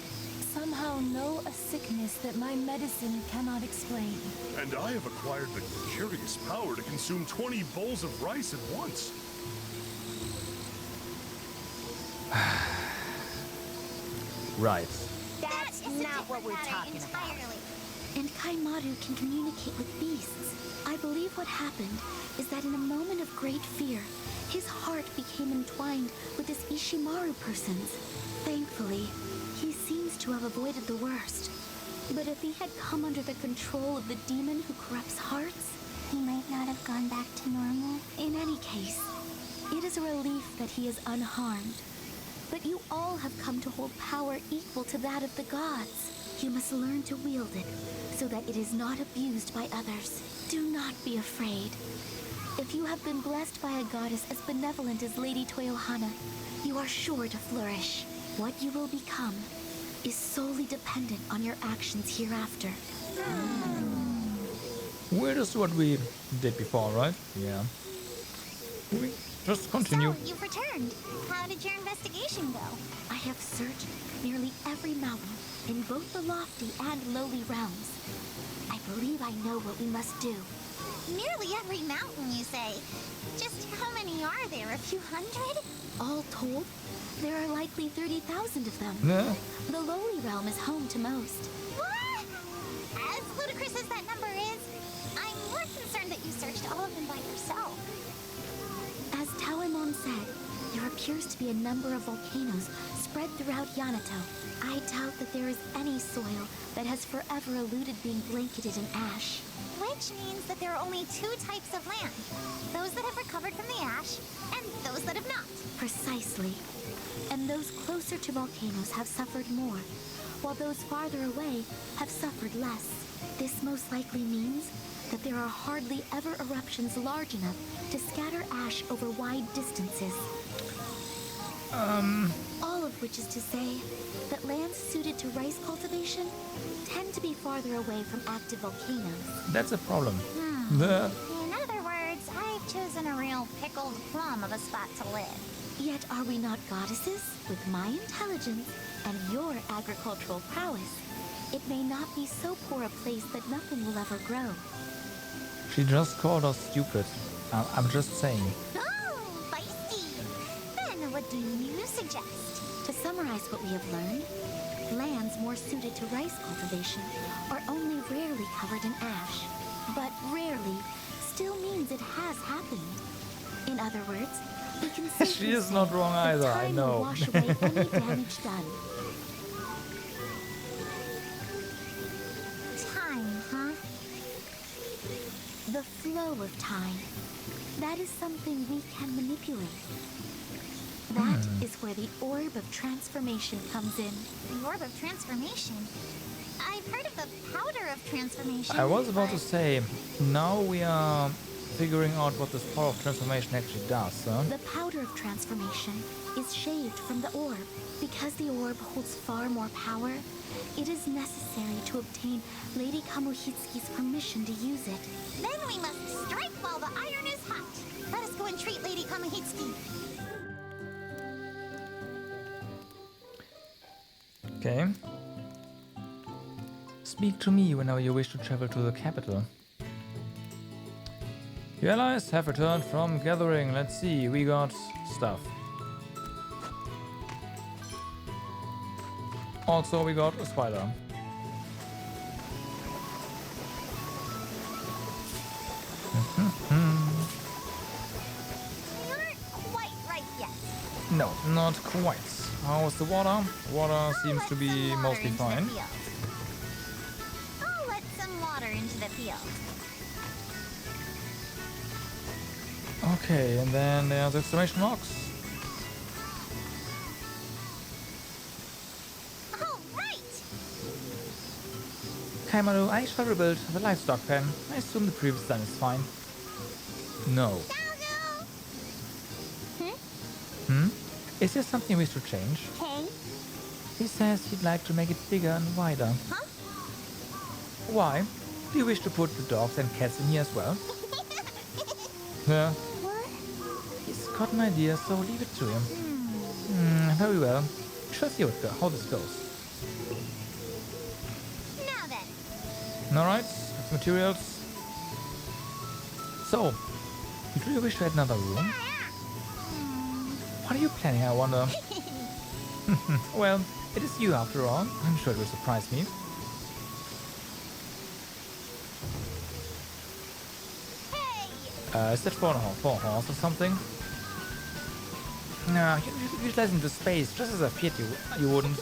somehow know a sickness that my medicine cannot explain. And I have acquired the curious power to consume 20 bowls of rice at once. Right. That's That is a not what different we're matter talking about. entirely. And Kaimaru can communicate with beasts. I believe what happened is that in a moment of great fear, his heart became entwined with this Ishimaru person's. Thankfully, he seems to have avoided the worst. But if he had come under the control of the demon who corrupts hearts, He might not have gone back to normal. in any case, it is a relief that he is unharmed. But you all have come to hold power equal to that of the gods. You must learn to wield it, so that it is not abused by others. Do not be afraid. If you have been blessed by a goddess as benevolent as Lady Toyohana, you are sure to flourish. What you will become is solely dependent on your actions hereafter. Which is what we did before, right? Yeah. We just continue. So, you've returned. How did your investigation go? I have searched nearly every mountain in both the lofty and lowly realms. I believe I know what we must do. Nearly every mountain, you say. Just how many are there? A few hundred? All told, there are likely 30,000 of them. Yeah. The lowly realm is home to most. What? As ludicrous as that number is, I'm more concerned that you searched all of them by yourself. As Tawaimon said, there appears to be a number of volcanoes spread throughout Yamato. I doubt that there is any soil that has forever eluded being blanketed in ash. Which means that there are only two types of land. Those that have recovered from the ash, and those that have not. Precisely. And those closer to volcanoes have suffered more, while those farther away have suffered less. This most likely means that there are hardly ever eruptions large enough to scatter ash over wide distances. All of which is to say that lands suited to rice cultivation tend to be farther away from active volcanoes. That's a problem. The In other words, I've chosen a real pickled plum of a spot to live. Yet are we not goddesses? With my intelligence and your agricultural prowess, it may not be so poor a place that nothing will ever grow. she just called us stupid. I'm just saying. Oh, feisty! Then what do you suggest? To summarize what we have learned, lands more suited to rice cultivation are only rarely covered in ash. But rarely still means it has happened. In other words, we can safely She is say not wrong that either, I time know. will wash away any damage done. Time, huh? The flow of time. That is something we can manipulate. That is where the orb of transformation comes in. The orb of transformation. I've heard of the powder of transformation. I was about to but say, now we are figuring out what this power of transformation actually does, huh? The powder of transformation is shaved from the orb. Because the orb holds far more power, it is necessary to obtain Lady Kamuhitsuki's permission to use it. Then we must strike while the iron is hot. Let us go and treat Lady Kamuhitsuki. Okay. Speak to me whenever you wish to travel to the capital. Your allies have returned from gathering. Let's see, we got stuff. Also, we got a spider. We aren't quite right yet. No, not quite. How's the water? Water seems I'll to let be some water mostly into the fine. field. I'll let some water into the field. Okay, and then there's exclamation marks. All right. Kaimaru, I shall rebuild the livestock pen. I assume the previous design is fine. No. Dogo. Is there something we should change? Hey. He says he'd like to make it bigger and wider. Huh? Why? Do you wish to put the dogs and cats in here as well? Yeah. What? He's got an idea, so leave it to him. Very well. We shall see how this goes. Now then. Alright, materials. So, do you wish to add another room? What are you planning, I wonder? Well, It is you after all. I'm sure it will surprise me. Is that for a horse or something? No, you let into space, just as I feared you wouldn't.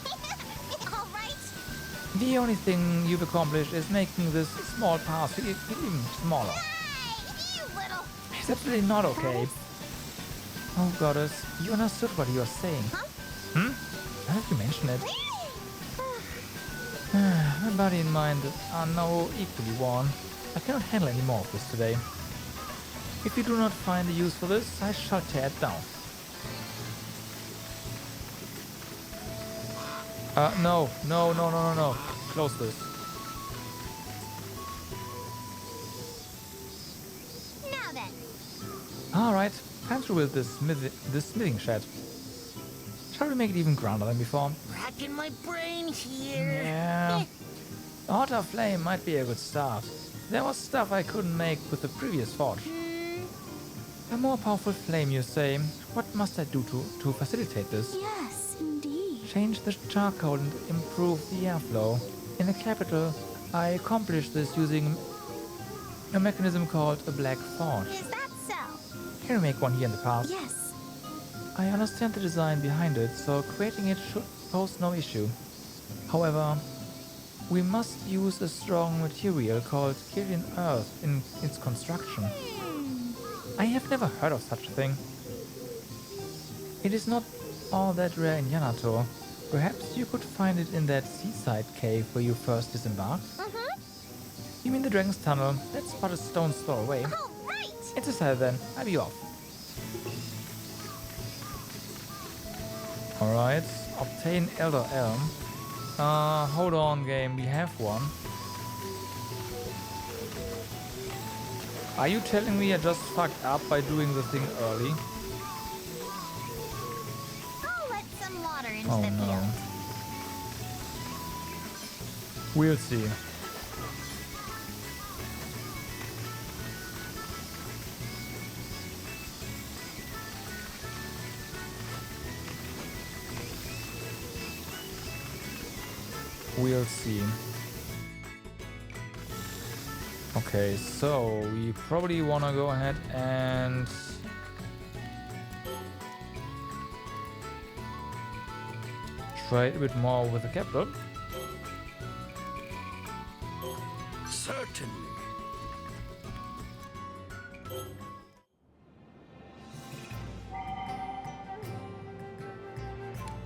All right. The only thing you've accomplished is making this small pass feel even smaller. Hey, you little. It's absolutely not okay. Oh, goddess, you understood what you were saying. Huh? Now that you mention it. My body and mind are now equally worn. I cannot handle any more of this today. If you do not find a use for this, I shall tear it down. No. Close this. Now then. Alright, time to build this smithing shed. Shall we make it even grander than before? Racking my brain here. Yeah. A hotter flame might be a good start. There was stuff I couldn't make with the previous forge. A more powerful flame, you say? What must I do to facilitate this? Yes, indeed. Change the charcoal and improve the airflow. In the capital, I accomplished this using a mechanism called a black forge. Is that so? Can you make one here in the past? Yes. I understand the design behind it, so creating it should pose no issue. However, we must use a strong material called Kyrian earth in its construction. I have never heard of such a thing. It is not all that rare in Yanato. Perhaps you could find it in that seaside cave where you first disembarked? You mean the Dragon's Tunnel? That's but a stone's throw away. All right. It's decided then. I'll be off. Alright. Obtain Elder Elm. Hold on, game. We have one. Are you telling me I just fucked up by doing the thing early? I'll let some water into Oh the no. field. We'll see. We'll see. Okay, so we probably want to go ahead and try a bit more with the capital. Certainly.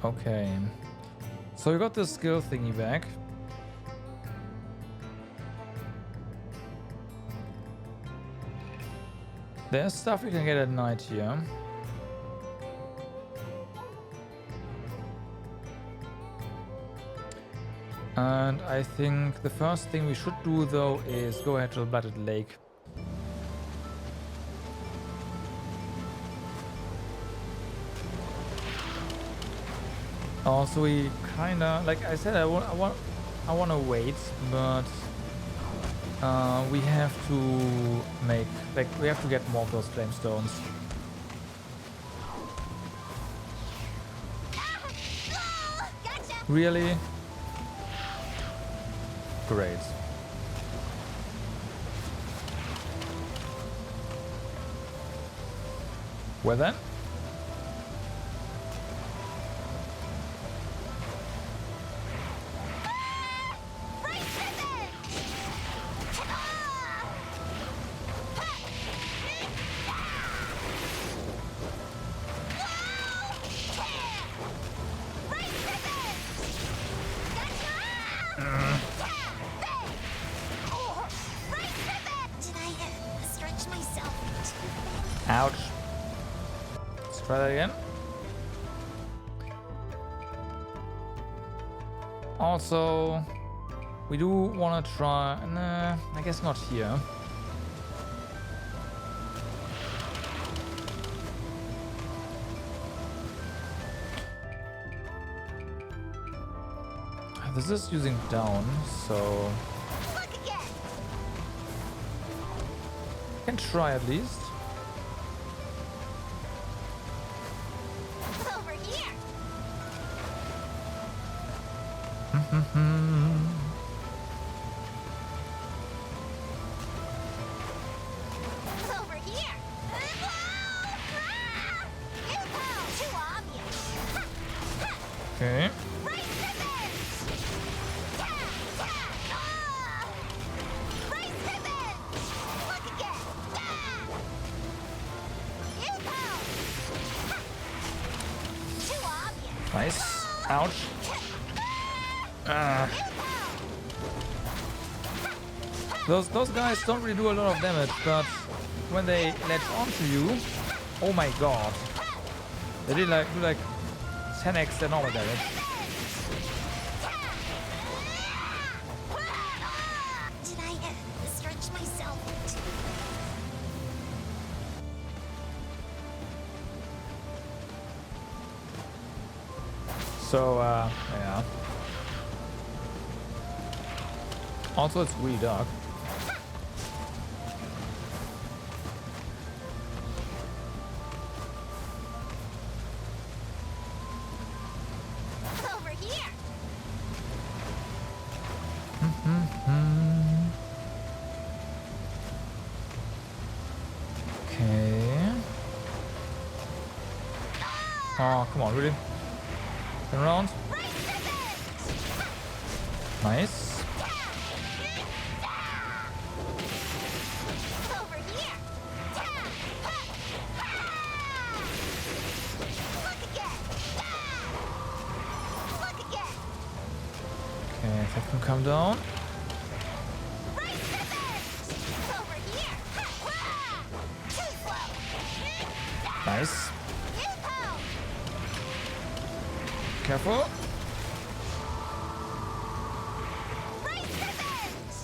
Okay. So we got the skill thingy back. There's stuff we can get at night here. And I think the first thing we should do though is go ahead to the Blooded Lake. Also, we kinda, like I said, I want to wait, but we have to make, like, we have to get more of those flame stones. Gotcha. Really? Great. Well then. Ouch. Let's try that again. Also, we do want to try... Nah, I guess not here. This is using down, so... Look again. Can try at least. Over here. Over here! Too obvious! Okay. Right pivots! Right pivots! Look again! Too obvious! Nice. Ouch. Ah. Those guys don't really do a lot of damage, but when they latch onto you, oh my god, they do like 10x their normal damage. Did I stretch myself? So yeah. Also, it's really dark. Over here! Okay. Oh, come on, really? Turn around. Nice. Over here! Look again! Look again! Okay, if I can come down. Right pivots! Over here! Too slow! Nice. Info! Careful. Right pivots!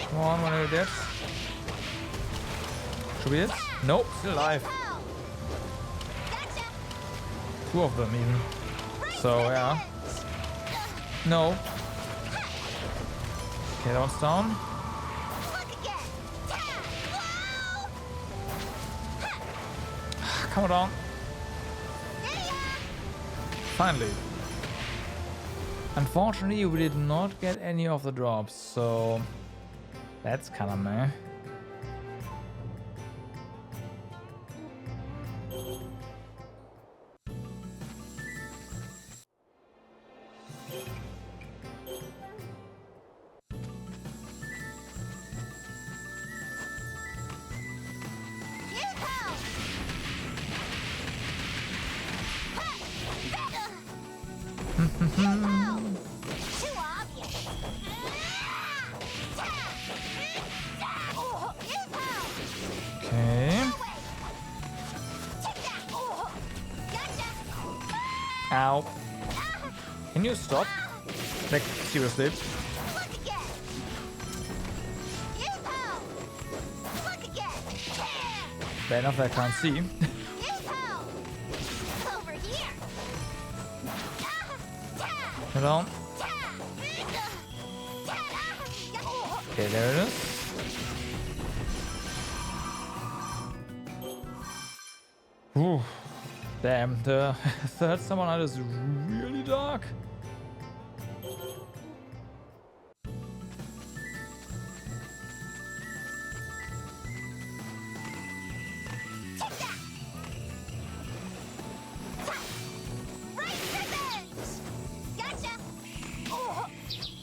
Come on, one of your deaths. Should be it? Nope, still alive. Two of them even. So yeah. No. Okay, that one's down. Look again! Whoa! Come on. Yeah! Finally. Unfortunately, we did not get any of the drops, so that's kind of meh. Too obvious. Okay. Ow. Can you stop? Like, seriously? Look again. Look again. Fair enough, I can't see. Over here. Hold on. Okay, there it is. Whew. Damn, the third summon is really dark.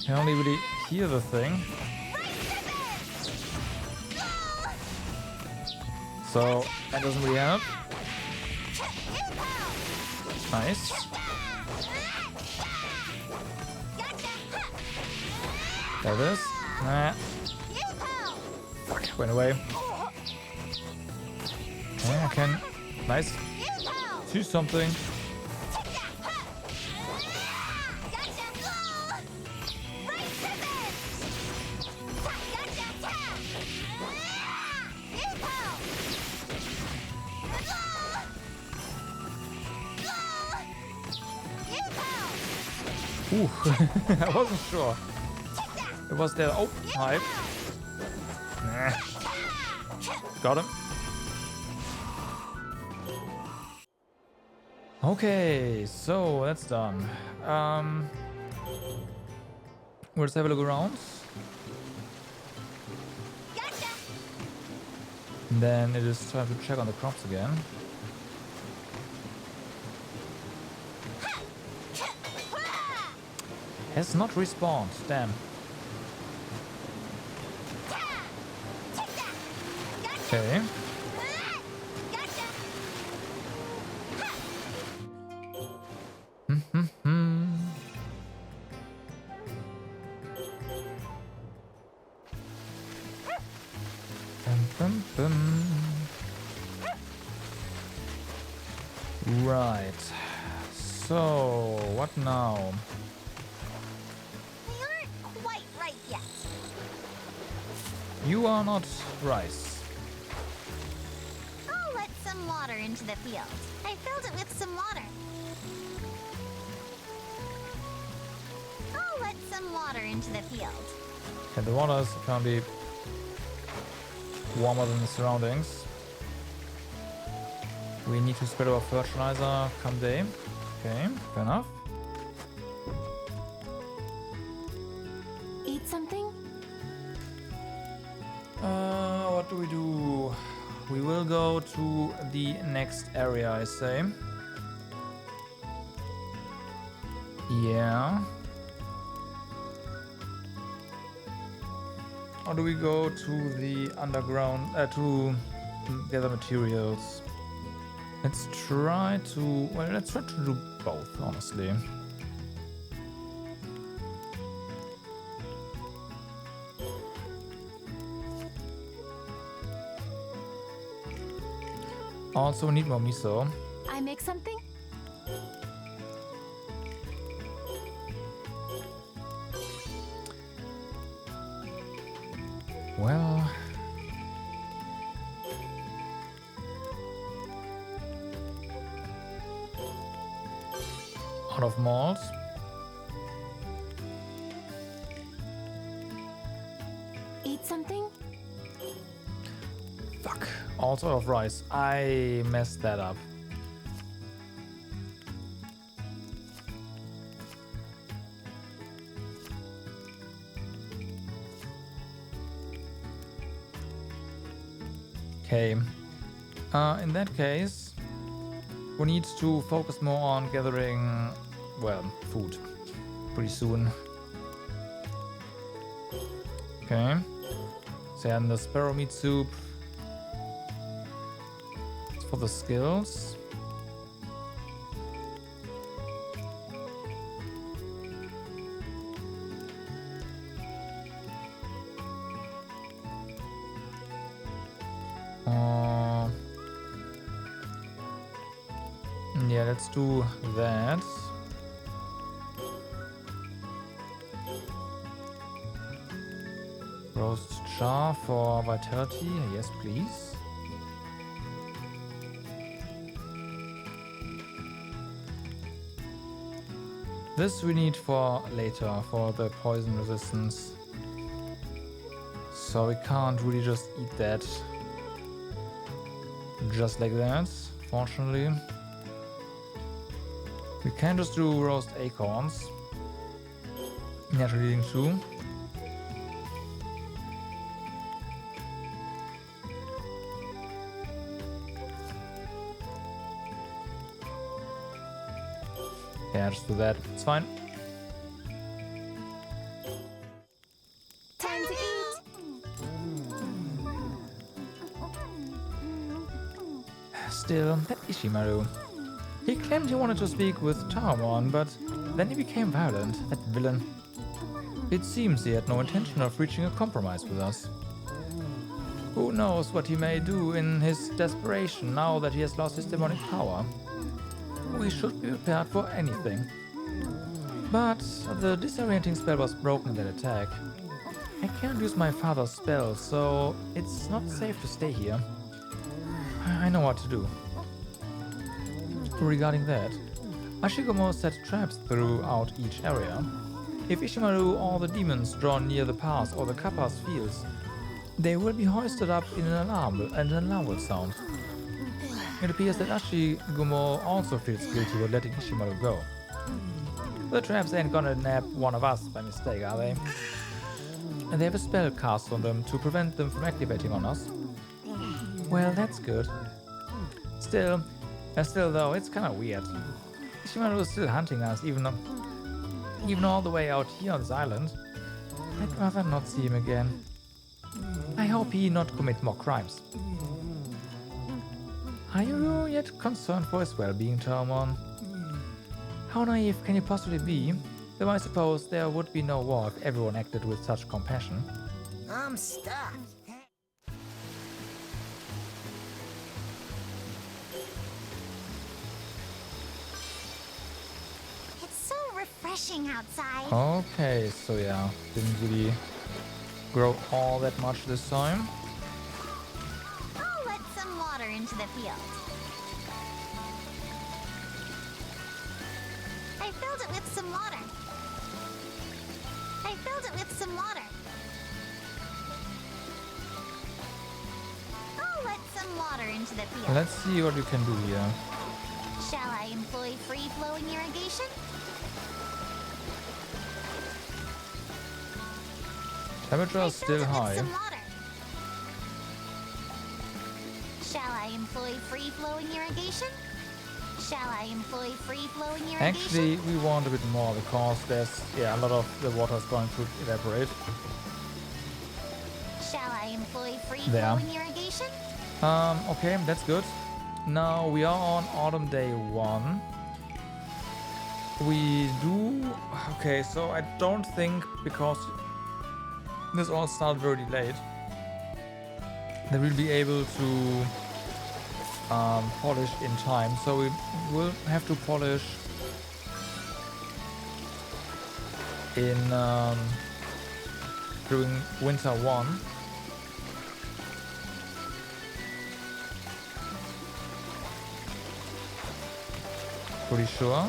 Can only really hear the thing. So that doesn't really help. Nice. There it is. Nah. Fuck, went away. Okay, I can. Nice. See something. Ooh, I wasn't sure. It was there. Oh, hi. Nah. Got him. Okay, so that's done. We'll just have a look around. And then it is time to check on the crops again. Has not respawned, damn. Okay. Right. So, what now? We aren't quite right yet. You are not rice. I'll let some water into the field. I filled it with some water. I'll let some water into the field. And the water is apparently warmer than the surroundings. We need to spread our fertilizer come day. Okay, fair enough. Eat something? What do we do? We will go to the next area, I say. Yeah. Or do we go to the underground to gather materials? Let's try to do both, honestly. Also, we need more miso. I make something? Well, out of malt. Eat something? Fuck. Also out of rice. I messed that up. Okay. In that case, we need to focus more on gathering, well, food pretty soon. Okay. So and the sparrow meat soup. It's for the skills. Yeah, let's do that. Roast char for vitality. Yes, please. This we need for later, for the poison resistance. So we can't really just eat that just like that, fortunately. We can just do roast acorns. Natural healing too. Yeah, just do that. It's fine. Time to eat. Still, that Ishimaru. He claimed he wanted to speak with Taramon, but then he became violent, that villain. It seems he had no intention of reaching a compromise with us. Who knows what he may do in his desperation now that he has lost his demonic power. We should be prepared for anything. But the disorienting spell was broken in that attack. I can't use my father's spell, so it's not safe to stay here. I know what to do. Regarding that, Ashigamo set traps throughout each area. If Ishimaru or the demons draw near the pass or the Kappa's fields, they will be hoisted up in an alarm will sound. It appears that Ashigumo also feels guilty for letting Ishimaru go. The traps ain't gonna nab one of us by mistake, are they? And they have a spell cast on them to prevent them from activating on us. Well, that's good. Still though, it's kinda weird. Ishimaru is still hunting us, even all the way out here on this island. I'd rather not see him again. I hope he not commit more crimes. Are you yet concerned for his well-being, Talmon? How naive can you possibly be? Though I suppose there would be no war if everyone acted with such compassion. I'm stuck. It's so refreshing outside. Okay, so yeah, didn't really grow all that much this time. I'll let some water into the field. I filled it with some water. I filled it with some water. I'll let some water into the field. Let's see what we can do here. Shall I employ free-flowing irrigation? Temperature I is filled still it with high. some water. Shall I employ free-flowing irrigation? Shall I employ free-flowing irrigation? Actually, we want a bit more because there's a lot of the water is going to evaporate. Shall I employ free-flowing irrigation? Okay, that's good. Now we are on autumn day 1. We do... Okay, so I don't think, because this all started very late, that we'll be able to polish in time. So we will have to polish in during winter 1. Pretty sure.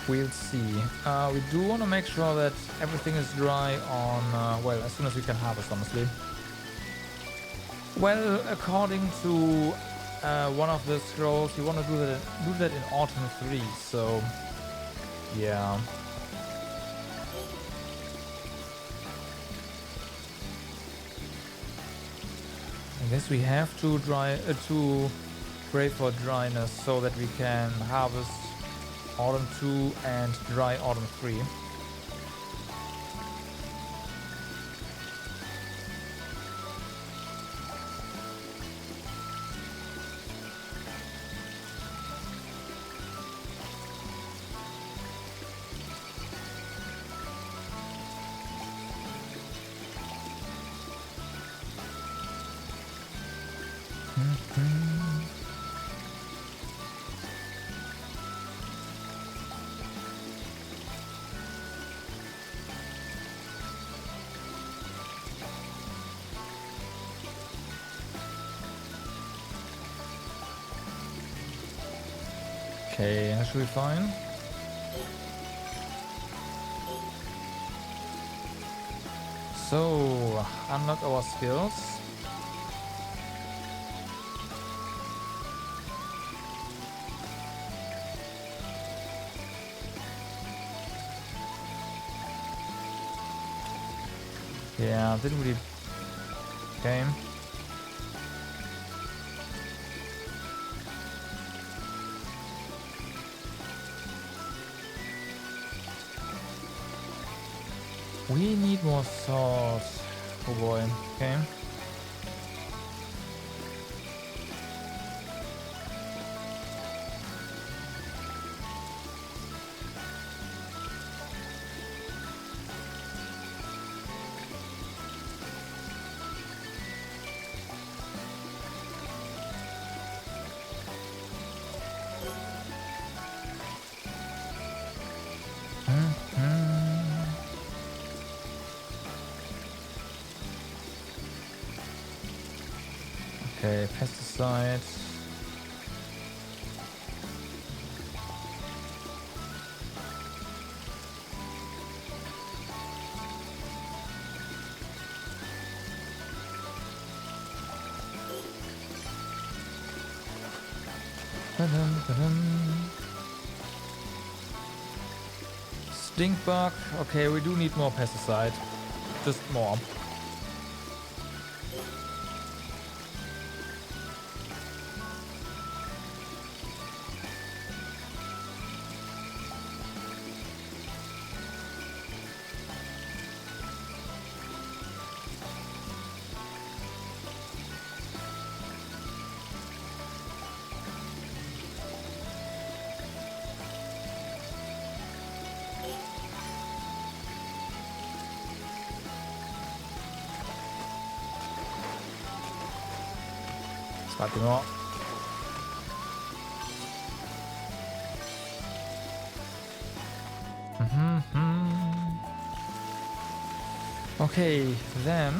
We'll see. We do want to make sure that everything is dry on, well, as soon as we can harvest, honestly. Well, according to one of the scrolls, you want to do that in autumn 3, so yeah. I guess we have to pray for dryness so that we can harvest autumn 2 and dry autumn 3. Okay, that should be fine. So, unlock our skills. Yeah, didn't really... Okay. We need more salt. Oh boy. Okay. Okay, pesticides. Stink bug. Okay, we do need more pesticide. Just more. Slightly more. Okay, then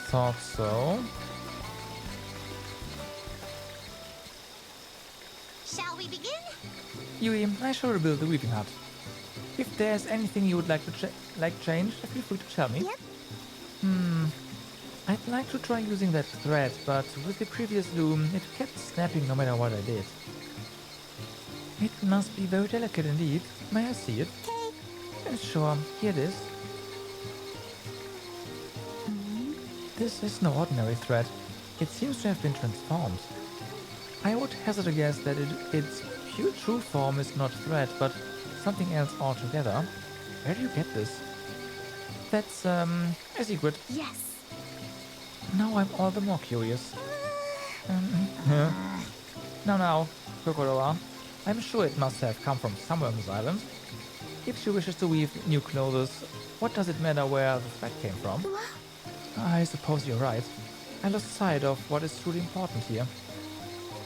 thought so. Shall we begin? Yui, I shall rebuild the weaving hut. If there's anything you would like to change, feel free to tell me. Yep. I'd like to try using that thread, but with the previous loom, it kept snapping no matter what I did. It must be very delicate indeed. May I see it? Okay. Sure, here it is. This is no ordinary thread. It seems to have been transformed. I would hazard a guess that its pure true form is not thread, but something else altogether. Where do you get this? That's, a secret. Yes. Now I'm all the more curious. Now, Crocodile. I'm sure it must have come from somewhere on this island. If she wishes to weave new clothes, what does it matter where the thread came from? I suppose you're right. I lost sight of what is truly important here.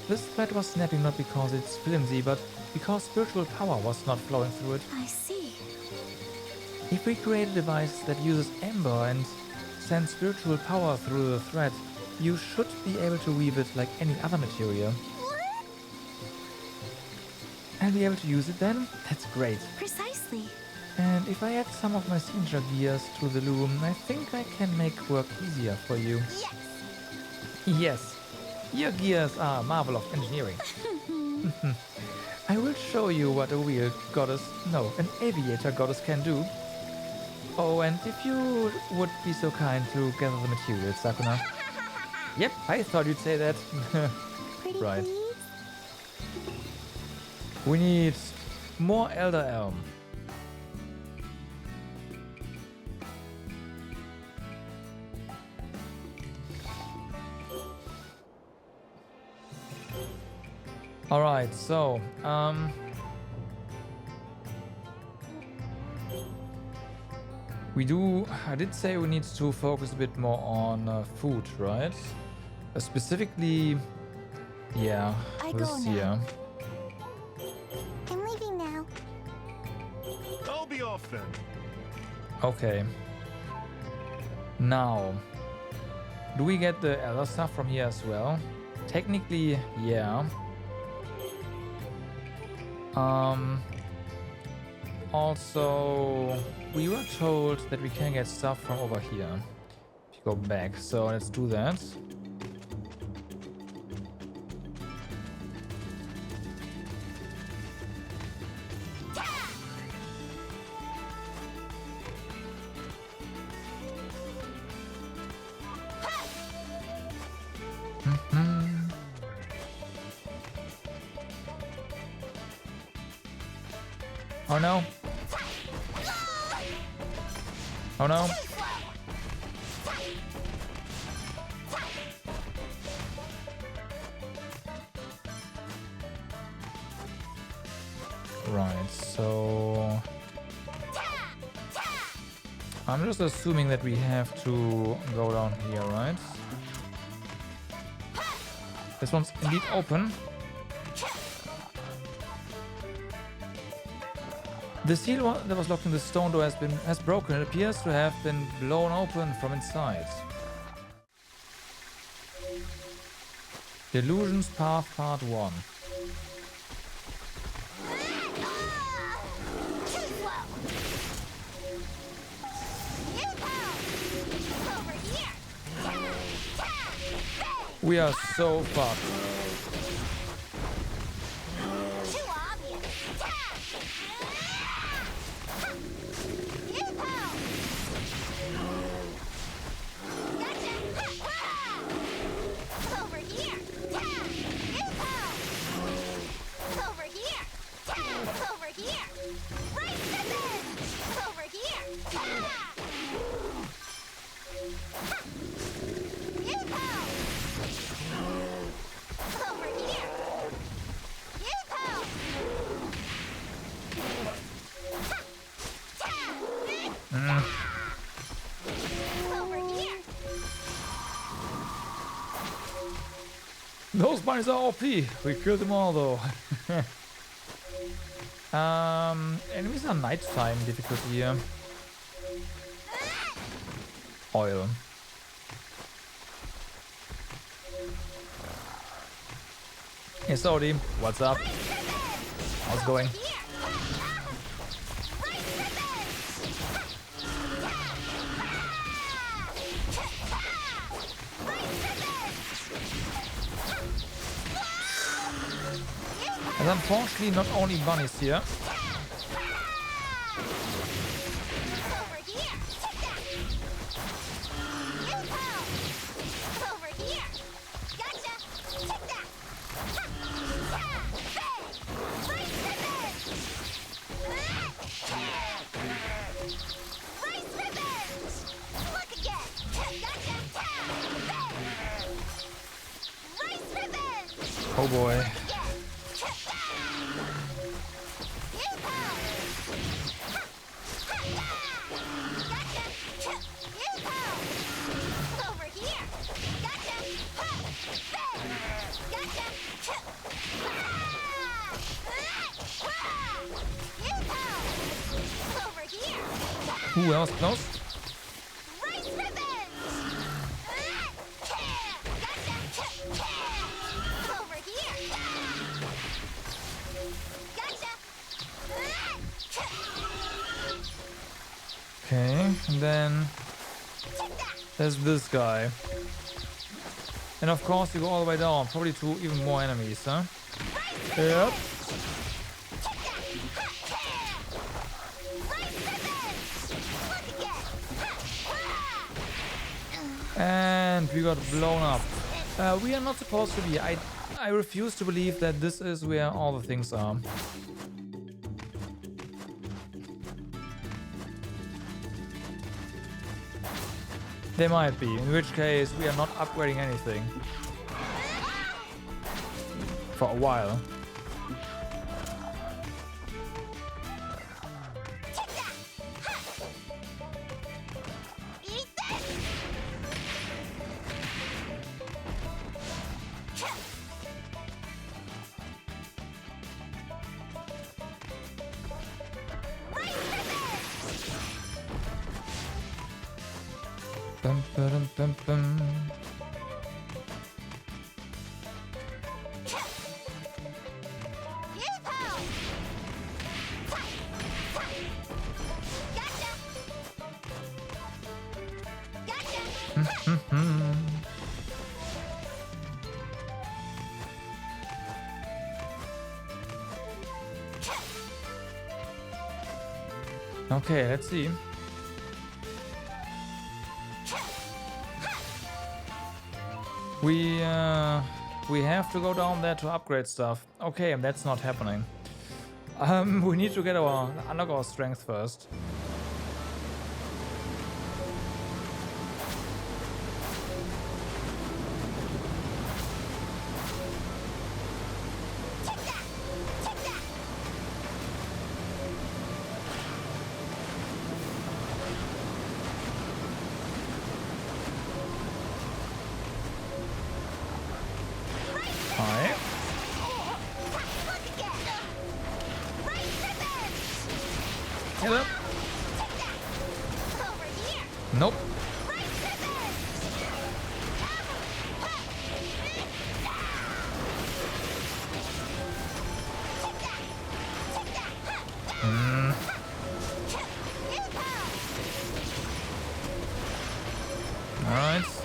This thread was snapping not because it's flimsy, but because spiritual power was not flowing through it. I see. If we create a device that uses amber and sends spiritual power through the thread, you should be able to weave it like any other material. I'll be able to use it then? That's great. Precisely. And if I add some of my signature gears to the loom, I think I can make work easier for you. Yes. Yes, your gears are a marvel of engineering. I will show you what a wheel goddess, no, an aviator goddess can do. Oh, and if you would be so kind to gather the materials, Sakuna. Yep, I thought you'd say that. Pretty Right. please? We need more Elder Elm. Alright, so, I did say we need to focus a bit more on food, right? Specifically, yeah, I this go here. now. I'm leaving now. I'll be off then. Okay. Now, do we get the other stuff from here as well? Technically, yeah. Also, we were told that we can get stuff from over here. If you go back, so let's do that. Oh no. Oh no. Right, so I'm just assuming that we have to go down here, right? This one's indeed open. The seal that was locked in the stone door has broken. It appears to have been blown open from inside. Delusions Path Part 1. We are so fucked. Those bunnies are OP. We killed them all though. Enemies are nighttime difficulty here. Oil. Hey Saudi, what's up? How's it going? And unfortunately not only bunnies here. Oh boy. Who else close? Okay, and then there's this guy. And of course you go all the way down, probably to even more enemies, huh? Yep. And we got blown up. We are not supposed to be. I refuse to believe that this is where all the things are. They might be, in which case we are not upgrading anything. For a while. Bum, ba-dum, bum, bum. Okay, let's see. We have to go down there to upgrade stuff. Okay, and that's not happening. We need to get unlock our strength first. right.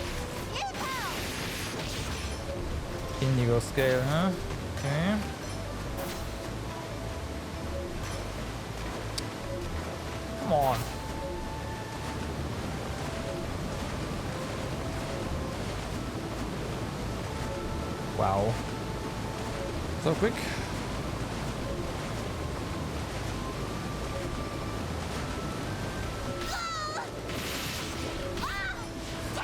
Indigo scale, huh? Okay. Come on. Wow. So quick.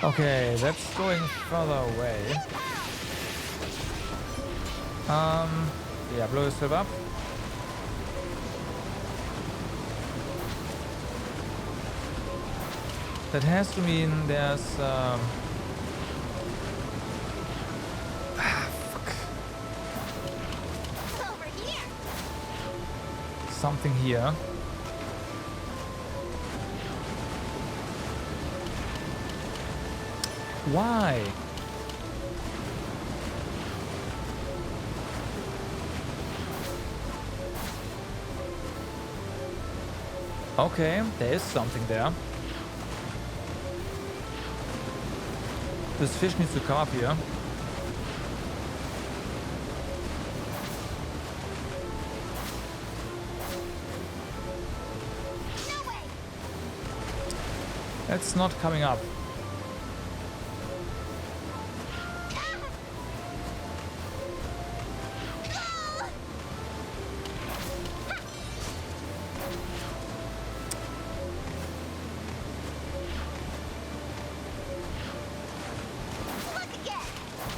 Okay, that's going further away. Yeah, blow yourself up. That has to mean there's fuck. Over here. Something here. Why? Okay, there is something there. This fish needs to come up here. No way. It's not coming up.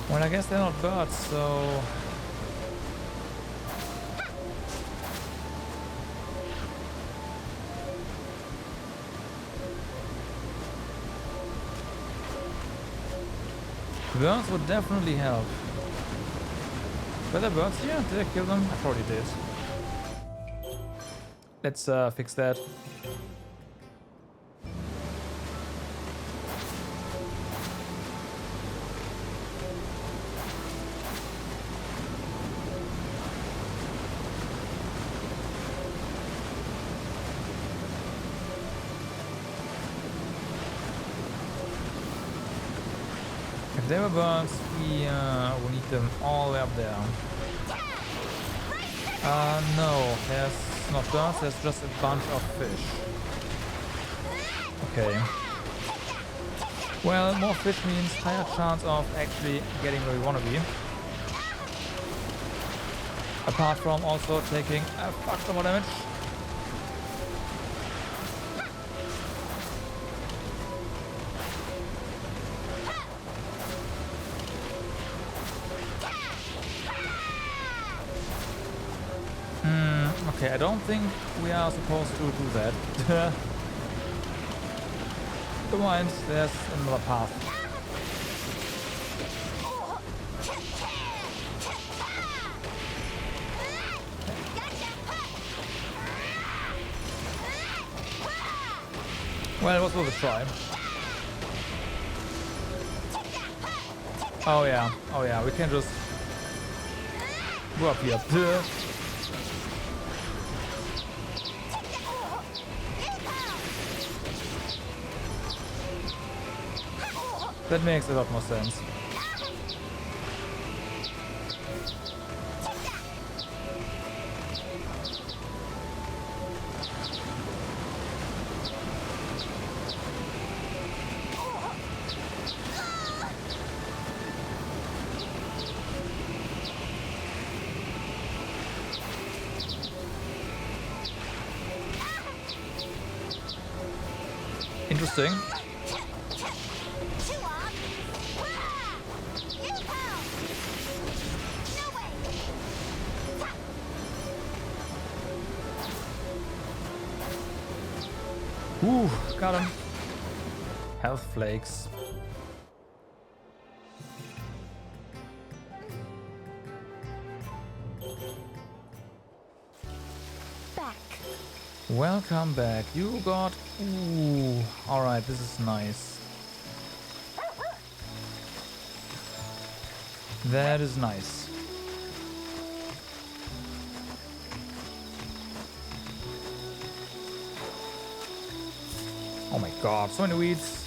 Well, I guess they're not birds, so... Birds would definitely help. Were there birds here? Did I kill them? I probably did. Let's fix that. If they were birds, we need them all the way up there. No, there's not birds, there's just a bunch of fish. Okay. Well, more fish means higher chance of actually getting where we want to be. Apart from also taking a fuck ton of damage. Okay, I don't think we are supposed to do that. Don't mind, there's another path. Well, it was worth a try. Oh yeah, we can just go up here. That makes a lot more sense. Interesting. Ooh, got him. Health flakes. Back. Welcome back. You got... Ooh, alright, this is nice. That is nice. Oh my god, so many weeds.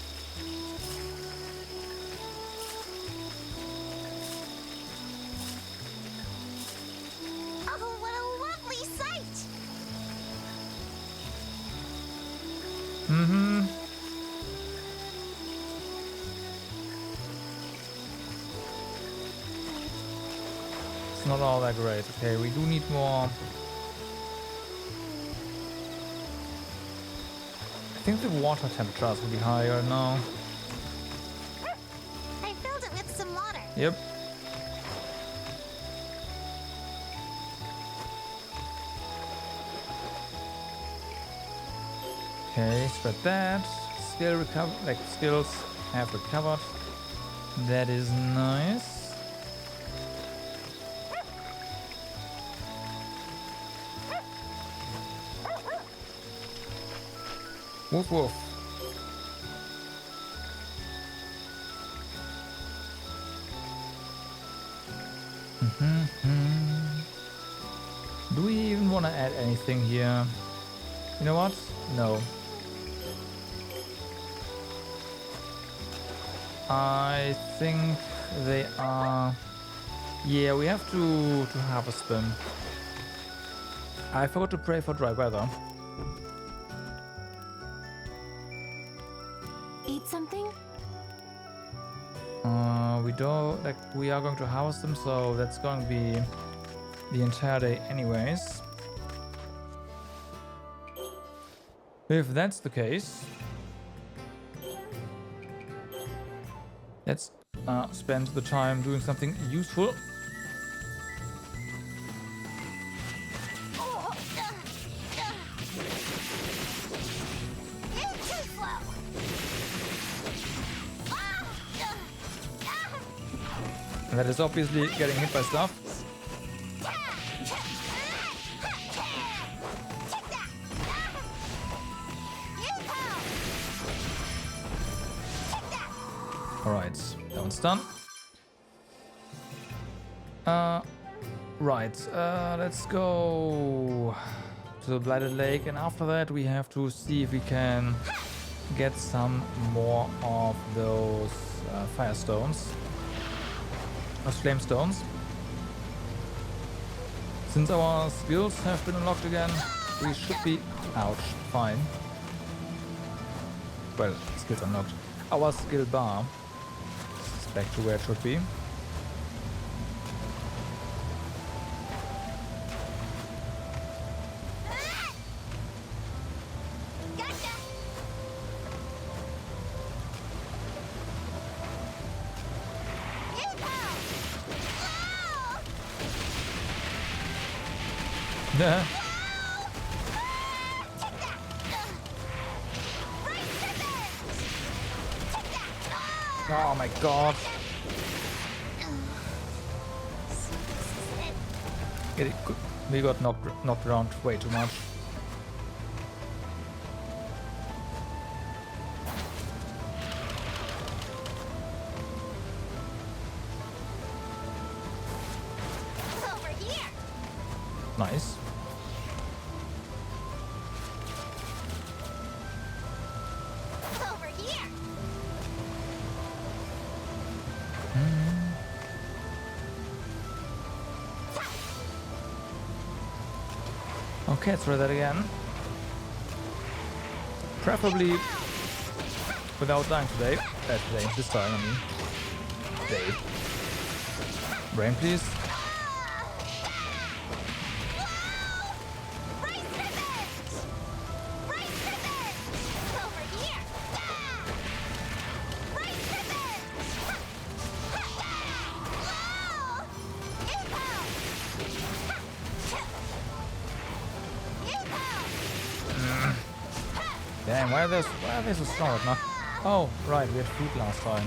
not all that great. Okay, we do need more. I think the water temperatures will be higher now. I filled it with some water. Yep. Okay, spread that. Skill recover, like skills have recovered. That is nice. Woof woof. Do we even want to add anything here? You know what? No. I think they are... Yeah, we have to harvest them. I forgot to pray for dry weather. Eat something? We don't... Like, we are going to harvest them, so that's going to be the entire day anyways. If that's the case... Let's spend the time doing something useful. And that is obviously getting hit by stuff. Alright, that one's done. Right, let's go to the Blighted Lake, and after that we have to see if we can get some more of those fire stones. Those flame stones. Since our skills have been unlocked again, we should be... Ouch, fine. Well, skills unlocked. Our skill bar is back to where it should be. Yeah. Oh my god. We got knocked around way too much. Over here. Nice. Over here. Okay, let's try that again. Preferably without dying today. Today, this time, I mean. Today. Brain, please. Damn, why are they so strong right now? Oh, right, we had food last time.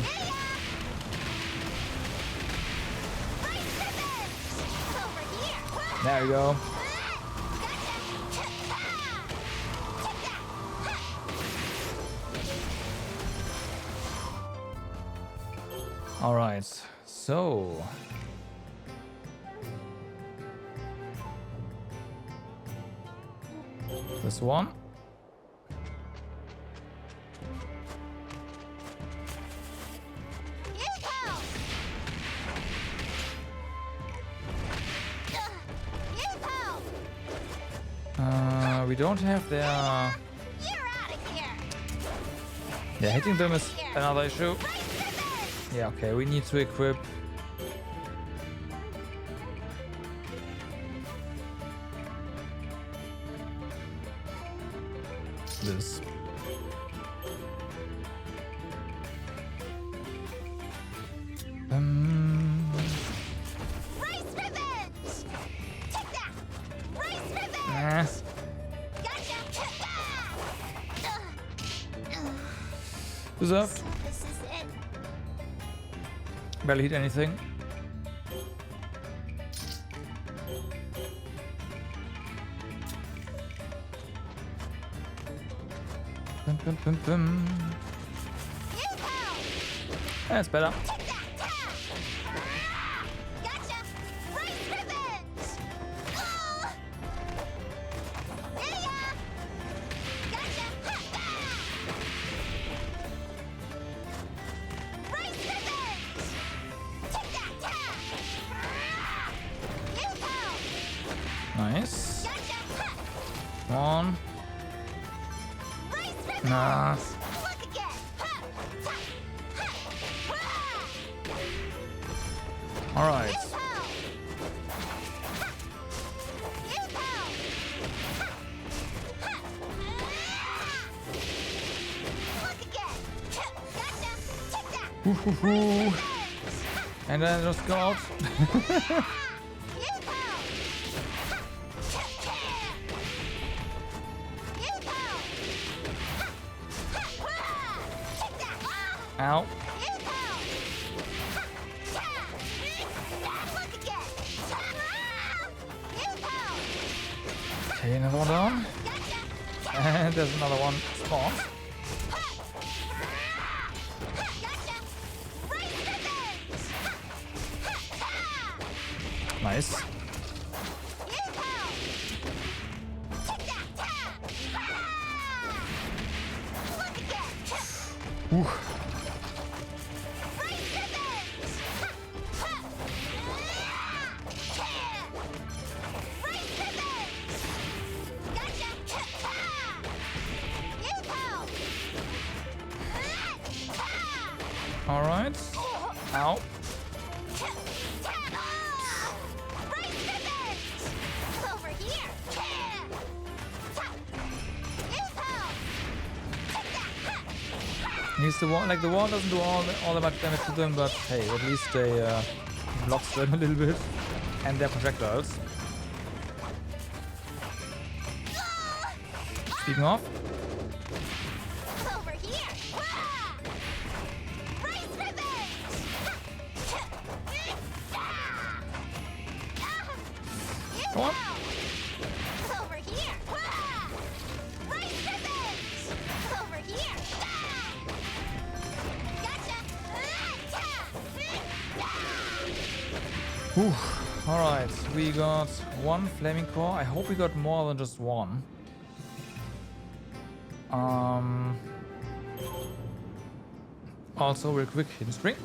There we go. Alright, so... This one. We don't have their... Yeah, hitting them is another issue. Yeah, okay, we need to equip this. Race revenge! Take that! Race revenge! Nah. Gotcha! Deserved. So this is it. Barely hit anything. Bum, bum, bum, bum. That's better. Take that! Gotcha! Race revenge! Yeah! Gotcha! Race revenge! Take that! Nice. Gotcha! One. Race revenge! Nah. Look again! Alright. Woo-hoo-hoo. And then just go out. Ow. Okay, another one down. And there's another one spawned. Nice. Ooh. All right. Ow. Over here. Needs the wall. Like the wall doesn't do all that much damage to them, but hey, at least they blocks them a little bit and their projectiles. Speaking of, Over here. Race revenge. come on. Over here. Race revenge. Over here. Gotcha. Whew. All right, we got one flaming core. I hope we got more than just one. Also, real quick, hidden string.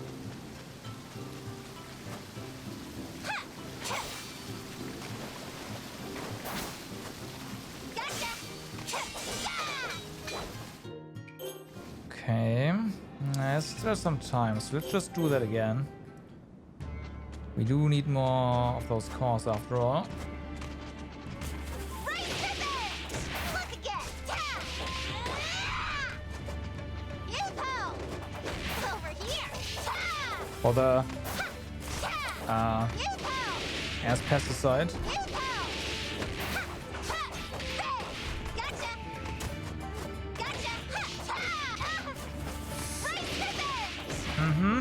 Okay, there's some time, so let's just do that again. We do need more of those cores after all. Race revenge. Look again. Yoo-hoo. Over here. For the Yoo-hoo. as pesticide. Gotcha. Gotcha. Race revenge. Mm-hmm.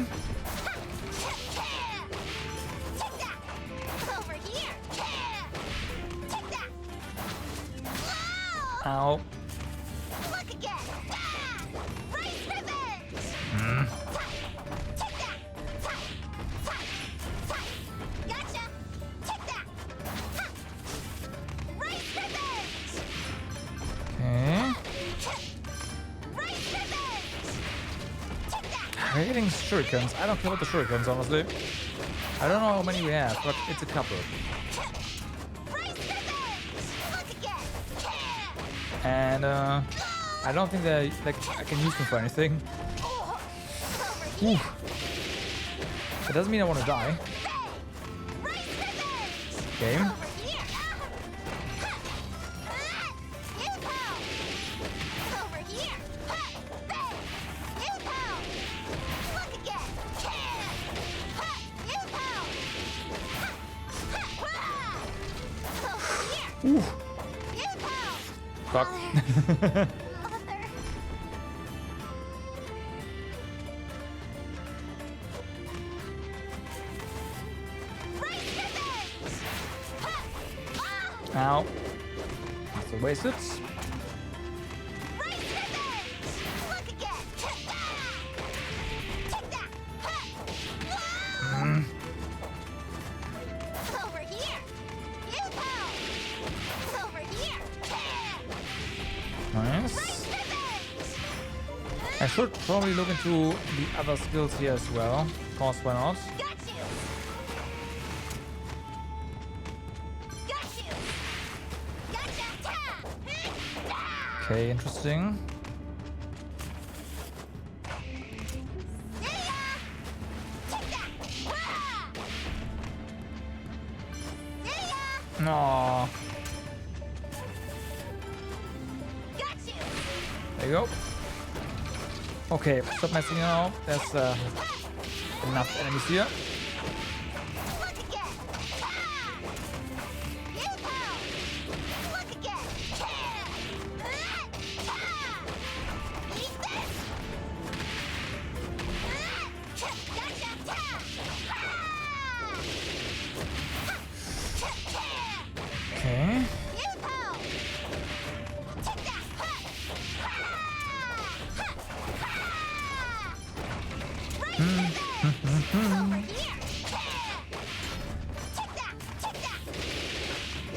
Take that. Over here. Take that. Whoa. Ow. Look again. Race revenge. Take that. Gotcha. Take that. Race revenge. Okay. Race revenge. Take that. We're getting shurikens. I don't care about the shurikens, honestly. I don't know how many we have, but it's a couple. Race revenge. Look again. And I don't think that like I can use them for anything. Over Ooh. here. That doesn't mean I want to die. Race revenge. Game. Over here. Yoo-hoo. Ooh. Fuck. Mother. Ow. That's a wasted. Over here. Over here. Nice. I should probably look into the other skills here as well. Of course, why not? Got you. Got you. Gotcha. Okay, interesting. No. There you go. Okay, stop messing around. There's enough enemies here. Okay.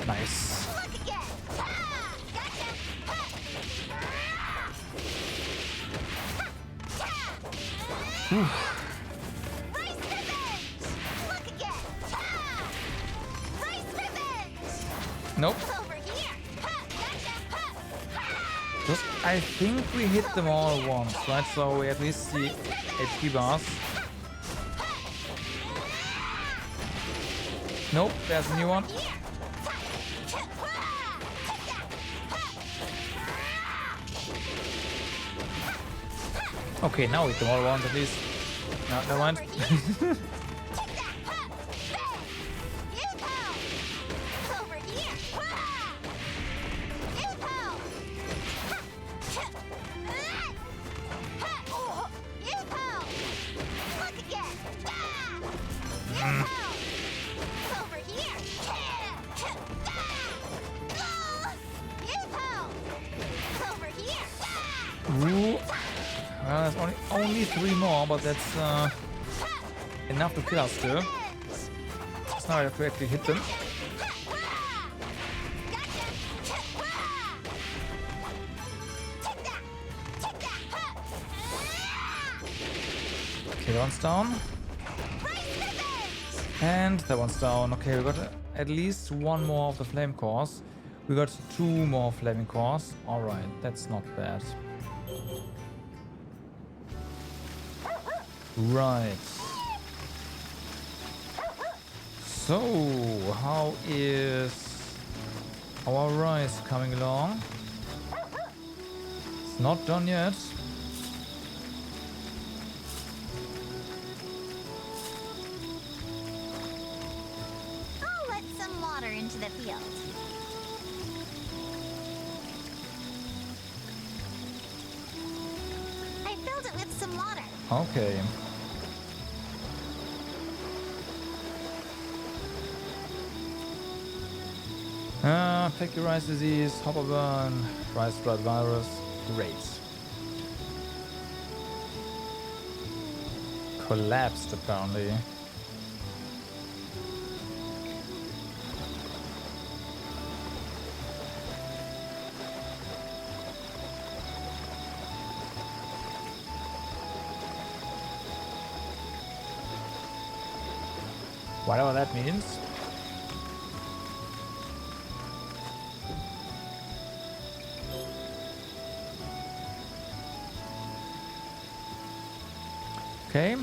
Nice. Whew. Nope. Just, I think we hit them all once, right? So we at least see HP bars. Nope, there's a new one. Okay, now we hit them all once at least. No, never mind. Ooh. There's only 3 more, but that's enough to kill us still. So now I have to actually hit them. Okay, that one's down. And that one's down. Okay, we got at least 1 more of the flame cores. We got 2 more flaming cores. Alright, that's not bad. Right. So, how is our rice coming along? It's not done yet. I'll let some water into the field. I filled it with some water. Okay. Picky rice disease, hopper burn, rice blood virus. Great. Collapsed apparently. Whatever that means. Okay.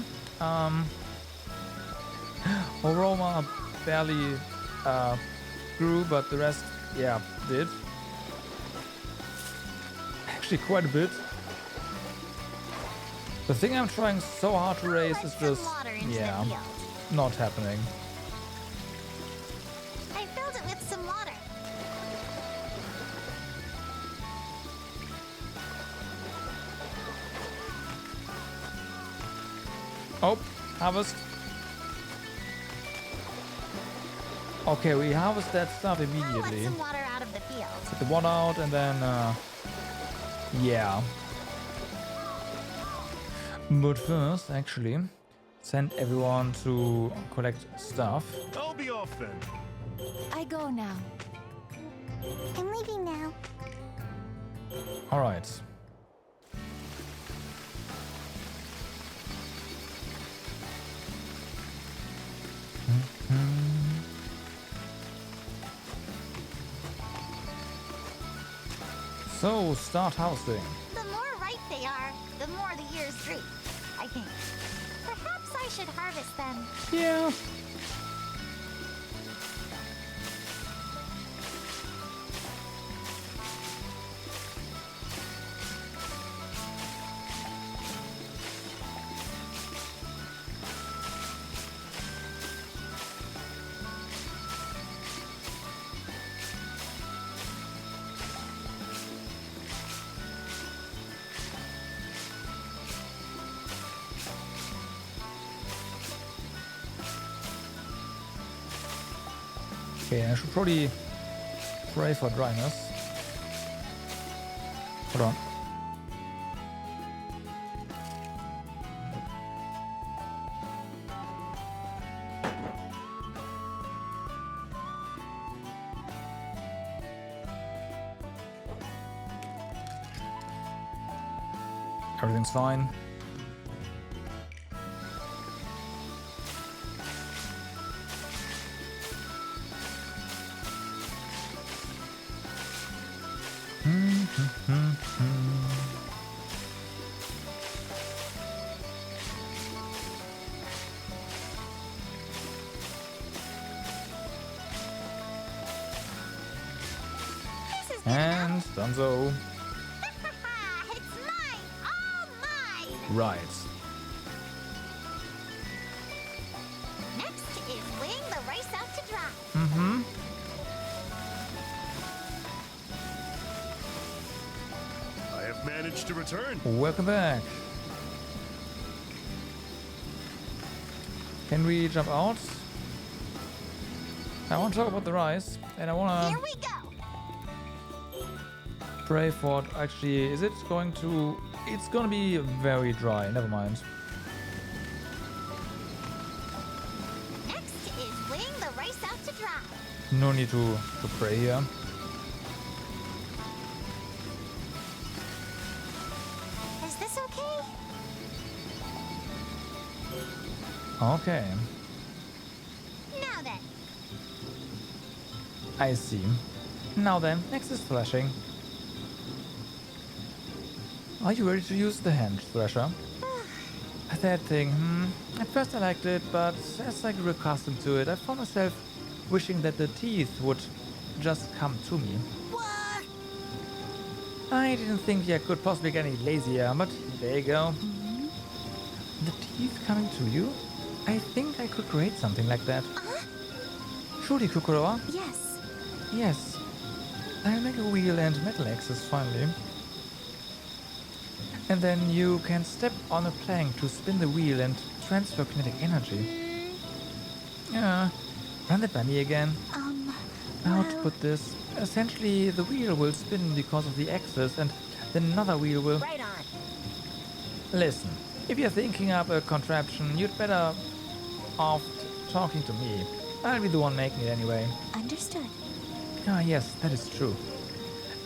Aroma barely grew, but the rest, yeah, did. Actually, quite a bit. The thing I'm trying so hard to raise is just, yeah, not happening. I filled it with some water. Oh, harvest. Okay, we harvest that stuff I'll let immediately. some water out of the field. Get the water out and then, yeah. But first, actually, send everyone to collect stuff. I'll be off then. I go now. I'm leaving now. All right. So, start housing. The more ripe they are, the more the years reap, I think. Perhaps I should harvest them. Yeah. Okay, I should probably pray for dryness. Hold on. Everything's fine. This is And donezo. it's mine! All mine! Right. Next is laying the rice out to dry. Mm-hmm. I have managed to return. Welcome back. Can we jump out? I want to talk about the rice, and I want Here to we go! pray for it. Actually, is it going to... It's going to be very dry. Never mind. Next is laying the rice out to dry. No need to pray here. Is this okay? Okay. Now then. I see. Now then, next is threshing. Are you ready to use the hand thresher? That thing, At first I liked it, but as I grew accustomed to it, I found myself wishing that the teeth would just come to me. What? I didn't think I could possibly get any lazier, but there you go. The teeth coming to you? I think I could create something like that. Surely, Kokoroa? Yes. Yes. I'll make a wheel and metal axis finally. And then you can step on a plank to spin the wheel and transfer kinetic energy. Yeah, run that by me again. How to put this? Essentially, the wheel will spin because of the axis, and then another wheel will... Right on. Listen, if you're thinking up a contraption, you'd better off talking to me. I'll be the one making it anyway. Understood. Ah, yes, that is true.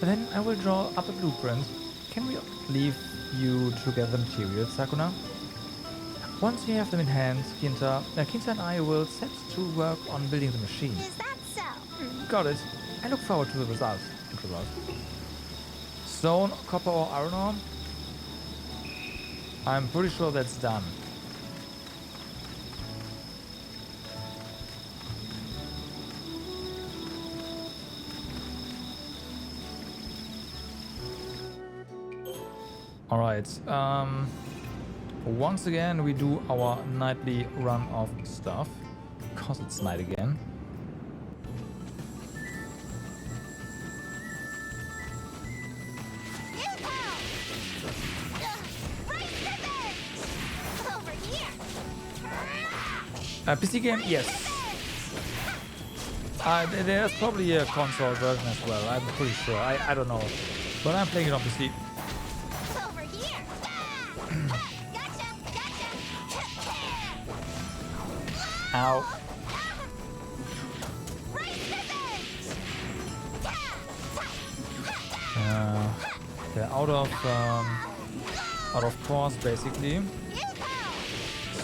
Then I will draw up a blueprint. Can we leave you to gather the materials, Sakuna? Once you have them in hand, Kinta and I will set to work on building the machine. Is that so? Got it. I look forward to the results. Stone, copper or iron ore? I'm pretty sure that's done. Alright, once again we do our nightly run of stuff, because it's night again. Right scissors! Over here! PC game, yes. There's probably a console version as well. I'm pretty sure. I don't know, but I'm playing it on PC. Over here. Gotcha. Ow. They're out of course, basically.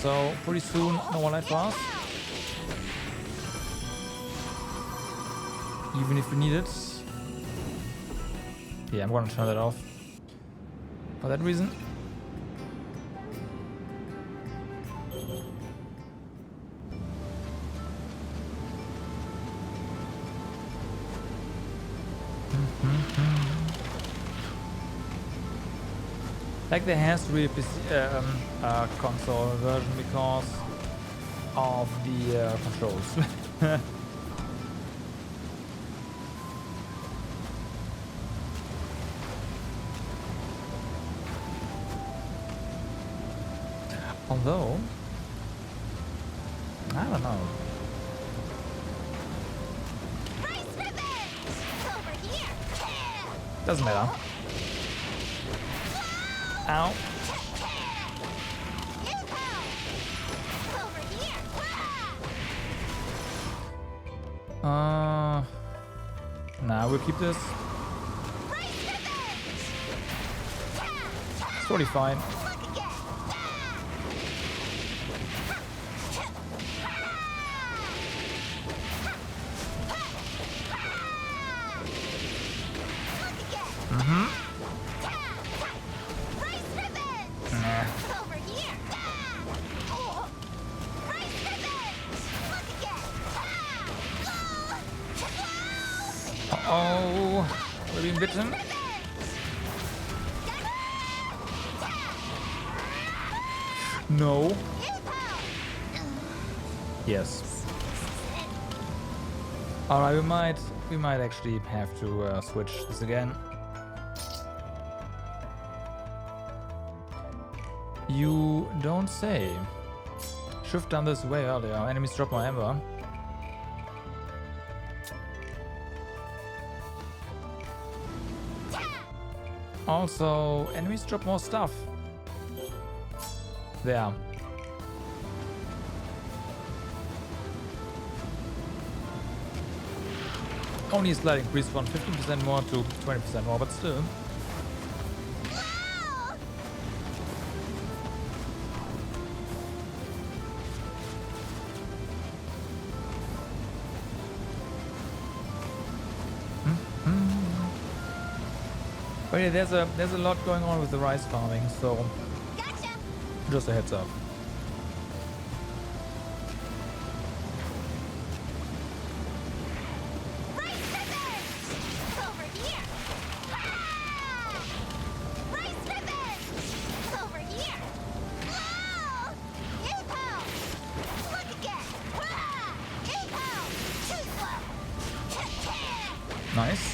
So pretty soon, no one light fast. Even if we need it. Yeah, I'm gonna turn that off. For that reason. Like there has to be a PC, console version because of the controls. Although, I don't know. Doesn't matter. Ow. Nah, we'll keep this. It's totally fine. Oh, we're being bitten. No. Yes. All right, we might actually have to switch this again. You don't say. Should've done this way earlier. Enemies drop more amber. Also, enemies drop more stuff. There. Only a slight increase from 15% more to 20% more, but still. But yeah, there's a lot going on with the rice farming, so just a heads up. Nice.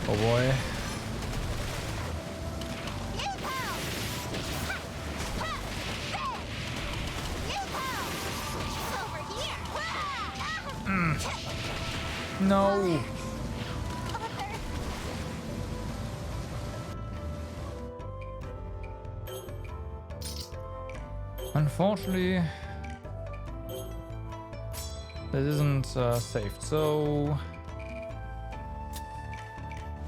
Oh boy. No. Unfortunately, this isn't saved, so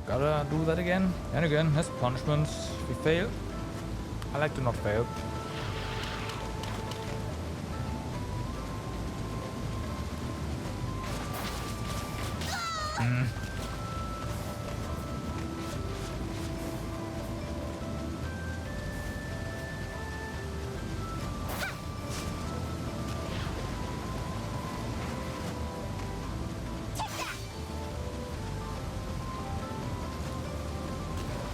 gotta do that again and again as punishment. If we fail, I like to not fail.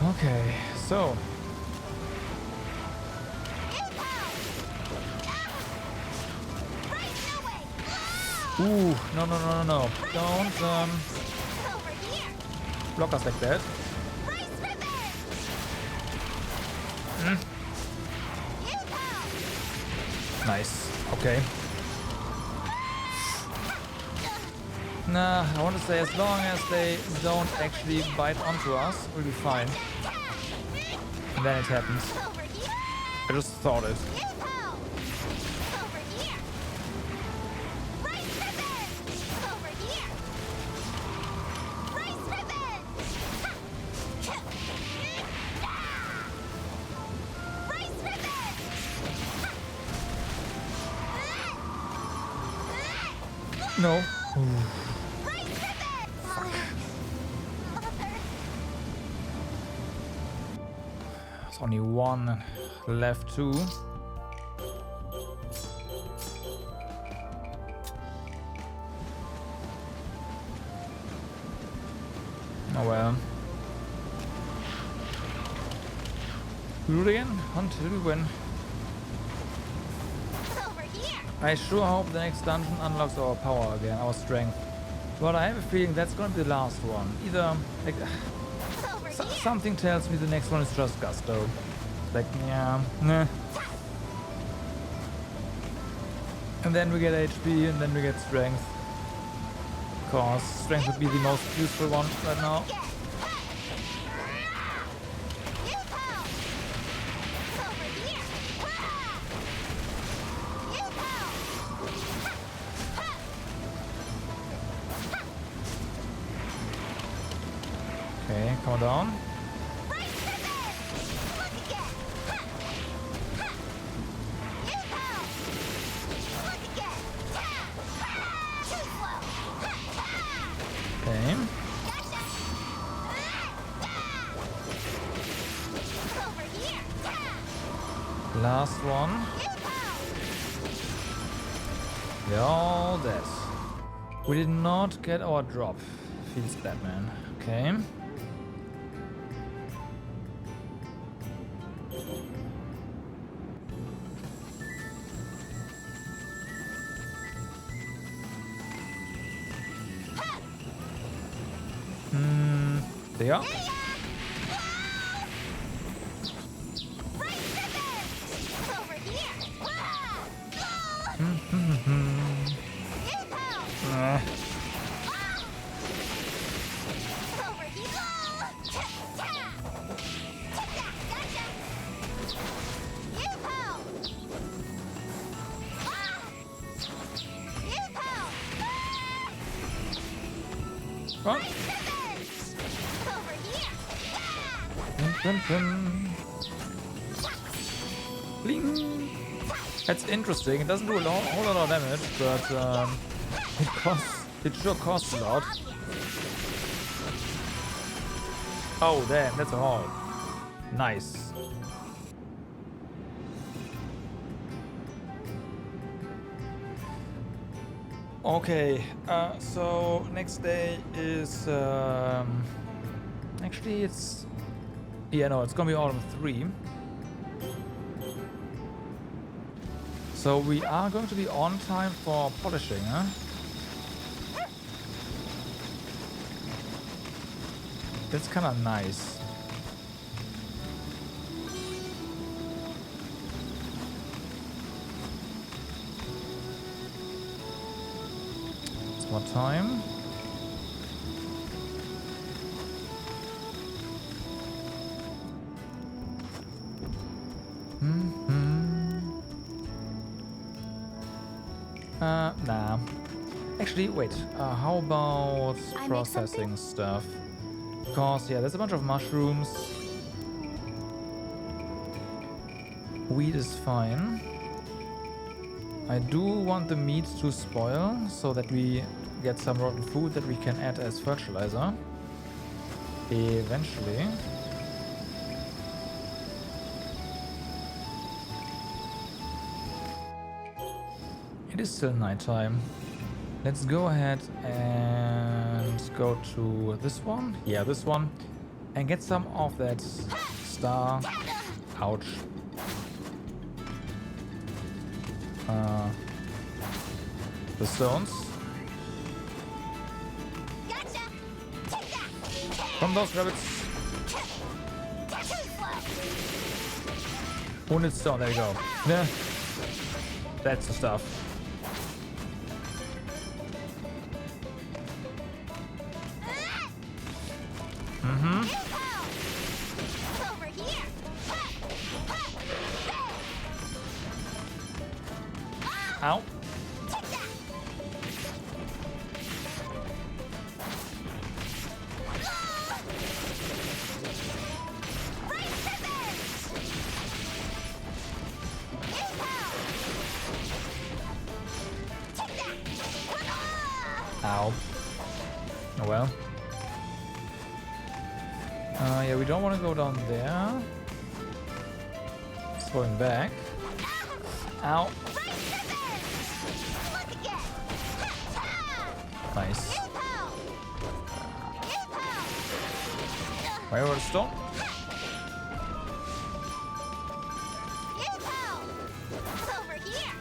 Okay, so Ooh, no, no, no, no, no. Don't Over here. block us like that. Race revenge. Nice. Okay. Nah, I want to say as long as they don't actually bite onto us, we'll be fine. And then it happens. Over here. I just thought it. Over here. Race revenge. Over here. Race revenge. Race revenge. No. Race revenge. Mother. There's only one left too. Oh well. We do it again until we win. Over here. I sure hope the next dungeon unlocks our power again, our strength. But I have a feeling that's gonna be the last one. Either, like, Over here. something tells me the next one is just gusto. Like, yeah, nah. And then we get HP, and then we get strength. Cause strength would be the most useful one right now. Okay, calm down. Okay. Last one. They're all dead. We did not get our drop. Feels bad, man. Okay. They are. Run. Bling. That's interesting. It doesn't do a whole lot of damage, but it sure costs a lot. Oh damn, that's a haul. Nice. Okay, so next day is actually it's it's gonna be Autumn 3. So we are going to be on time for polishing, huh? That's kind of nice. It's what time? Nah. Actually, wait. How about processing stuff? Because, yeah, there's a bunch of mushrooms. Wheat is fine. I do want the meat to spoil so that we get some rotten food that we can add as fertilizer. Eventually. It is still nighttime. Let's go ahead and go to this one. Yeah, this one. And get some of that star. Ouch. The stones. From those rabbits. Wounded stone, there you go. Yeah. That's the stuff. Mm-hmm. Over here. Ow. Ow. Oh well. Yeah, we don't want to go down there. It's going back. Ow. Nice. Where was the stone? Over here.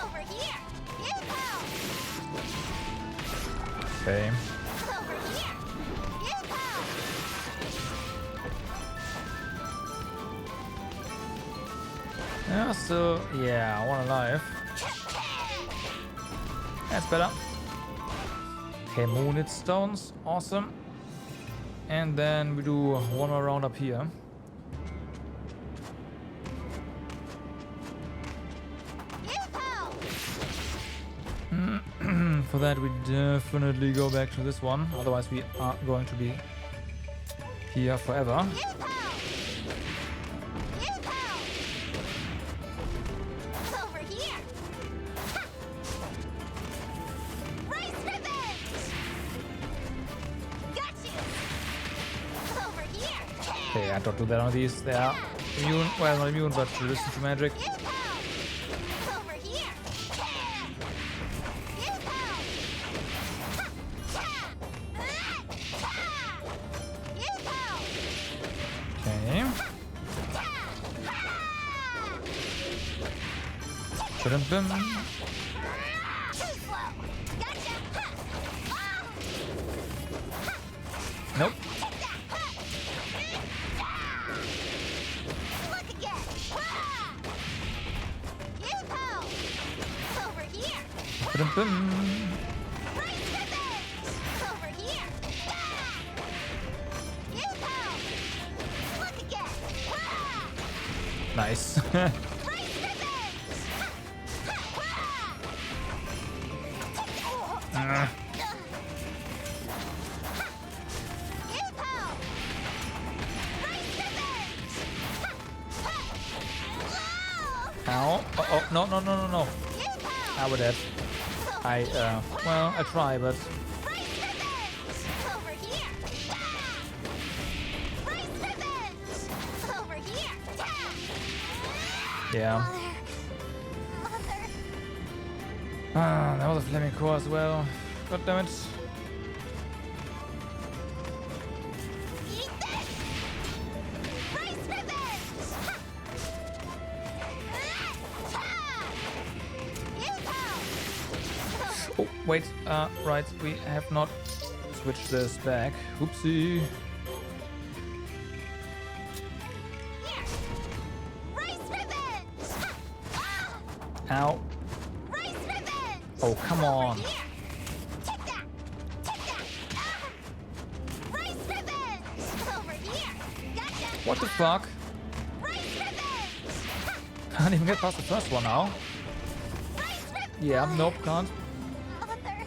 Over here. Okay. Over here. Yeah, so yeah, one alive. That's better. Okay, moonlit stones, awesome. And then we do one more round up here. For that we definitely go back to this one, otherwise we are going to be here forever. Over here. Race revenge. Got you. Over here. Okay, I don't do that on these. They are immune, well not immune, but resistant to magic. Over here. Okay. Ba-dum-bum. Nope. Look again. Over here. Ba-dum-bum. Race revenge. Over here. Look again. Nice. Race revenge. Ow. Oh, no, no, no, no, no. I would have. Well, I try, but... Over here. Race revenge. Over here. Yeah. Mother. Ah, that was a flaming core as well. God damn it. Eat this. Race revenge. Oh, wait. Right. We have not switched this back. Oopsie. Race revenge. Ow. Race revenge. Oh, come on. Here. Take that. Take that. Race revenge. Over here. Gotcha. What the fuck? Race revenge. Can't even get past the first one now. Race revenge. Yeah, nope, can't. Mother.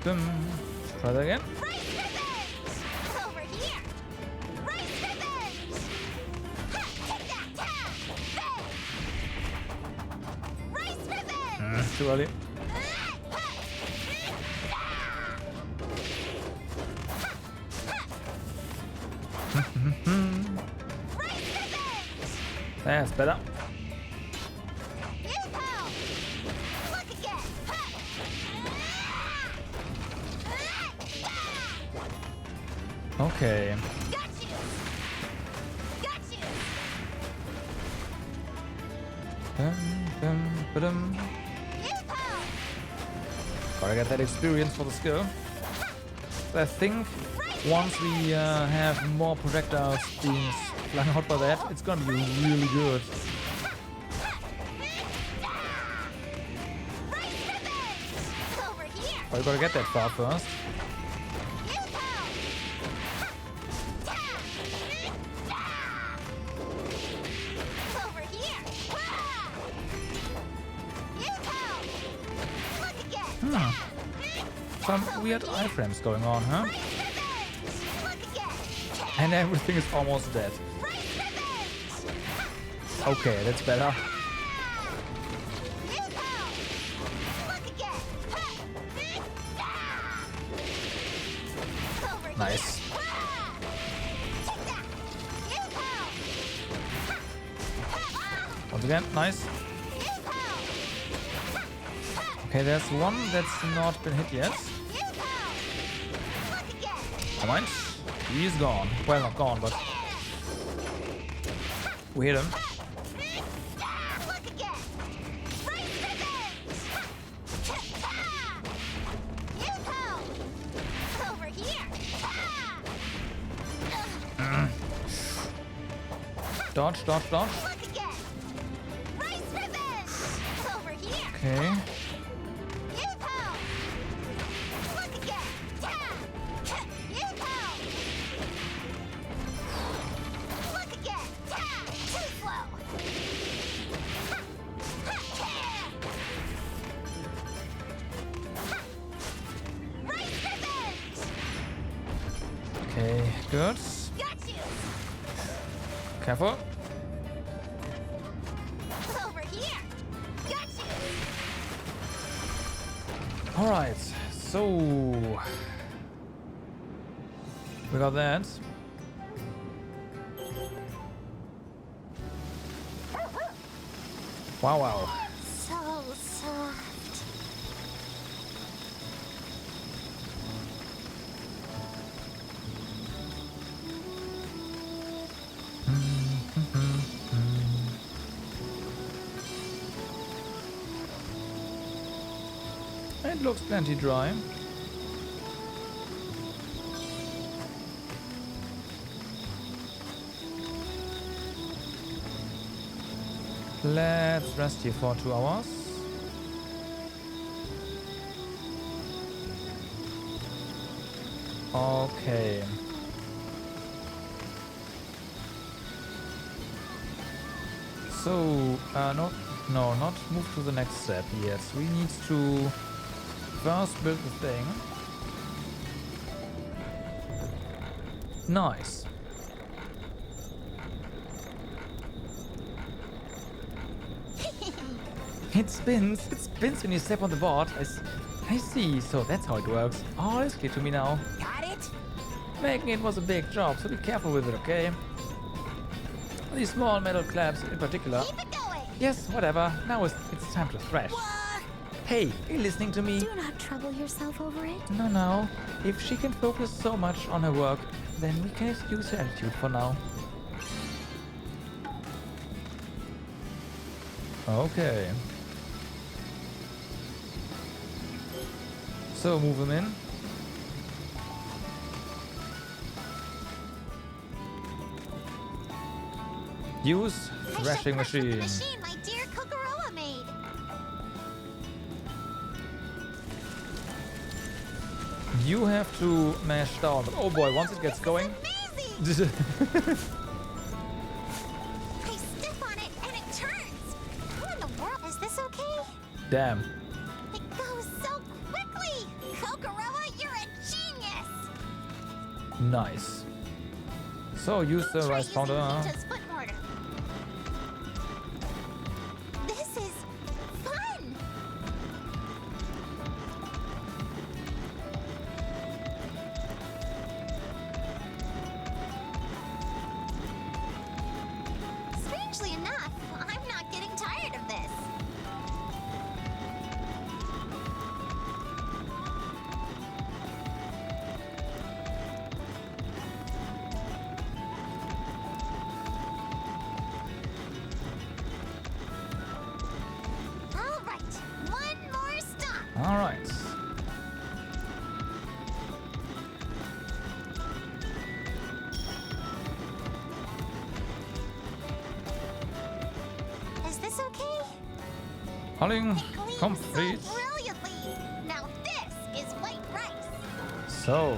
Dum. Try that again. Race revenge. Over here. Race revenge. Ha, take that. Ha. Race revenge. Too early. That's better. Look again. Okay. Got you! Got you! Ba-dum. Yoo-hoo! Gotta get that experience for the skill. I think once we have more projectiles being flung out by that, it's gonna be really good. Over here! But I gotta get that far first. Over here! Look again! Some weird iframes going on, huh? Look again! And everything is almost dead. Okay, that's better. Look again! Over here! Nice. Take that! Once again, nice. Okay, there's one that's not been hit yet. Look again! Come on. He's gone. Well, not gone, but we hit him. Look again! Right Yoo-hoo! Over here! Dodge, dodge, dodge. Look again! Rice revenge! Over here! Okay. Yoo-hoo! Look again! Yoo-hoo! Look again! Too slow! Rice revenge! Okay, good. Got you! Careful. Over here! Got you! Alright, so we got that. Wow, wow. So soft. It looks plenty dry. Let's rest here for 2 hours. Okay. So, not move to the next step yet. We need to first build the thing. Nice. It spins when you step on the board. I see, so that's how it works. All is clear to me now. Got it? Making it was a big job, so be careful with it, okay? These small metal clamps in particular. Keep it going! Yes, whatever. Now it's time to thrash. Hey, are you listening to me? Do not trouble yourself over it. No. If she can focus so much on her work, then we can excuse her attitude for now. Okay. So move him in. Use thrashing I should crush machine. the machine my dear Kokoroa made. You have to mash down, but oh boy, once it gets going. Amazing! I step on it and it turns. What in the world? Is this okay? Damn. It goes so quickly. Kokoroa, you're a genius. Nice. So use the Try rice using pounder. Huh? Nita's foot mortar. This is fun. Strangely enough, I'm not getting tired of this. All right. Is this okay? Hauling Clean complete. so brilliantly. Now this is white rice. So,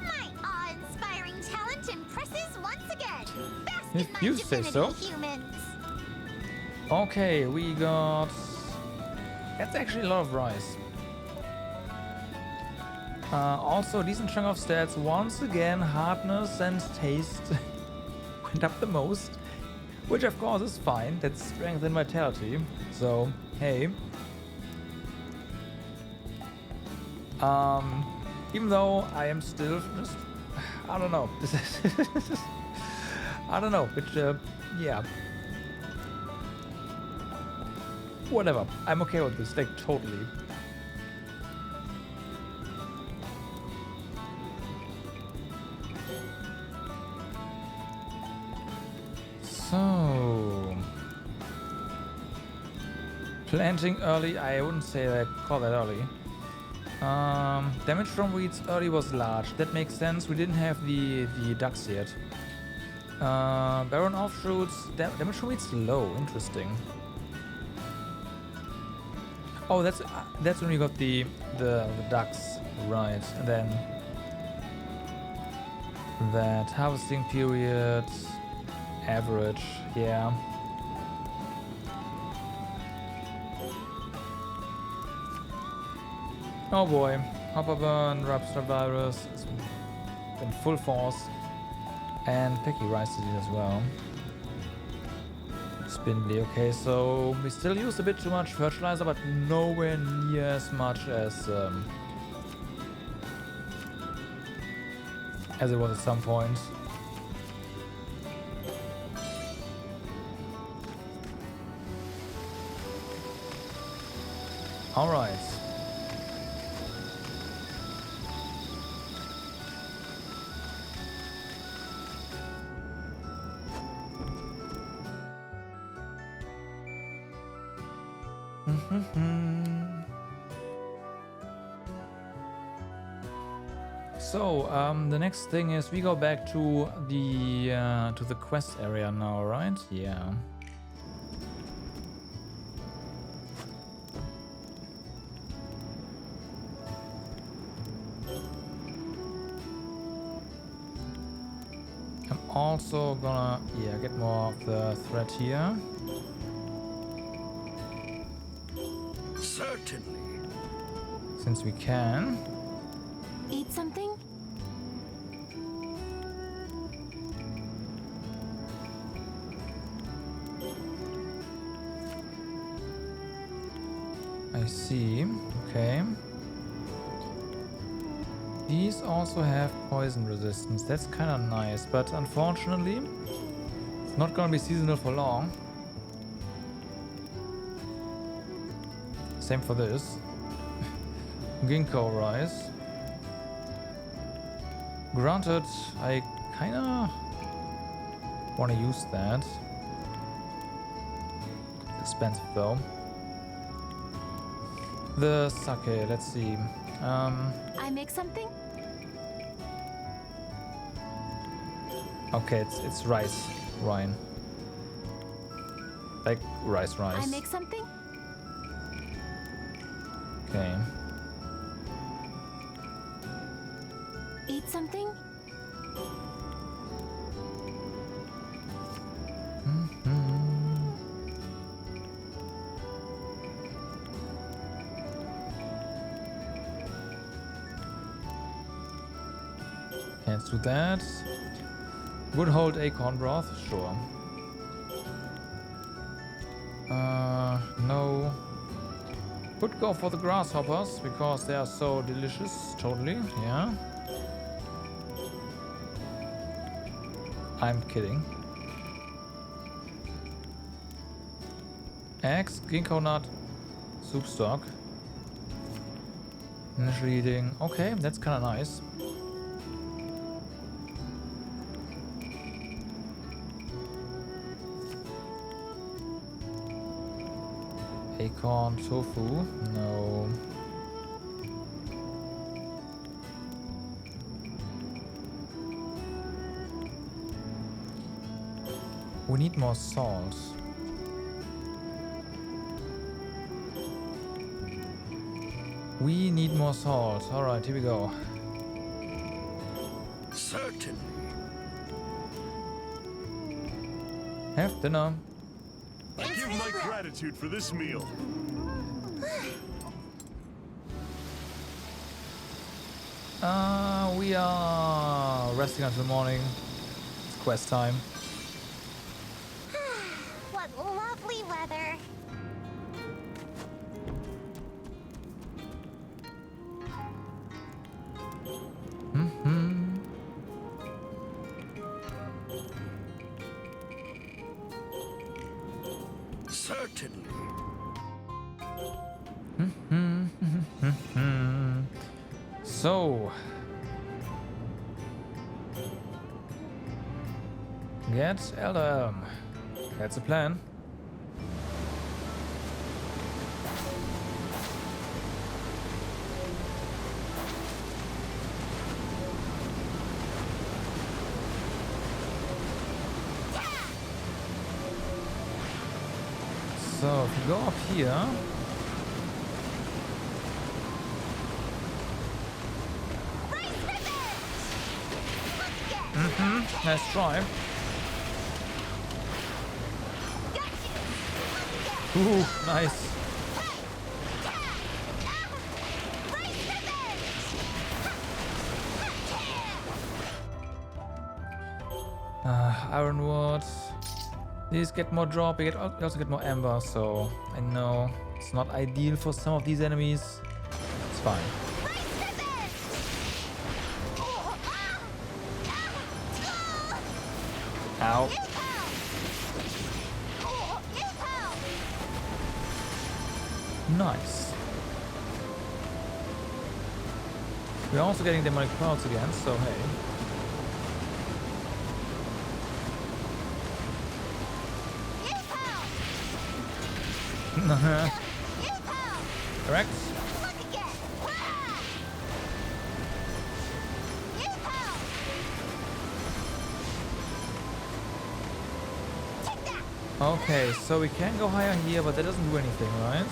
My awe-inspiring talent impresses once again. Bask If in my you say divinity, so. humans. okay, we got. That's actually a lot of rice. Also, a decent chunk of stats. Once again, hardness and taste went up the most, which of course is fine. That's strength and vitality. So, hey. Even though I am still just, I don't know. I don't know, which, yeah. Whatever. I'm okay with this, like, totally. So, planting early, I wouldn't say that, call that early. Damage from weeds early was large. That makes sense. We didn't have the ducks yet. Barren offshoots, damage from weeds low. Interesting. Oh, that's when we got the ducks, right? And then that harvesting period, average, yeah. Oh boy, Hopper Burn, Rapstar Virus is in full force, and Pecky Rice Disease as well. Spindly, okay, so we still use a bit too much fertilizer, but nowhere near as much as it was at some point. All right. So, the next thing is we go back to the quest area now, right? Yeah. I'm also gonna, get more of the thread here. Certainly. Since we can. Eat something? I see. Okay. These also have poison resistance. That's kind of nice, but unfortunately, it's not gonna be seasonal for long. Same for this. Ginkgo rice. Granted, I kinda wanna use that. It's expensive though. The sake, let's see. I make something? Okay, it's rice, Ryan. Like rice. I make something? Okay. Eat something? Can't do that. Would hold acorn broth, sure. No. Would go for the grasshoppers because they are so delicious. Totally, yeah. I'm kidding. Eggs, ginkgo nut, soup stock. Initial eating. Okay, that's kind of nice. Acorn tofu? No. We need more salt. We need more salt. Alright, here we go. Certainly. Have dinner. I give my gratitude for this meal. We are resting until morning. It's quest time. What lovely weather. Certainly. So, get Elder Elm. That's the plan. So, if you go up here, nice try. Ooh, nice. Ironwood. These get more drop, you also get more amber, so I know it's not ideal for some of these enemies. It's fine. Ow. Nice. We're also getting demonic clouds again, so hey. Correct. Okay, so we can go higher here, but that doesn't do anything, right?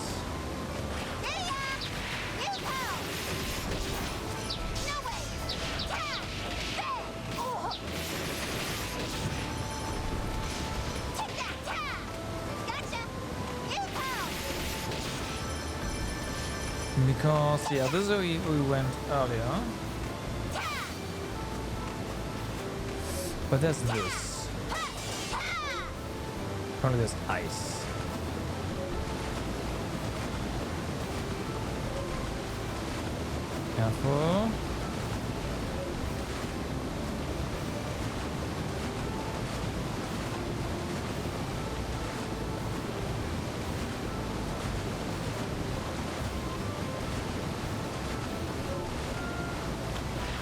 Because, yeah, this is where we went earlier. But there's this. Apparently there's ice. Careful.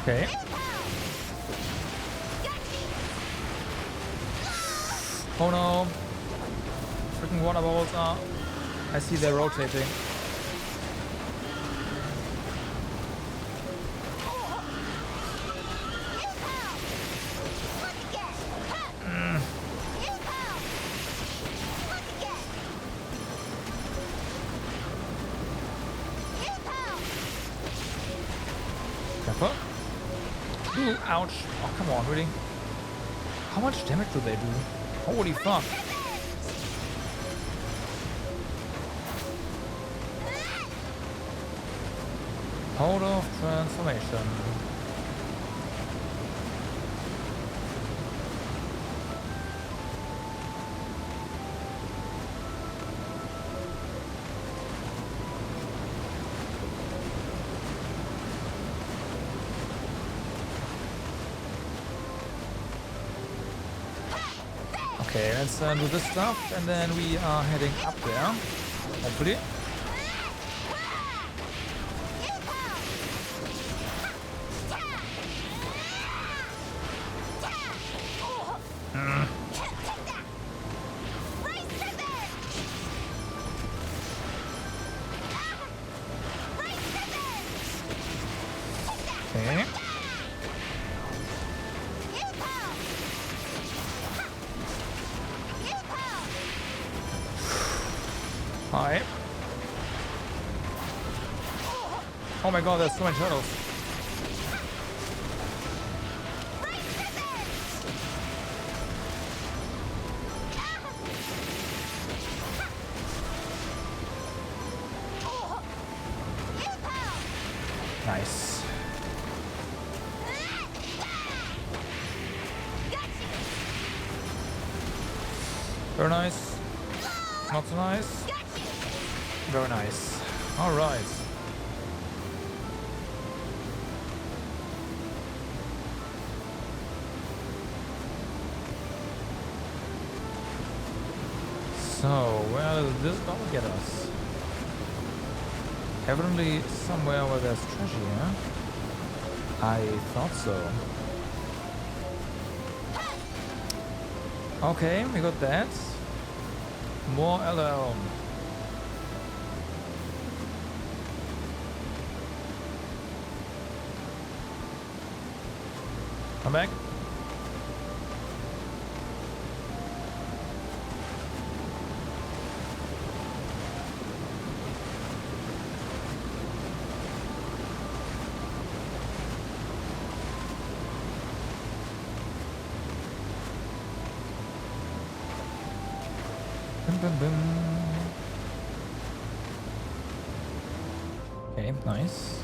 Okay. Oh no. Freaking water bubbles are. I see they're rotating. Careful. Ooh, ouch. Oh, come on, really? How much damage do they do? Holy fuck. Hold of transformation. Okay, let's do this stuff, and then we are heading up there, hopefully. Okay. Hi. Oh my god, there's so many turtles. Nice. Very nice. Not so nice. Very nice. Alright. So, where does this gonna get us? Evidently somewhere where there's treasure, yeah? I thought so. Okay, we got that. More LL. Come back. Bum, bum, bum. Okay, nice.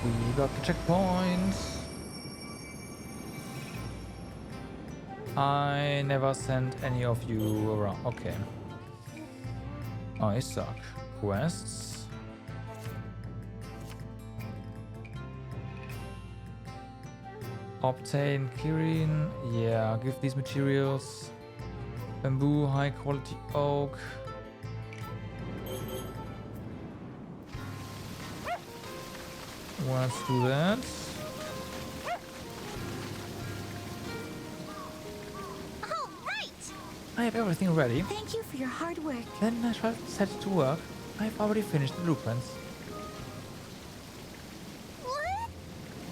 We got the checkpoint. I never sent any of you around. Okay. I suck. Quests. Obtain Kirin. Yeah, give these materials. Bamboo, high quality oak. Let's do that. All right. I have everything ready. Thank you for your hard work. Then I shall set to work. I've already finished the blueprints. What?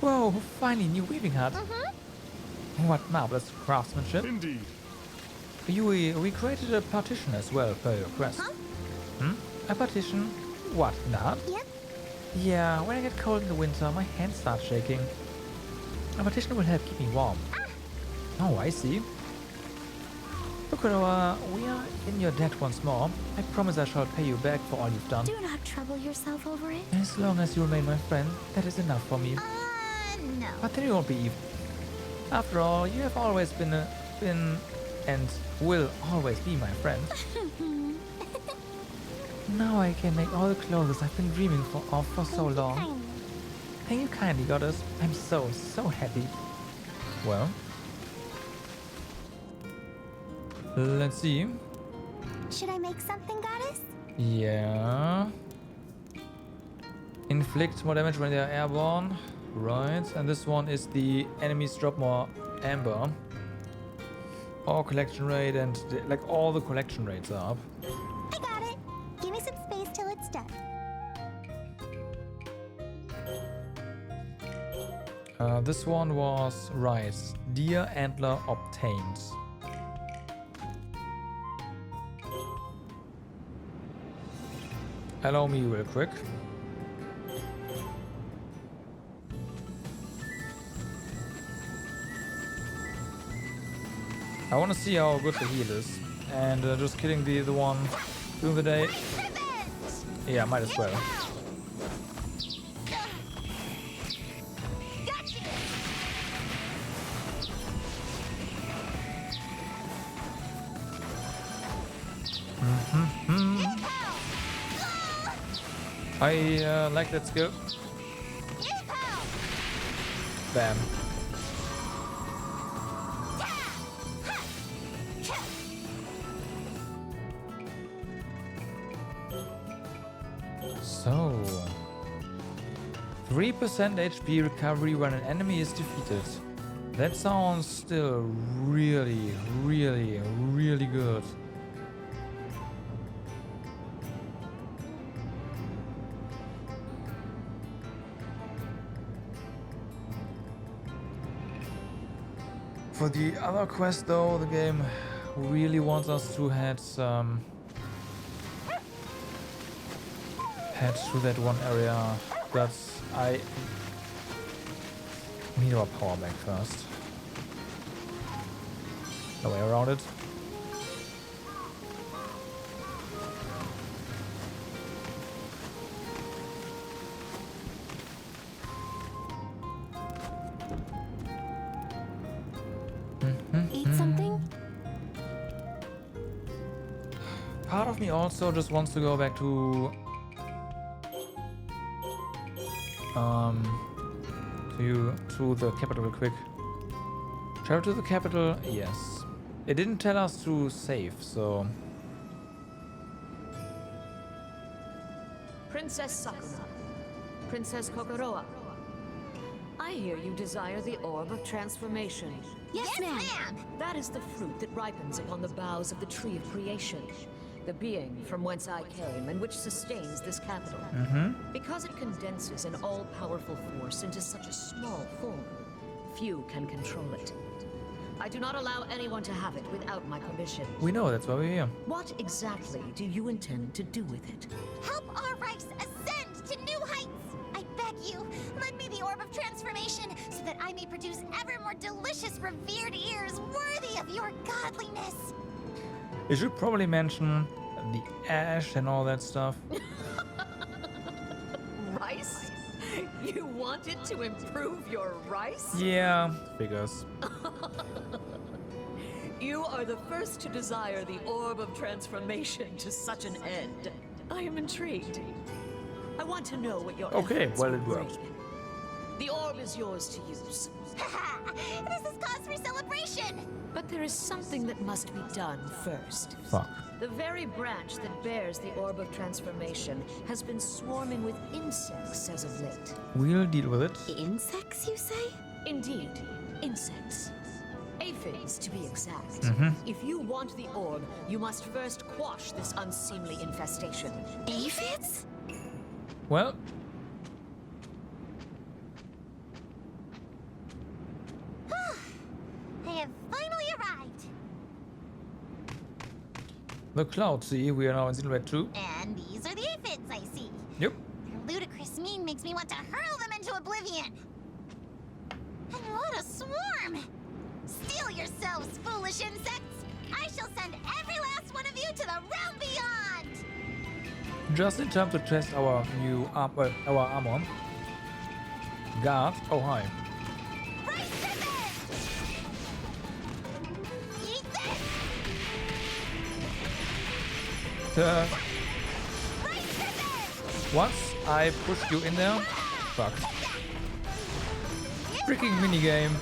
Whoa, finally new weaving hut. What marvelous craftsmanship. Indeed. We created a partition as well for your quest. Huh? A partition? What, in the hut? Yep. Yeah, when I get cold in the winter, my hands start shaking. A partition will help keep me warm. Oh, I see. Sakuna, we are in your debt once more. I promise I shall pay you back for all you've done. Do not trouble yourself over it. As long as you remain my friend, that is enough for me. No. But then you won't be evil. After all, you have always been and will always be my friend. Now I can make all the clothes I've been dreaming of for so long. Thank you kindly, goddess. I'm so happy. Well, let's see. Should I make something, goddess? Yeah. Inflict more damage when they are airborne. Right. And this one is the enemies drop more amber. Or collection rate, and like all the collection rates are up. I got it. Give me some space till it's done. This one was right. Deer antler obtained. Allow me real quick. I want to see how good the heal is. And just killing the one during the day. Yeah, might as well. I like that skill. Bam. So, 3% HP recovery when an enemy is defeated. That sounds still really good. For the other quest though, the game really wants us to head through that one area, but I need our power back first. No way around it. Eat something? Part of me also just wants to go back to to the capital real quick. Travel to the capital, yes. It didn't tell us to save, so Princess Sakuna, Princess Kokoroa. I hear you desire the Orb of Transformation. Yes, ma'am. That is the fruit that ripens upon the boughs of the Tree of Creation, the being from whence I came and which sustains this capital. Because it condenses an all-powerful force into such a small form, few can control it. I do not allow anyone to have it without my permission. we know that's why we're here. What exactly do you intend to do with it? Help our race ascend to new heights! I beg you, lend me the Orb of Transformation so that I may produce ever more delicious, revered ears worthy of your godliness. You should probably mention the ash and all that stuff. Rice? You want it to improve your rice? Yeah, figures. You are the first to desire the Orb of Transformation to such an end. I am intrigued. I want to know what your Okay, efforts well, will it works. bring. The orb is yours to use. This is cause for celebration! But there is something that must be done first. Fuck. The very branch that bears the Orb of Transformation has been swarming with insects as of late. We'll deal with it. Insects, you say? Indeed, insects. Aphids, to be exact. If you want the orb, you must first quash this unseemly infestation. Aphids? Well, I have finally arrived! the cloud, see, we are now in Silhouette 2. And these are the aphids I see. Yep. Their ludicrous mien makes me want to hurl them into oblivion. And what a swarm! Steel yourselves, foolish insects! I shall send every last one of you to the realm beyond! Just in time to test our new our armor. Guard. Oh, hi. Right to this! Eat this! Right to this! Once I pushed you in there. Fuck. Freaking minigame.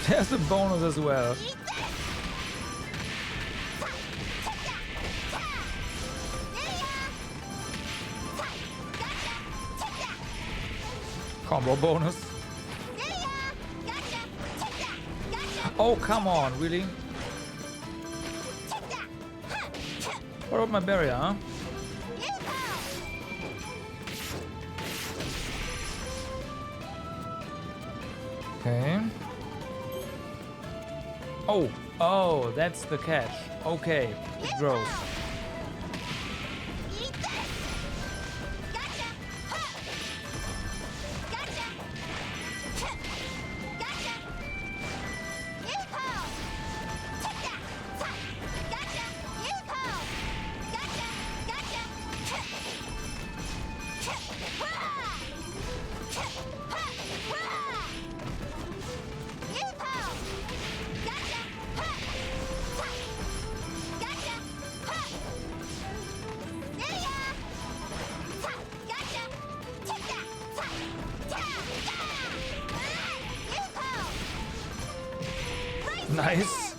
There's a bonus as well. Combo bonus. Oh, come on, really? What about my barrier, huh? Okay. Oh, that's the catch. Okay, it grows. Nice.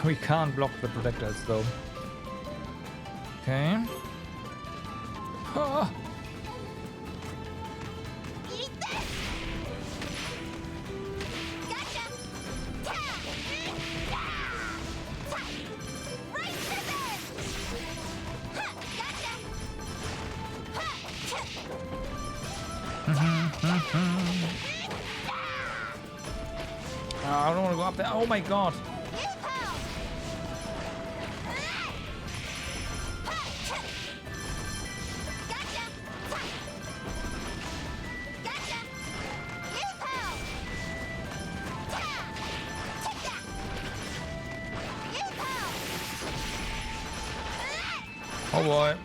We can't block the projectiles though. Okay. Ah. Eat this! Gotcha! Ta! Ta! Right scissors! Ha! Gotcha! Ha! I don't want to go up there. Oh my god. Oh boy.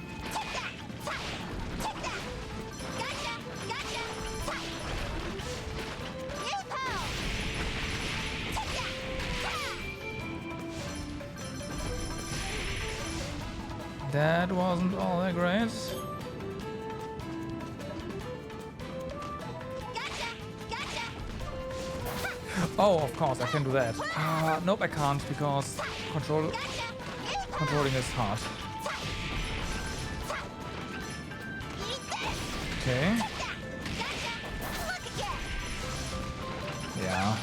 That wasn't all that great. Oh, of course, I can do that. Nope, I can't because controlling is hard. Okay. Yeah.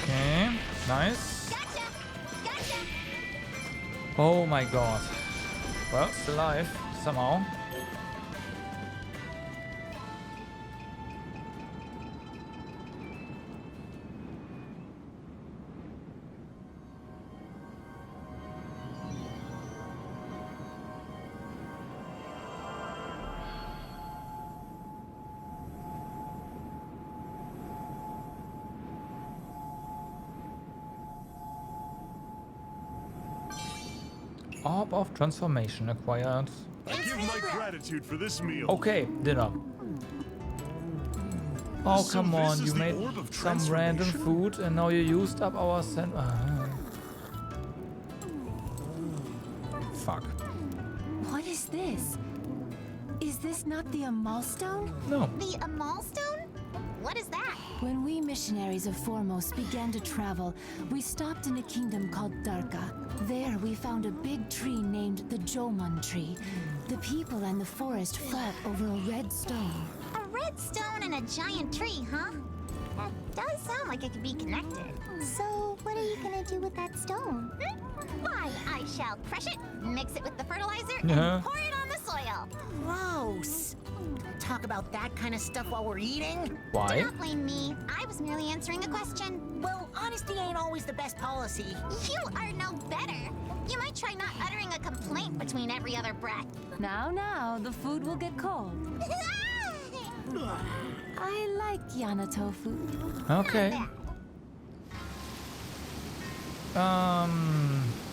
Okay, nice. Oh my god. Well, still alive somehow. Orb of transformation acquired. I give my gratitude for this meal. Okay, dinner. Oh, So come this on, is you the made orb of some random transformation? food and now you used up our Fuck. What is this? Is this not the Amal Stone? No. The Amal Stone? What is that? When we missionaries of Foremost began to travel, we stopped in a kingdom called Darka. There we found a big tree named the Jomon tree. The people and the forest fought over a red stone. A red stone and a giant tree, huh? That does sound like it could be connected. So, what are you gonna do with that stone? Why, I shall crush it, mix it with the fertilizer, Uh-huh. and pour it on the soil. Gross. Don't talk about that kind of stuff while we're eating. Why? Do not blame me. I was merely answering a question. Well, honesty ain't always the best policy. You are no better. You might try not uttering a complaint between every other breath. Now, the food will get cold. I like Yana tofu. Okay.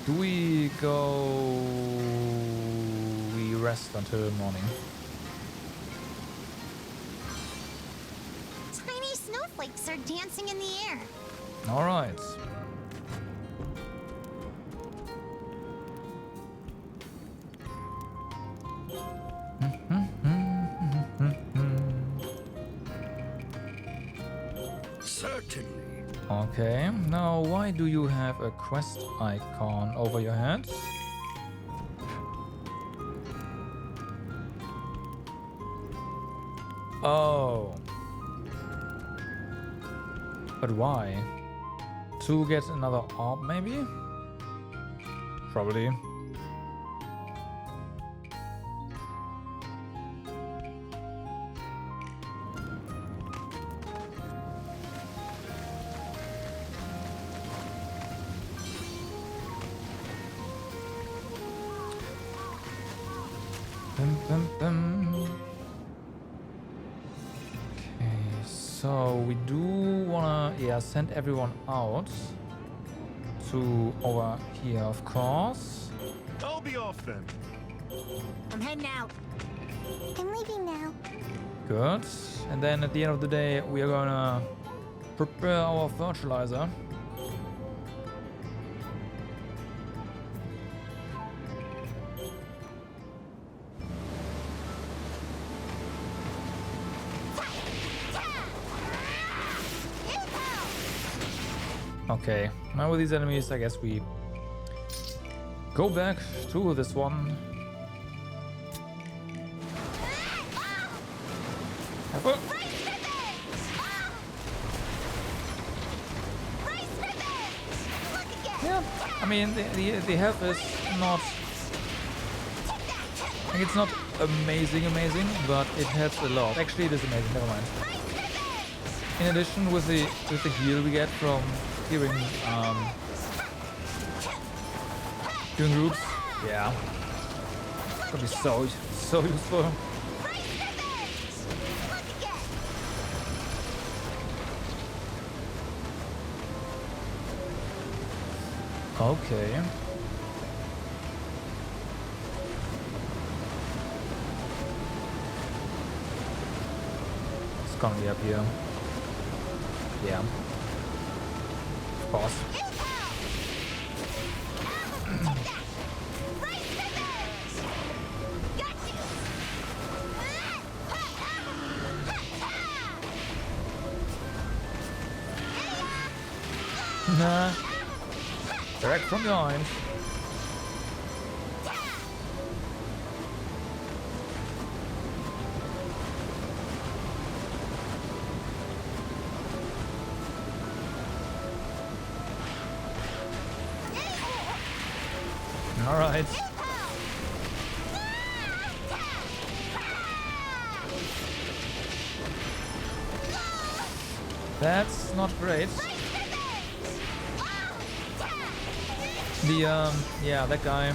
Do we go... We rest until morning. Tiny snowflakes are dancing in the air. Alright. Certainly. Okay, now why do you have a quest icon over your head? Oh. But why? To get another orb, maybe? Probably. Bum, bum, bum. Okay, so we do wanna, send everyone out to over here, of course. I'll be off then. I'm heading out. I'm leaving now. Good. And then at the end of the day, we are gonna prepare our fertilizer. Okay, now with these enemies, I guess we go back to this one. Careful. Yeah, I mean the health is not. Like it's not amazing, but it helps a lot. Actually, it is amazing. Never mind. In addition, with the heal we get from healing doing groups, yeah, it's gonna be so useful. Okay. It's gonna be up here. Yeah. Of course. Nah. Direct from behind. All right. That's not great. The yeah, that guy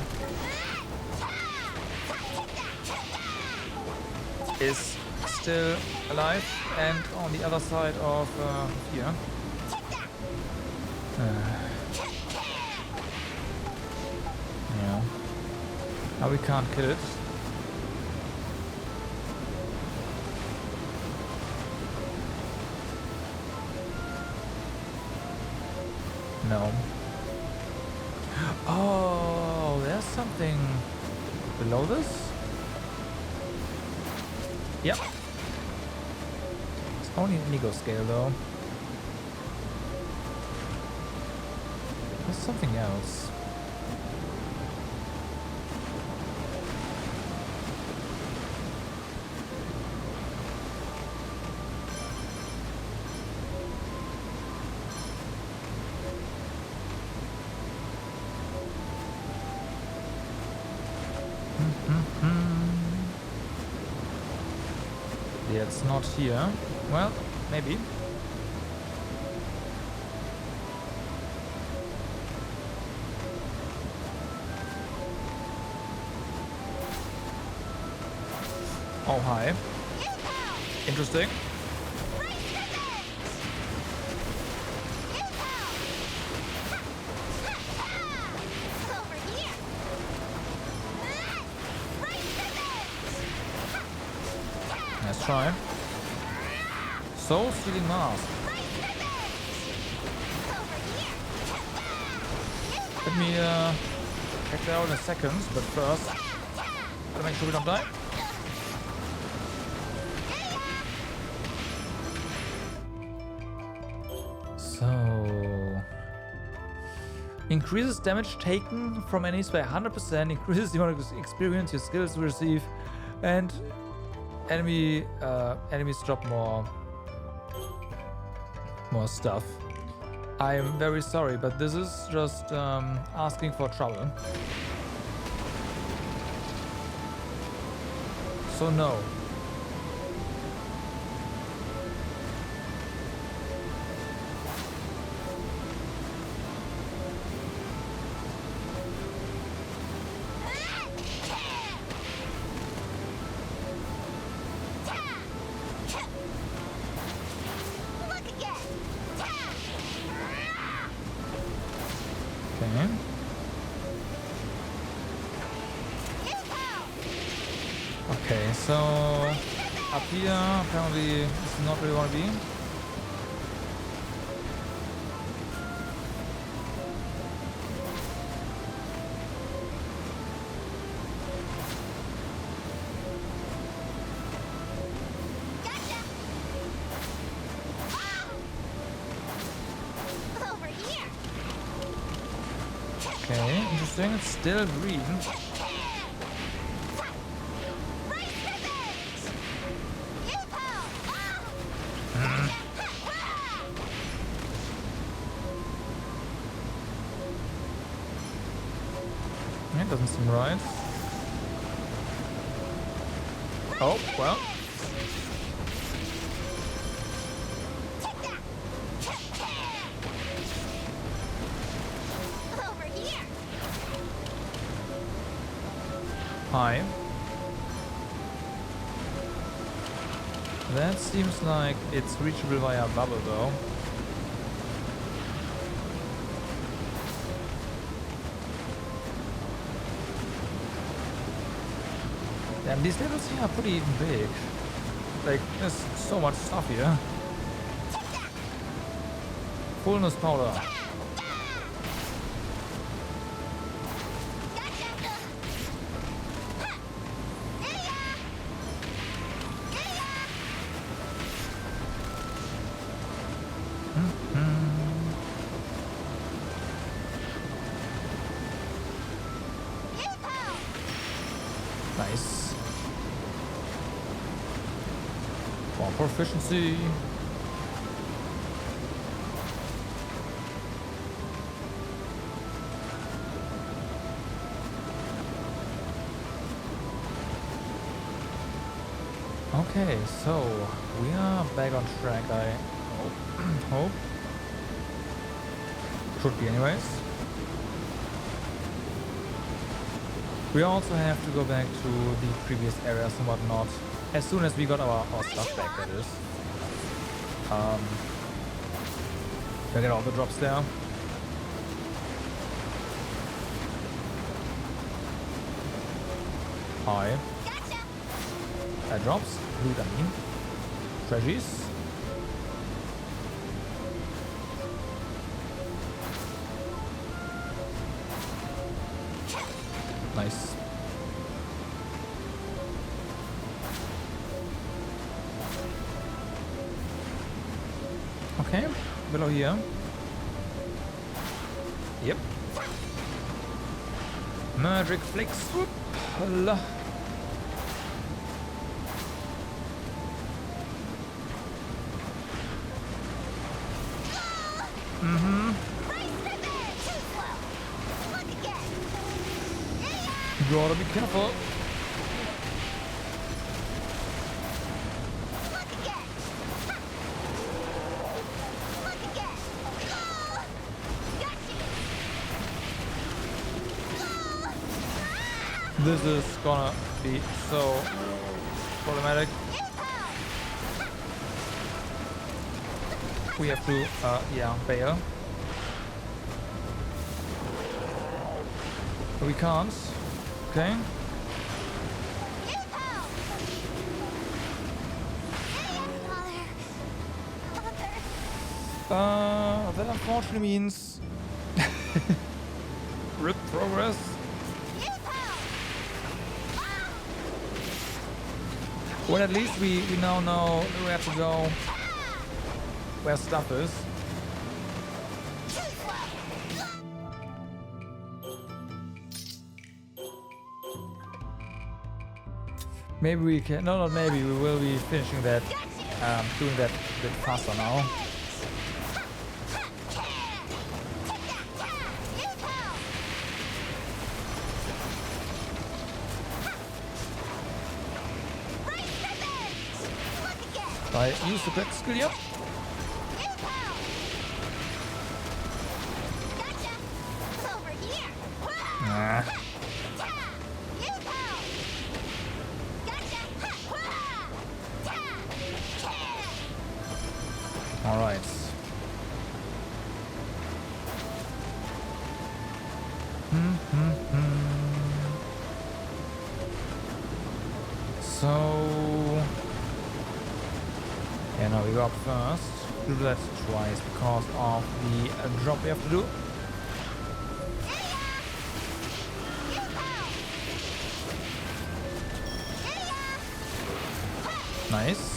is still alive, and on the other side of here. Yeah. Now we can't kill it. No. Oh, there's something below this? Yep. It's only an ego scale though. There's something else. Yeah, it's not here. Well, maybe. Oh, hi. Interesting. Let's try. Soul Stealing Mask. Let me check that out in a second, but first, gotta make sure we don't die. So, increases damage taken from enemies by 100%, increases the amount of experience your skills receive, and enemies drop more stuff. I am very sorry, but this is just asking for trouble. So no. So up here apparently is not where we want to be. Gotcha! Ah! Over here! Okay, interesting. It's still green. Right pivot! Yupo! It doesn't seem right. Oh, well. Take that! Over here! Hi. That seems like it's reachable via bubble though. Damn, these levels here are pretty even big. Like, there's so much stuff here. Fullness powder. Nice. More proficiency. Okay, so we are back on track, I hope. Should be anyways. We also have to go back to the previous areas and whatnot as soon as we got our stuff back, that is. We get all the drops there. Hi. That drops. Loot, I mean. Treasures. Nice. Okay, below here. Yep. Magic flicks. Whoop. Allah. You gotta be careful. This is gonna be so problematic. We have to, yeah, bail. We can't. Okay. That unfortunately means rip progress. Well, at least we now know where to go, where stuff is. Maybe we can, no, not maybe, we will be finishing that, doing that a bit faster now. I use the quick skill, yep. Nah. All right. So... yeah, now we go up first. Do that twice because of the drop we have to do. Nice.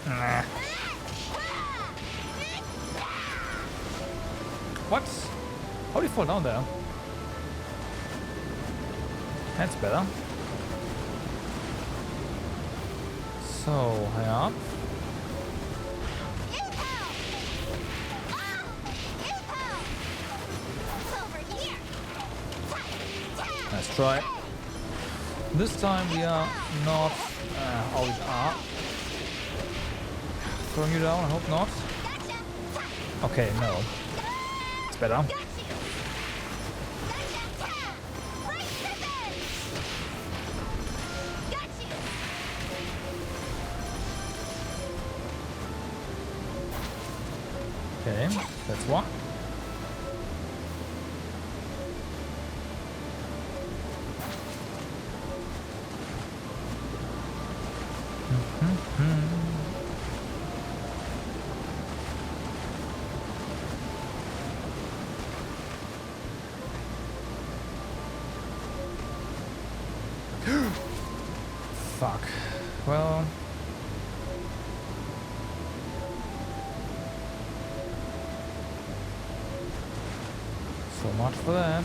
Nah. What? How did he fall down there? That's better. So, high up. Nice try. This time we are not... oh, we are. Throwing you down, I hope not. Okay, no. It's better. Okay, that's one. Fuck. Well... so much for that.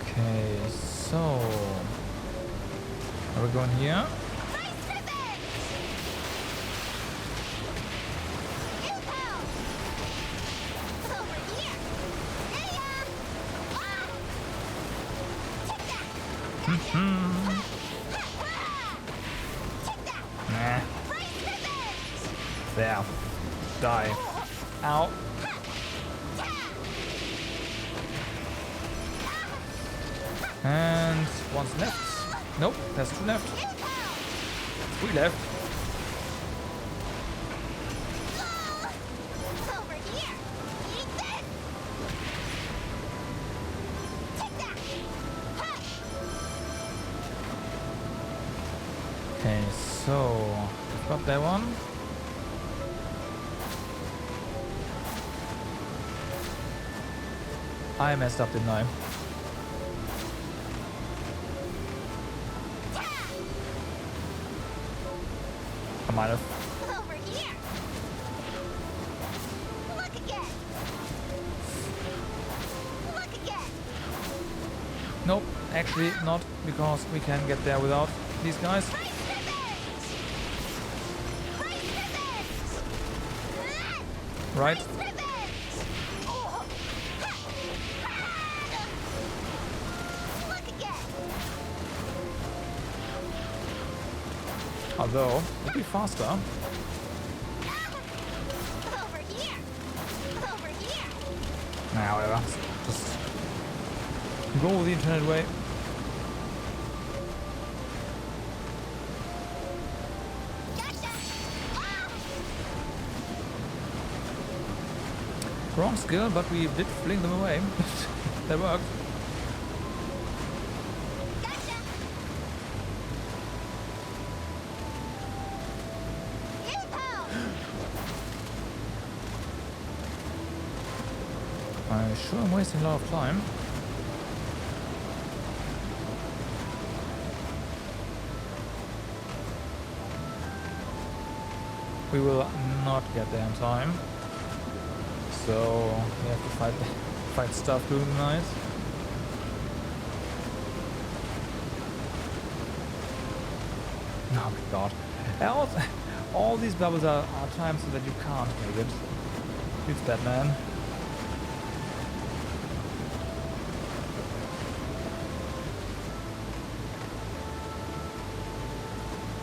Okay, so are we going here? Nah. There. Die. Ow. And one's left. Nope, there's two left. Three left. Okay, so got that one. I messed up, didn't I? I might have. Over here. Look again. Look again. Nope, actually not, because we can get there without these guys. Right. Although, it'd be faster. Over here. Over here. Nah, whatever. Just go the internet way. Wrong skill, but we did fling them away. That worked. I'm sure I'm wasting a lot of time. We will not get there in time. So we have to fight stuff during the night. Oh my god. All these bubbles are times so that you can't make it. It's bad, man.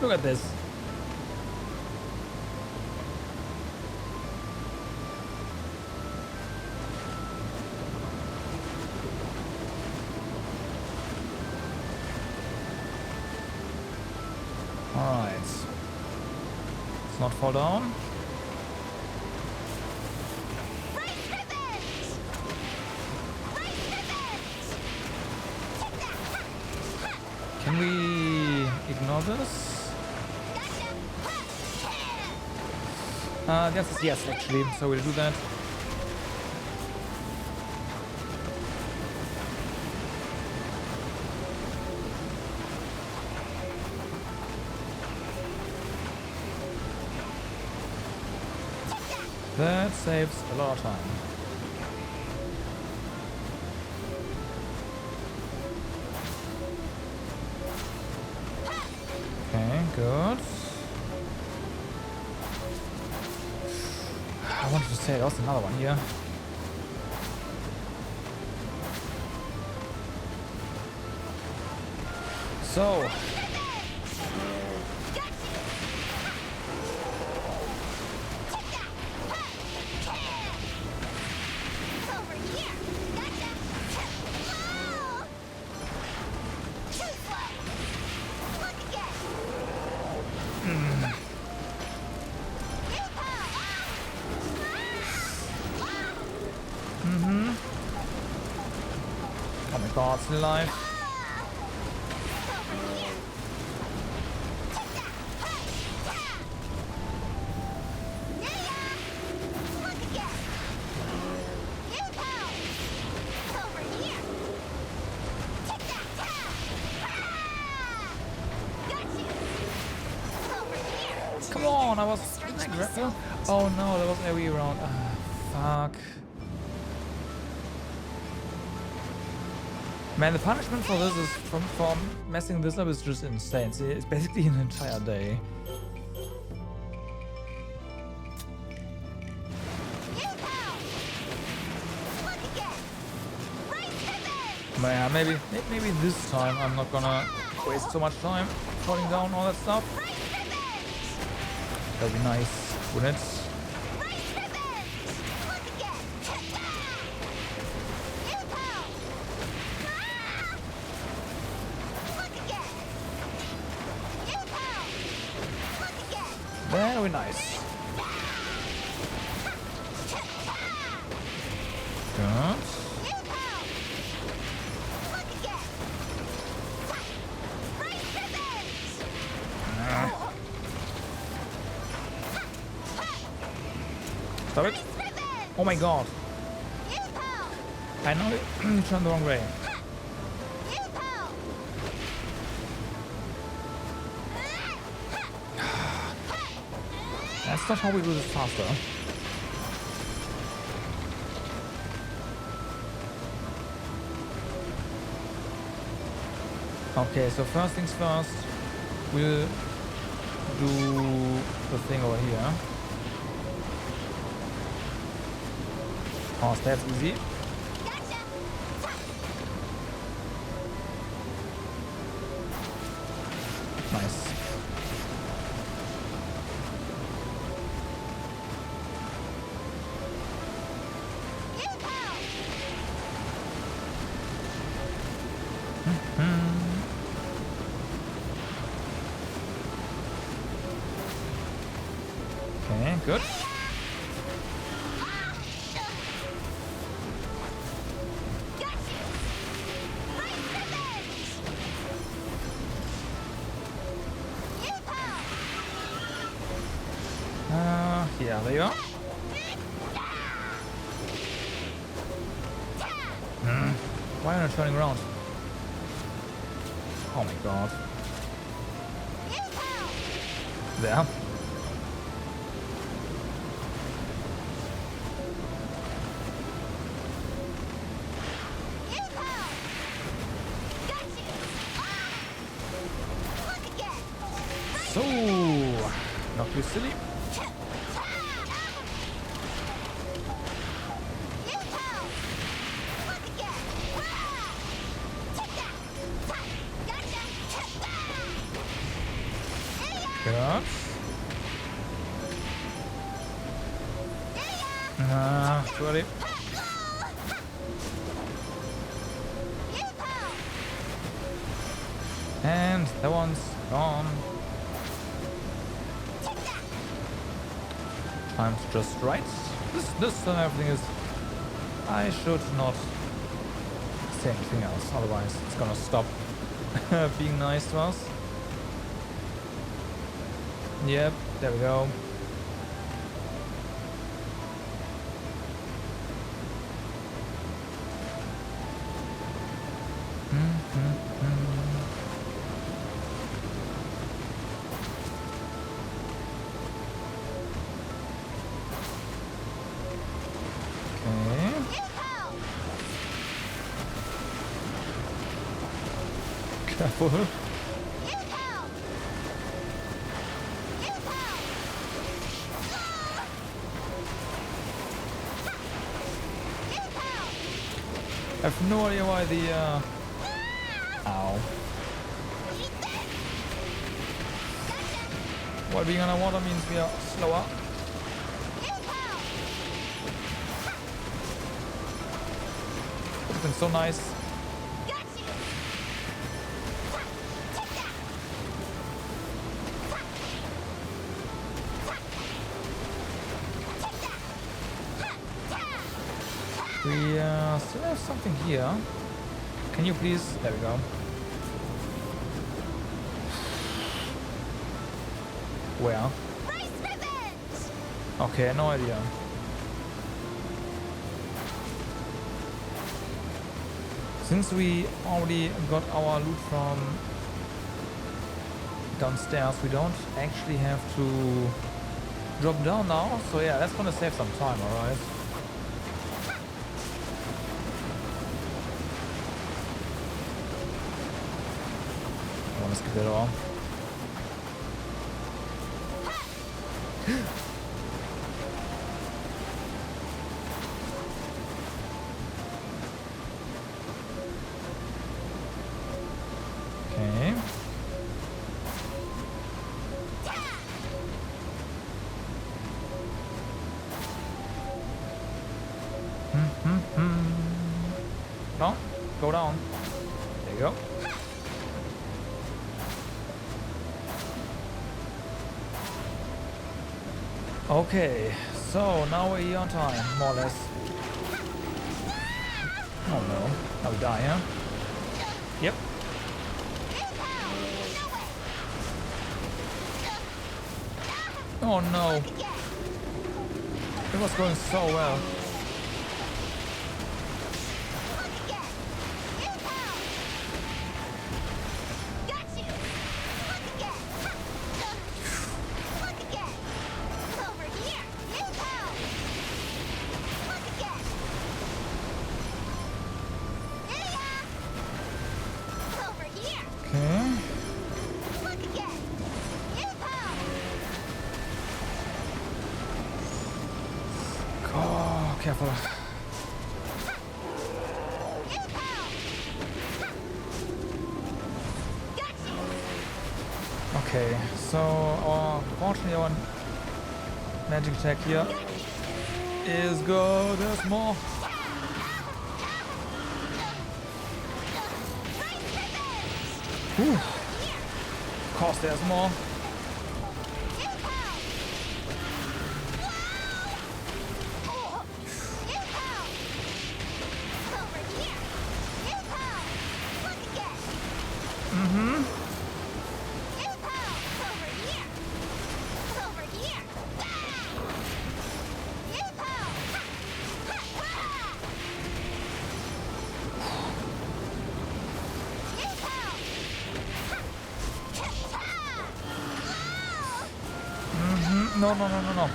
Look at this. Alright. Let's not fall down. Can we ignore this? The answer is yes, actually. So we'll do that. That saves a lot of time. Okay, good. I wanted to say there was another one here. So. Oh my god, still alive. Come on, I was grapple. Oh no, that was every round. Ah, fuck. Man, the punishment for this is from messing this up is just insane. See, it's basically an entire day. Man, maybe this time I'm not gonna waste so much time falling down all that stuff. That'd be nice, wouldn't it? Very nice. Good. Stop it. Oh my god. I know you turned the wrong way. That's not how we do this faster. Okay, so first things first, we'll do the thing over here. Oh, that's easy. Nice. Okay, good. Yeah, there you are. Why are you not turning around? Oh my god. There. So, not too silly. Good. Ah, too early. And that one's gone. Time to just right. This time everything is... I should not say anything else, otherwise it's gonna stop being nice to us. Yep, there we go. Careful. I have no idea why the ow. Why being underwater means we are slower. It's been so nice. We still have something here. Can you please? There we go. Where? Okay, no idea. Since we already got our loot from downstairs, we don't actually have to drop down now. So yeah, that's gonna save some time, alright? Let's get it all. Okay. No, go down. There you go. Okay, so now we're here on time, more or less. Oh no, now we die, huh? Yep. Oh no. It was going so well. Careful. Okay, so unfortunately our magic attack here is good. There's more. Whew. Of course there's more. No.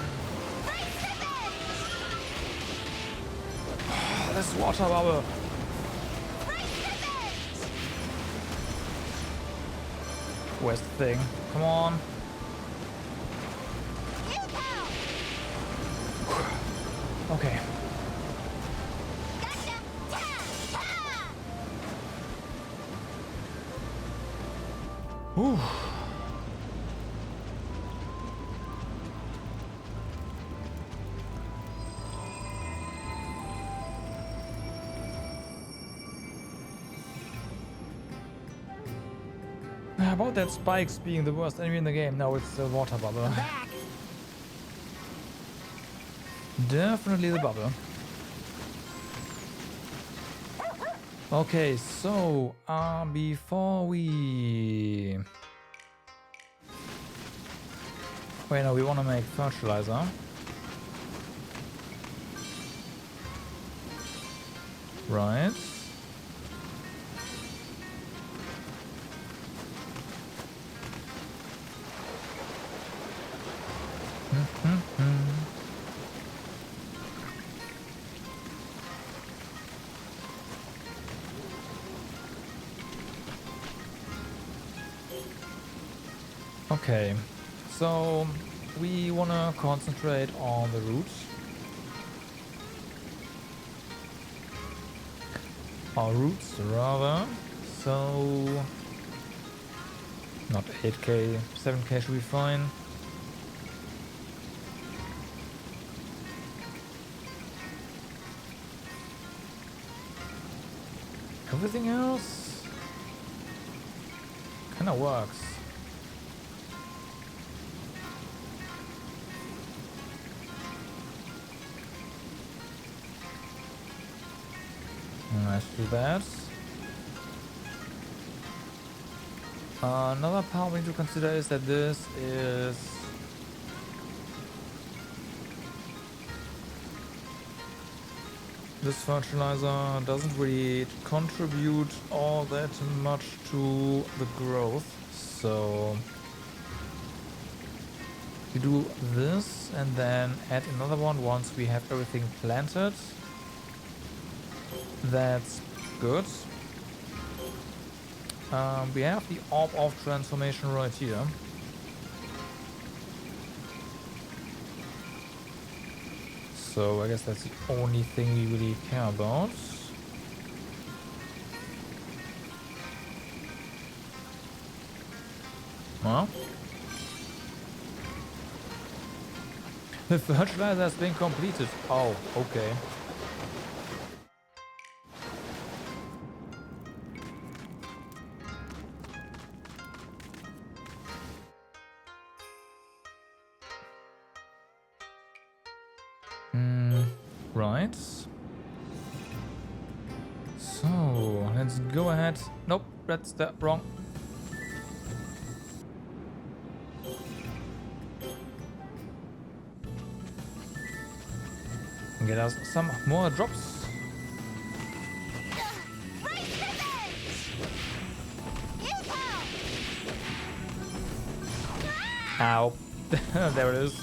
This water bubble. Where's the thing? Come on. Okay. Whew. about that spikes being the worst enemy in the game? No, it's the water bubble. Back. Definitely the bubble. Okay, so before we... Wait, no, we want to make fertilizer. Right. Okay, so we want to concentrate on the roots. Our roots, rather. So, not 8k, 7k should be fine. Everything else kind of works. Let's do that. Another part we need to consider is that this fertilizer doesn't really contribute all that much to the growth. So we do this and then add another one once we have everything planted. That's good. We have the orb of transformation right here. So I guess that's the only thing we really care about. Well, the fertilizer has been completed. Oh, okay. Right. So let's go ahead. Nope, that's the wrong. Get us some more drops. Ow. There it is.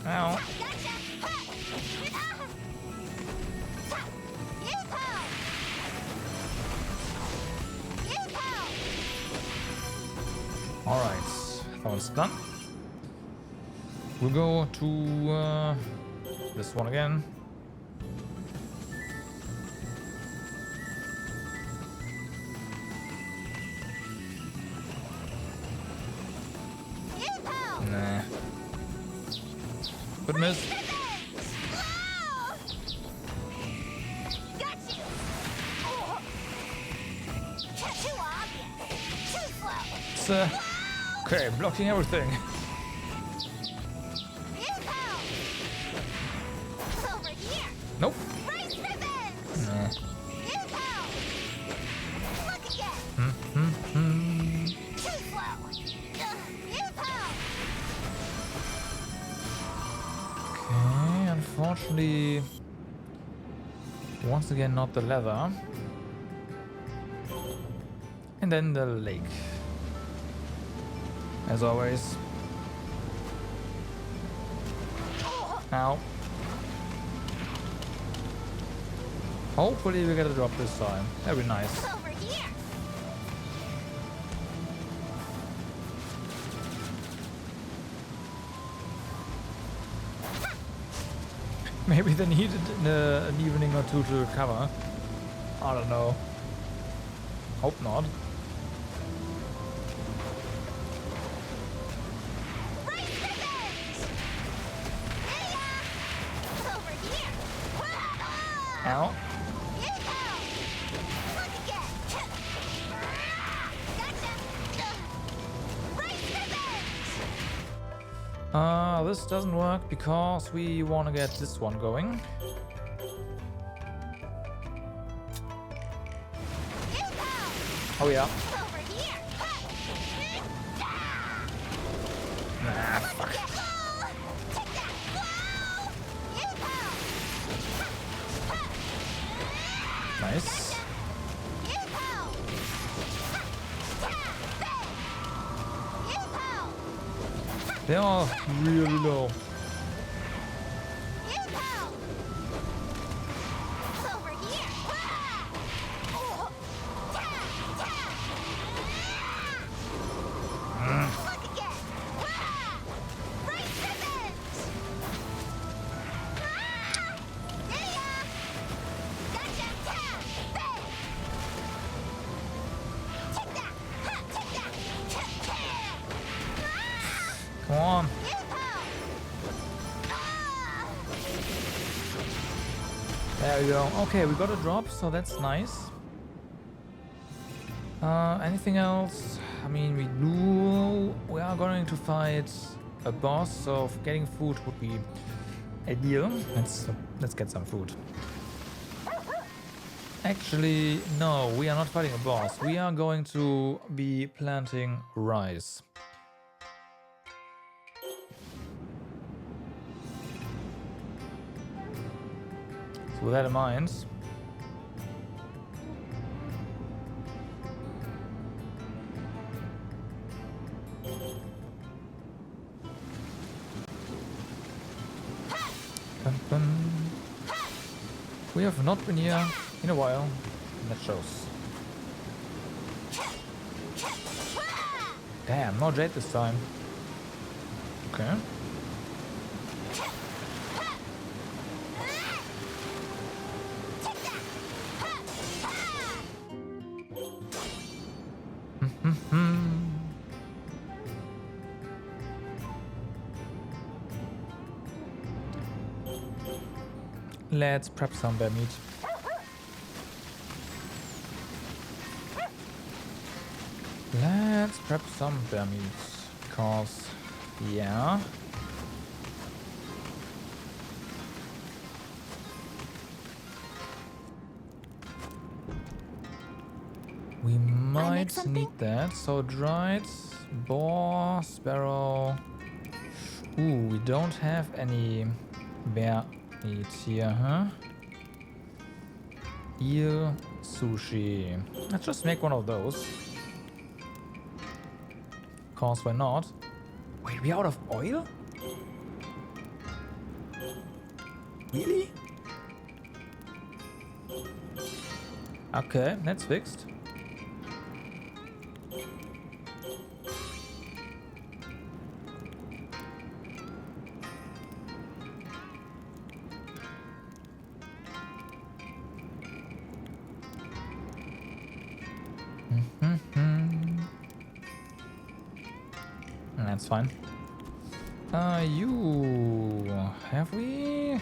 Ow. Alright, that one's done. We'll go to this one again. Nah. Good miss. It's okay, blocking everything. Nope. Nah. Okay, unfortunately, once again, not the leather. And then the lake. As always. Ow. Hopefully we get a drop this time. That'd be nice. Maybe they needed an evening or two to recover. I don't know. Hope not. Ow. This doesn't work because we want to get this one going. Oh yeah. Nah, fuck. Nice. They are really low. Come on. There we go. Okay, we got a drop, so that's nice. Anything else? I mean, we are going to fight a boss, so getting food would be ideal. Let's get some food. Actually, no, we are not fighting a boss. We are going to be planting rice. So with that in mind, we have not been here in a while, and that shows. Damn, no jade this time. Okay. Let's prep some bear meat. Let's prep some bear meat, because, yeah. We might need that. So dried boar, sparrow. Ooh, we don't have any bear meat here, huh? Eel sushi. Let's just make one of those. Cause why not? Wait, we out of oil? Really? Okay, that's fixed. That's fine. Have we?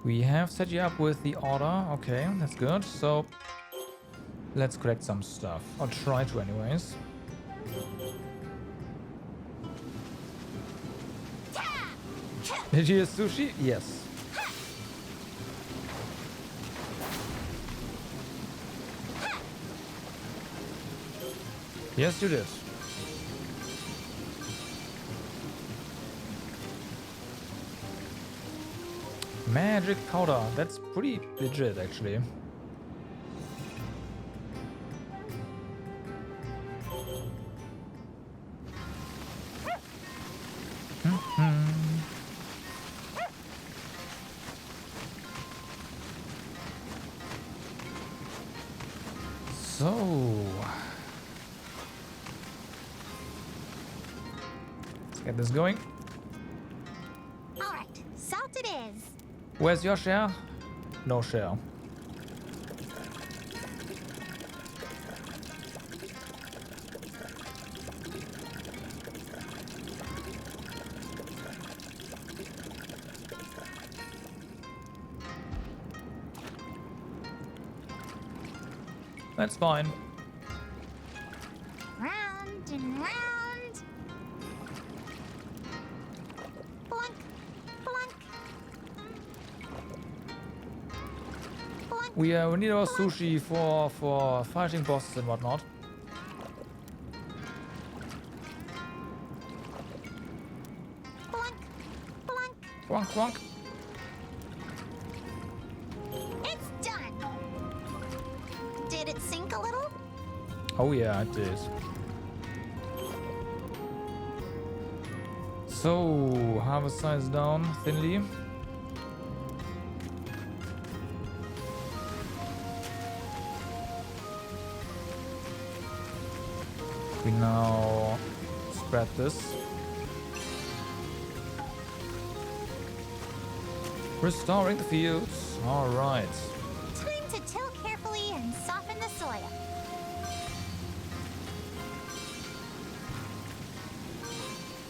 We have set you up with the order. Okay, that's good. So let's collect some stuff. I'll try to anyways. Did you hear sushi? Yes. Yes, you did. Magic powder. That's pretty legit, actually. So let's get this going. All right, salt it is. Where's your share? No share. That's fine. Round and round. Blunk, blunk. Blunk. We need our sushi for fighting bosses and whatnot. Blunk, blunk. Quonk, quonk. It's done. Did it sink a little? Oh yeah, it did. So, harvest size down thinly. We now spread this. Restoring the fields. All right. Time to till carefully and soften the soil.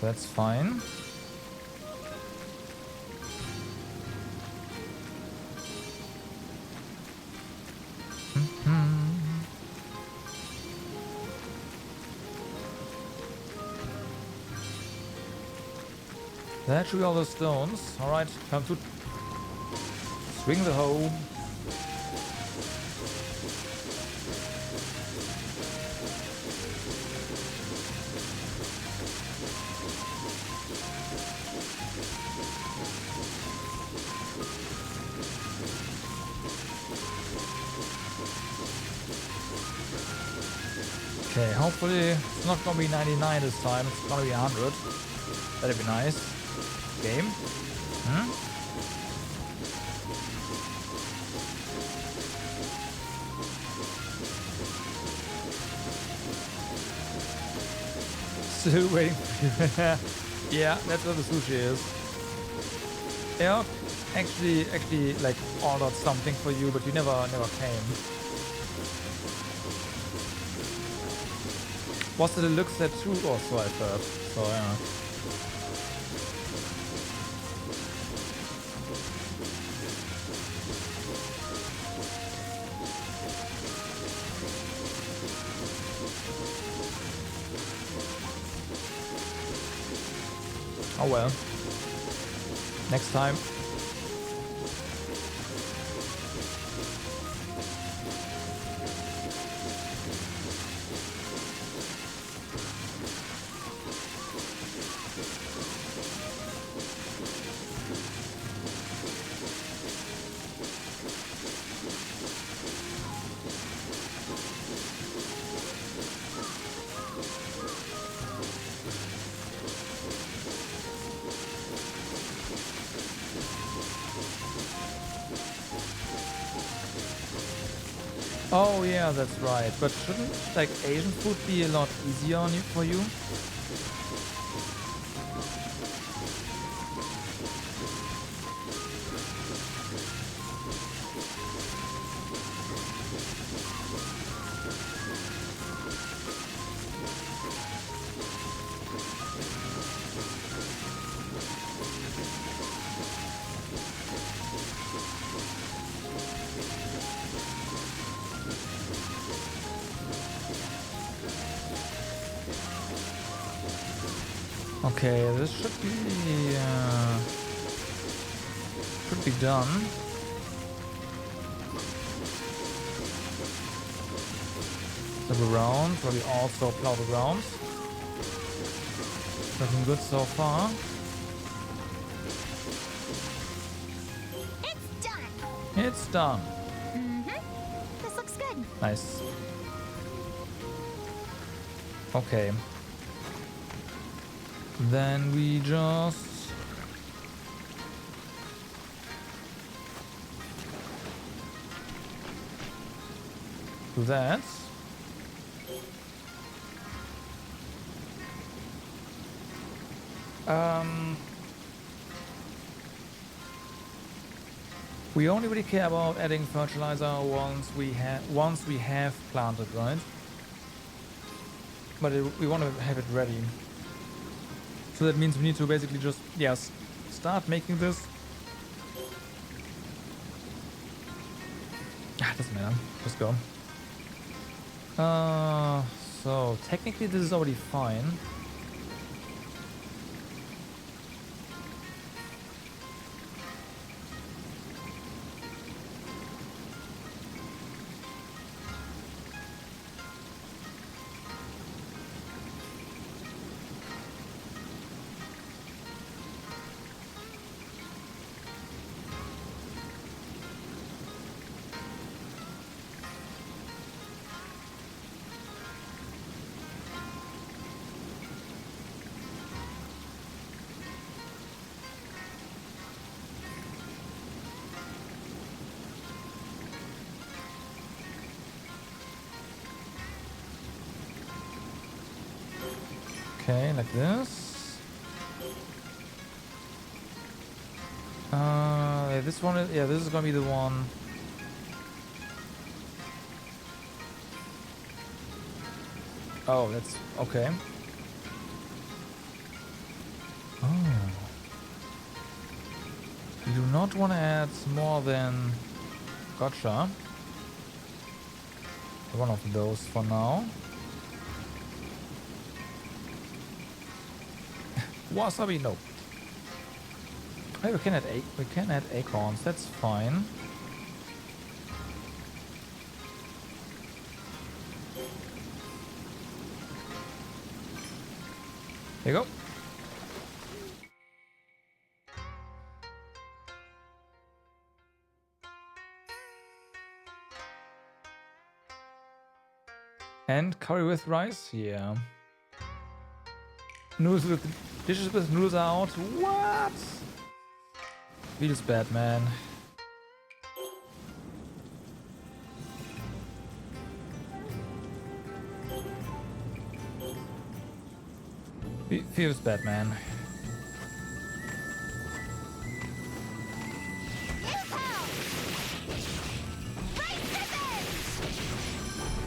That's fine. That should be all the stones. All right, time to swing the hoe. Okay, hopefully it's not gonna be 99 this time, it's gonna be 100. That'd be nice. Game? Hmm? Still waiting for you. Yeah, that's where the sushi is. Yeah, actually like ordered something for you, but you never came. Was the deluxe set too? Oh, so I heard. So yeah. Oh well. Next time. Oh yeah, that's right. But shouldn't like Asian food be a lot easier on you for you? Okay, this should be done. Double round, probably also plow the ground. Looking good so far. It's done. It's done. Mm-hmm. This looks good. Nice. Okay. Then we just do that. We only really care about adding fertilizer once we have planted, right? But we want to have it ready. So that means we need to basically just, yes, start making this. Ah, doesn't matter. Just go. So technically this is already fine. Okay, like this. This one is, yeah, this is gonna be the one. Oh, that's okay. Oh. You do not want to add more than... Gotcha. One of those for now. Wasabi, no. Hey, we can add acorns, that's fine. There you go. And curry with rice? Yeah. Noodles with... Dishes with noodles are out? What? Feels bad, man. Feels bad, man.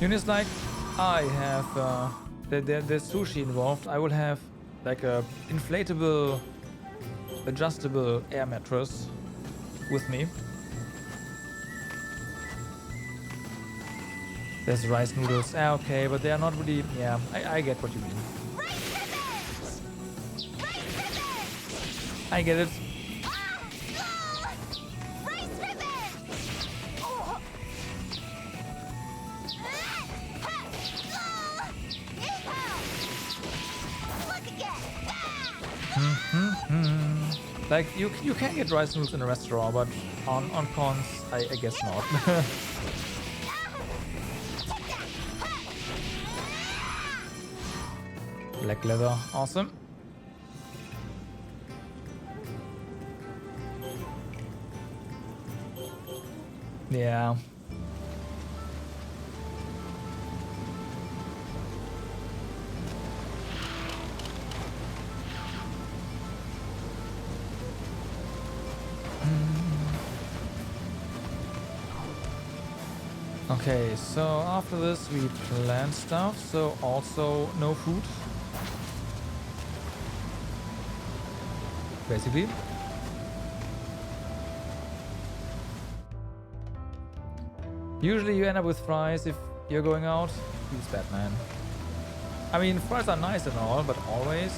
Uni's like, I have there's sushi involved. I will have like a inflatable, adjustable air mattress with me. There's rice noodles. Ah, okay, but they are not really. Yeah, I get what you mean. I get it. Like, you can get rice noodles in a restaurant, but on cons, I guess not. Black leather, awesome. Yeah. Okay, so after this we plan stuff, so also no food. Basically. Usually you end up with fries if you're going out. Feels bad, man. I mean, fries are nice and all, but always...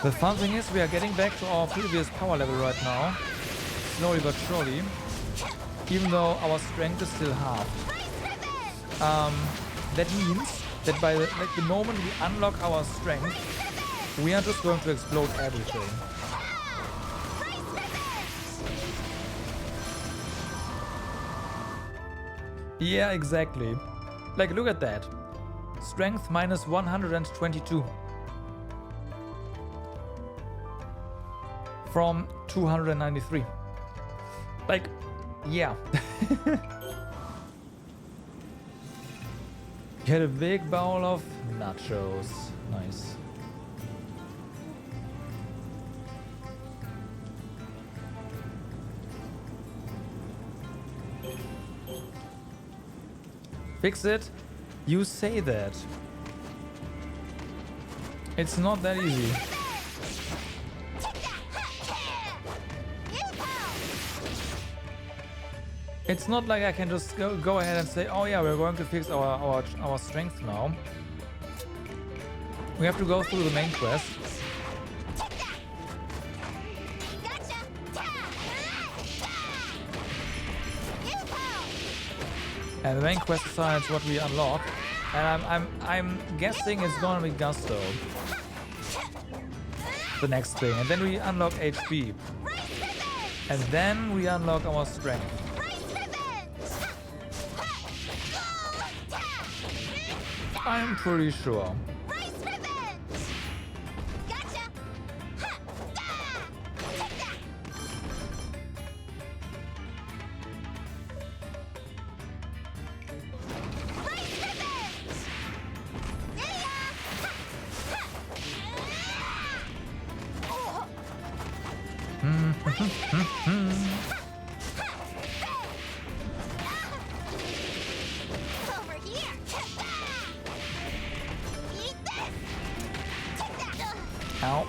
The fun thing is we are getting back to our previous power level right now, slowly but surely, even though our strength is still half. That means that by the moment we unlock our strength, we are just going to explode everything. Yeah, exactly. Like, look at that. Strength minus 122. From 293. Like, yeah. Get a big bowl of nachos. Nice. Fix it? You say that. It's not that easy. It's not like I can just go ahead and say, oh yeah, we're going to fix our strength now. We have to go through the main quest. And the main quest decides what we unlock. And I'm guessing it's gonna be Gusto. The next thing. And then we unlock HP. And then we unlock our strength. I'm pretty sure. Ow.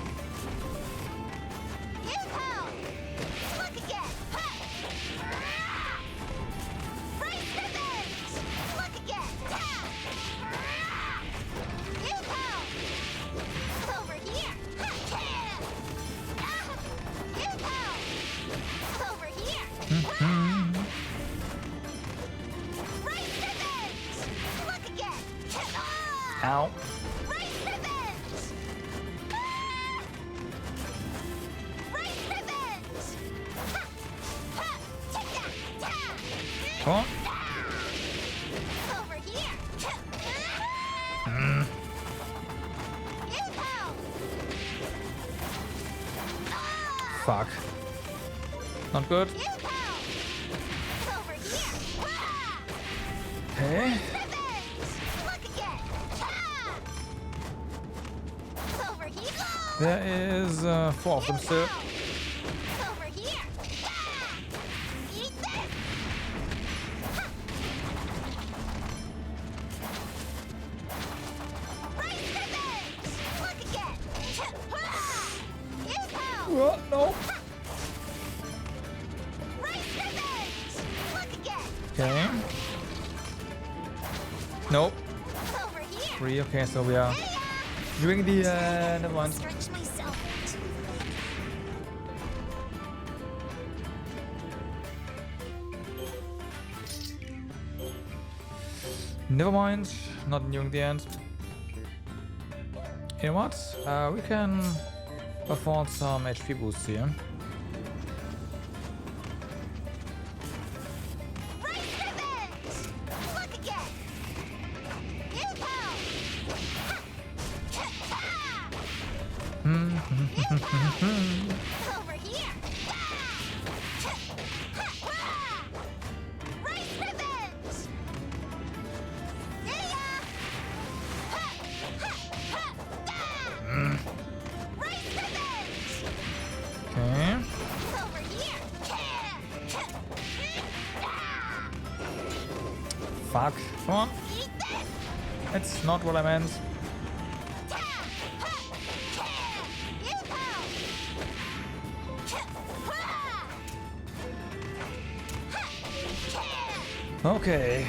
Ow. Come on. Fuck. Not good. Okay. There is 4 of them still. No. Okay. Nope. 3. Okay, so we are doing the never mind. Never mind, not doing the end. You know what? We can afford some HP boosts here. Okay. Fuck. Come on. That's not what I meant. Okay.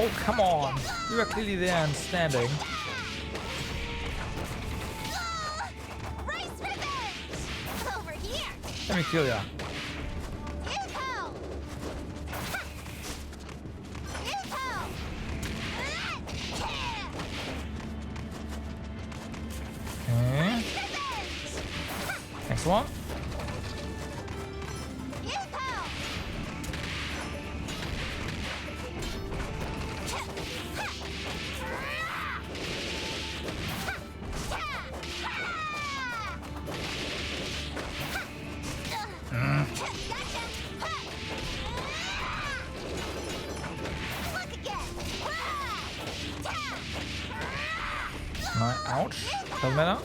Oh, come on. You are clearly there and standing. Let me kill ya. Okay. Next one. Ouch. Doesn't matter.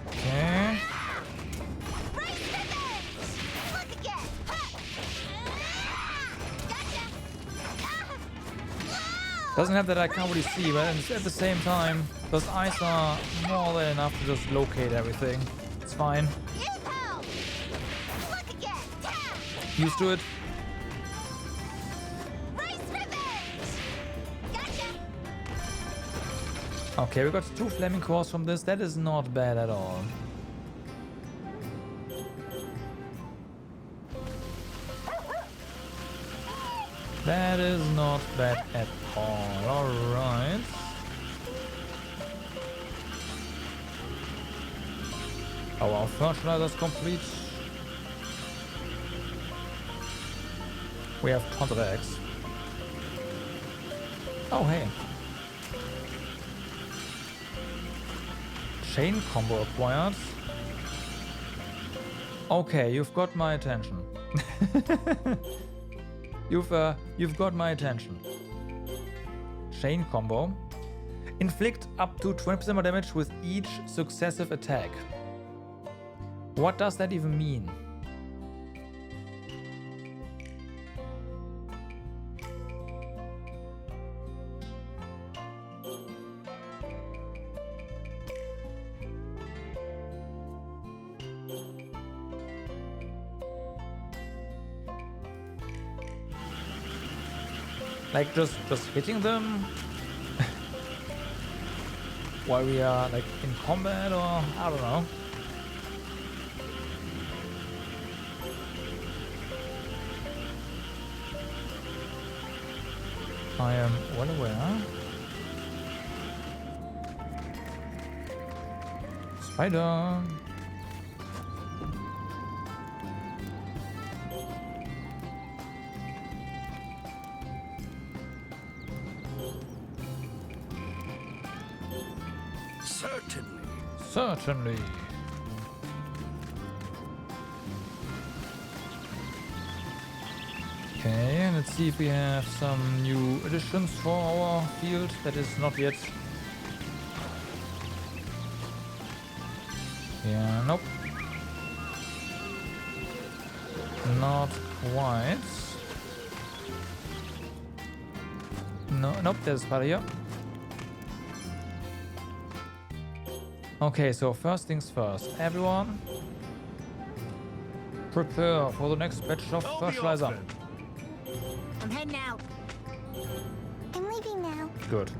Okay. Doesn't have that I can't really see, but at the same time, those eyes are more than enough to just locate everything. It's fine. Used to it. Okay, we got 2 flaming cores from this. That is not bad at all. That is not bad at all. Alright. Our fertilizer is complete. We have tons of eggs. Oh, hey. Chain combo acquired. Okay, you've got my attention. You've got my attention. Chain combo. Inflict up to 20% more damage with each successive attack. What does that even mean? Like just hitting them while we are like in combat, or I don't know. I am well aware. Spider. Certainly. Okay, let's see if we have some new additions for our field. That is not yet. Yeah, nope. Not quite. No, nope, there's a spider here. Okay, so first things first. Everyone, prepare for the next batch of fertilizer. I'm heading out. I'm leaving now. Good.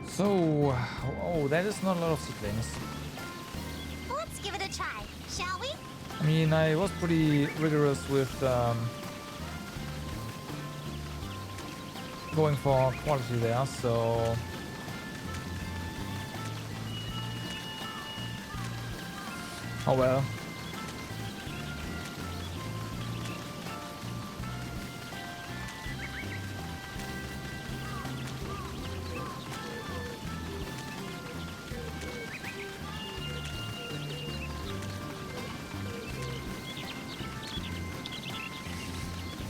So, oh, that is not a lot of seedlings. Let's give it a try, shall we? I mean, I was pretty rigorous with going for quality there, so oh well.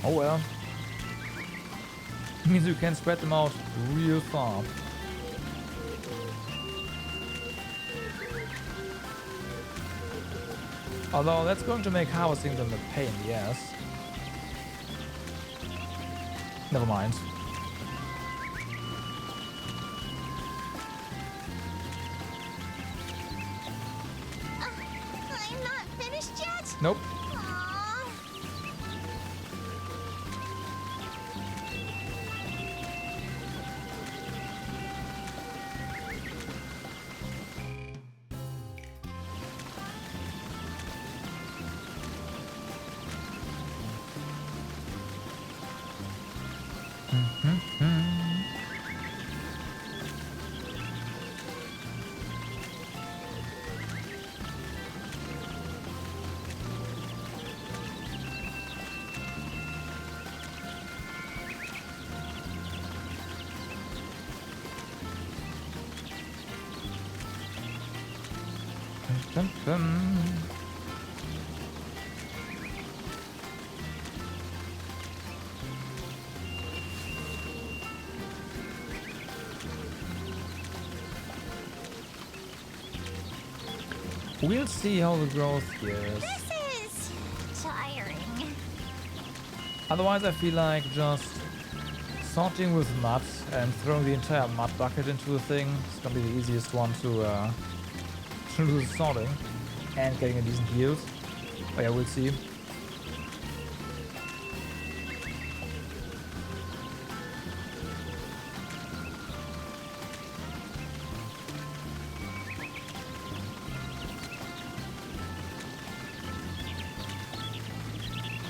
Oh well. Means you can spread them out real far. Although that's going to make harvesting them a pain in the ass. Never mind. I'm not finished yet. Nope. Aww. Dum, dum. We'll see how the growth goes. This is tiring. Otherwise, I feel like just sorting with mud and throwing the entire mud bucket into the thing is gonna be the easiest one to do the sorting and getting a decent yield. Oh yeah, we'll see.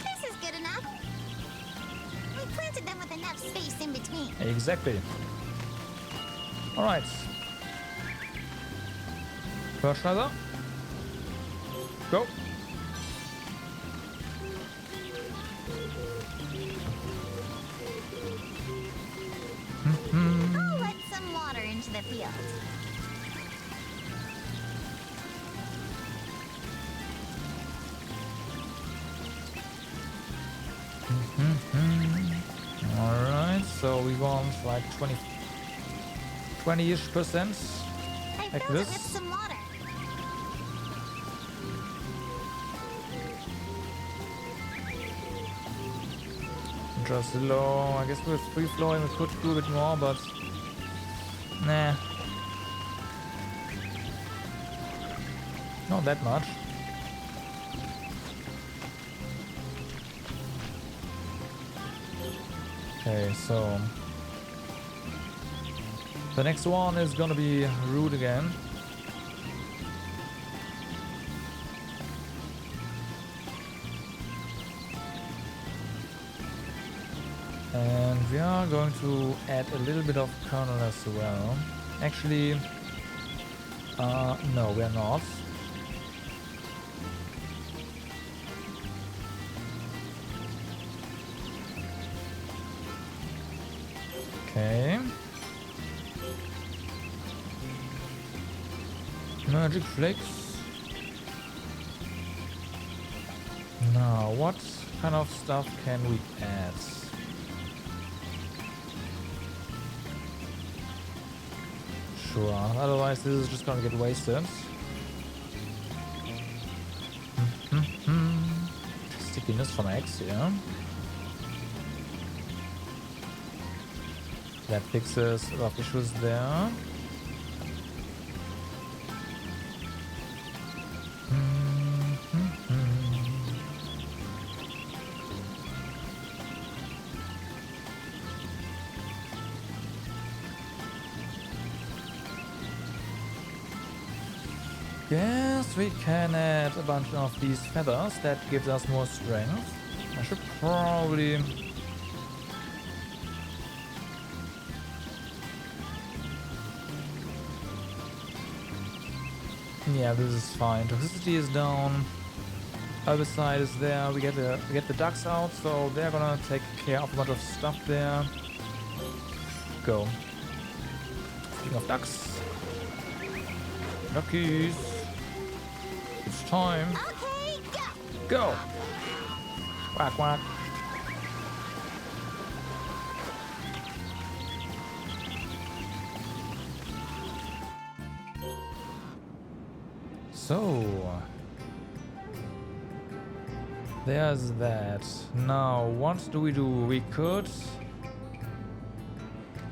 This is good enough. We planted them with enough space in between. Exactly. Alright. Fertilizer. Go. I'll let some water into the field. Alright, so we want like 20-ish%. I Like filled it this. with some water. Just low. I guess with free flowing we could do a bit more, but nah. Not that much. Okay, so the next one is gonna be root again. And we are going to add a little bit of kernel as well. Actually, no, we are not. Okay. Magic flakes. Now, what kind of stuff can we add? Sure, otherwise this is just gonna get wasted. Stickiness from eggs, yeah. That fixes a lot of issues there. Guess we can add a bunch of these feathers. That gives us more strength. I should probably... Yeah, this is fine. Toxicity is down. Herbicide is there. We get the ducks out, so they're gonna take care of a bunch of stuff there. Go. Speaking of ducks. Duckies. It's time. Okay, go. Go. Quack quack. So there's that. Now what do? We could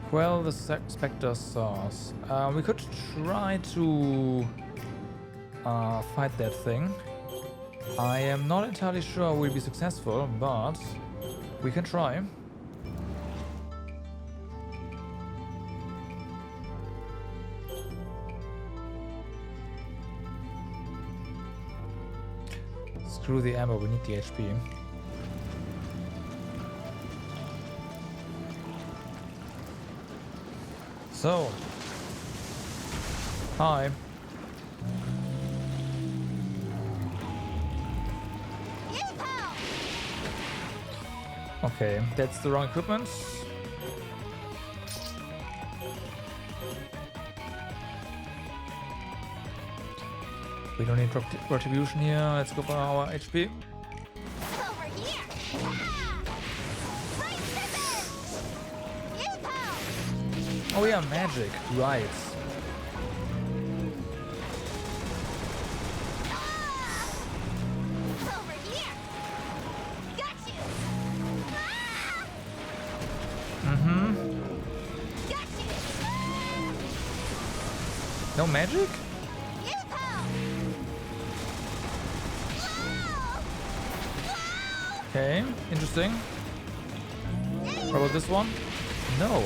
quell the Spectre sauce. We could try to fight that thing. I am not entirely sure we'll be successful, but we can try. Screw the ammo, we need the HP. So, hi. Okay, that's the wrong equipment. We don't need retribution here. Let's go for our HP. Over here! Right pivot! Yupo! Oh yeah, magic. Right. Over here! Got you! Mm-hmm. Got you! No magic? Yupo! Whoa! Okay, interesting. What about this one? No.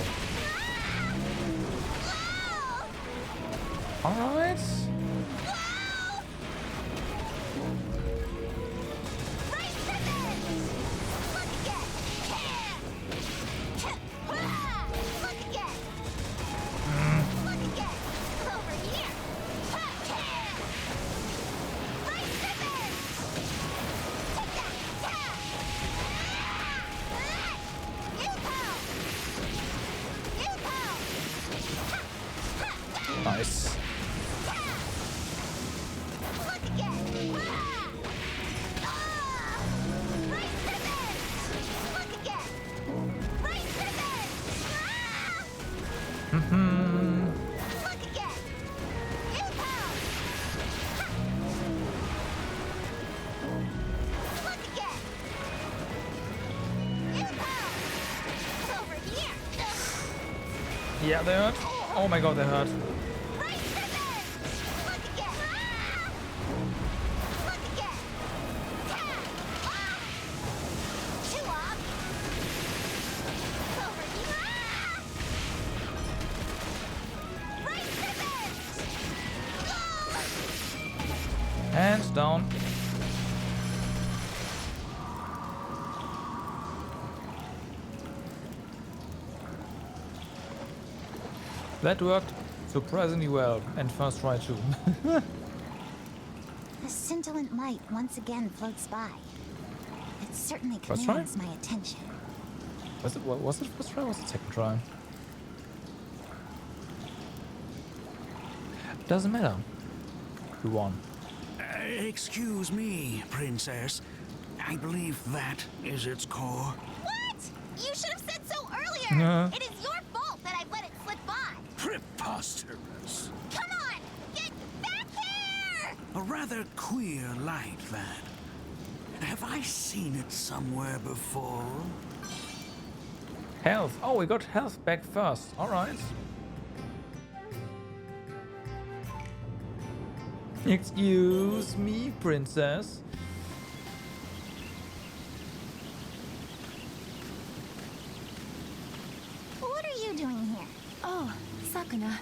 Alright. Right pivot! Look again! Look again! Look again! Over here! Right pivot! Take that! Yupo! Yupo! Nice. Look again! Right pivot! Look again! Right pivot! Mm-hmm. Look again! Yupo! Look again! Yupo! Over here! Yeah, they hurt. Oh my god, they hurt. Right pivot! Look again! Look again! Chew off! Over here! Right pivot! Hands down. That worked surprisingly well, and first try too. A scintillant light once again floats by. It certainly First try? commands my attention. Was it first try or was it second try? Doesn't matter. We won. Excuse me, Princess. I believe that is its core. What? You should have said so earlier! Yeah. It is your fault that I've let it slip by! Preposterous. Come on! Get back here! A rather queer light, that. Have I seen it somewhere before? Health. Oh, we got health back first. Alright. Excuse me, princess. What are you doing here? Oh, Sakuna.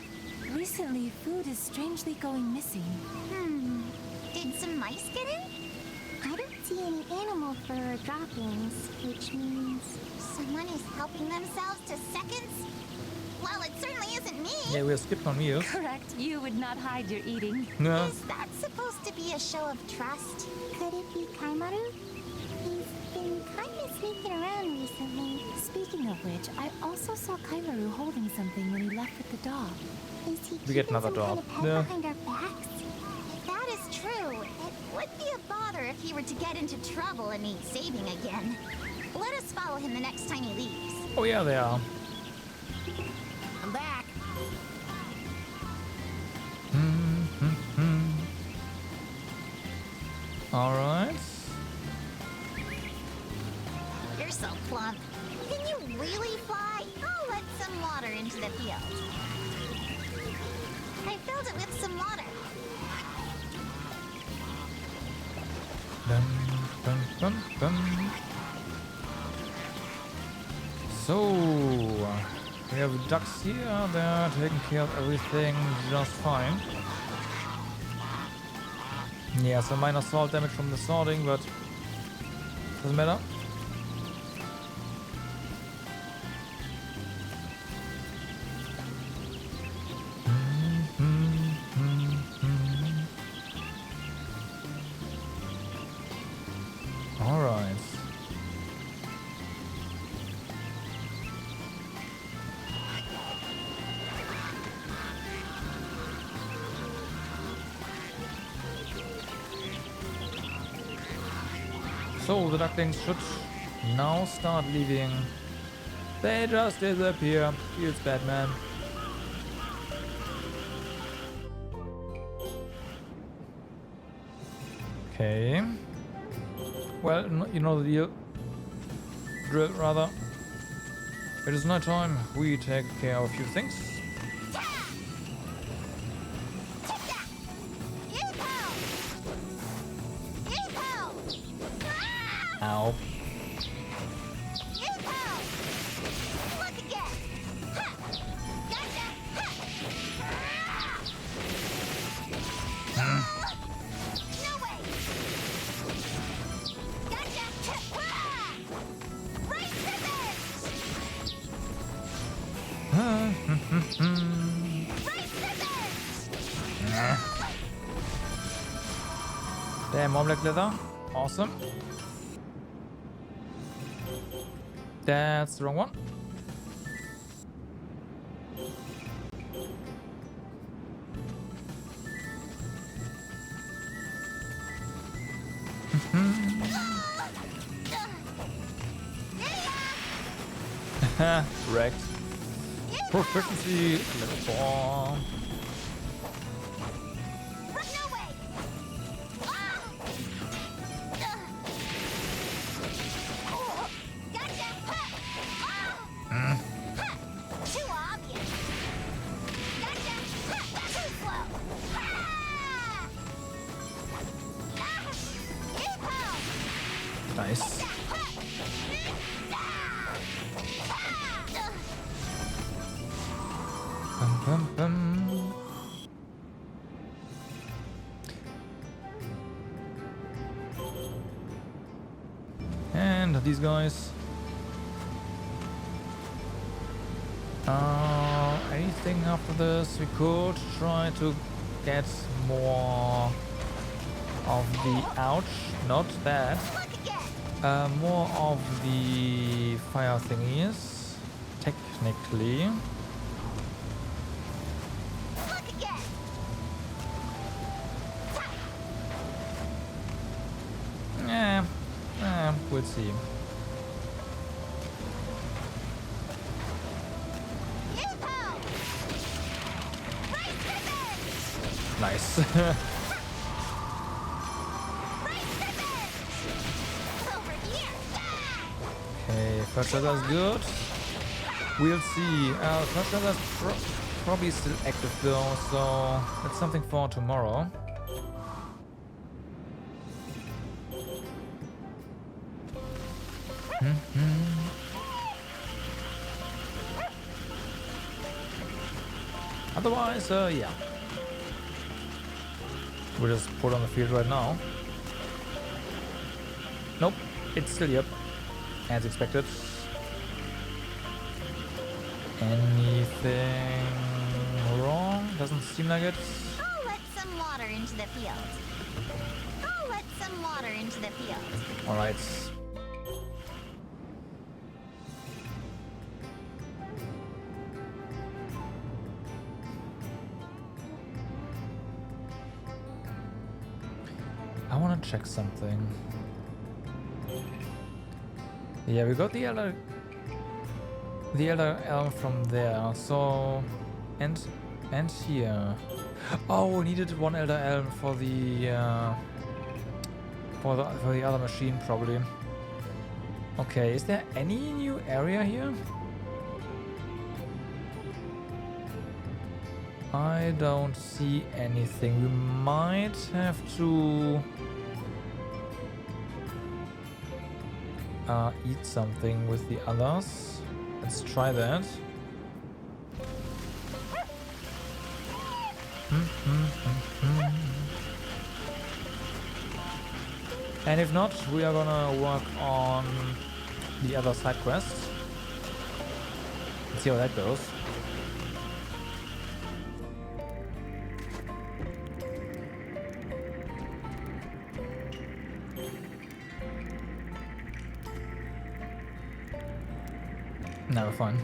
Recently, food is strangely going missing. Did some mice get in? I don't see any animal fur or droppings, which means Someone is helping themselves to seconds? Well, it certainly isn't me. Yeah, we're skipped on meals. Correct. You would not hide your eating. No. Is that supposed to be a show of trust? could it be Kaimaru? He's been kind of sneaking around recently. Speaking of which, I also saw Kaimaru holding something when he left with the dog. Is he We get keeping another some kind dog. of pet Yeah. behind our backs? If that is true, it would be a bother if he were to get into trouble and need saving again. Let us follow him the next time he leaves. Oh yeah, they are. I'm back. Alright. You're so plump. Can you really fly? I'll let some water into the field. I filled it with some water. Dun, dun, dun, dun. So, we have ducks here. They're taking care of everything just fine. Yeah, some minor salt damage from the sorting, but doesn't matter. All right. So the ducklings should now start leaving. They just disappear. Feels bad, man. Okay. Well, you know the deal. Drill, rather. It is night time. We take care of a few things. Ow. Damn, more black leather. Awesome. That's the wrong one. Wrecked. Proficiency level 4. Nice. Bum, bum, bum. And these guys. Anything after this? We could try to get more of the ouch, not that. More of the fire thingies, technically. We'll see. Nice. Okay, first shot is good. We'll see. First shot is probably still active though, so that's something for tomorrow. Otherwise, yeah. We'll just put on the field right now. Nope, it's still yep. As expected. Anything wrong? Doesn't seem like it. I'll let some water into the field. I'll let some water into the field. Alright. I want to check something. Yeah, we got the elder elm from there. So, and here. Oh, we needed one elder elm for the other machine probably. Okay, is there any new area here? I don't see anything. We might have to eat something with the others. Let's try that. And if not, we are gonna work on the other side quest. Let's see how that goes. Never fun.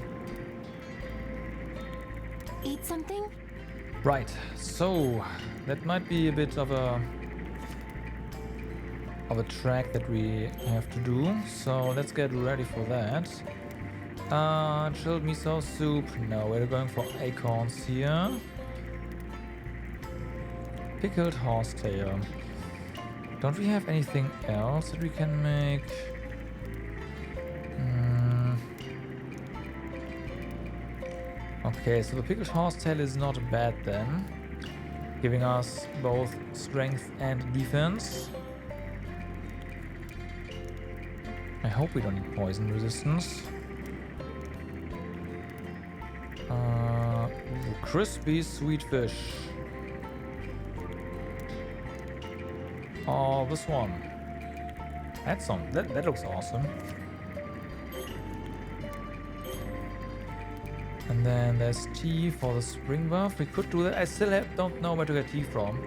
Eat something? Right, so that might be a bit of a of a track that we have to do. So let's get ready for that. Chilled miso soup. No, we're going for acorns here. Pickled horsetail. Don't we have anything else that we can make? Okay, so the pickled horsetail is not bad then. Giving us both strength and defense. I hope we don't need poison resistance. Crispy sweet fish. Oh, this one. That looks awesome. And then there's tea for the spring buff. We could do that. I still don't know where to get tea from.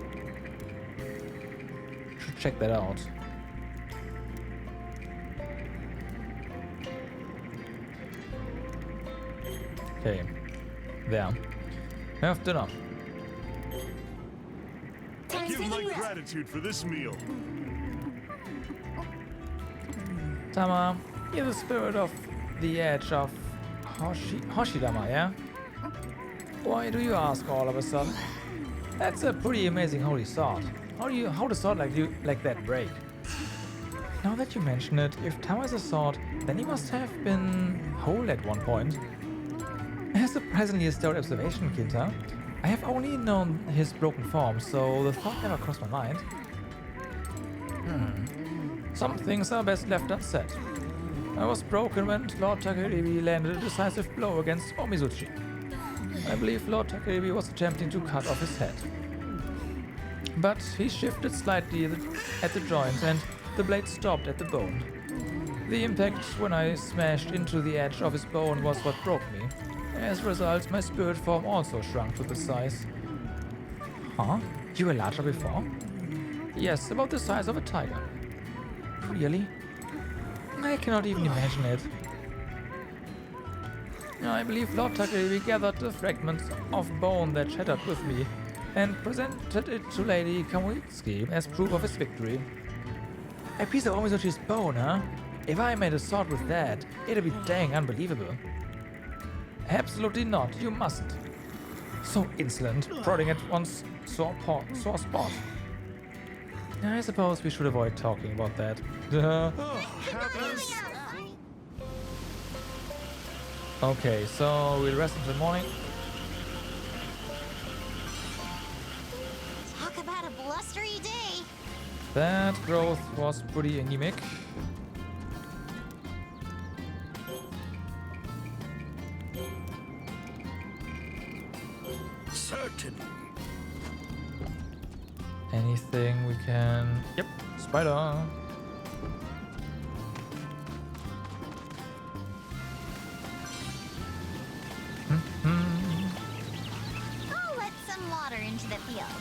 Should check that out. Okay. There. We have dinner. Give my gratitude for this meal. Tama, you're the spirit of the edge of Hoshidama, yeah? Why do you ask all of a sudden? That's a pretty amazing holy sword. How does a sword like that break? Now that you mention it, if Tama is a sword, then he must have been whole at one point. A surprisingly astute observation, Kinta. I have only known his broken form, so the thought never crossed my mind. Some things are best left unsaid. I was broken when Lord Takeribi landed a decisive blow against Omizuchi. I believe Lord Takeribi was attempting to cut off his head. But he shifted slightly at the joint and the blade stopped at the bone. The impact when I smashed into the edge of his bone was what broke me. As a result, my spirit form also shrunk to the size. Huh? You were larger before? Yes, about the size of a tiger. Really? I cannot even imagine it. I believe Lord Takeribi gathered the fragments of bone that shattered with me and presented it to Lady Kamuitsuki as proof of his victory. A piece of Omizuchi's bone, huh? If I made a sword with that, it'd be dang unbelievable. Absolutely not, you mustn't. So insolent, prodding at one's sore spot. I suppose we should avoid talking about that. Okay, so we'll rest until morning. Talk about a blustery day. That growth was pretty anemic. Certainly. Anything we can... Yep, spider. I'll let some water into the field.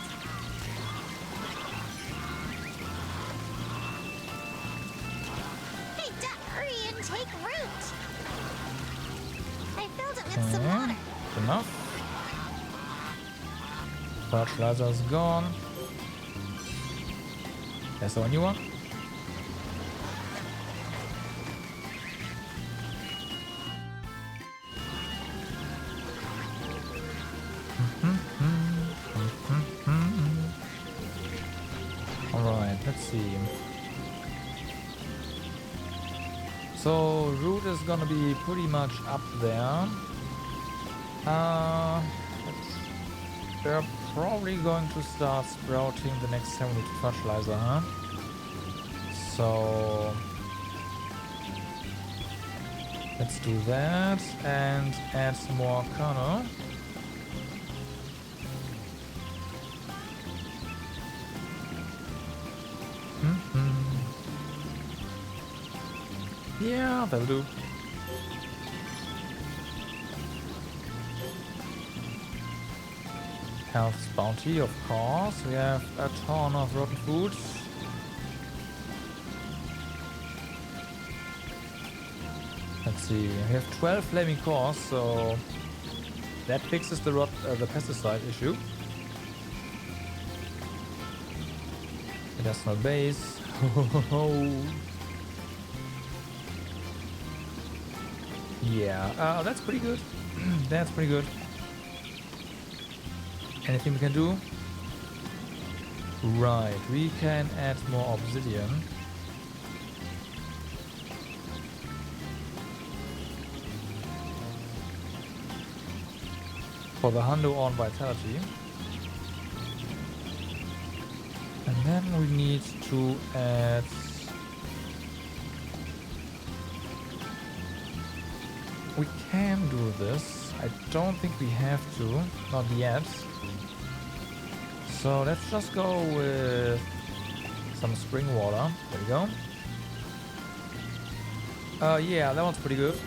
Hey, duck, hurry and take root. I filled it with some water. Enough. Fertilizer's gone. There's a new one. Alright, let's see. So, root is gonna be pretty much up there. They're probably going to start sprouting the next time we need fertilizer, huh? So let's do that and add some more kernel. Yeah, that'll do. Health's bounty, of course. We have a ton of rotten foods. Let's see. We have 12 flaming cores, so that fixes the pesticide issue. Medicinal base, Yeah, that's pretty good. That's pretty good. Anything we can do? Right, we can add more obsidian. For the Hundo on Vitality. And then we need to add... We can do this. I don't think we have to. Not yet. So let's just go with some spring water. There we go. Yeah, that one's pretty good.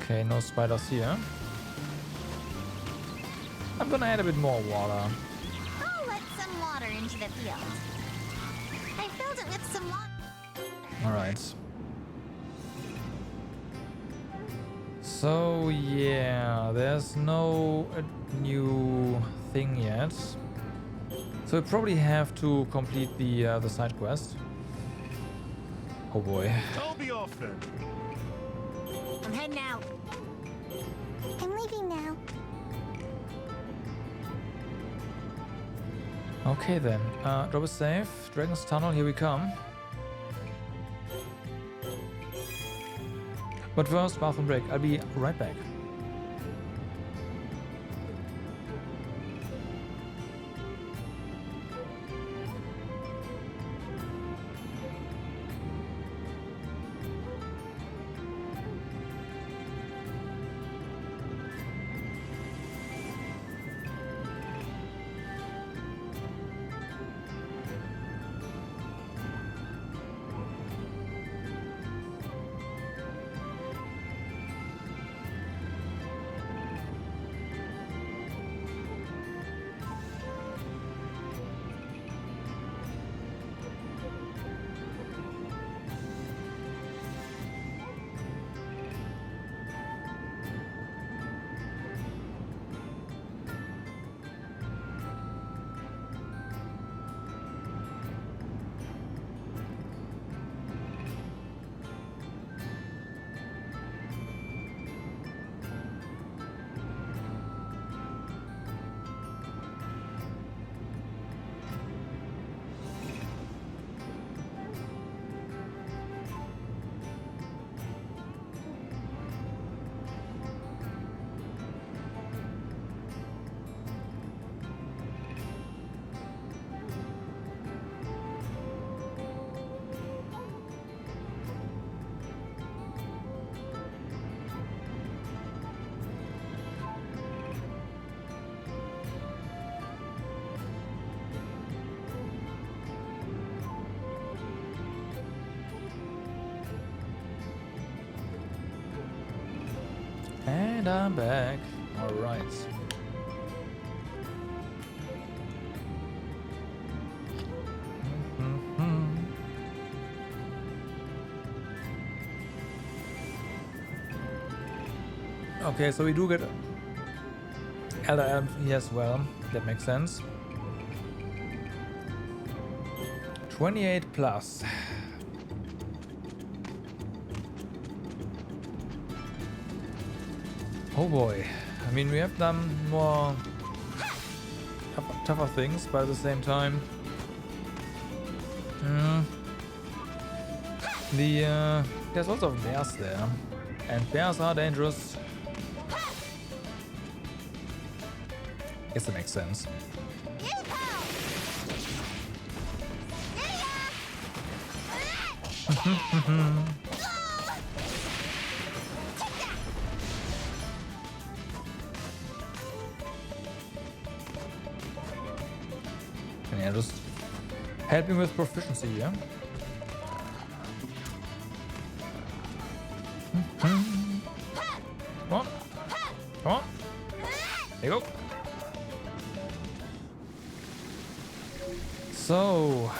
Okay, no spiders here. I'm gonna add a bit more water. I'll let some water into the field. I filled it with some water. Alright. So yeah, there's no new thing yet. So we probably have to complete the side quest. Oh boy. I'll be off then. I'm heading out. I'm leaving now. Okay then. Drop is safe. Dragon's Tunnel, here we come. But first, bathroom break. I'll be right back. And I'm back. Alright. Okay, so we do get Elder Elm here as well. That makes sense. 28 plus. Oh boy. I mean, we have done more tougher things, but at the same time, there's lots of bears there, and bears are dangerous. Guess that makes sense. Yeah, just helping with proficiency, yeah? Come on. Come on. There you go. So...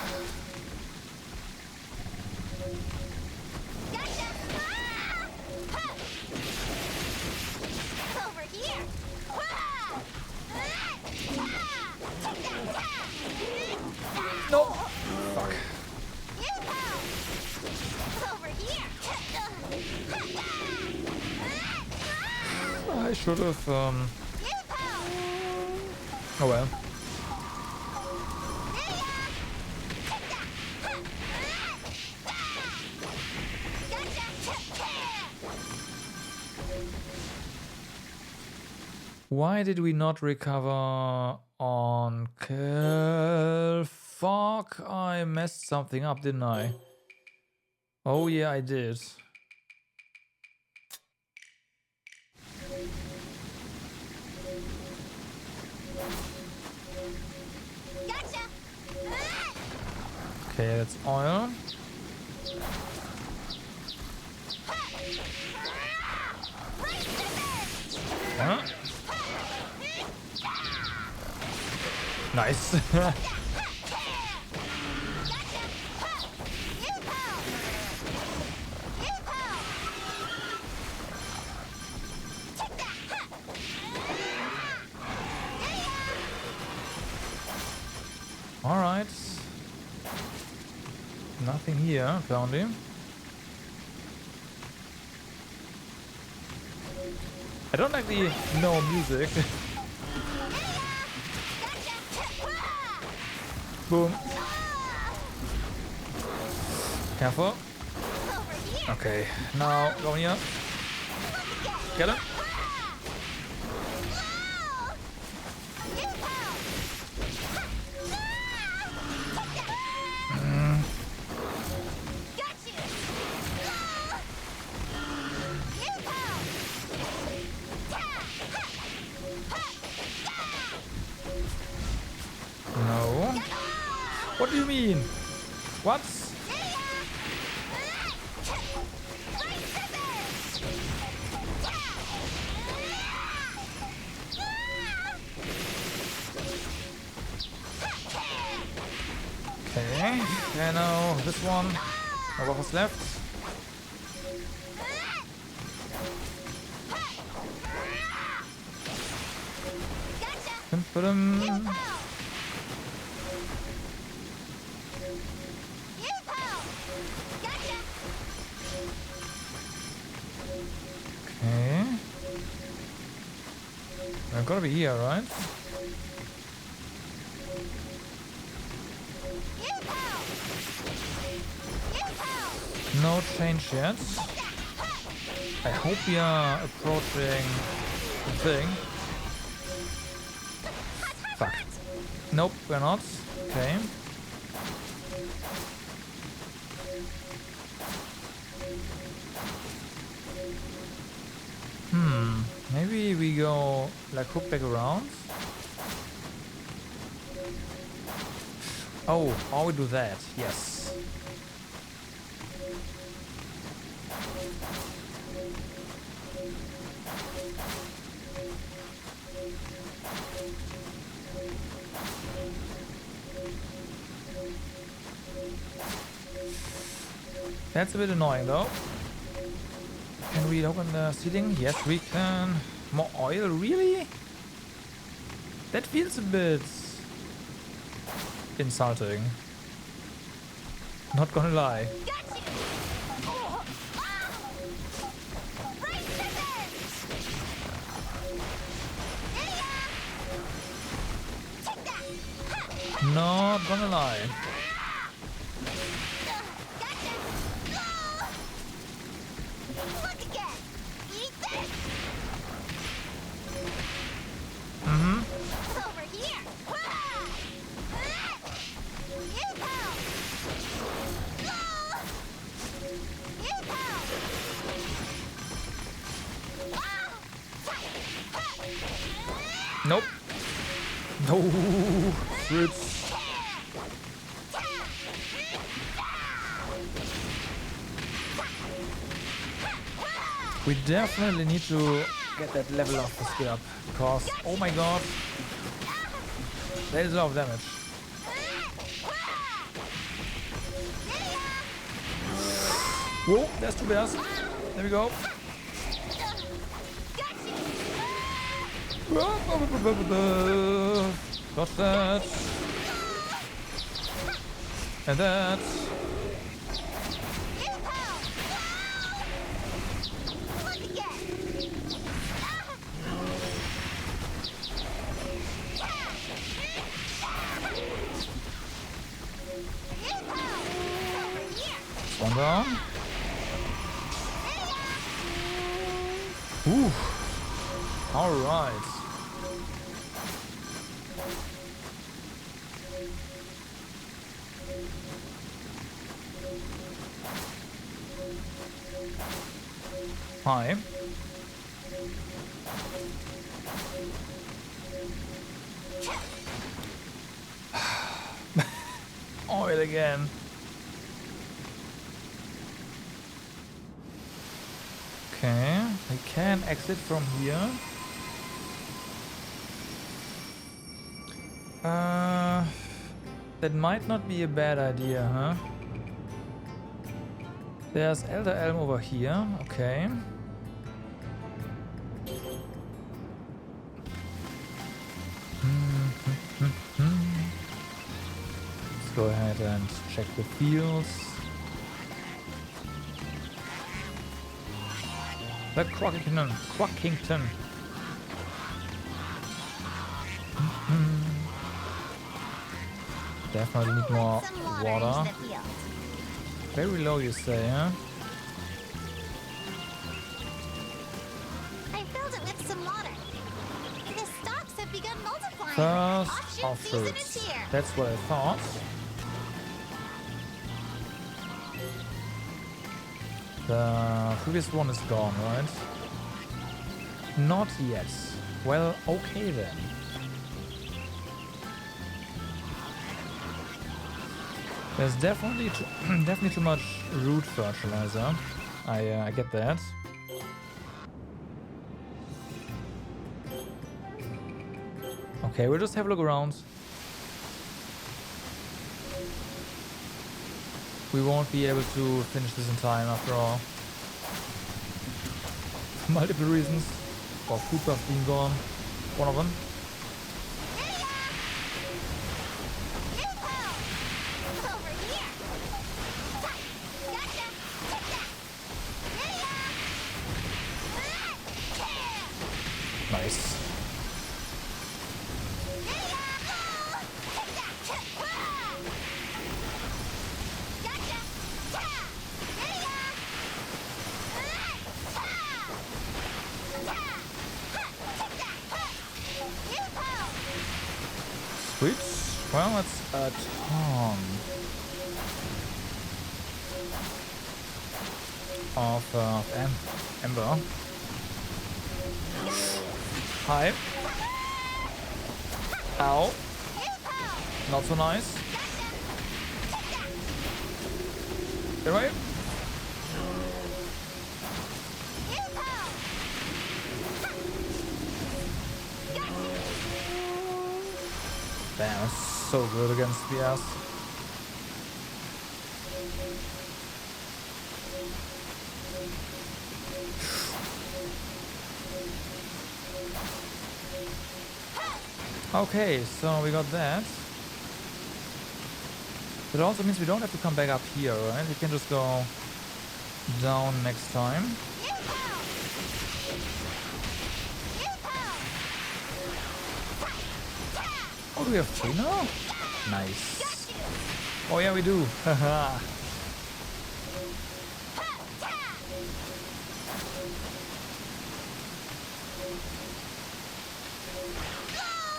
I should have, oh well. Why did we not recover on Kill? Fuck, I messed something up, didn't I? Oh yeah, I did. Okay, that's oil. Huh? Nice. All right. Nothing here, apparently. I don't actually know music. Boom. Careful. Okay, now go here. Get him. No. What do you mean? What? Okay, and now this one. What was left? Put Okay. I've got to be here, right? No change yet. I hope we are approaching the thing. Fuck. Nope, we're not. Okay. Maybe we go like hook back around. Oh, how we do that? Yes. That's a bit annoying though. Can we open the ceiling? Yes, we can. More oil? Really? That feels a bit insulting. Not gonna lie. Not gonna lie. Nope. No. Fritz. We definitely need to get that level of the skill up because, oh my god, there is a lot of damage. Whoa, there's two bears. There we go. Got that. And that. down. Ooh. Alright. Hi. Oil again. Okay, we can exit from here. That might not be a bad idea, huh? There's Elder Elm over here. Okay. Let's go ahead and check the fields. The Crockington. Definitely need more water. Very low, you say, huh? I filled it with some water. The stalks have begun multiplying. First Offshoot of season fruits. is here. That's what I thought. The previous one is gone, right? Not yet. Well, okay then. There's definitely too much root fertilizer. I get that. Okay, we'll just have a look around. We won't be able to finish this in time after all. Multiple reasons. Or food buff being gone. One of them. Nice. Sweet. Well, that's a ton of ember. Hi. Ow. Not so nice. Get away. Damn, it's so good against the ass. Okay, so we got that. That also means we don't have to come back up here, right? We can just go down next time. Oh, do we have three now? Nice. Oh yeah, we do. Haha.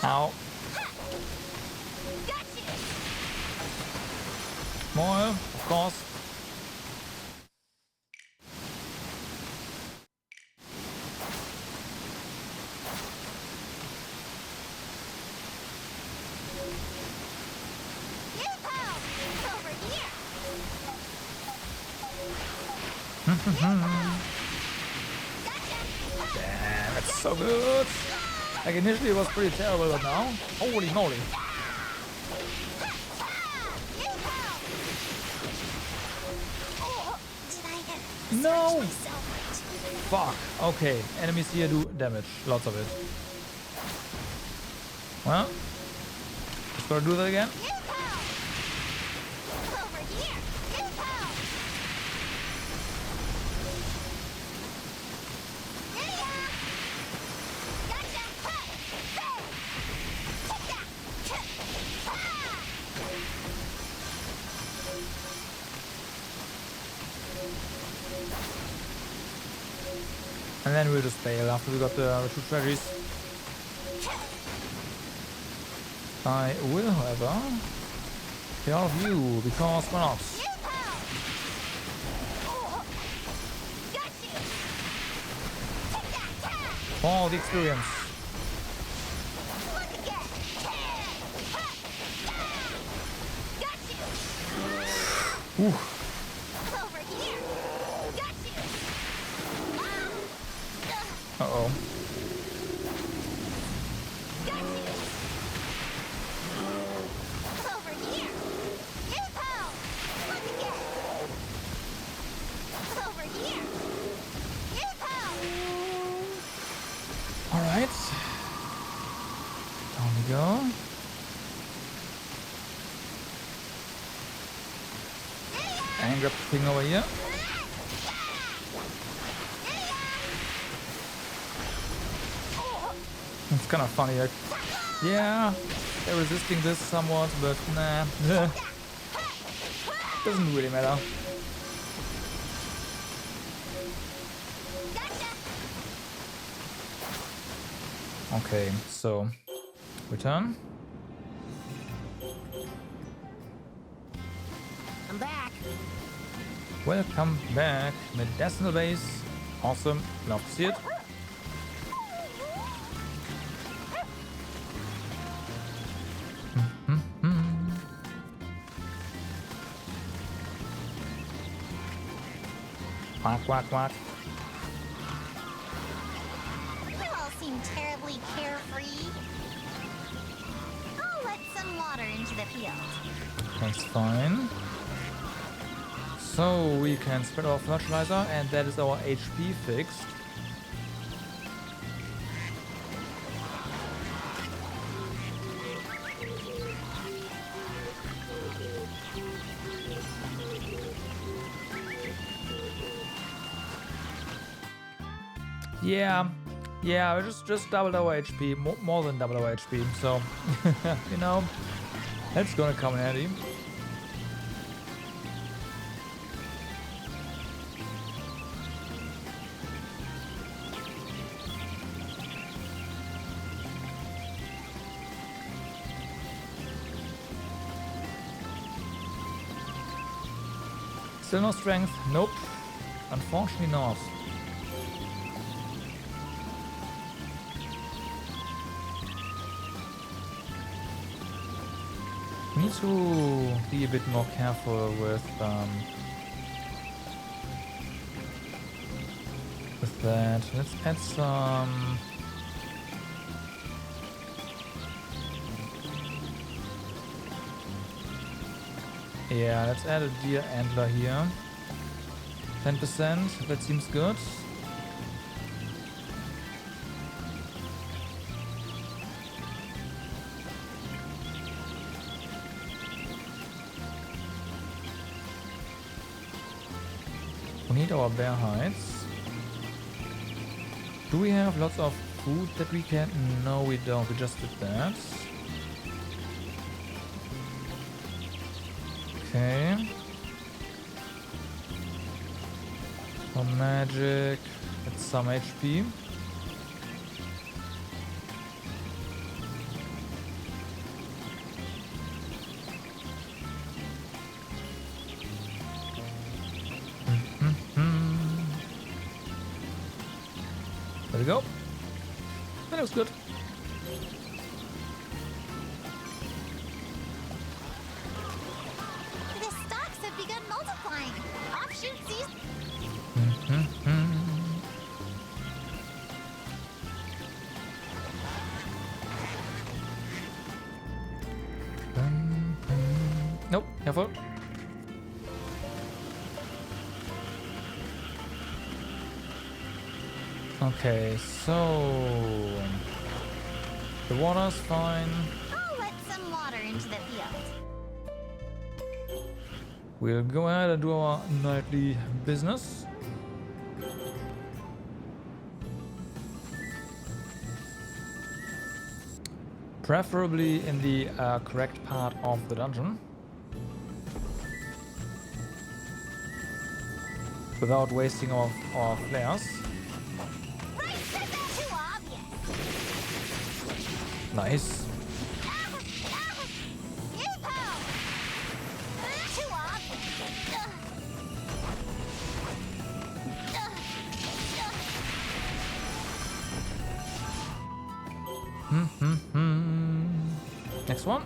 Ow. More, of course. Damn, that's so good. Like initially it was pretty terrible, but now, holy moly. No! Fuck. Okay, enemies here do damage. Lots of it. Well, just gotta do that again. And then we'll just bail after we got the 2 treasuries. I will, however, get all of you, because why not? All the experience. Ooh. Uh-oh. Alright. Down we go. And grab the thing over here. It's kind of funny. Like, yeah, they're resisting this somewhat, but nah. Doesn't really matter. Okay, so return. I'm back. Welcome back, medicinal base. Awesome, love to see it. Quack, quack, quack. You all seem terribly carefree. I'll let some water into the field. That's fine. So we can spread our fertilizer, and that is our HP fixed. Yeah, we just doubled our HP, more than double our HP, so, you know, that's gonna come in handy. Still no strength? Nope, unfortunately not. We need to be a bit more careful with that. Let's add some. Yeah, let's add a deer antler here. 10%, that seems good. We need our bear hides. Do we have lots of food that we can? No, we don't. We just did that. Okay. Some magic. That's some HP. There we go. That looks good. The stocks have begun multiplying. Offshoot season. Nope, careful. Okay, so the water's fine. I'll let some water into the field. We'll go ahead and do our nightly business. Preferably in the correct part of the dungeon. Without wasting our flares. Nice. Next one.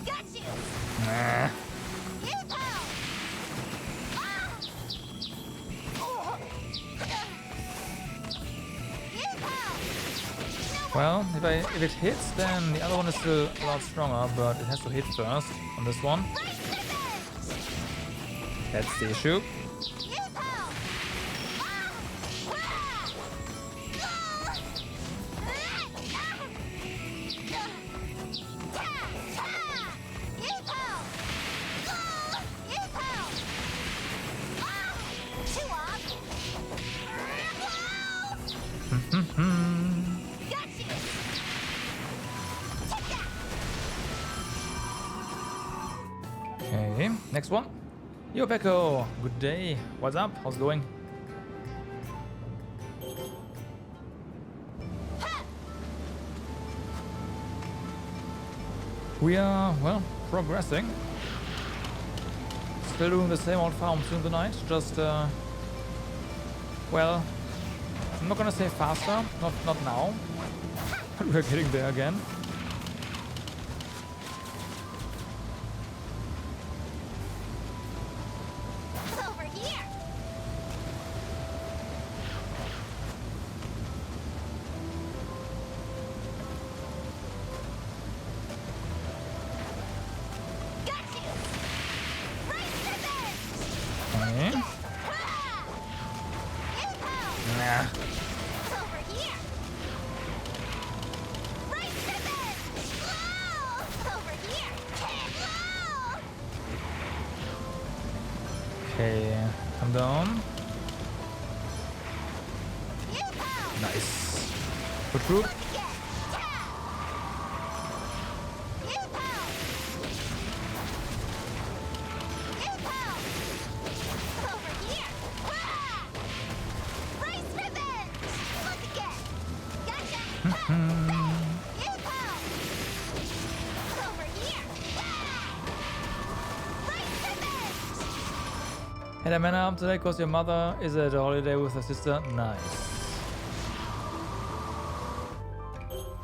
Got you. Nah. Well, if it hits, then the other one is still a lot stronger, but it has to hit first on this one. That's the issue. Okay, next one. Yo, Pecco, good day. What's up? How's it going? We are, well, progressing. Still doing the same old farm through the night, just, well, I'm not gonna say faster, not now, but we're getting there again. Over here. Got you. Right to this. Okay. Nah. Over here. Right to this. Whoa. Over here. Whoa. Okay, come down. Yeehaw. Nice. Good group. Again. Yeehaw. Yeehaw. Over here. Wah. Race revenge. Look again. Gotcha. Yeehaw. Over here. Wah. Race revenge. Had a man up today because your mother is at a holiday with her sister. Nice.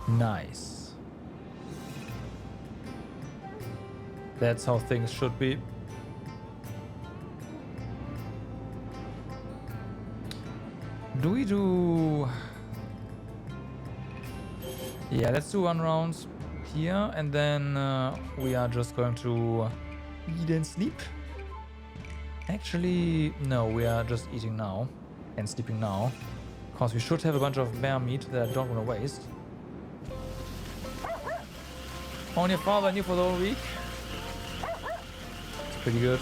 Nice. That's how things should be. Do we do... Yeah, let's do one round here and then we are just going to eat and sleep. Actually, no, we are just eating now and sleeping now. Because we should have a bunch of bear meat that I don't want to waste. On your father and you for the whole week. It's pretty good.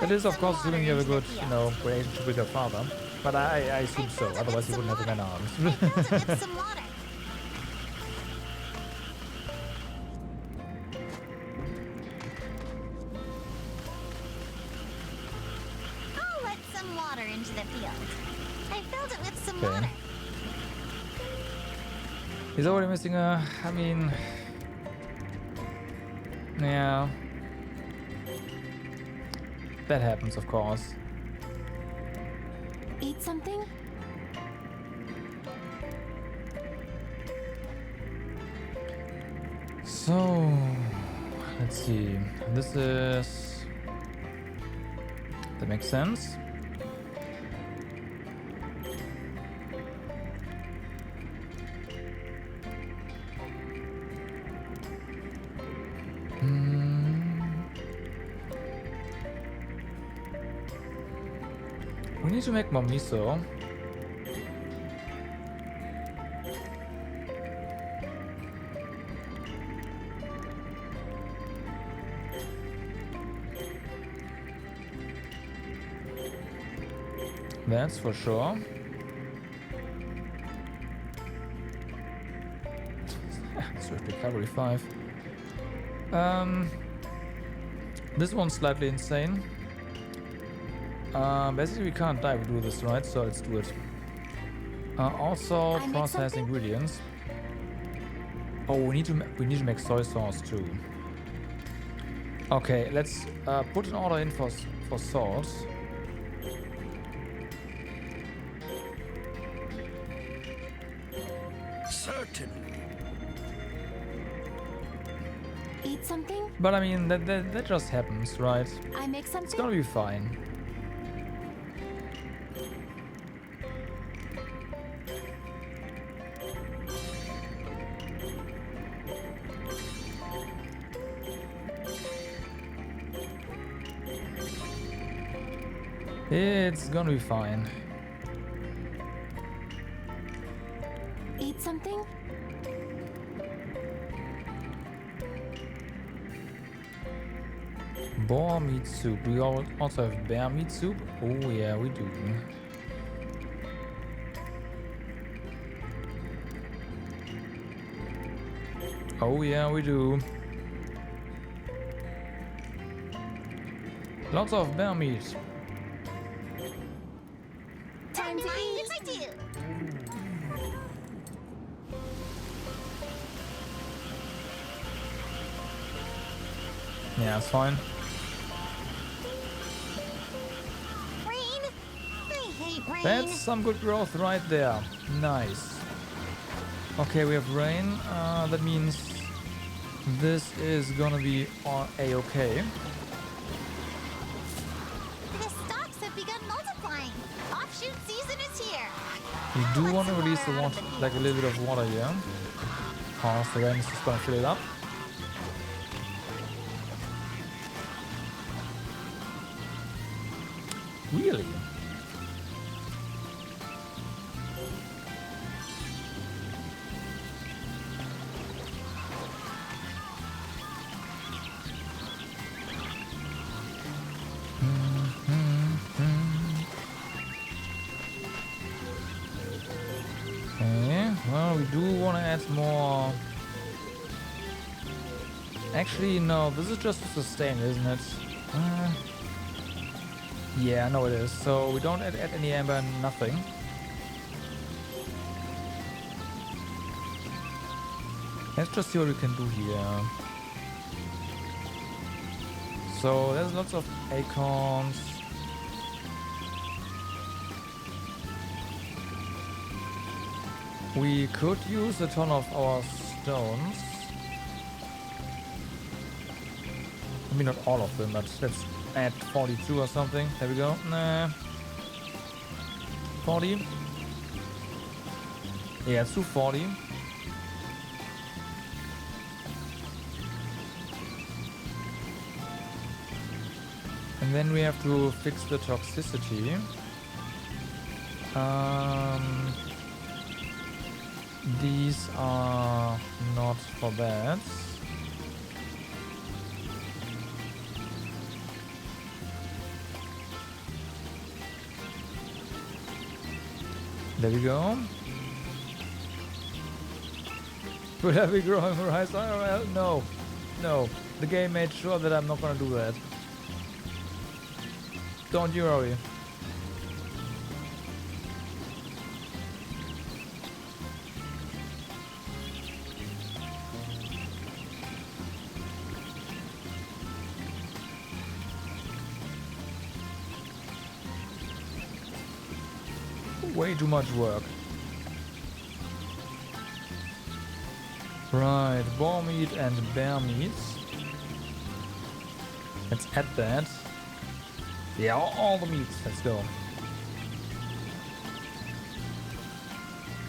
It is, of course, assuming you have a good, you know, relationship with your father. But I assume so, otherwise you wouldn't have a man arms. With some water. I'll let some water into the field. I filled it with some Okay. water. He's already missing a... I mean... Yeah. That happens, of course. Eat something? So... Let's see. This is... That makes sense. We need to make more miso. That's for sure. cavalry 5. This one's slightly insane. Basically we can't die if we do this, right? So let's do it. Also process ingredients. Oh, we need to make soy sauce too. Okay, let's put an order in for salt. Certainly. Eat something? But I mean, that just happens, right? I make something? It's gonna be fine. It's gonna be fine. Eat something? Boar meat soup. Do we also have bear meat soup? Oh yeah, we do. Oh yeah, we do. Lots of bear meat. Time to eat. Yes, I do. Yeah, it's fine. Rain? I hate rain. That's some good growth right there. Nice. Okay, we have rain. That means this is gonna be a-okay. The stalks have begun multiplying. Offshoot season is here. We do Let's want to pour release the out water, of the like a little bit of water here. Cause the rain is just gonna fill it up. Really? Okay, well, we do want to add more. Actually, no, this is just to sustain, isn't it? Yeah, no, it is. So we don't add any amber, nothing. Let's just see what we can do here. So there's lots of acorns. We could use a ton of our stones. I mean, not all of them, but let's add 42 or something. There we go. Nah. 40. Yeah, let's do 40. And then we have to fix the toxicity. These are not for that. There we go. Will I be growing rice? Well, no. No. The game made sure that I'm not gonna do that. Don't you worry. Way too much work. Right, boar meat and bear meat. Let's add that. Yeah, all the meats. Let's go.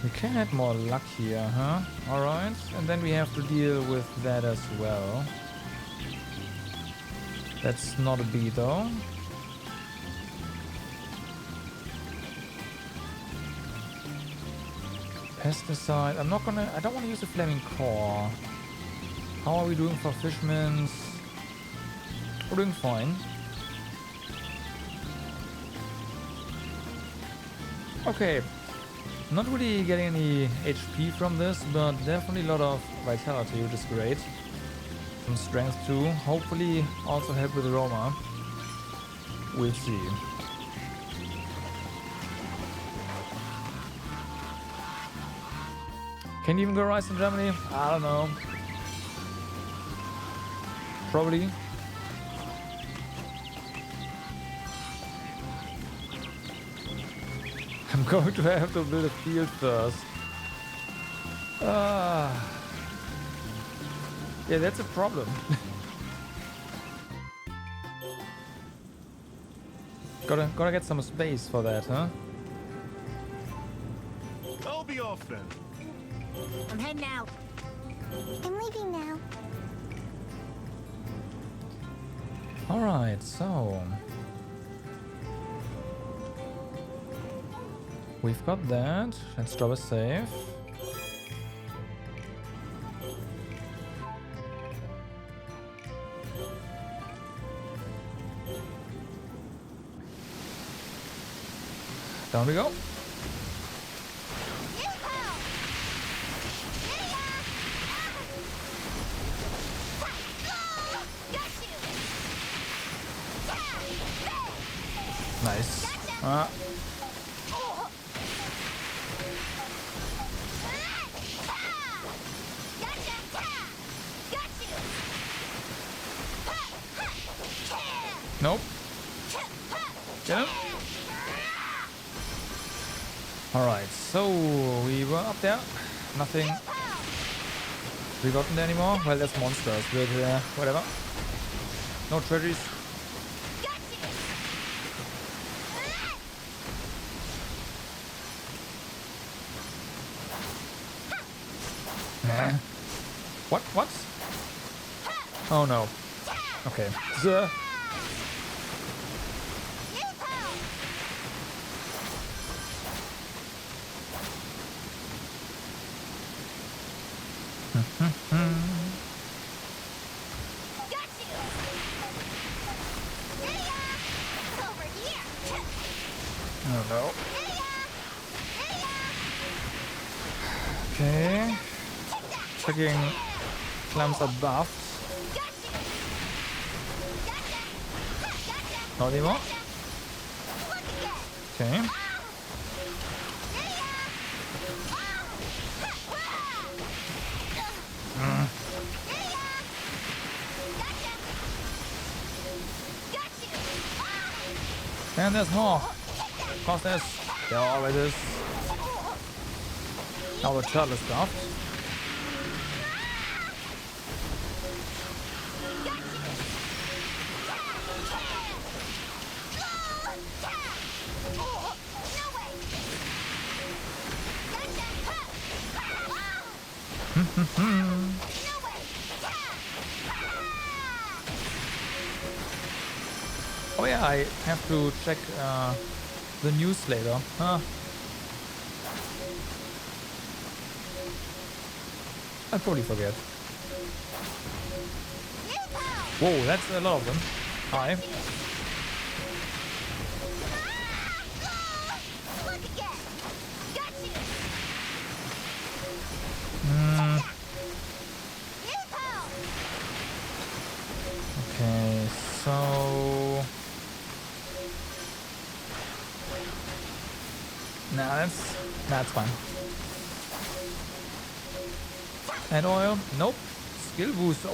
We can add more luck here, huh? Alright, and then we have to deal with that as well. That's not a bee though. Pesticide. I don't want to use the flaming core. How are we doing for fishmans? We're doing fine. Okay. Not really getting any HP from this, but definitely a lot of vitality, which is great. Some strength too. Hopefully also help with aroma. We'll see. Can you even go rise in Germany? I don't know. Probably. I'm going to have to build a field first. Yeah, that's a problem. Gotta get some space for that, huh? I'll be off then. I'm heading out. I'm leaving now. Alright, so... we've got that. Let's drop a save. Down we go. Nice. Nope. Get him. Alright, so we were up there. Nothing forgotten there anymore. Well, that's monsters, but whatever. No treasuries. Nah. What? What? Oh no. Okay. So, oh no. Okay. Checking clams are buffed. Not anymore. Okay. And there's more. Of course there always is. Now the turtle is buffed. Oh yeah, I have to check the news later. Huh. I'll probably forget. Whoa, that's a lot of them. Hi. Okay, so... Nah, that's fine. And oil? Nope. Skill boost.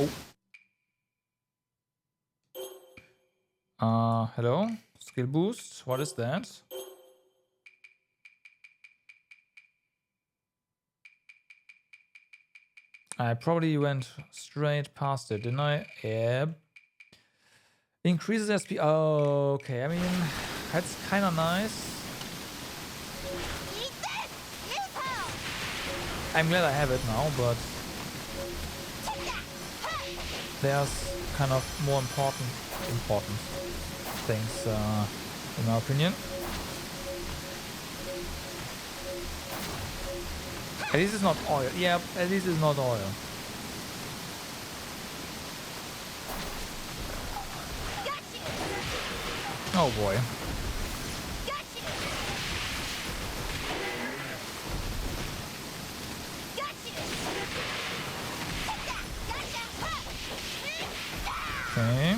Oh. Hello? Skill boost? What is that? I probably went straight past it, didn't I? Yep. Increases SP. Oh, okay. I mean, that's kind of nice. I'm glad I have it now, but there's kind of more important things, in my opinion. At least it's not oil. Yeah, at least it's not oil. Oh boy. Okay.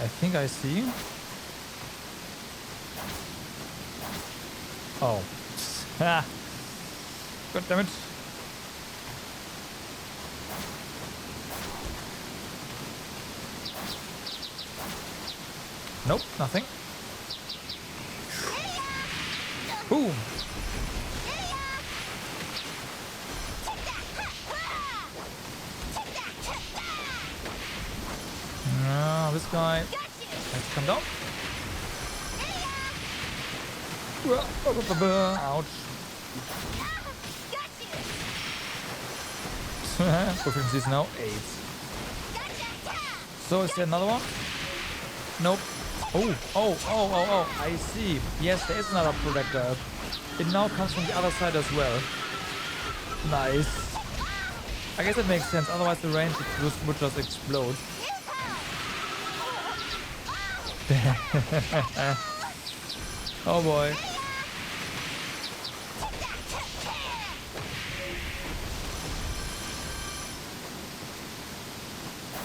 I think I see. Oh. Ah. God damn it. Nope, nothing. Boom. This guy has to come down. Ouch. Proficiency is now 8. So is there another one? Nope. Oh, I see. Yes, there is another projectile. It now comes from the other side as well. Nice. I guess it makes sense, otherwise the range would just explode. Oh boy.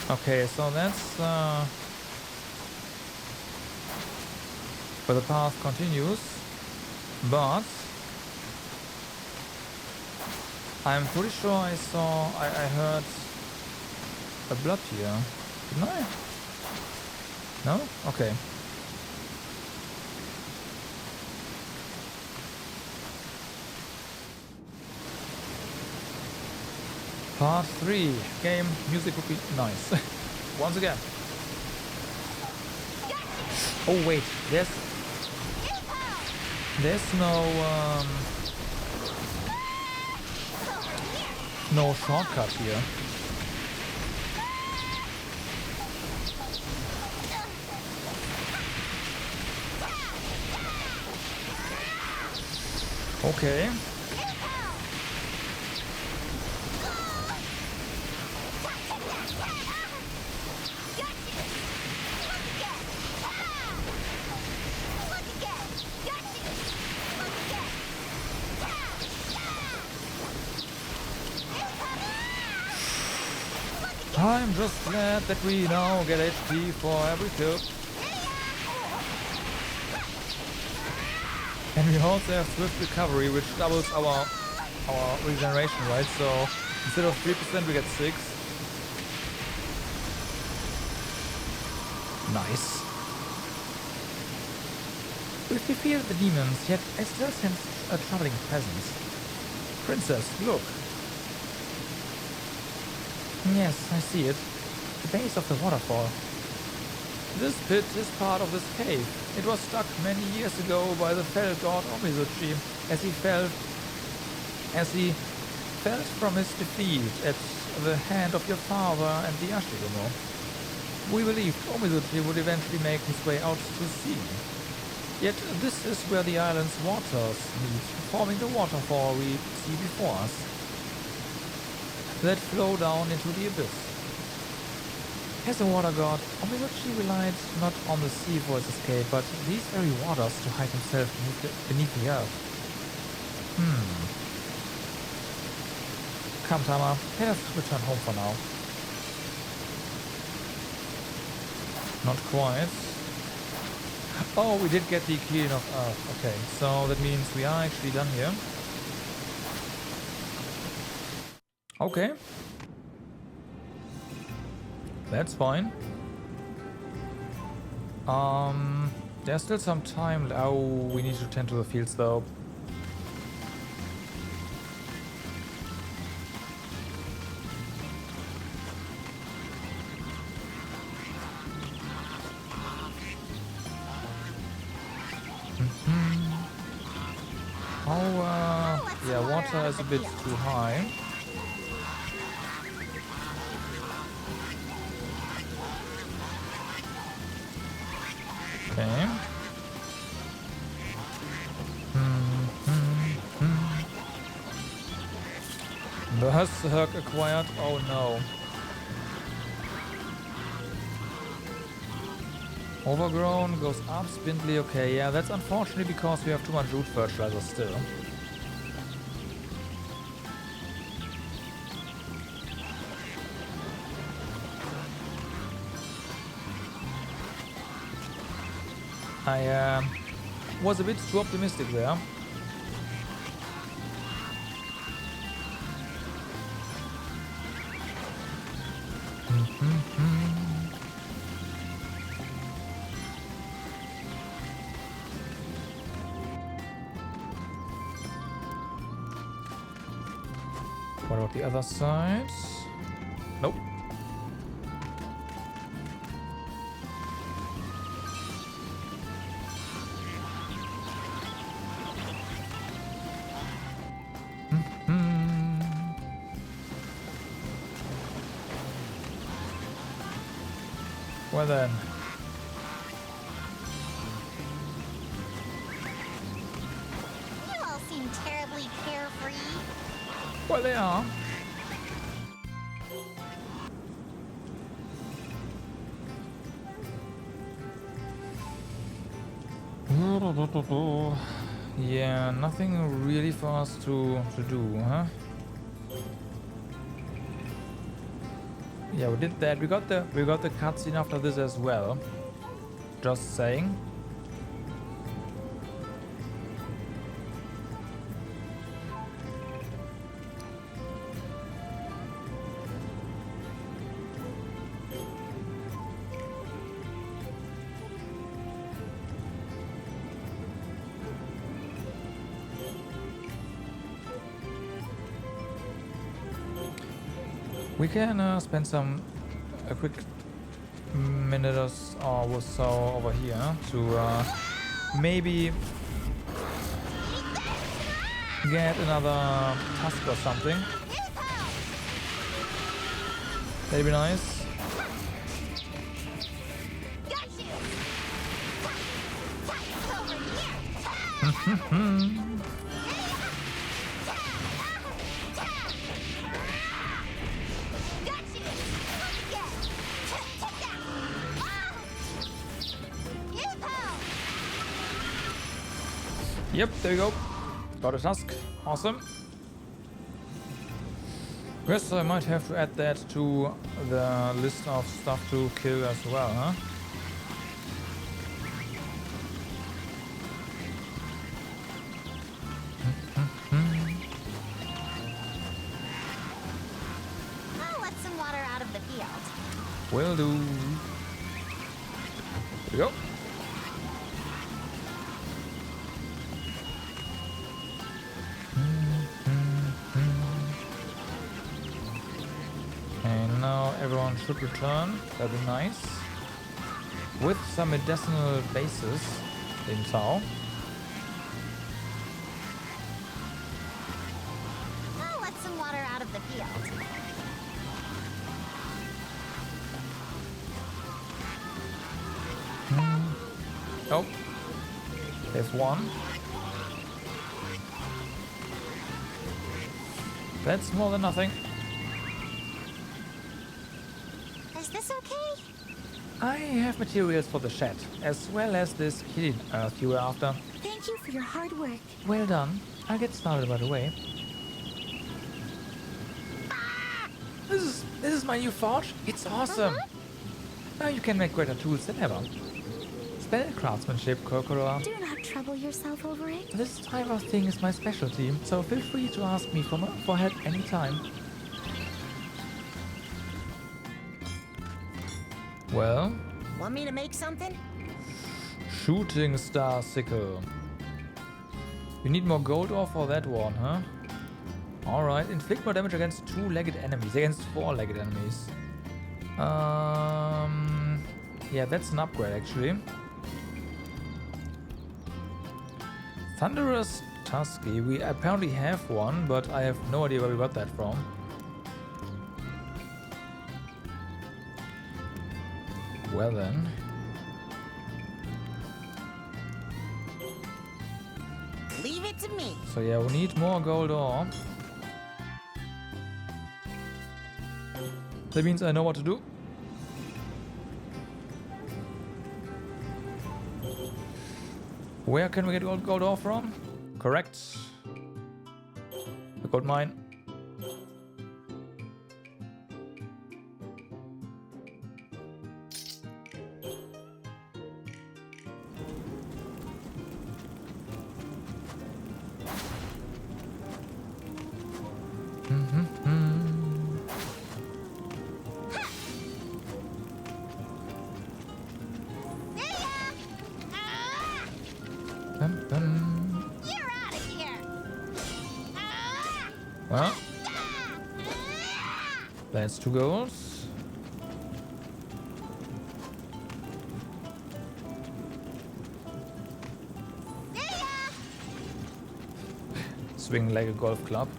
Okay, so that's where the path continues, but I'm pretty sure I heard a blood here. Didn't I? No? Okay. Part 3. Game music would be nice. Once again. Oh wait, there's no shortcut here. Okay. I'm just glad that we now get HP for every kill. And we also have swift recovery, which doubles our regeneration, right? So instead of 3% we get 6. Nice. We defeated the demons, yet I still sense a troubling presence. Princess, look. Yes, I see it. The base of the waterfall. This pit is part of this cave. It was stuck many years ago by the fell god Omizuchi as he fell from his defeat at the hand of your father and the Ashigamo. We believed Omizuchi would eventually make his way out to sea. Yet this is where the island's waters meet, forming the waterfall we see before us, that flow down into the abyss. As a water god, Omizuchi relied not on the sea for his escape, but these very waters to hide himself beneath the earth. Come, Tama, let us return home for now. Not quite. Oh, we did get the key of Earth. Okay, so that means we are actually done here. Okay. That's fine. There's still some time. Oh, we need to tend to the fields though. Yeah, water is a bit too high. Okay. Berserk acquired. Oh no. Overgrown goes up, spindly, okay, yeah, that's unfortunately because we have too much root fertilizer still. I was a bit too optimistic there. What about the other side? Nope. Well then. You all seem terribly carefree. Well, they are. Yeah, nothing really for us to do, huh? Yeah, we did that. We got the cutscene after this as well. Just saying. We can spend a quick minute or so over here to maybe get another tusk or something. That'd be nice. Yep, there you go. Got a tusk. Awesome. Guess I might have to add that to the list of stuff to kill as well, huh? I'll let some water out of the field. Will do. There we go. And now everyone should return. That'd be nice. With some medicinal bases in tow. I'll let some water out of the field. Oh, there's one. That's more than nothing. Is this okay? I have materials for the shed, as well as this healing earth you were after. Thank you for your hard work. Well done. I'll get started right away. This is my new forge. It's awesome. Now you can make greater tools than ever. Splendid craftsmanship, Kokoro. Do not trouble yourself over it. This type of thing is my specialty, so feel free to ask me for help anytime. Well, Want me to make something? shooting star sickle. You need more gold ore for that one, huh? Alright, inflict more damage against two-legged enemies, against four-legged enemies. Yeah, that's an upgrade actually. Thunderous Tusky, we apparently have one, but I have no idea where we got that from. Well then. Leave it to me. So yeah, we need more gold ore. That means I know what to do. Where can we get gold ore from? Correct. The gold mine. You're out of here. Well, that's 2 golds. Swing like a golf club.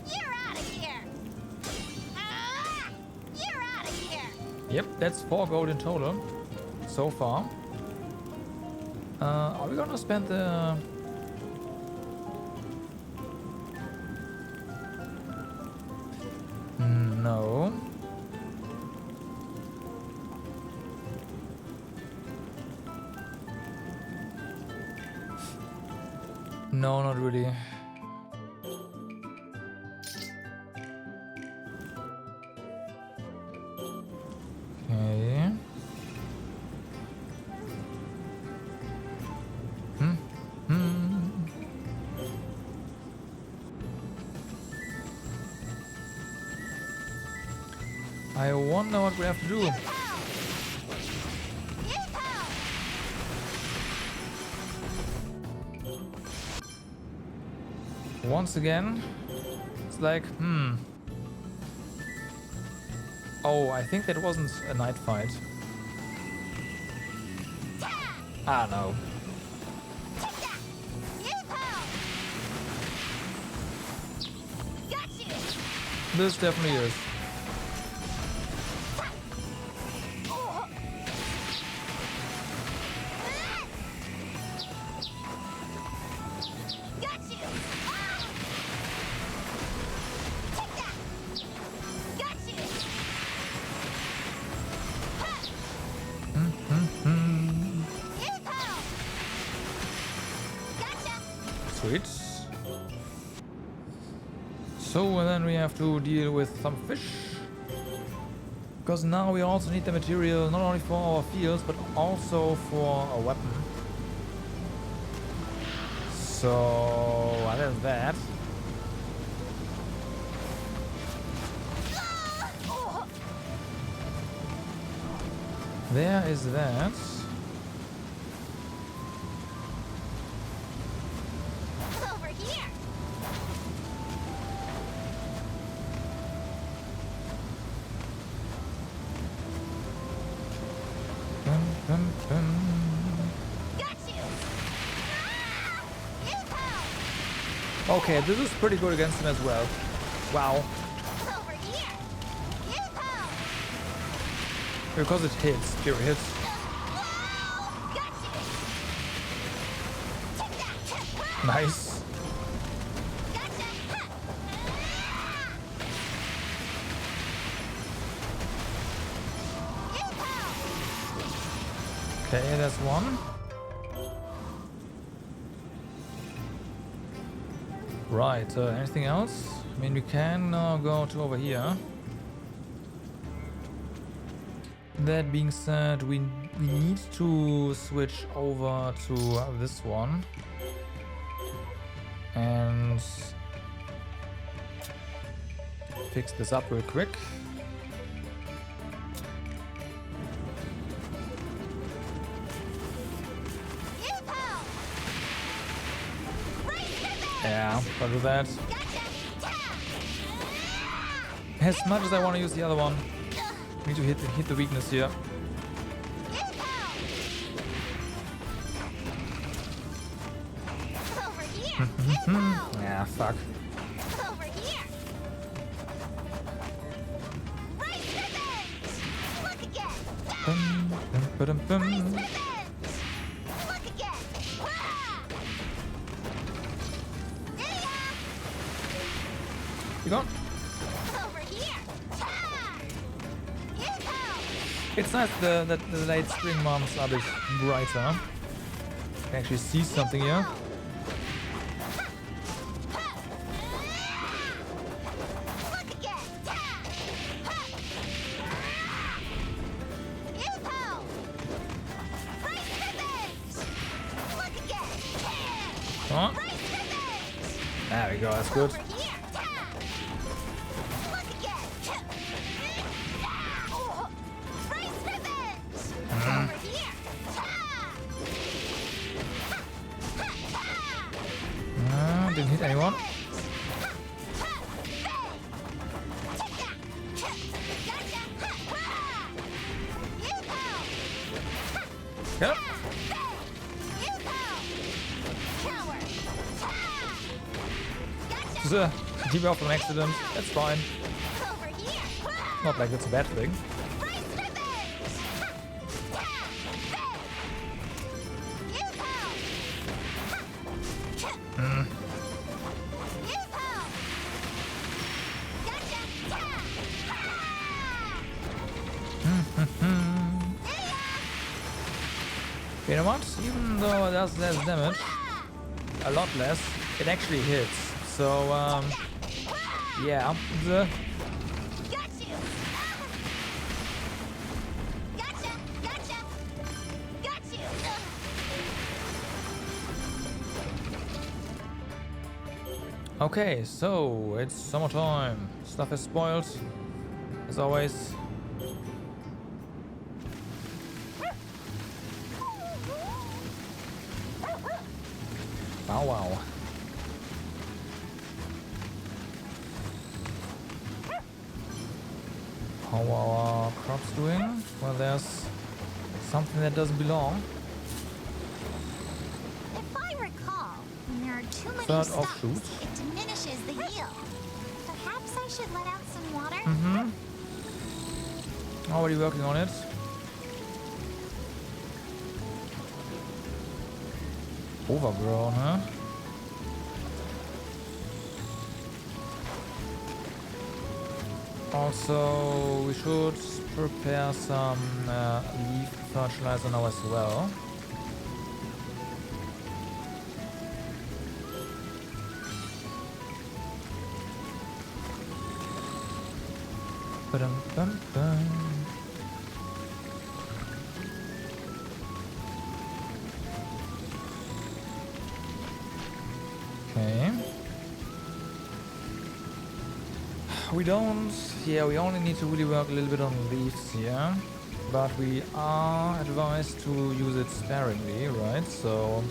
You're out of here. You're out of here. Yep, that's 4 gold in total so far. Are we gonna spend the... No. No, not really. Okay. I wonder what we have to do. Once again, it's like, Oh, I think that wasn't a night fight. Ah, no. This definitely is. Sweet. So and then we have to deal with some fish. Because now we also need the material not only for our fields but also for a weapon. So what is that? There is that. Over here. Got you. Okay, this is pretty good against him as well. Wow. Over here. Because it hits, pure hits. Got you. Take that. Nice. Gotcha. Okay, that's one. Right, anything else? I mean, we can go to over here. That being said, we need to switch over to this one. And fix this up real quick. Yeah, I'll do that. As much as I want to use the other one, I need to hit the weakness here. Yeah, fuck. Over here. Right revenge. Look again. Revenge. Look again. You gone? Over here. It's nice that the late spring months are a bit brighter. You can actually see something here. Come on. There we go, that's good. Didn't hit anyone. Get up. Keep off an accident. That's fine. Not like it's a bad thing. You know what? Even though it does less damage, a lot less, it actually hits. So, yeah. Okay, so it's summertime. Stuff is spoiled, as always. Wow, wow. How are our crops doing? Well, there's something that doesn't belong. If I recall, when there are too many Third stocks, offshoot. it diminishes the yield. Perhaps I should let out some water? Mm-hmm. Already working on it. Overgrown, huh? Also, we should prepare some leaf fertilizer now as well. Ba-dum-bum-bum. Okay. We don't... Yeah, we only need to really work a little bit on leaves here. But we are advised to use it sparingly, right? So...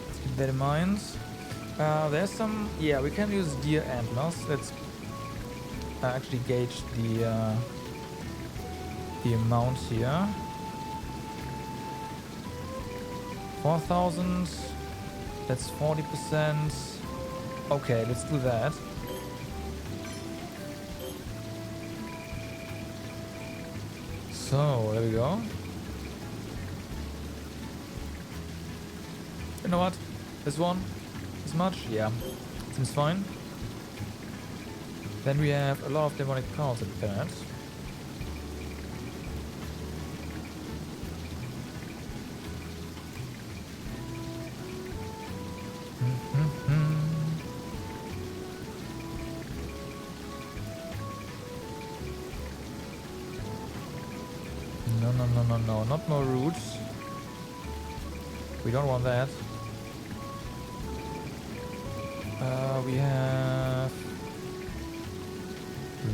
let's keep that in mind. There's some... Yeah, we can use deer antlers. Let's actually gauge the amount here. 4,000. That's 40%. Okay, let's do that. So, there we go. You know what? This one? This much? Yeah. Seems fine. Then we have a lot of demonic cards at that. No, not more roots. We don't want that. We have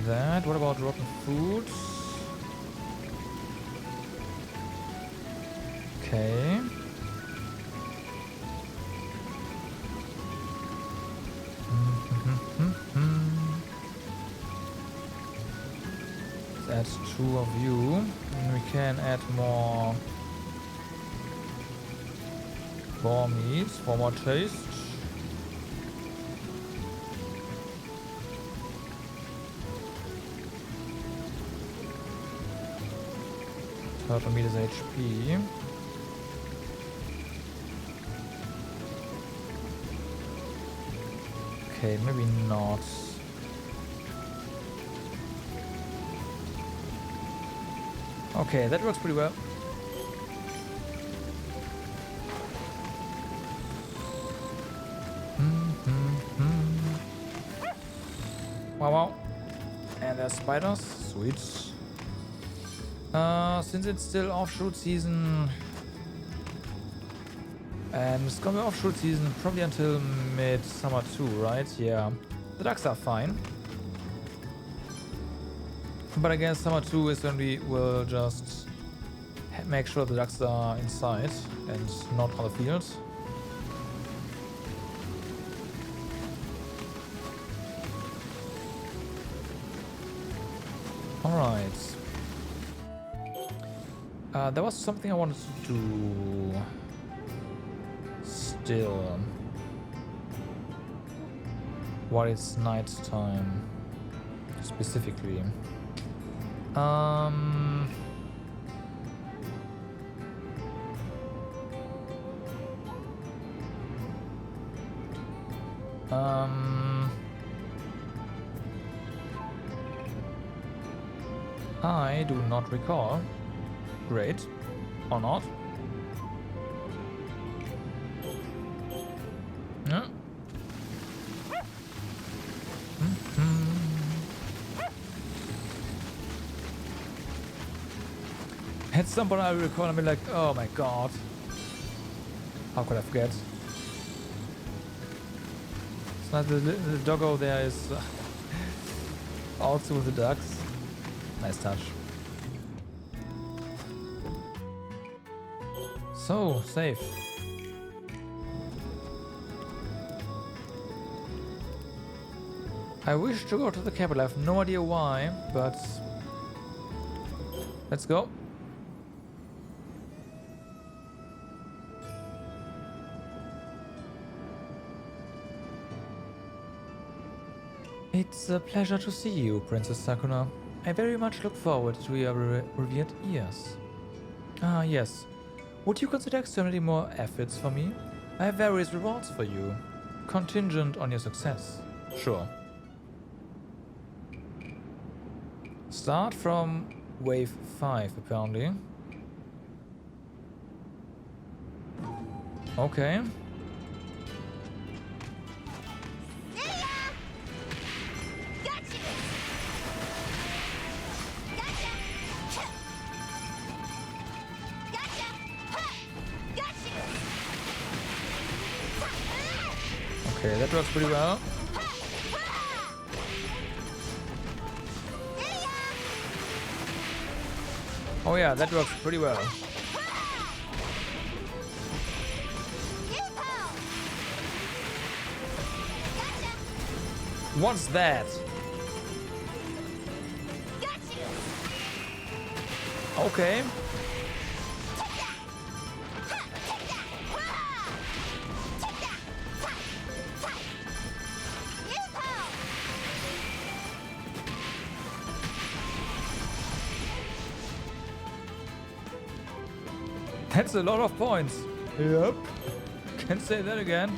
that. What about rotten foods? Okay. That's 2 of you. And we can add more boar meat for more taste. Turtle meat is HP. Okay, maybe not. Okay, that works pretty well. Wow, wow. And there's spiders. Sweet. Since it's still offshoot season, and it's gonna be offshoot season probably until midsummer too, right? Yeah. The ducks are fine. But I guess summer 2 is when we will just make sure the ducks are inside and not on the field. Alright. There was something I wanted to do still while it's night time specifically. I do not recall. Great. Or not. No. At some point I will recall and be like, oh my god. How could I forget? It's not the doggo there is also with the ducks. Nice touch. So, safe. I wish to go to the capital. I have no idea why, but let's go. It's a pleasure to see you, Princess Sakuna. I very much look forward to your revered ears. Ah, yes. Would you consider externally more efforts for me? I have various rewards for you, contingent on your success. Sure. Start from wave 5, apparently. Okay. Okay, that works pretty well. Oh yeah, that works pretty well. What's that? Okay. That's a lot of points. Yep. Can't say that again.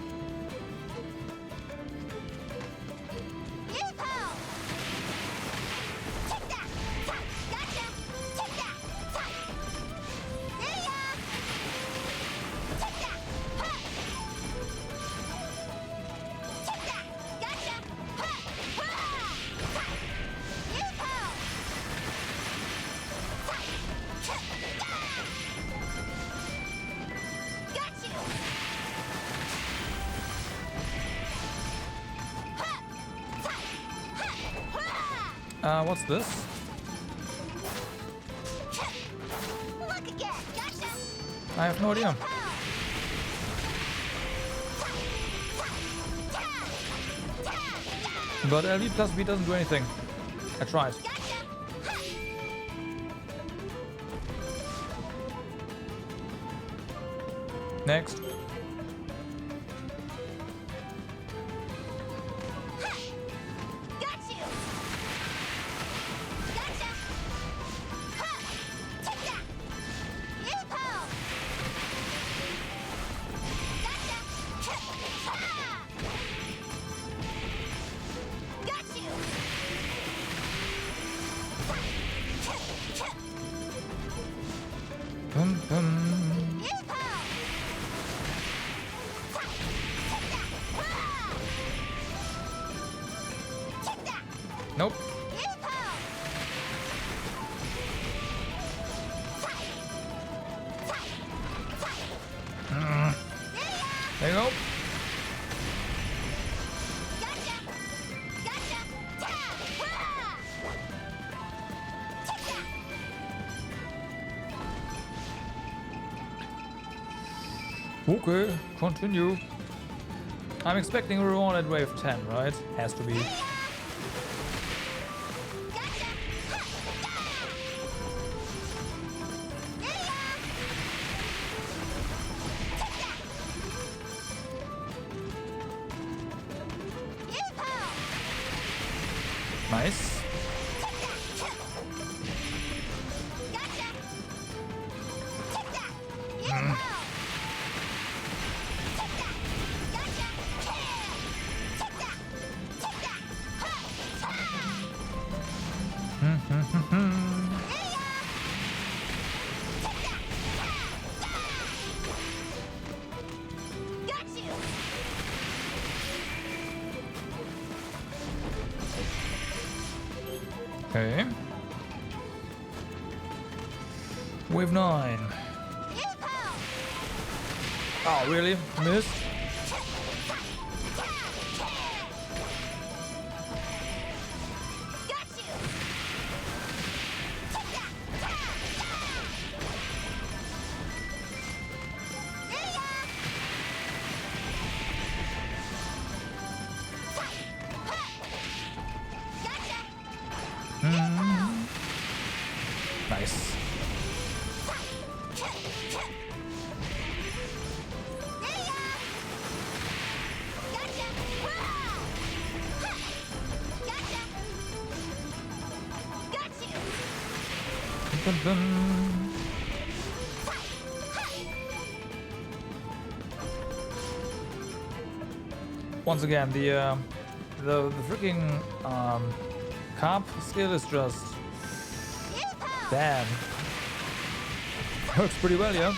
What's this? I have no idea. But LV plus B doesn't do anything. I tried. Next. Nope. There you go. Okay, continue. I'm expecting a reward at wave 10, right? Has to be. Nice. Okay. Wave 9. Oh, really? Missed? Nice. Dun, dun. Once again, the freaking carp skill is just damn. Works pretty well, yeah.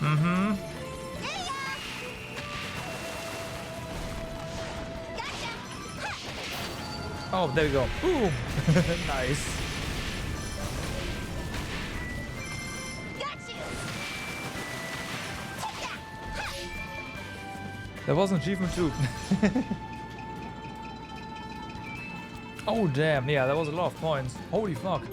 Mm-hmm. Oh, there we go. Boom! Nice. There was an achievement too. Oh damn, yeah, that was a lot of points. Holy fuck.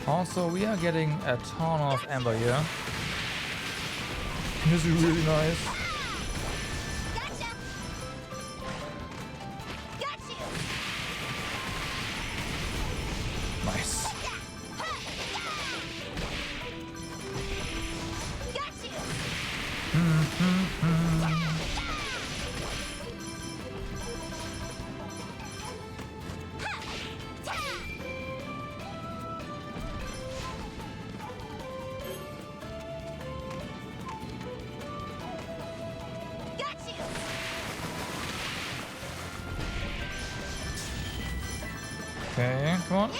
Also, we are getting a ton of amber here. This is really nice. Nice. Okay, come on.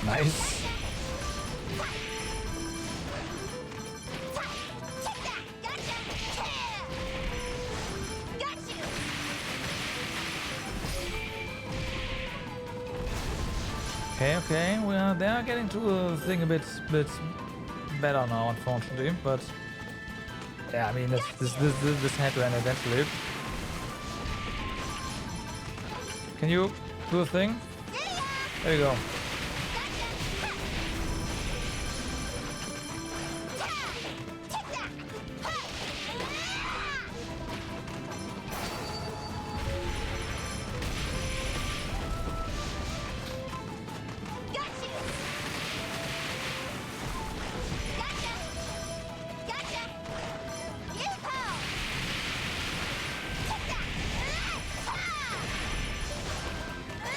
Nice. Okay. Well, they are getting to the thing a bit better now, unfortunately. But yeah, I mean, this had to end eventually. Can you do a thing? There you go.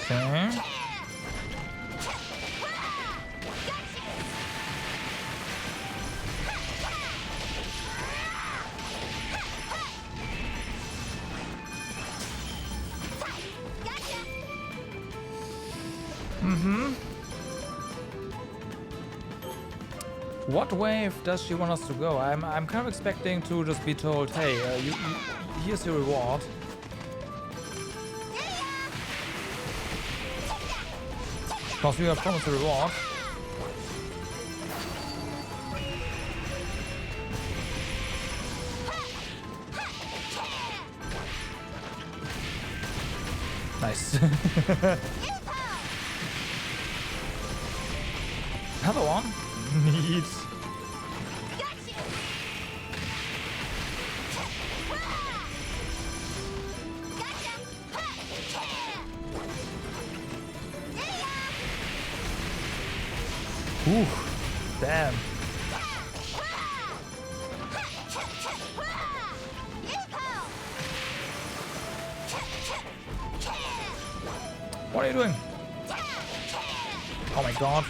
Okay. What wave does she want us to go? I'm kind of expecting to just be told, hey, here's your reward. Because we are promised a reward. Nice. Another one? Neat. Ooh, damn. What are you doing? Oh my god.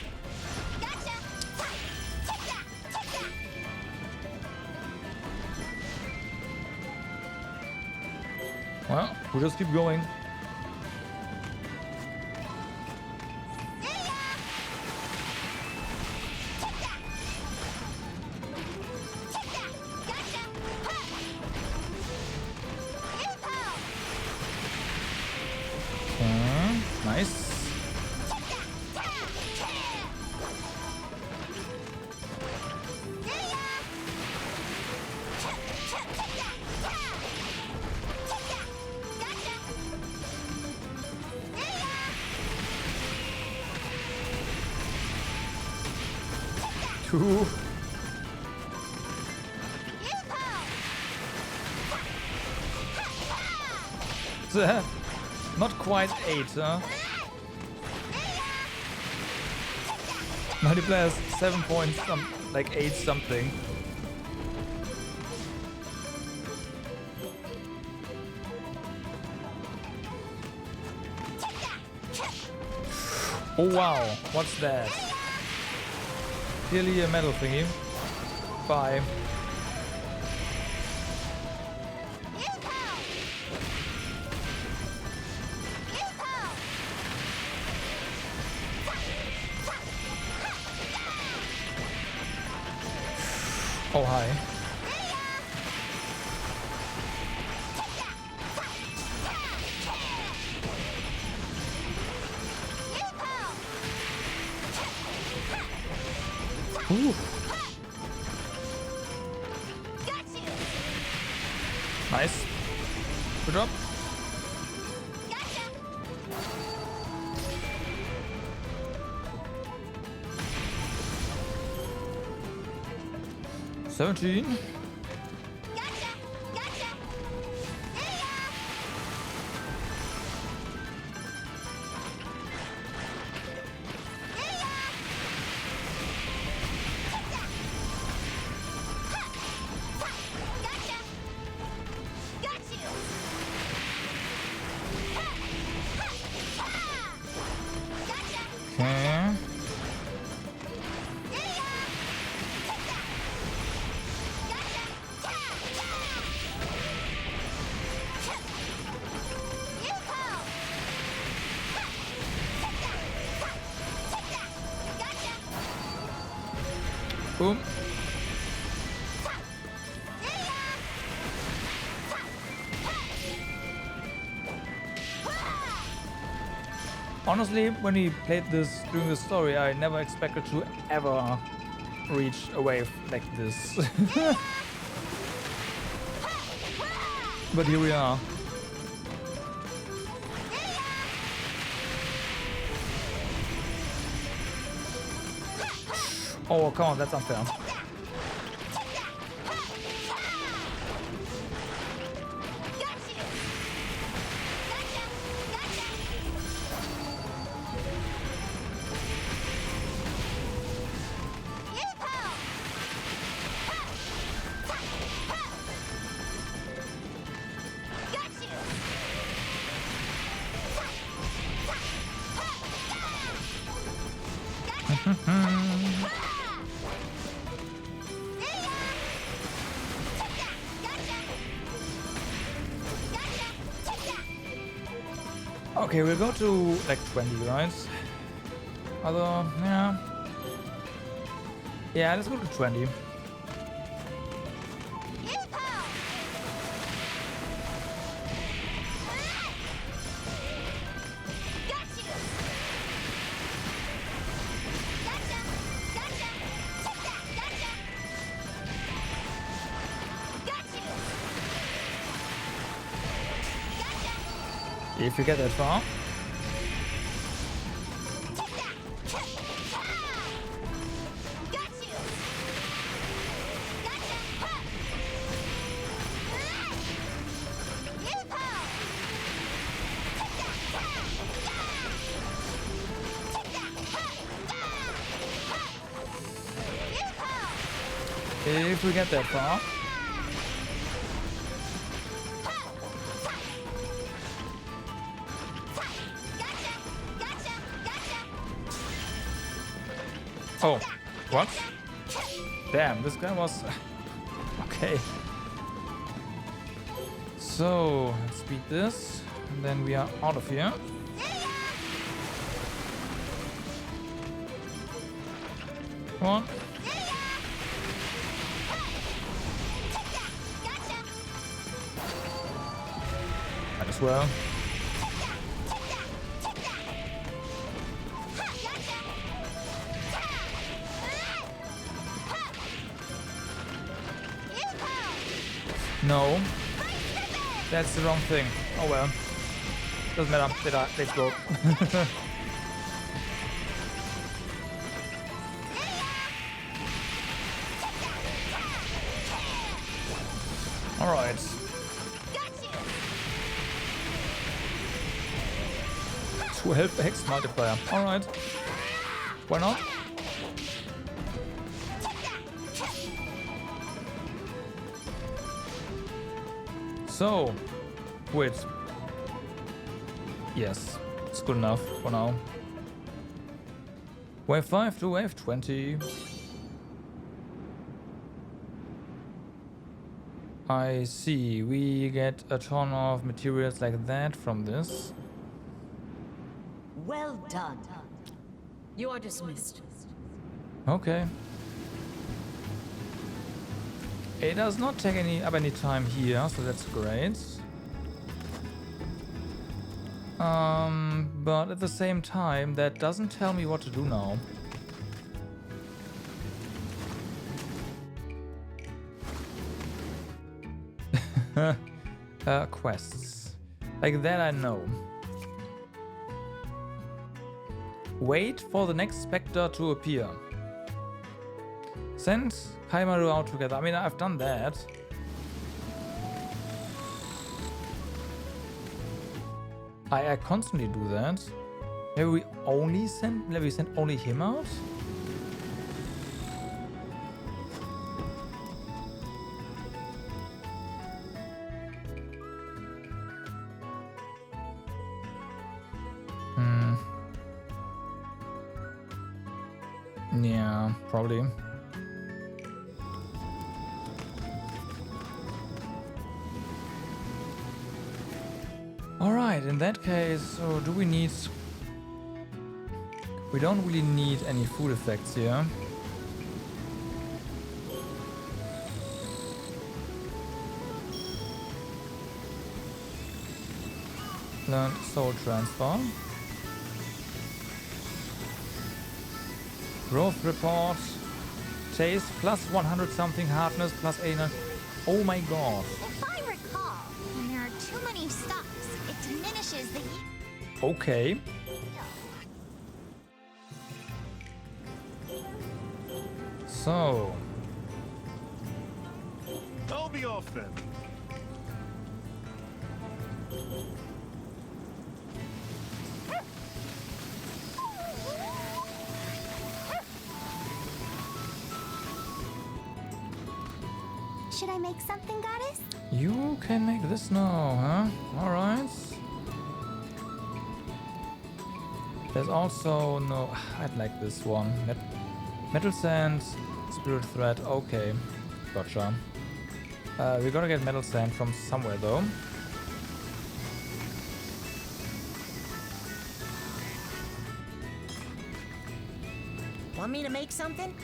Well, we'll just keep going. Nice. Two. Not quite 8, huh? Multiplayer is 7 points, like 8 something. Oh wow, what's that? Clearly a metal thingy. Bye. Oh, hi. Ooh. Nice. Good job. Gotcha. 17. Okay. Boom. Honestly, when we played this during the story, I never expected to ever reach a wave like this. But here we are. Oh, come on, that's unfair. Okay, we'll go to like 20, right? Although, yeah. Yeah, let's go to 20. If you get that far. If we get that far. Oh, what? Damn, this guy was... Okay. So, let's beat this, and then we are out of here. Come on. Might as well. No. That's the wrong thing. Oh well. Doesn't matter. Let's go. Alright. To help Hex multiplier. Alright. Why not? So, wait. Yes, it's good enough for now. Wave 5 to wave 20. I see, we get a ton of materials like that from this. Well done. You are dismissed. Okay. It does not take up any time here, so that's great. But at the same time, that doesn't tell me what to do now. Quests. Like that I know. Wait for the next specter to appear. Send Kaimaru out together. I mean, I've done that. I constantly do that. Maybe we send only him out? Yeah, probably. Alright, in that case, so do we need... We don't really need any food effects here. Learn soul transfer. Growth report. Taste plus 100 something, hardness plus 89. Oh my god. If I recall, when there are too many stalks, it diminishes the Okay. So, I'll be off then. Should I make something, Goddess? you can make this now, huh? Alright. There's also no... I'd like this one. Metal sand, spirit thread, okay. Gotcha. We gotta get metal sand from somewhere though. Want me to make something?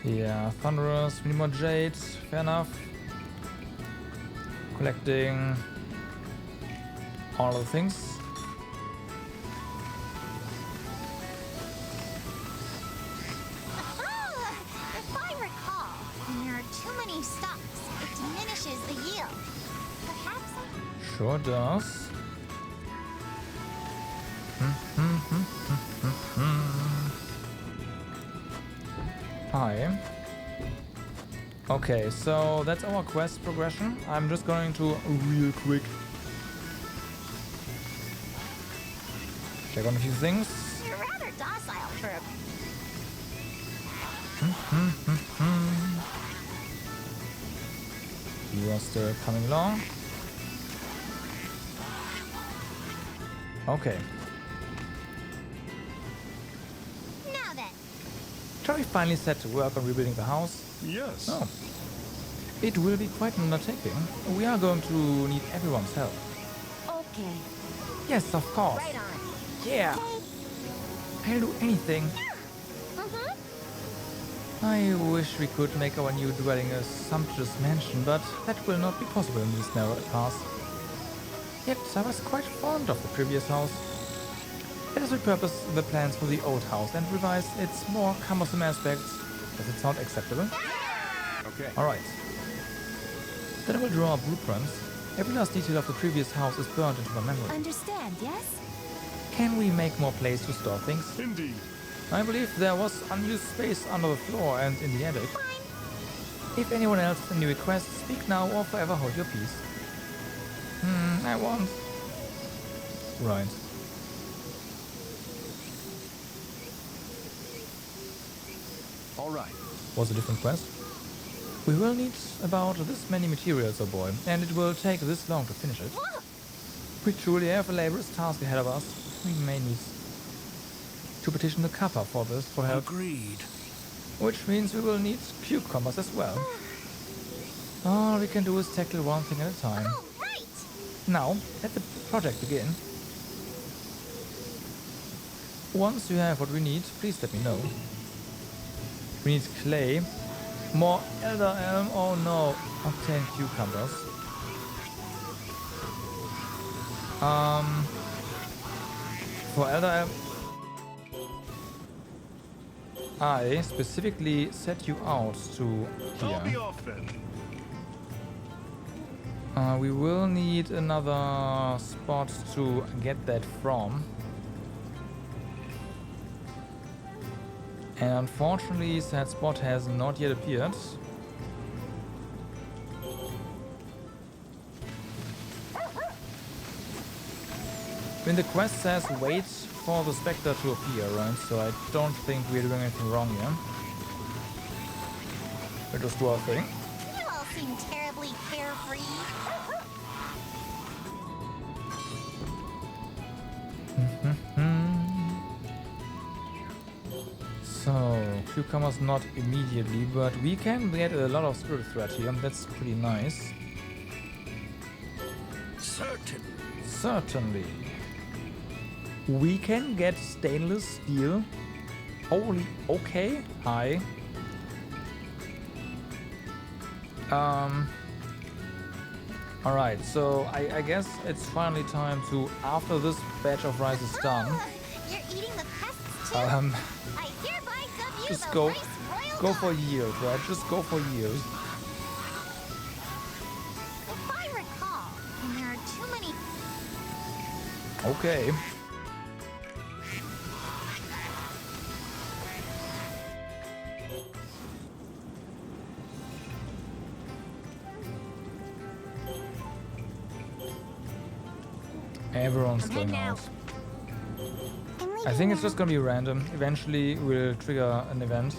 Yeah, Thunderous, we need more jade, fair enough. Collecting all of the things. If I recall, when there are too many stalks, it diminishes the yield. Perhaps I... Sure does. Hi. Okay, so that's our quest progression. I'm just going to real quick check on a few things. You're rather docile for a... You are still coming along. Okay. Now then. Shall we finally set to work on rebuilding the house? Yes. Oh. It will be quite an undertaking. We are going to need everyone's help. Okay. Yes, of course. Right on. Yeah. I'll do anything. I wish we could make our new dwelling a sumptuous mansion, but that will not be possible in this narrow path. Yet I was quite fond of the previous house. Let us repurpose the plans for the old house and revise its more cumbersome aspects. Does it sound acceptable? Okay. Alright. Then I will draw blueprints. Every last detail of the previous house is burned into my memory. Understand, yes? Can we make more place to store things? Indeed. I believe there was unused space under the floor and in the attic. If anyone else has any requests, speak now or forever hold your peace. I won't. Right. All right. Was a different quest? We will need about this many materials, oh boy, and it will take this long to finish it. We truly have a laborious task ahead of us. We may need to petition the Kappa for this, for help. Agreed. Which means we will need cucumbers as well. All we can do is tackle one thing at a time. Oh, right! Now, let the project begin. Once you have what we need, please let me know. We need clay. More elder elm. Oh no. Obtain cucumbers. For elder elm, I specifically set you out to I'll be here. off then. We will need another spot to get that from. And unfortunately, that spot has not yet appeared. When the quest says wait for the specter to appear, right? So I don't think we're doing anything wrong here. We'll just do our thing. You all seem terribly carefree. So, cucumbers not immediately, but we can get a lot of spirit thread here. That's pretty nice. Certainly. We can get stainless steel. Holy, okay. Hi. Alright, so I guess it's finally time to, after this batch of rice is done. You're eating the pests I hereby dub you Just the go, race royal go for guard. yield, right? Just go for yield. If I recall, when there are too many Okay. Everyone's I'm going heading out. I'm I leaving think it's now. just gonna be random. Eventually we'll trigger an event.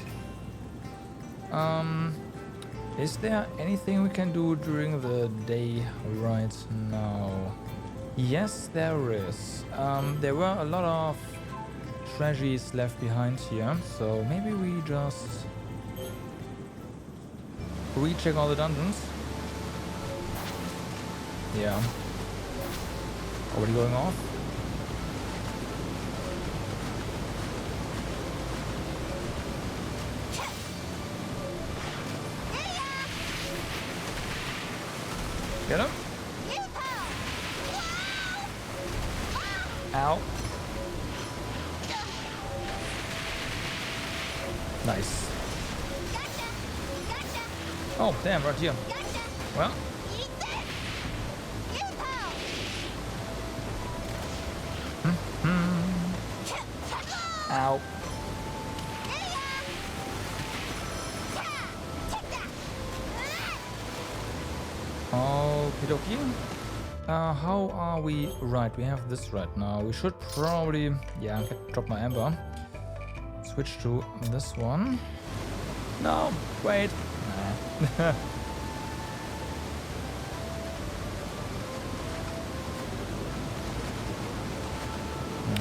Is there anything we can do during the day right now? Yes, there is. There were a lot of treasures left behind here, so maybe we just recheck all the dungeons. Yeah. Already going off? Get him? Ow. Nice. Oh, damn, right here. Well, ow. Okie dokie. How are we? Right, we have this right now. We should probably, yeah, drop my amber. Switch to this one. No, wait. Nah.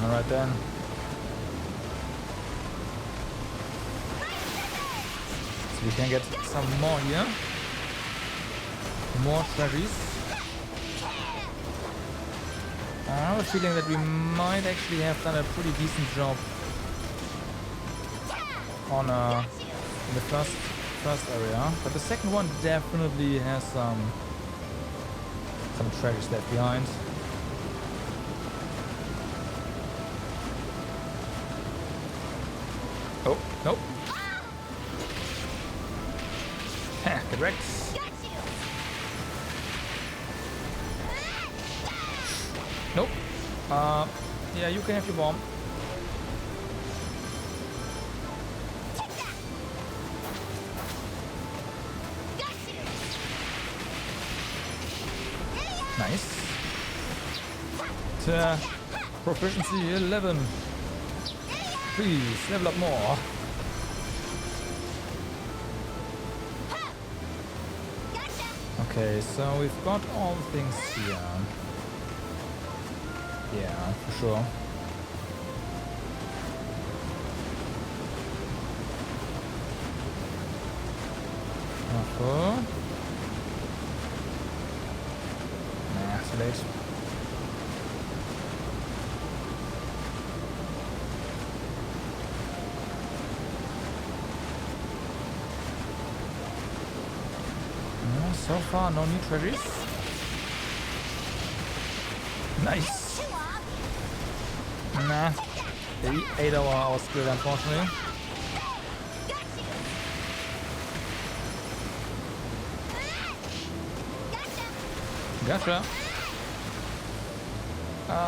Alright then. So we can get some more here. More treasures. I have a feeling that we might actually have done a pretty decent job on in the first area, but the second one definitely has some treasures left behind. Oh, nope. Get wrecked. Nope. Yeah, you can have your bomb. Nice. Proficiency 11. Please, level up more. Okay, so we've got all the things here. Yeah, for sure. Careful. Nah, too late. So far, no new treasures. Nice. Nah. They ate our skill, unfortunately. Gotcha.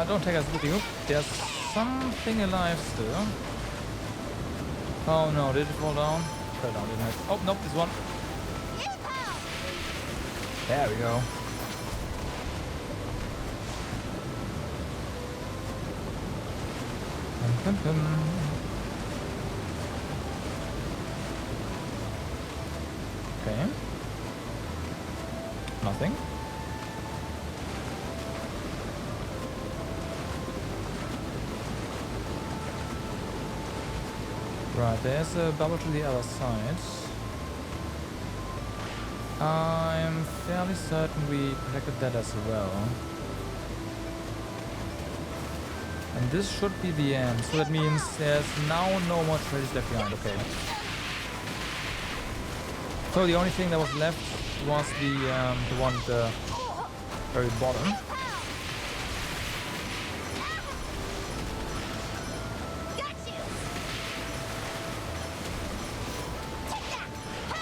Don't take us with you. There's something alive still. Oh no, did it fall down? Fell down, didn't it? Oh, nope, this one. There we go. Okay. Nothing. Right, there's a bubble to the other side. I'm fairly certain we collected that as well. And this should be the end. So that means there's now no more treasures left behind. Okay. So the only thing that was left was the one at the very bottom.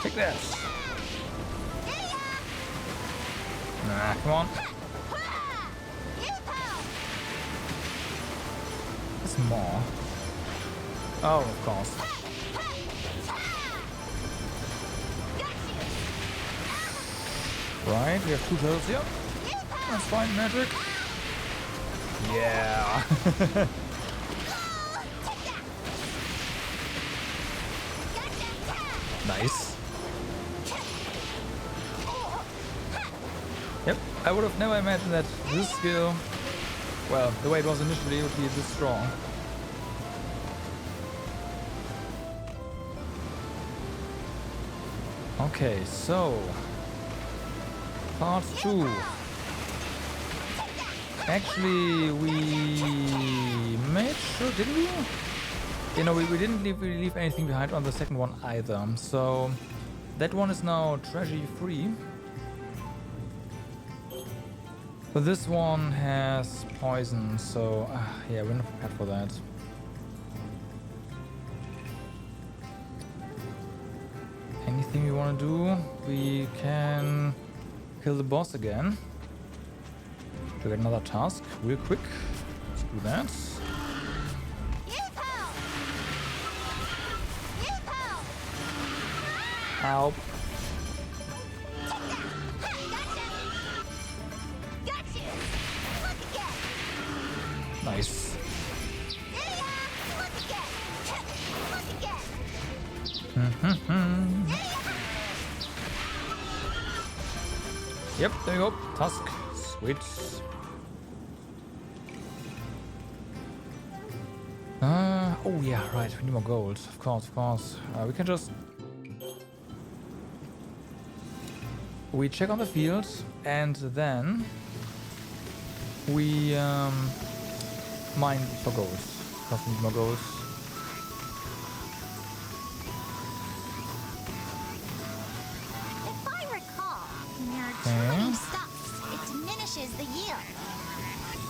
Take that. Nah, come on. There's more. Oh, of course. Right, we have 2 turtles here. That's fine, magic. Yeah. Nice. Yep, I would have never imagined that this skill, well, the way it was initially, would be this strong. Okay, so part 2. Actually, we made sure, didn't we? You know, we didn't really leave anything behind on the second one either. So that one is now treasure free. But this one has poison, so yeah, we're not prepared for that. Anything we want to do? We can kill the boss again to get another task real quick. Let's do that. Help. Nice. Yep, there you go. Task. Sweet. Oh yeah, right. We need more gold. Of course, of course. We can just... We check on the field, and then we mine for gold. Because we need more gold. If I recall, when there are too many stuffs, it diminishes the yield.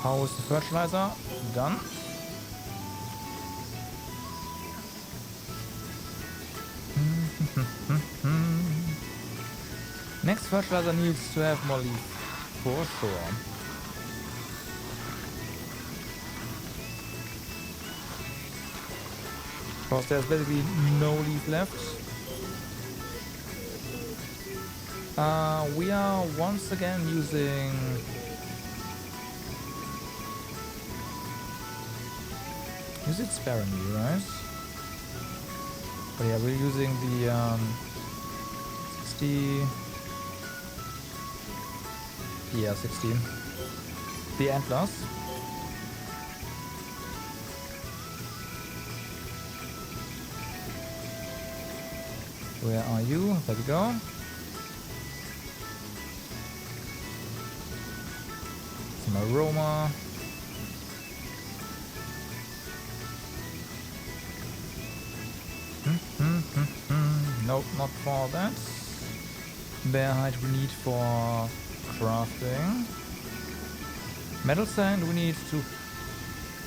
How is the fertilizer? Done. Next fertilizer needs to have more leaf, for sure. Because there's basically no leaf left. We are once again using... Use it sparingly, right? But yeah, we're using the 60... Yeah, 16. The antlers. Where are you? There we go. Some aroma. Nope, not for that. Bear hide we need for crafting. Metal sand we need to...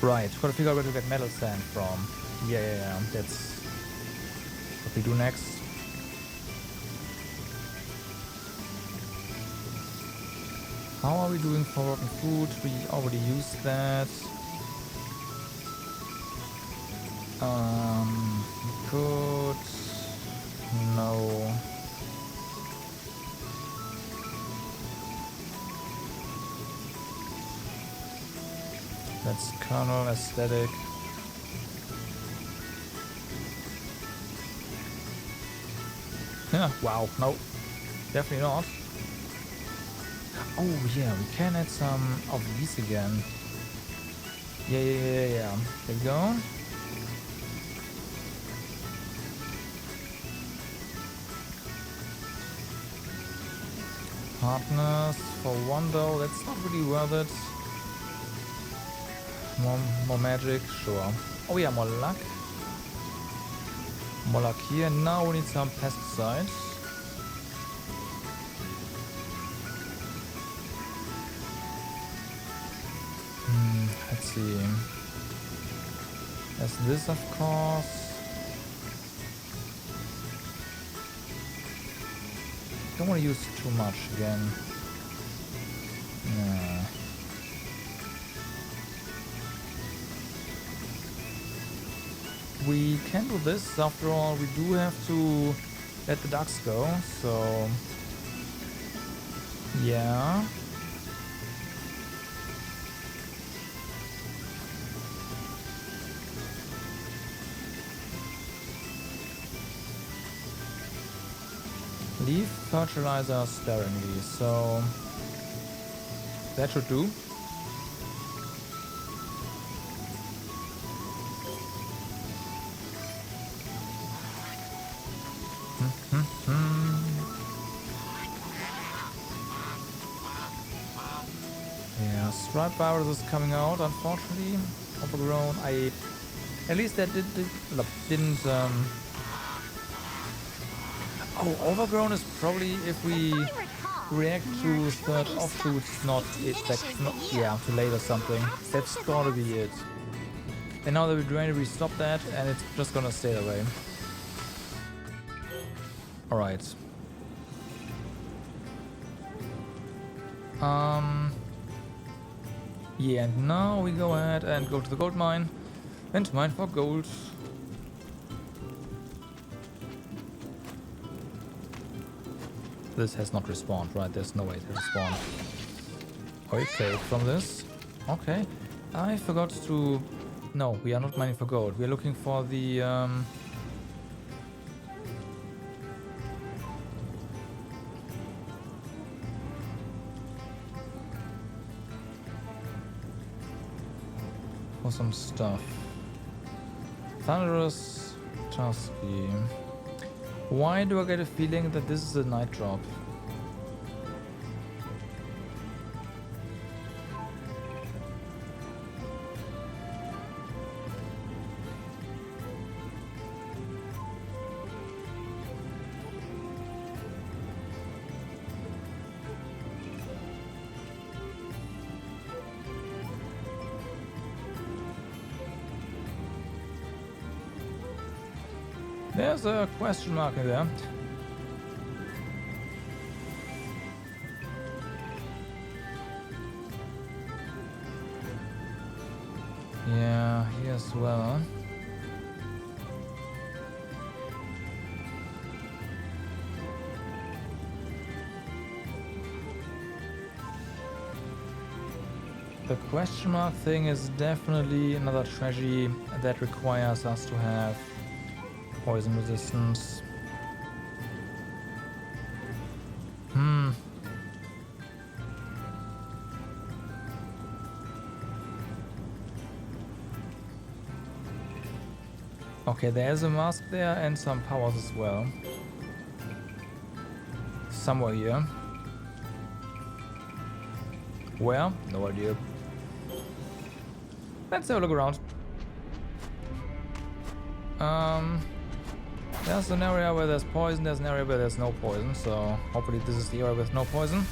Right, gotta figure out where to get metal sand from. Yeah, that's what we do next. How are we doing for rotten food? We already used that. We could... No. That's kernel aesthetic. Yeah, wow, no. Definitely not. Oh yeah, we can add some of these again. Yeah. There we go. Hardness for 1 though, that's not really worth it. More magic, sure. Oh yeah, more luck. More luck here. Now we need some pesticides. Let's see. There's this, of course. Don't want to use too much again. Nah. We can do this. After all, we do have to let the ducks go. So, yeah. Leave fertilizer sparingly, so that should do. Yeah, striped virus is coming out, unfortunately. Overgrown. At least that didn't. Oh, overgrown is probably if we react to third offshoots, not too late or something. That's gotta be it. And now that we drained it, we stop that, and it's just gonna stay that way. Alright. Yeah, and now we go ahead and go to the gold mine and mine for gold. This has not respawned, right? There's no way to respawn. Okay, from this. Okay. I forgot to... No, we are not mining for gold. We are looking for the... for some stuff. Thunderous Tusky. Why do I get a feeling that this is a night drop? There's a question mark in there. Yeah, here as well. The question mark thing is definitely another treasury that requires us to have poison resistance. Okay, there's a mask there and some powers as well. Somewhere here. Where? No idea. Let's have a look around. There's an area where there's poison, there's an area where there's no poison, so hopefully this is the area with no poison.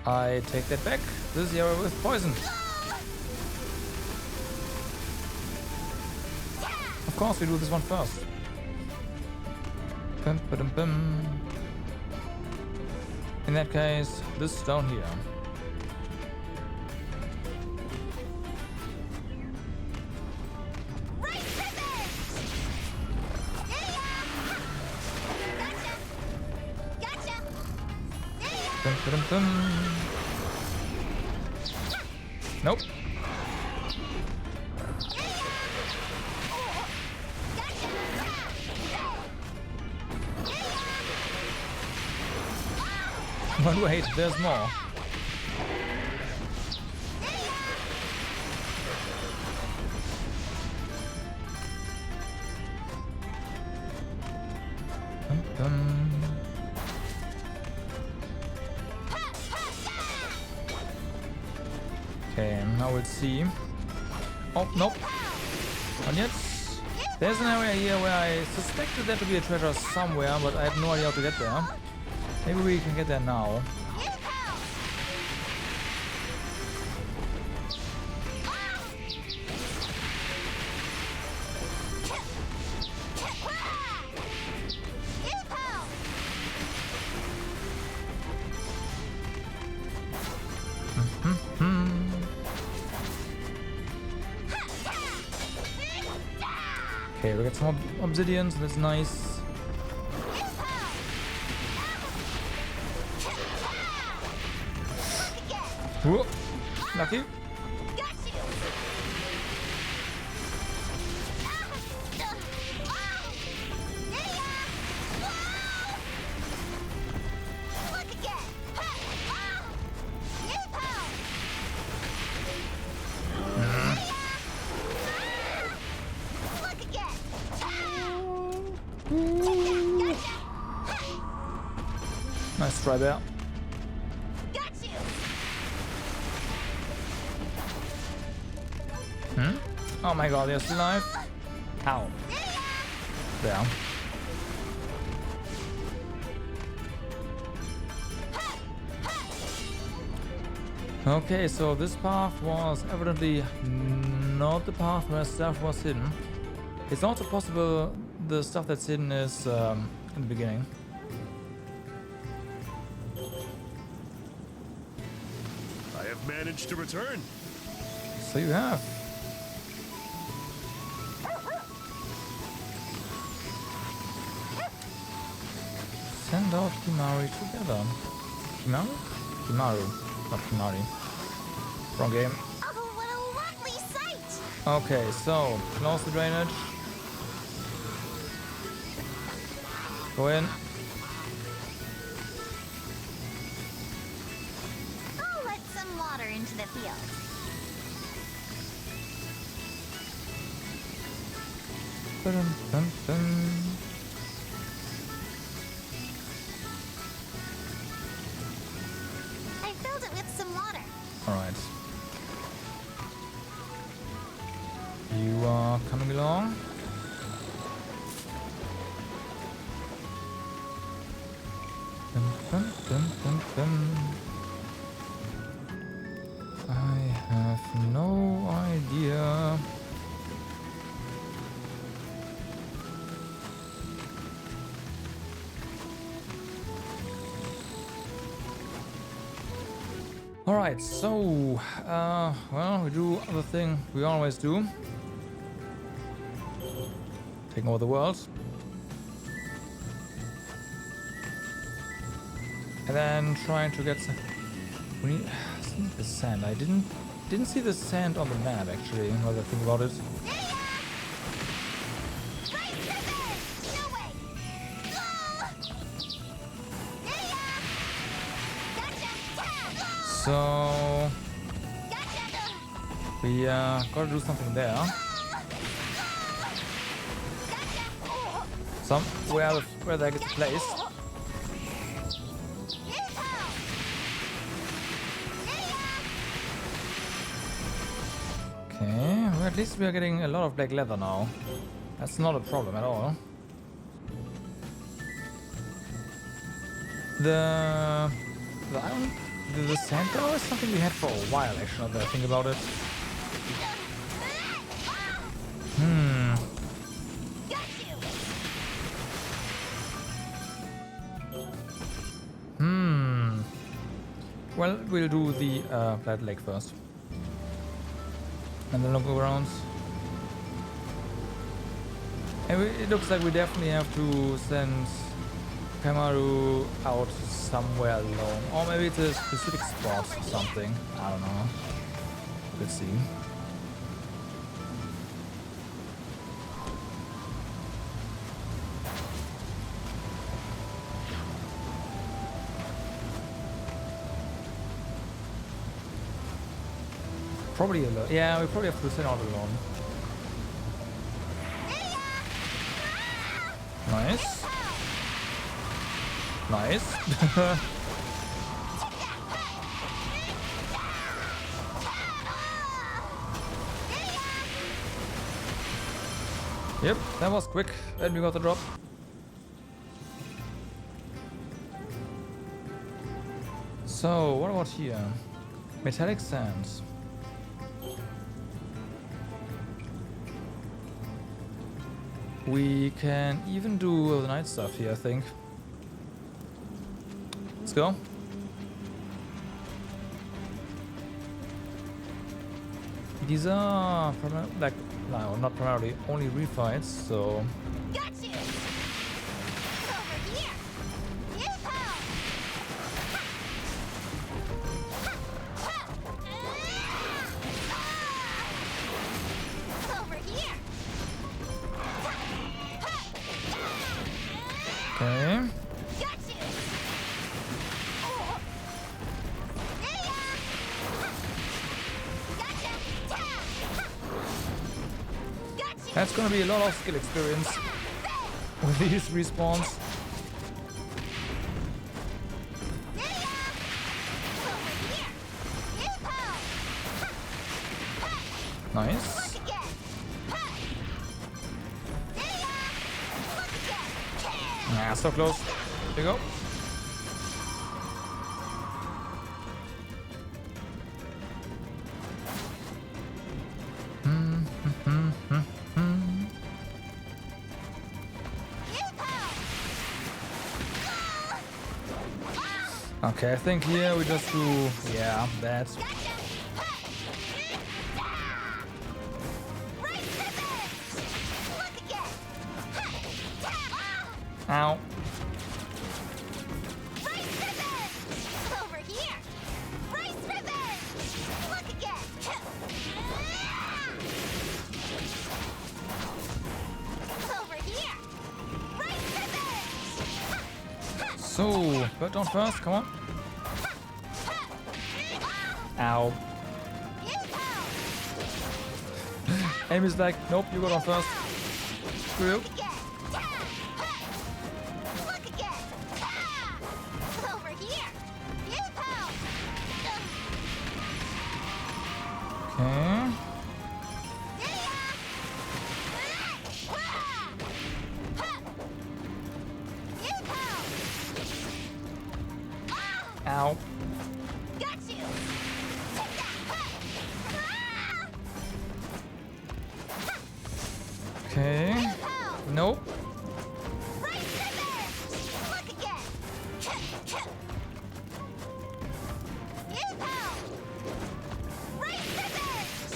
I take that back. This is the area with poison. Of course we do this one first. In that case, this is down here. Nope. But wait, there's more. Okay, now we'll see. Oh, nope. Not yet. There's an area here where I suspected there to be a treasure somewhere, but I have no idea how to get there. Maybe we can get there now. Okay, we got some obsidian, so that's nice. Whoa, lucky. Nice try there. Oh my god, they're still alive? How? There. Okay, so this path was evidently not the path where stuff was hidden. It's also possible the stuff that's hidden is in the beginning. I have managed to return. So you have. Send out Kimari together. Kimari? Kimaru, not Kimari. Wrong game. Oh, what a lovely sight! Okay, so close the drainage. Go in. I'll let some water into the field. Dun-dun-dun-dun. I filled it with some water. Alright. You are coming along. Dun, dun, dun, dun, dun. I have no idea. Alright, so, well, we do the thing we always do. Taking over the world. And then trying to get some... We need the sand. I didn't see the sand on the map, actually, now that I think about it. So we gotta do something there. Where that gets placed. Okay, well, at least we are getting a lot of black leather now. That's not a problem at all. The iron. The sand tower is something we had for a while, actually, now that I think about it. Well, we'll do the Black Lake first. And then look around. And it looks like we definitely have to send Kamaru out somewhere alone. Or maybe it's a specific spot or something. I don't know. Let's see. Probably alone. Yeah, we probably have to send out alone. Nice. Nice. Yep, that was quick. And we got the drop. So, what about here? Metallic sands. We can even do the night stuff here, I think. Let's go. These are like no, not primarily, only refights, so... Got you! Over here! Yoo-hoo! Over here! Okay. Got you! That's gonna be a lot of skill experience with these respawns. Nice. Ah, so close. There you go. Okay, I think here we just do, yeah, that. Ow. Over here! Race revenge! Look again! Over here! Race revenge! So, bird down first, come on. Ow. Aim is like, nope, you go down first. Screw you. Look again! Over here! Okay. Ow. Got you! Okay. Nope. Race revenge! Look again! Race revenge!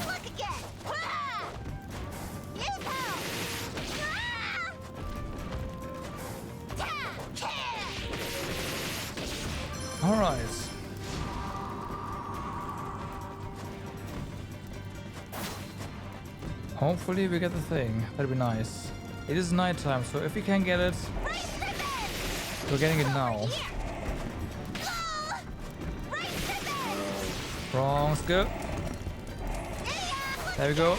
Look again! All right. Hopefully we get the thing. That'd be nice. It is nighttime, so if we can get it, we're getting it now. Wrong skill. There we go.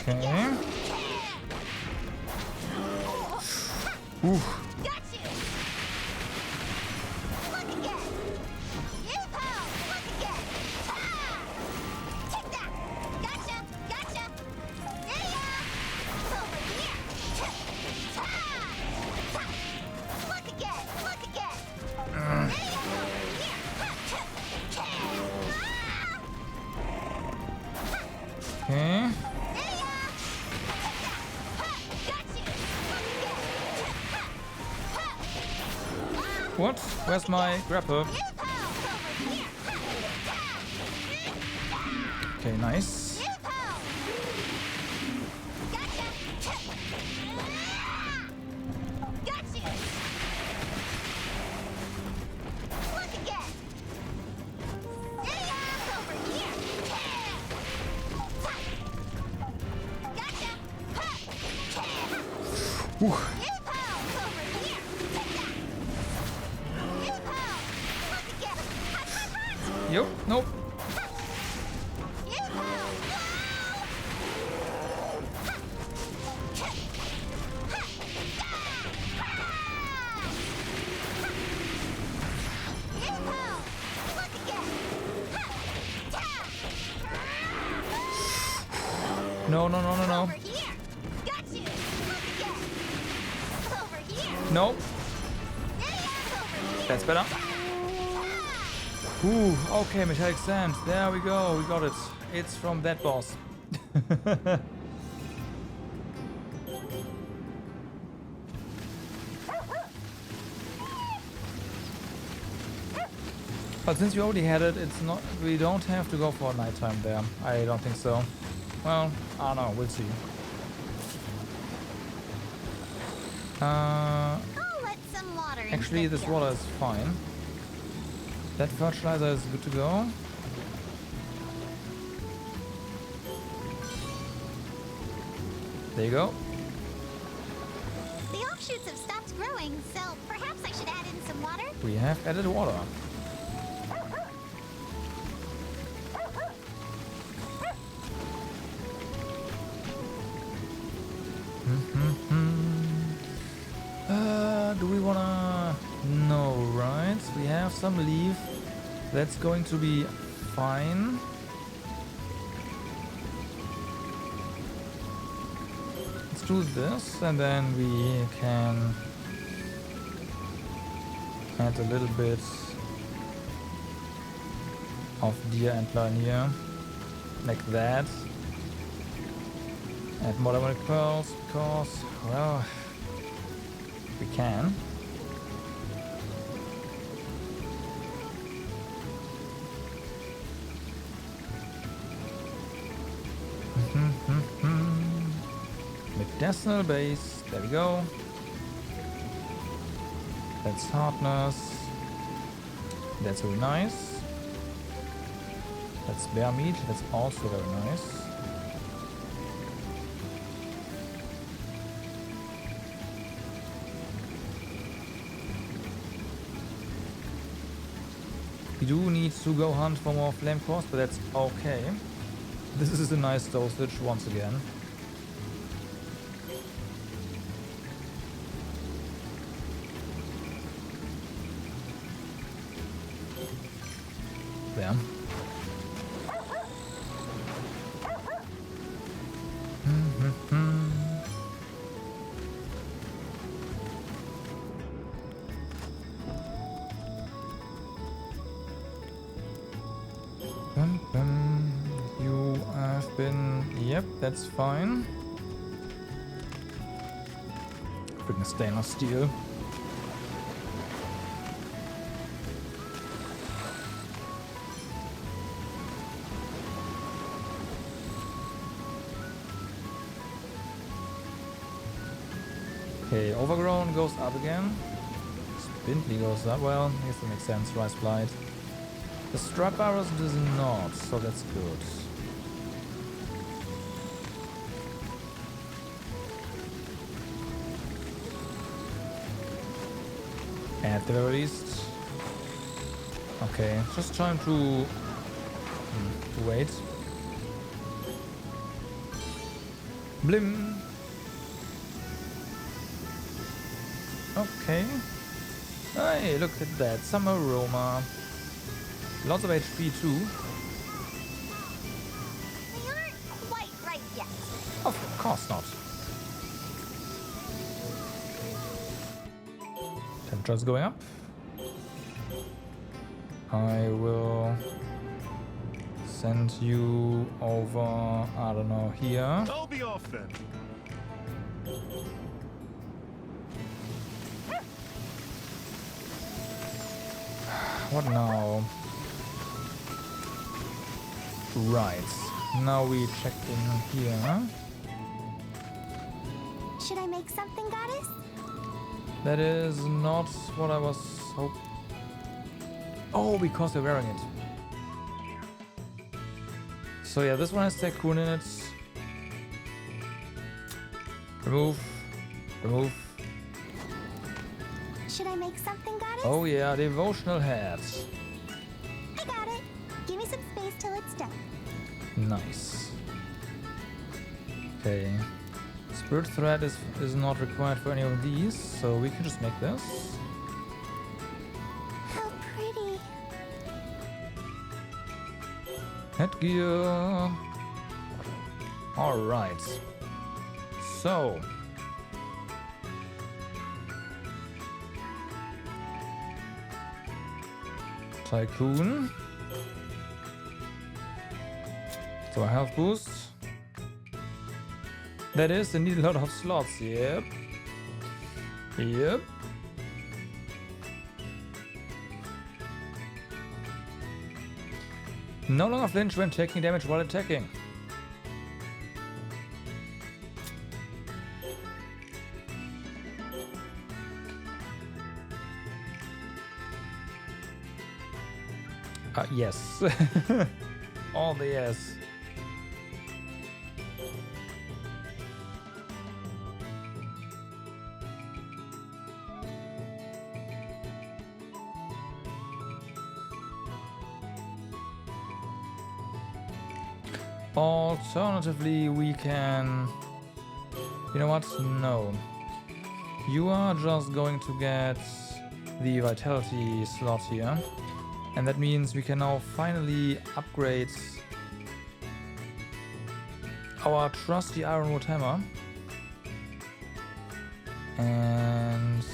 Okay. Ooh. Okay. What? Where's my grapple? Okay, nice. Whew. Yep, nope. No, no, no, no, no. Nope. That's better. Ooh, okay, metallic sand. There we go. We got it. It's from that boss. But since we already had it, it's not. We don't have to go for nighttime there. I don't think so. Well, I don't know. We'll see. I'll let some water in. Actually, this water is fine. That fertilizer is good to go. There you go. The offshoots have stopped growing, so perhaps I should add in some water. We have added water. Do we wanna... No, right? We have some leaf. That's going to be fine. Let's do this, and then we can add a little bit of deer antler in here, like that. Add more diamond pearls because, well, we can. Medicinal base, there we go. That's hardness. That's very nice. That's bear meat, that's also very nice. We do need to go hunt for more flame cores, but that's okay. This is a nice dosage once again. There. You have been... Yep, that's fine. Freaking stainless steel. Okay, overgrown goes up again. Spindly goes up. Well, I guess that makes sense. Rice blight. The strap arrows does not, so that's good. At the very least. Okay, just trying to wait. Blim. Okay. Hey, look at that. Some aroma. Lots of HP too. They aren't quite right yet. Of course not. Temperature's going up. I will send you over, I don't know, here. I'll be off then. What now? Right. Now we check in here. Should I make something, goddess? That is not what I was hoping. Oh, because they're wearing it. So yeah, this one has Sakuna in it. Remove. Remove. Should I make something, goddess? Oh yeah, devotional hat. I got it. Give me some space till it's done. Nice. Okay. Spirit thread is not required for any of these, so we can just make this. How pretty. Headgear. Alright. So. Tycoon. So a health boost. That is indeed a lot of slots. Yep. Yep. No longer flinch when taking damage while attacking. Yes. All the yes. Alternatively, we can... You know what? No. You are just going to get the vitality slot here. And that means we can now finally upgrade our trusty ironwood hammer. And...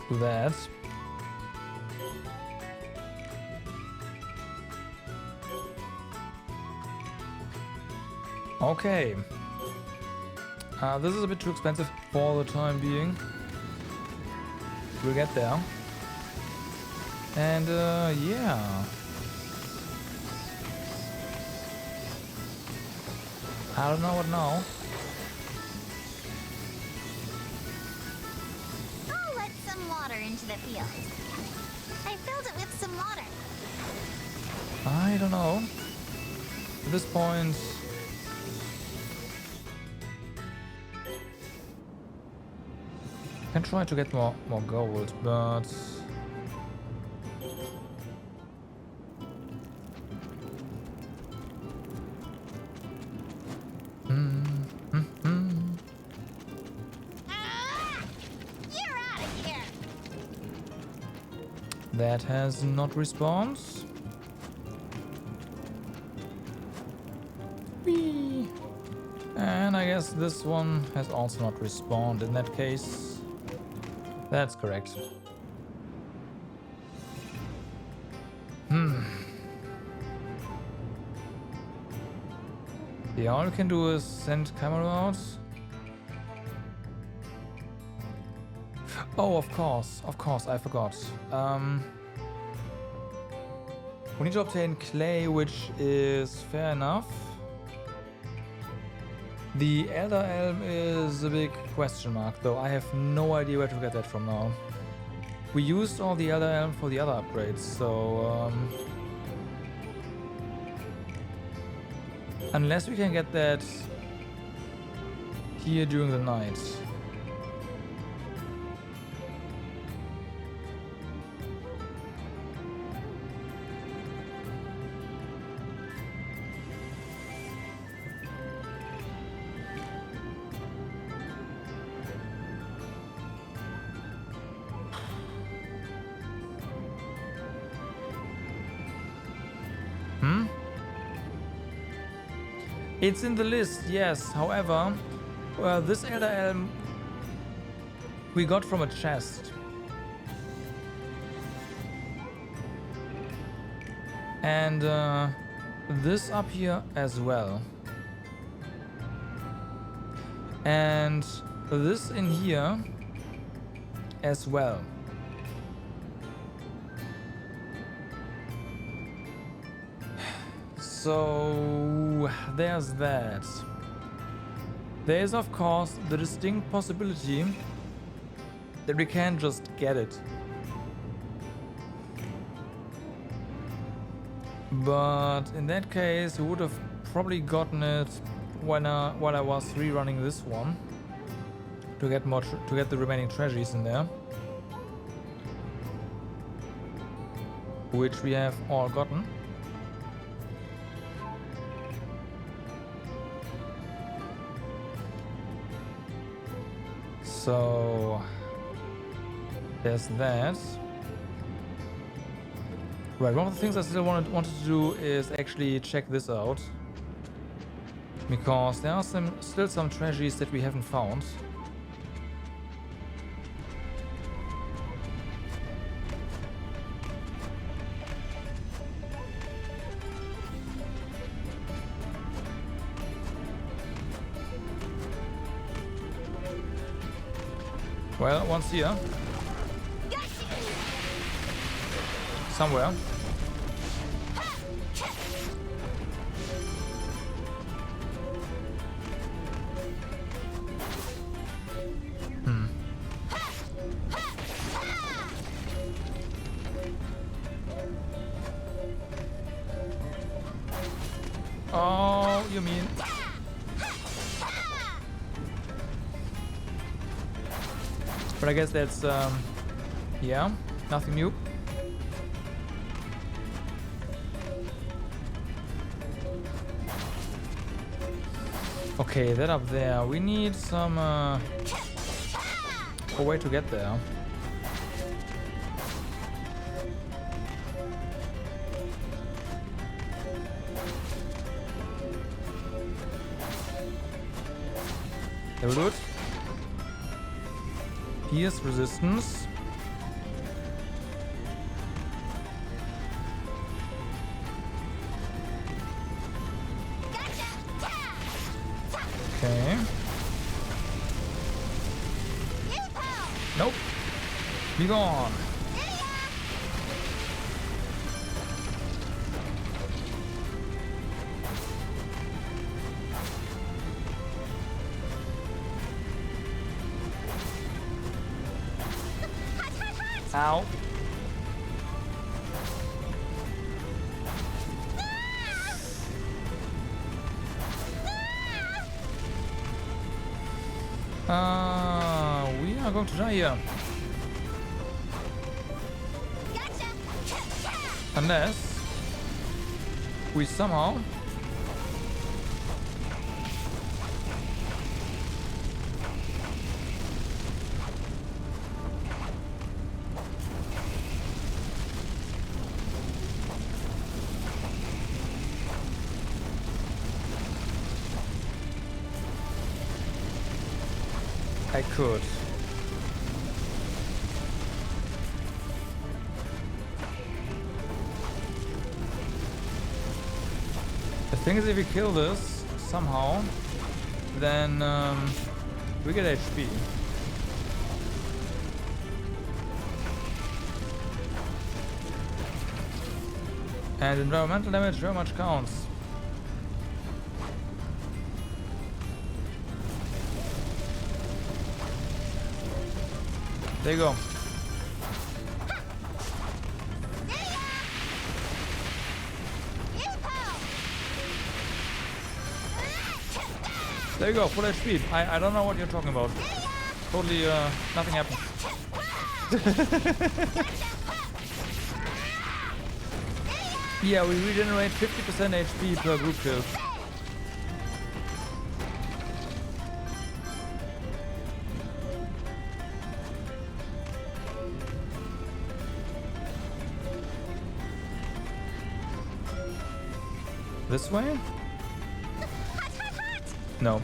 do that. Okay. This is a bit too expensive for the time being. We'll get there. And yeah. I don't know what now. I'll let some water into the field. I filled it with some water. I don't know. At this point... I can try to get more gold, but... You're out of here. That has not respawned. Whee! And I guess this one has also not respawned in that case. That's correct. Yeah, all we can do is send camera out. Oh, of course, I forgot. We need to obtain clay, which is fair enough. The Elder Elm is a big question mark, though. I have no idea where to get that from now. We used all the Elder Elm for the other upgrades, so... unless we can get that here during the night. It's in the list, yes. However, this Elder Elm we got from a chest. And this up here as well. And this in here as well. So there's that. There is of course the distinct possibility that we can't just get it. But in that case we would have probably gotten it while I was rerunning this one to get more to get the remaining treasures in there, which we have all gotten. So there's that. Right, one of the things I still wanted to do is actually check this out. Because there are still some treasures that we haven't found. Well, one's here. Somewhere. Oh, you mean... But I guess that's, yeah, nothing new. Okay, that up there. We need some, a way to get there. That will do it. Pierce resistance. Okay. Nope. Be gone. Ow. We are going to die here. Unless we somehow I could. The thing is, if we kill this somehow, then we get HP. And environmental damage very much counts. There you go. There you go, full HP. I don't know what you're talking about. Totally, nothing happened. Yeah, we regenerate 50% HP per group kill. This way? No.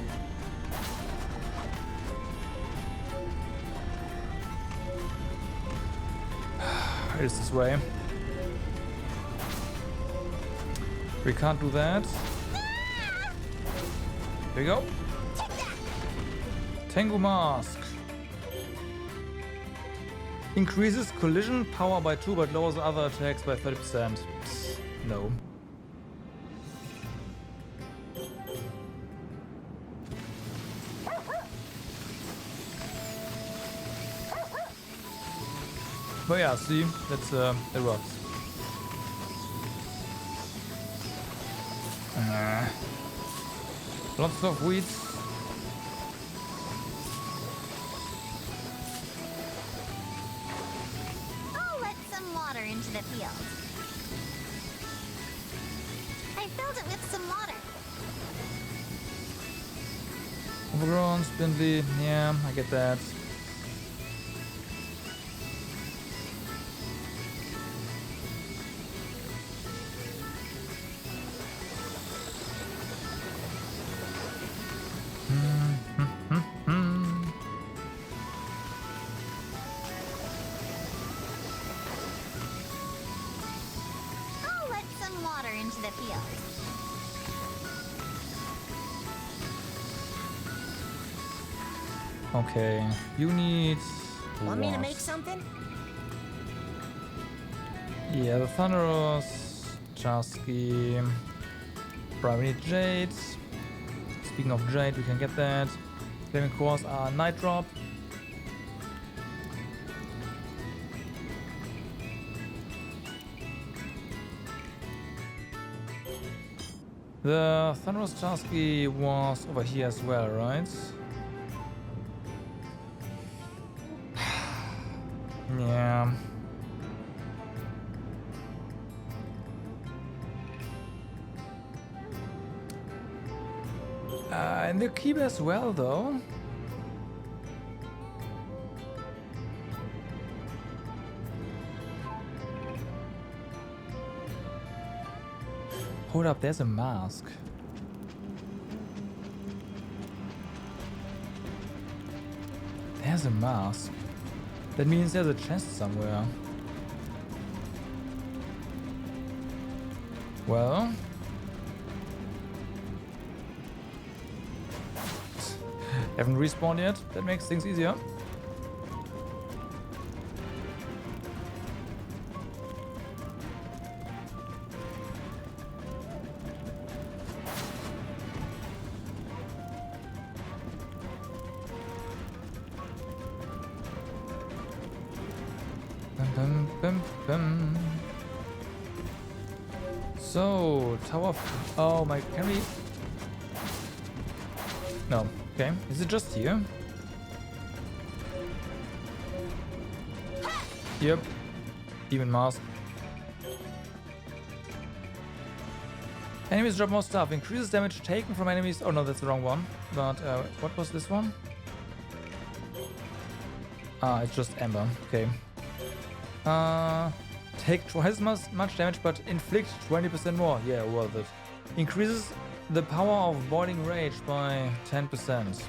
It is this way. We can't do that. There we go. Tengu Mask. Increases collision power by 2 but lowers other attacks by 30%. Psst, no. But yeah, see, that's it works. Lots of weeds. I'll let some water into the field. I filled it with some water. Overgrown, spindly, yeah, I get that. the field. Okay, you need. Want me to what? make something? Yeah, the Thunderous, Chasky. Right, we need Jade. Speaking of Jade, we can get that. Flaming Cores are Night Drop. The Thunderous Chasky was over here as well, right? Yeah. And the keep as well, though. Hold up, there's a mask. There's a mask. That means there's a chest somewhere. Well. Haven't respawned yet. That makes things easier. Bum, bum, bum. So, Tower of... Oh my... Can we... No. Okay. Is it just here? Yep. Demon Mask. Enemies drop more stuff. Increases damage taken from enemies. Oh no, that's the wrong one. But what was this one? Ah, it's just Ember. Okay. Take twice as much damage, but inflict 20% more. Yeah, worth it. Increases the power of boiling rage by 10%.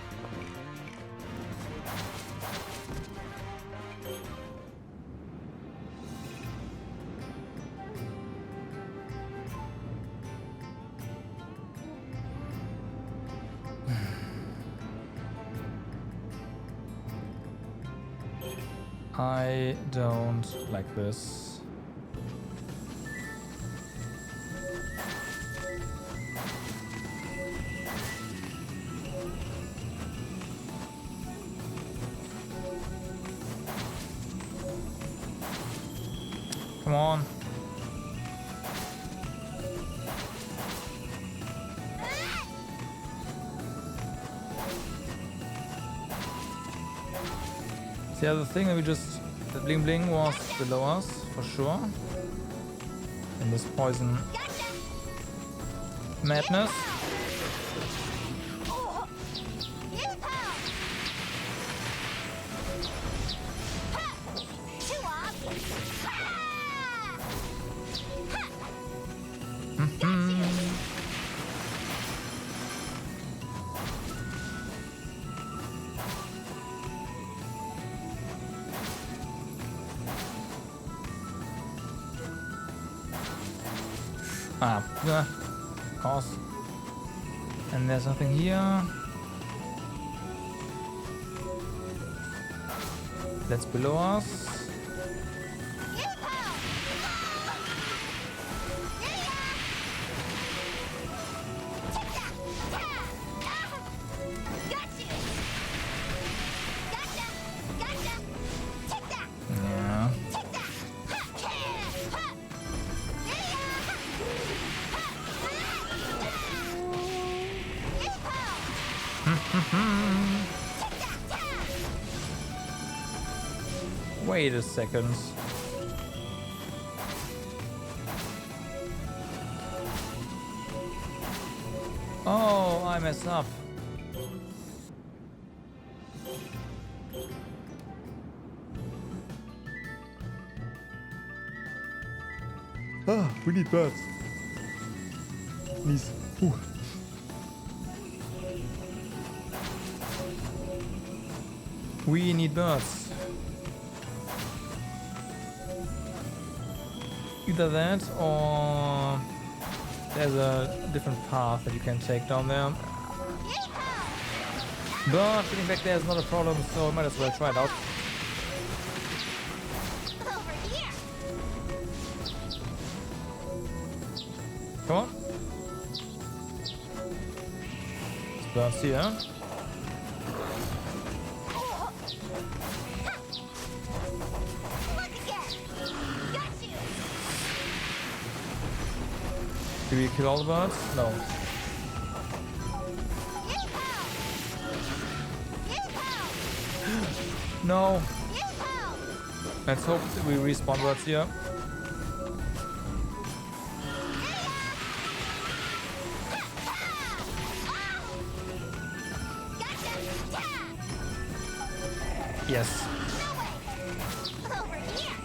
I don't like this. Come on. The other thing that we just... The bling bling was below us, for sure. And this poison... Madness. Ah, yeah, of course. And there's nothing here. That's below us. Yeah. Wait a second. Oh, I messed up. Ah, we need birds. Please. Ooh. We need birds. Either that or there's a different path that you can take down there. But getting back there is not a problem, so I might as well try it out. Over here. Come on. Let's here. Look again. Got you. Do we kill all the birds? No. No. Let's hope that we respawn birds here. Yes. Over here.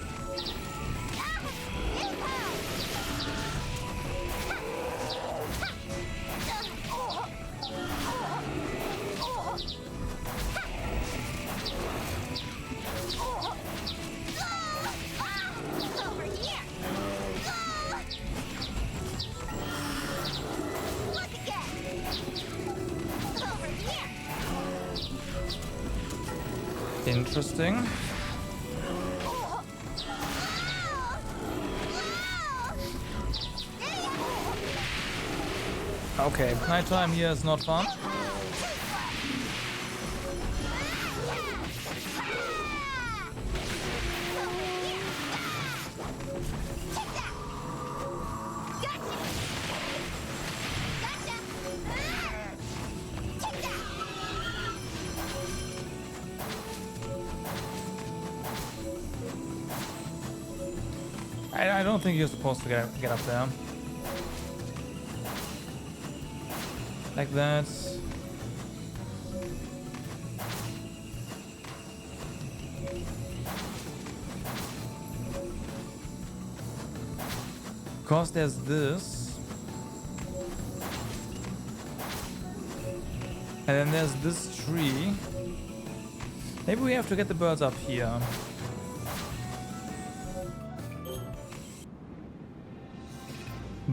Over here. Look again. Over here. Interesting. Okay, nighttime here is not fun. I don't think you're supposed to get up there. Like that. Because there's this. And then there's this tree. Maybe we have to get the birds up here.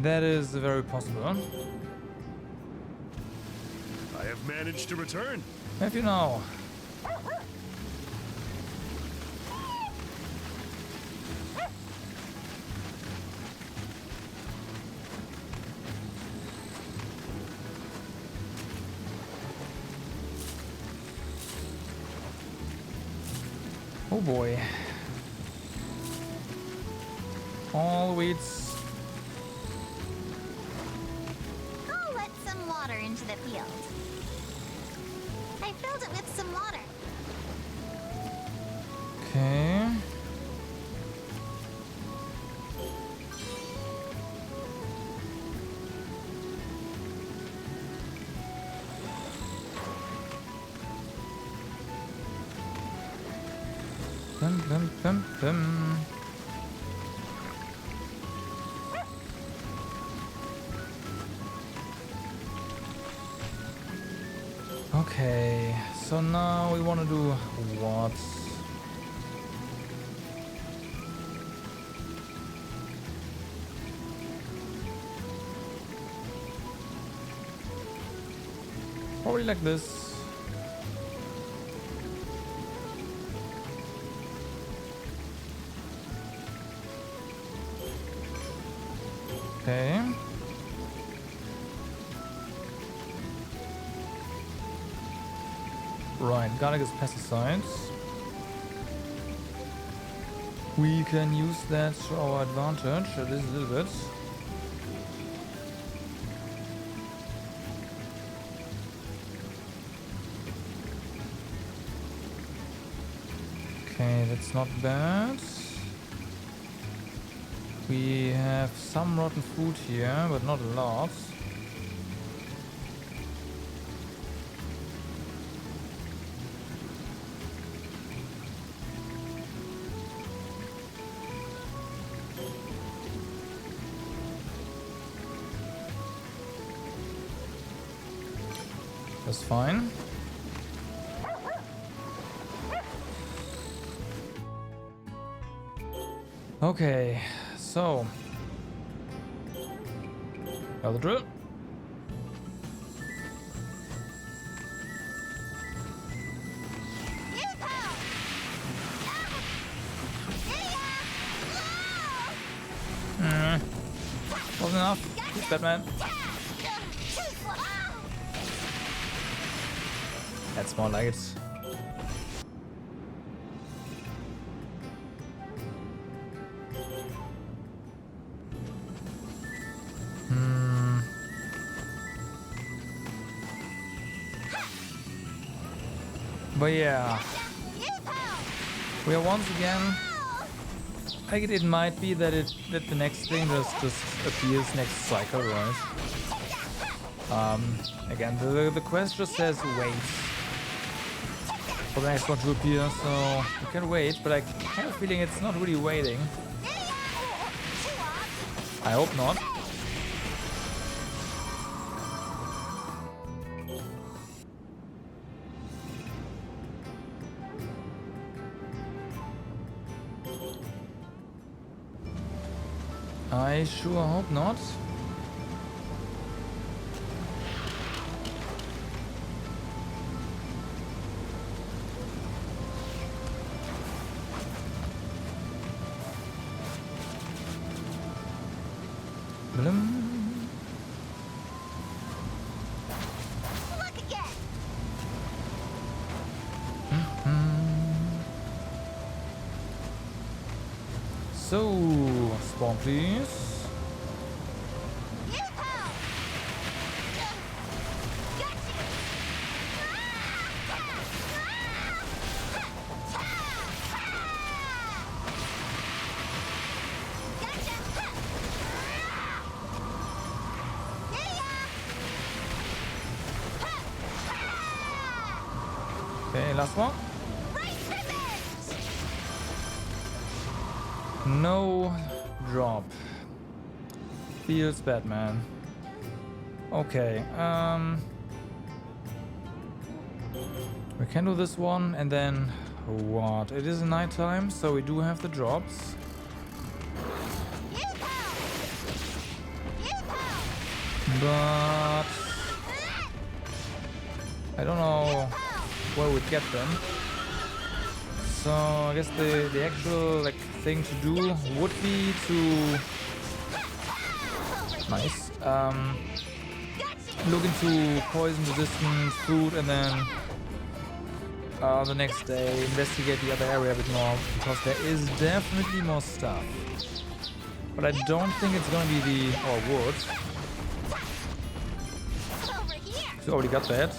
That is very possible. I have managed to return. Have you now? Oh boy. All weeds. I'll let some water into the field. I filled it with some water. Okay. Dum, dum, dum, dum. Okay, so now we want to do what? Probably like this. Okay. Right, gotta get pesticides. We can use that to our advantage, at least a little bit. Okay, that's not bad. We have some rotten food here, but not a lot. That's fine. Okay, so Another drill. Wasn't enough. He's Batman. That's more like it. But yeah, we are once again. I guess it might be that the next thing just appears next cycle, right? Again, the quest just says wait for the next one to appear, so you can wait. But I have a feeling it's not really waiting. I hope not. I sure hope not. Blum. Look again. So, spawn please. Okay, last one. No drop. Feels Batman. Okay, we can do this one and then what? It is nighttime, so we do have the drops. But I don't know where we'd get them. So I guess the actual like thing to do would be to look into poison resistant food and then the next day investigate the other area a bit more, because there is definitely more stuff. But I don't think it's gonna be the wood. So already got that.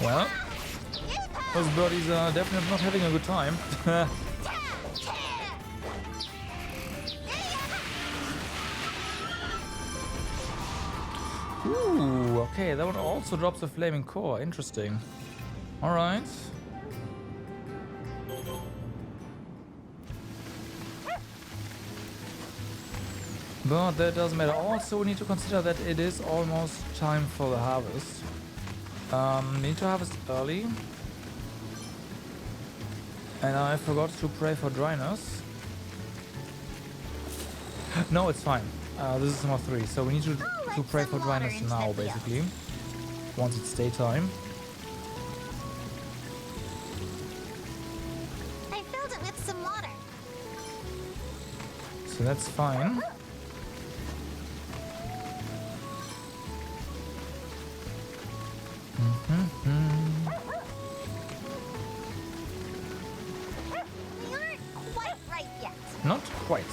Well, those birdies are definitely not having a good time. Ooh, okay, that one also drops a flaming core. Interesting. Alright. But that doesn't matter. Also, we need to consider that it is almost time for the harvest. We need to harvest early. And I forgot to pray for dryness. No, it's fine. This is number 3, so we need to pray for dryness now, basically. Once it's daytime. I filled it with some water. So that's fine. We aren't quite right yet. Not quite.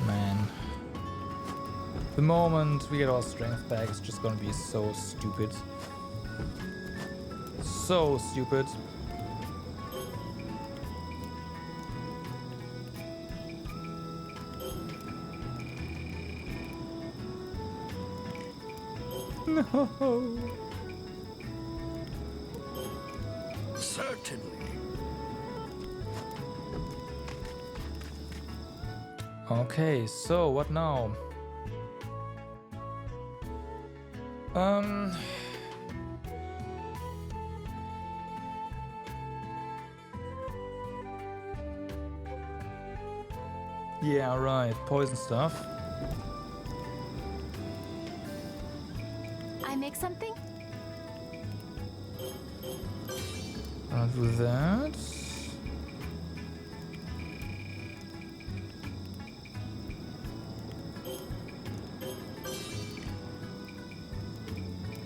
Man. The moment we get our strength back, it's just gonna be so stupid. So stupid. No. Certainly. Okay, so what now? Um. Yeah, right. Poison stuff. I make something? I'll do that.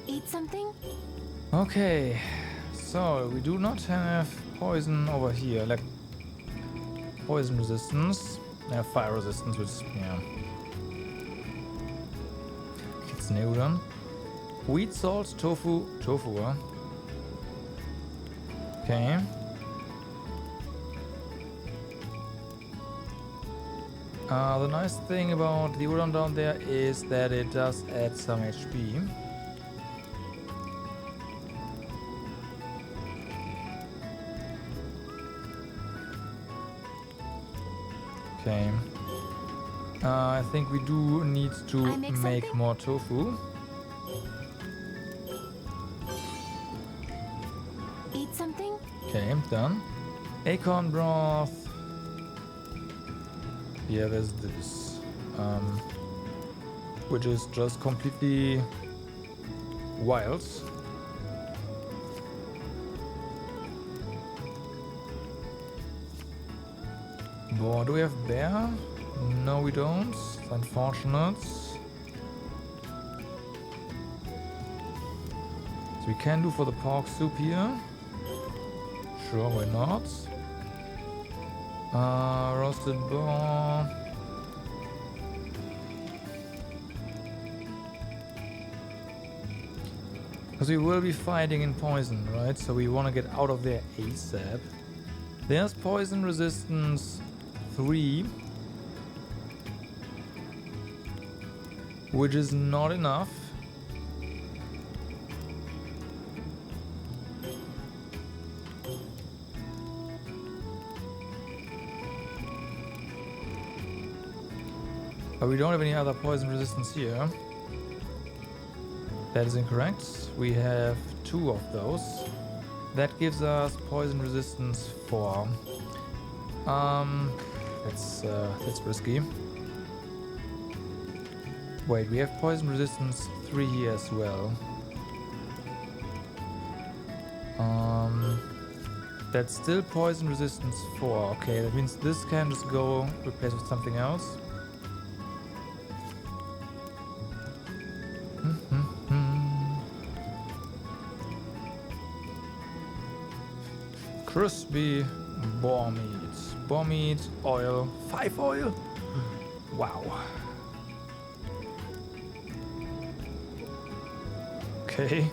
Eat something? Okay, so we do not have poison over here, like poison resistance. Fire resistance, which, yeah. It's new then. Wheat, salt, tofu, huh? Okay. The nice thing about the udon down there is that it does add some HP. Okay. I think we do need to make more tofu. Eat something? Okay, done. Acorn broth. Yeah, there's this. Which is just completely wild. Boah, do we have bear? No, we don't. It's unfortunate. So we can do for the pork soup here. Sure, why not? Roasted boar. Because we will be fighting in poison, right? So we want to get out of there ASAP. There's poison resistance 3. Which is not enough. But we don't have any other poison resistance here. That is incorrect. We have 2 of those. That gives us poison resistance 4. That's risky. Wait, we have poison resistance 3 here as well. That's still poison resistance 4. Okay, that means this can just go replaced with something else. Crispy boar meat. Boar meat, oil, 5 oil. Wow. Okay.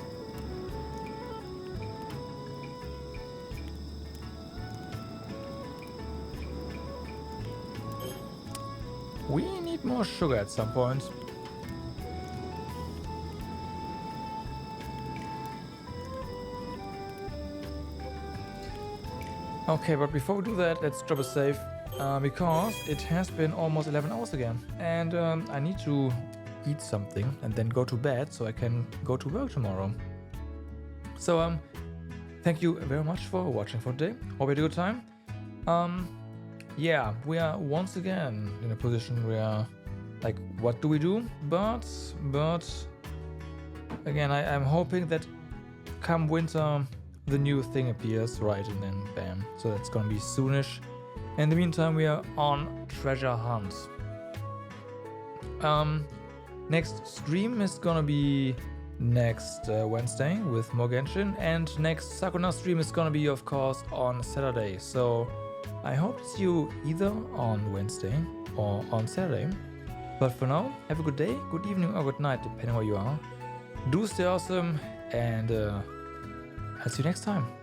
We need more sugar at some point. Okay, but before we do that, let's drop a save. Because it has been almost 11 hours again. And I need to eat something and then go to bed so I can go to work tomorrow. So, thank you very much for watching for today. Hope you had a good time. Yeah, we are once again in a position where, like, what do we do? But again, I'm hoping that come winter, the new thing appears, right, and then bam. So that's gonna be soonish. In the meantime, we are on treasure hunt. Next stream is gonna be next Wednesday with more Genshin, and next Sakuna stream is gonna be, of course, on Saturday. So I hope to see you either on Wednesday or on Saturday. But for now, have a good day, good evening, or good night, depending where you are. Do stay awesome, and I'll see you next time.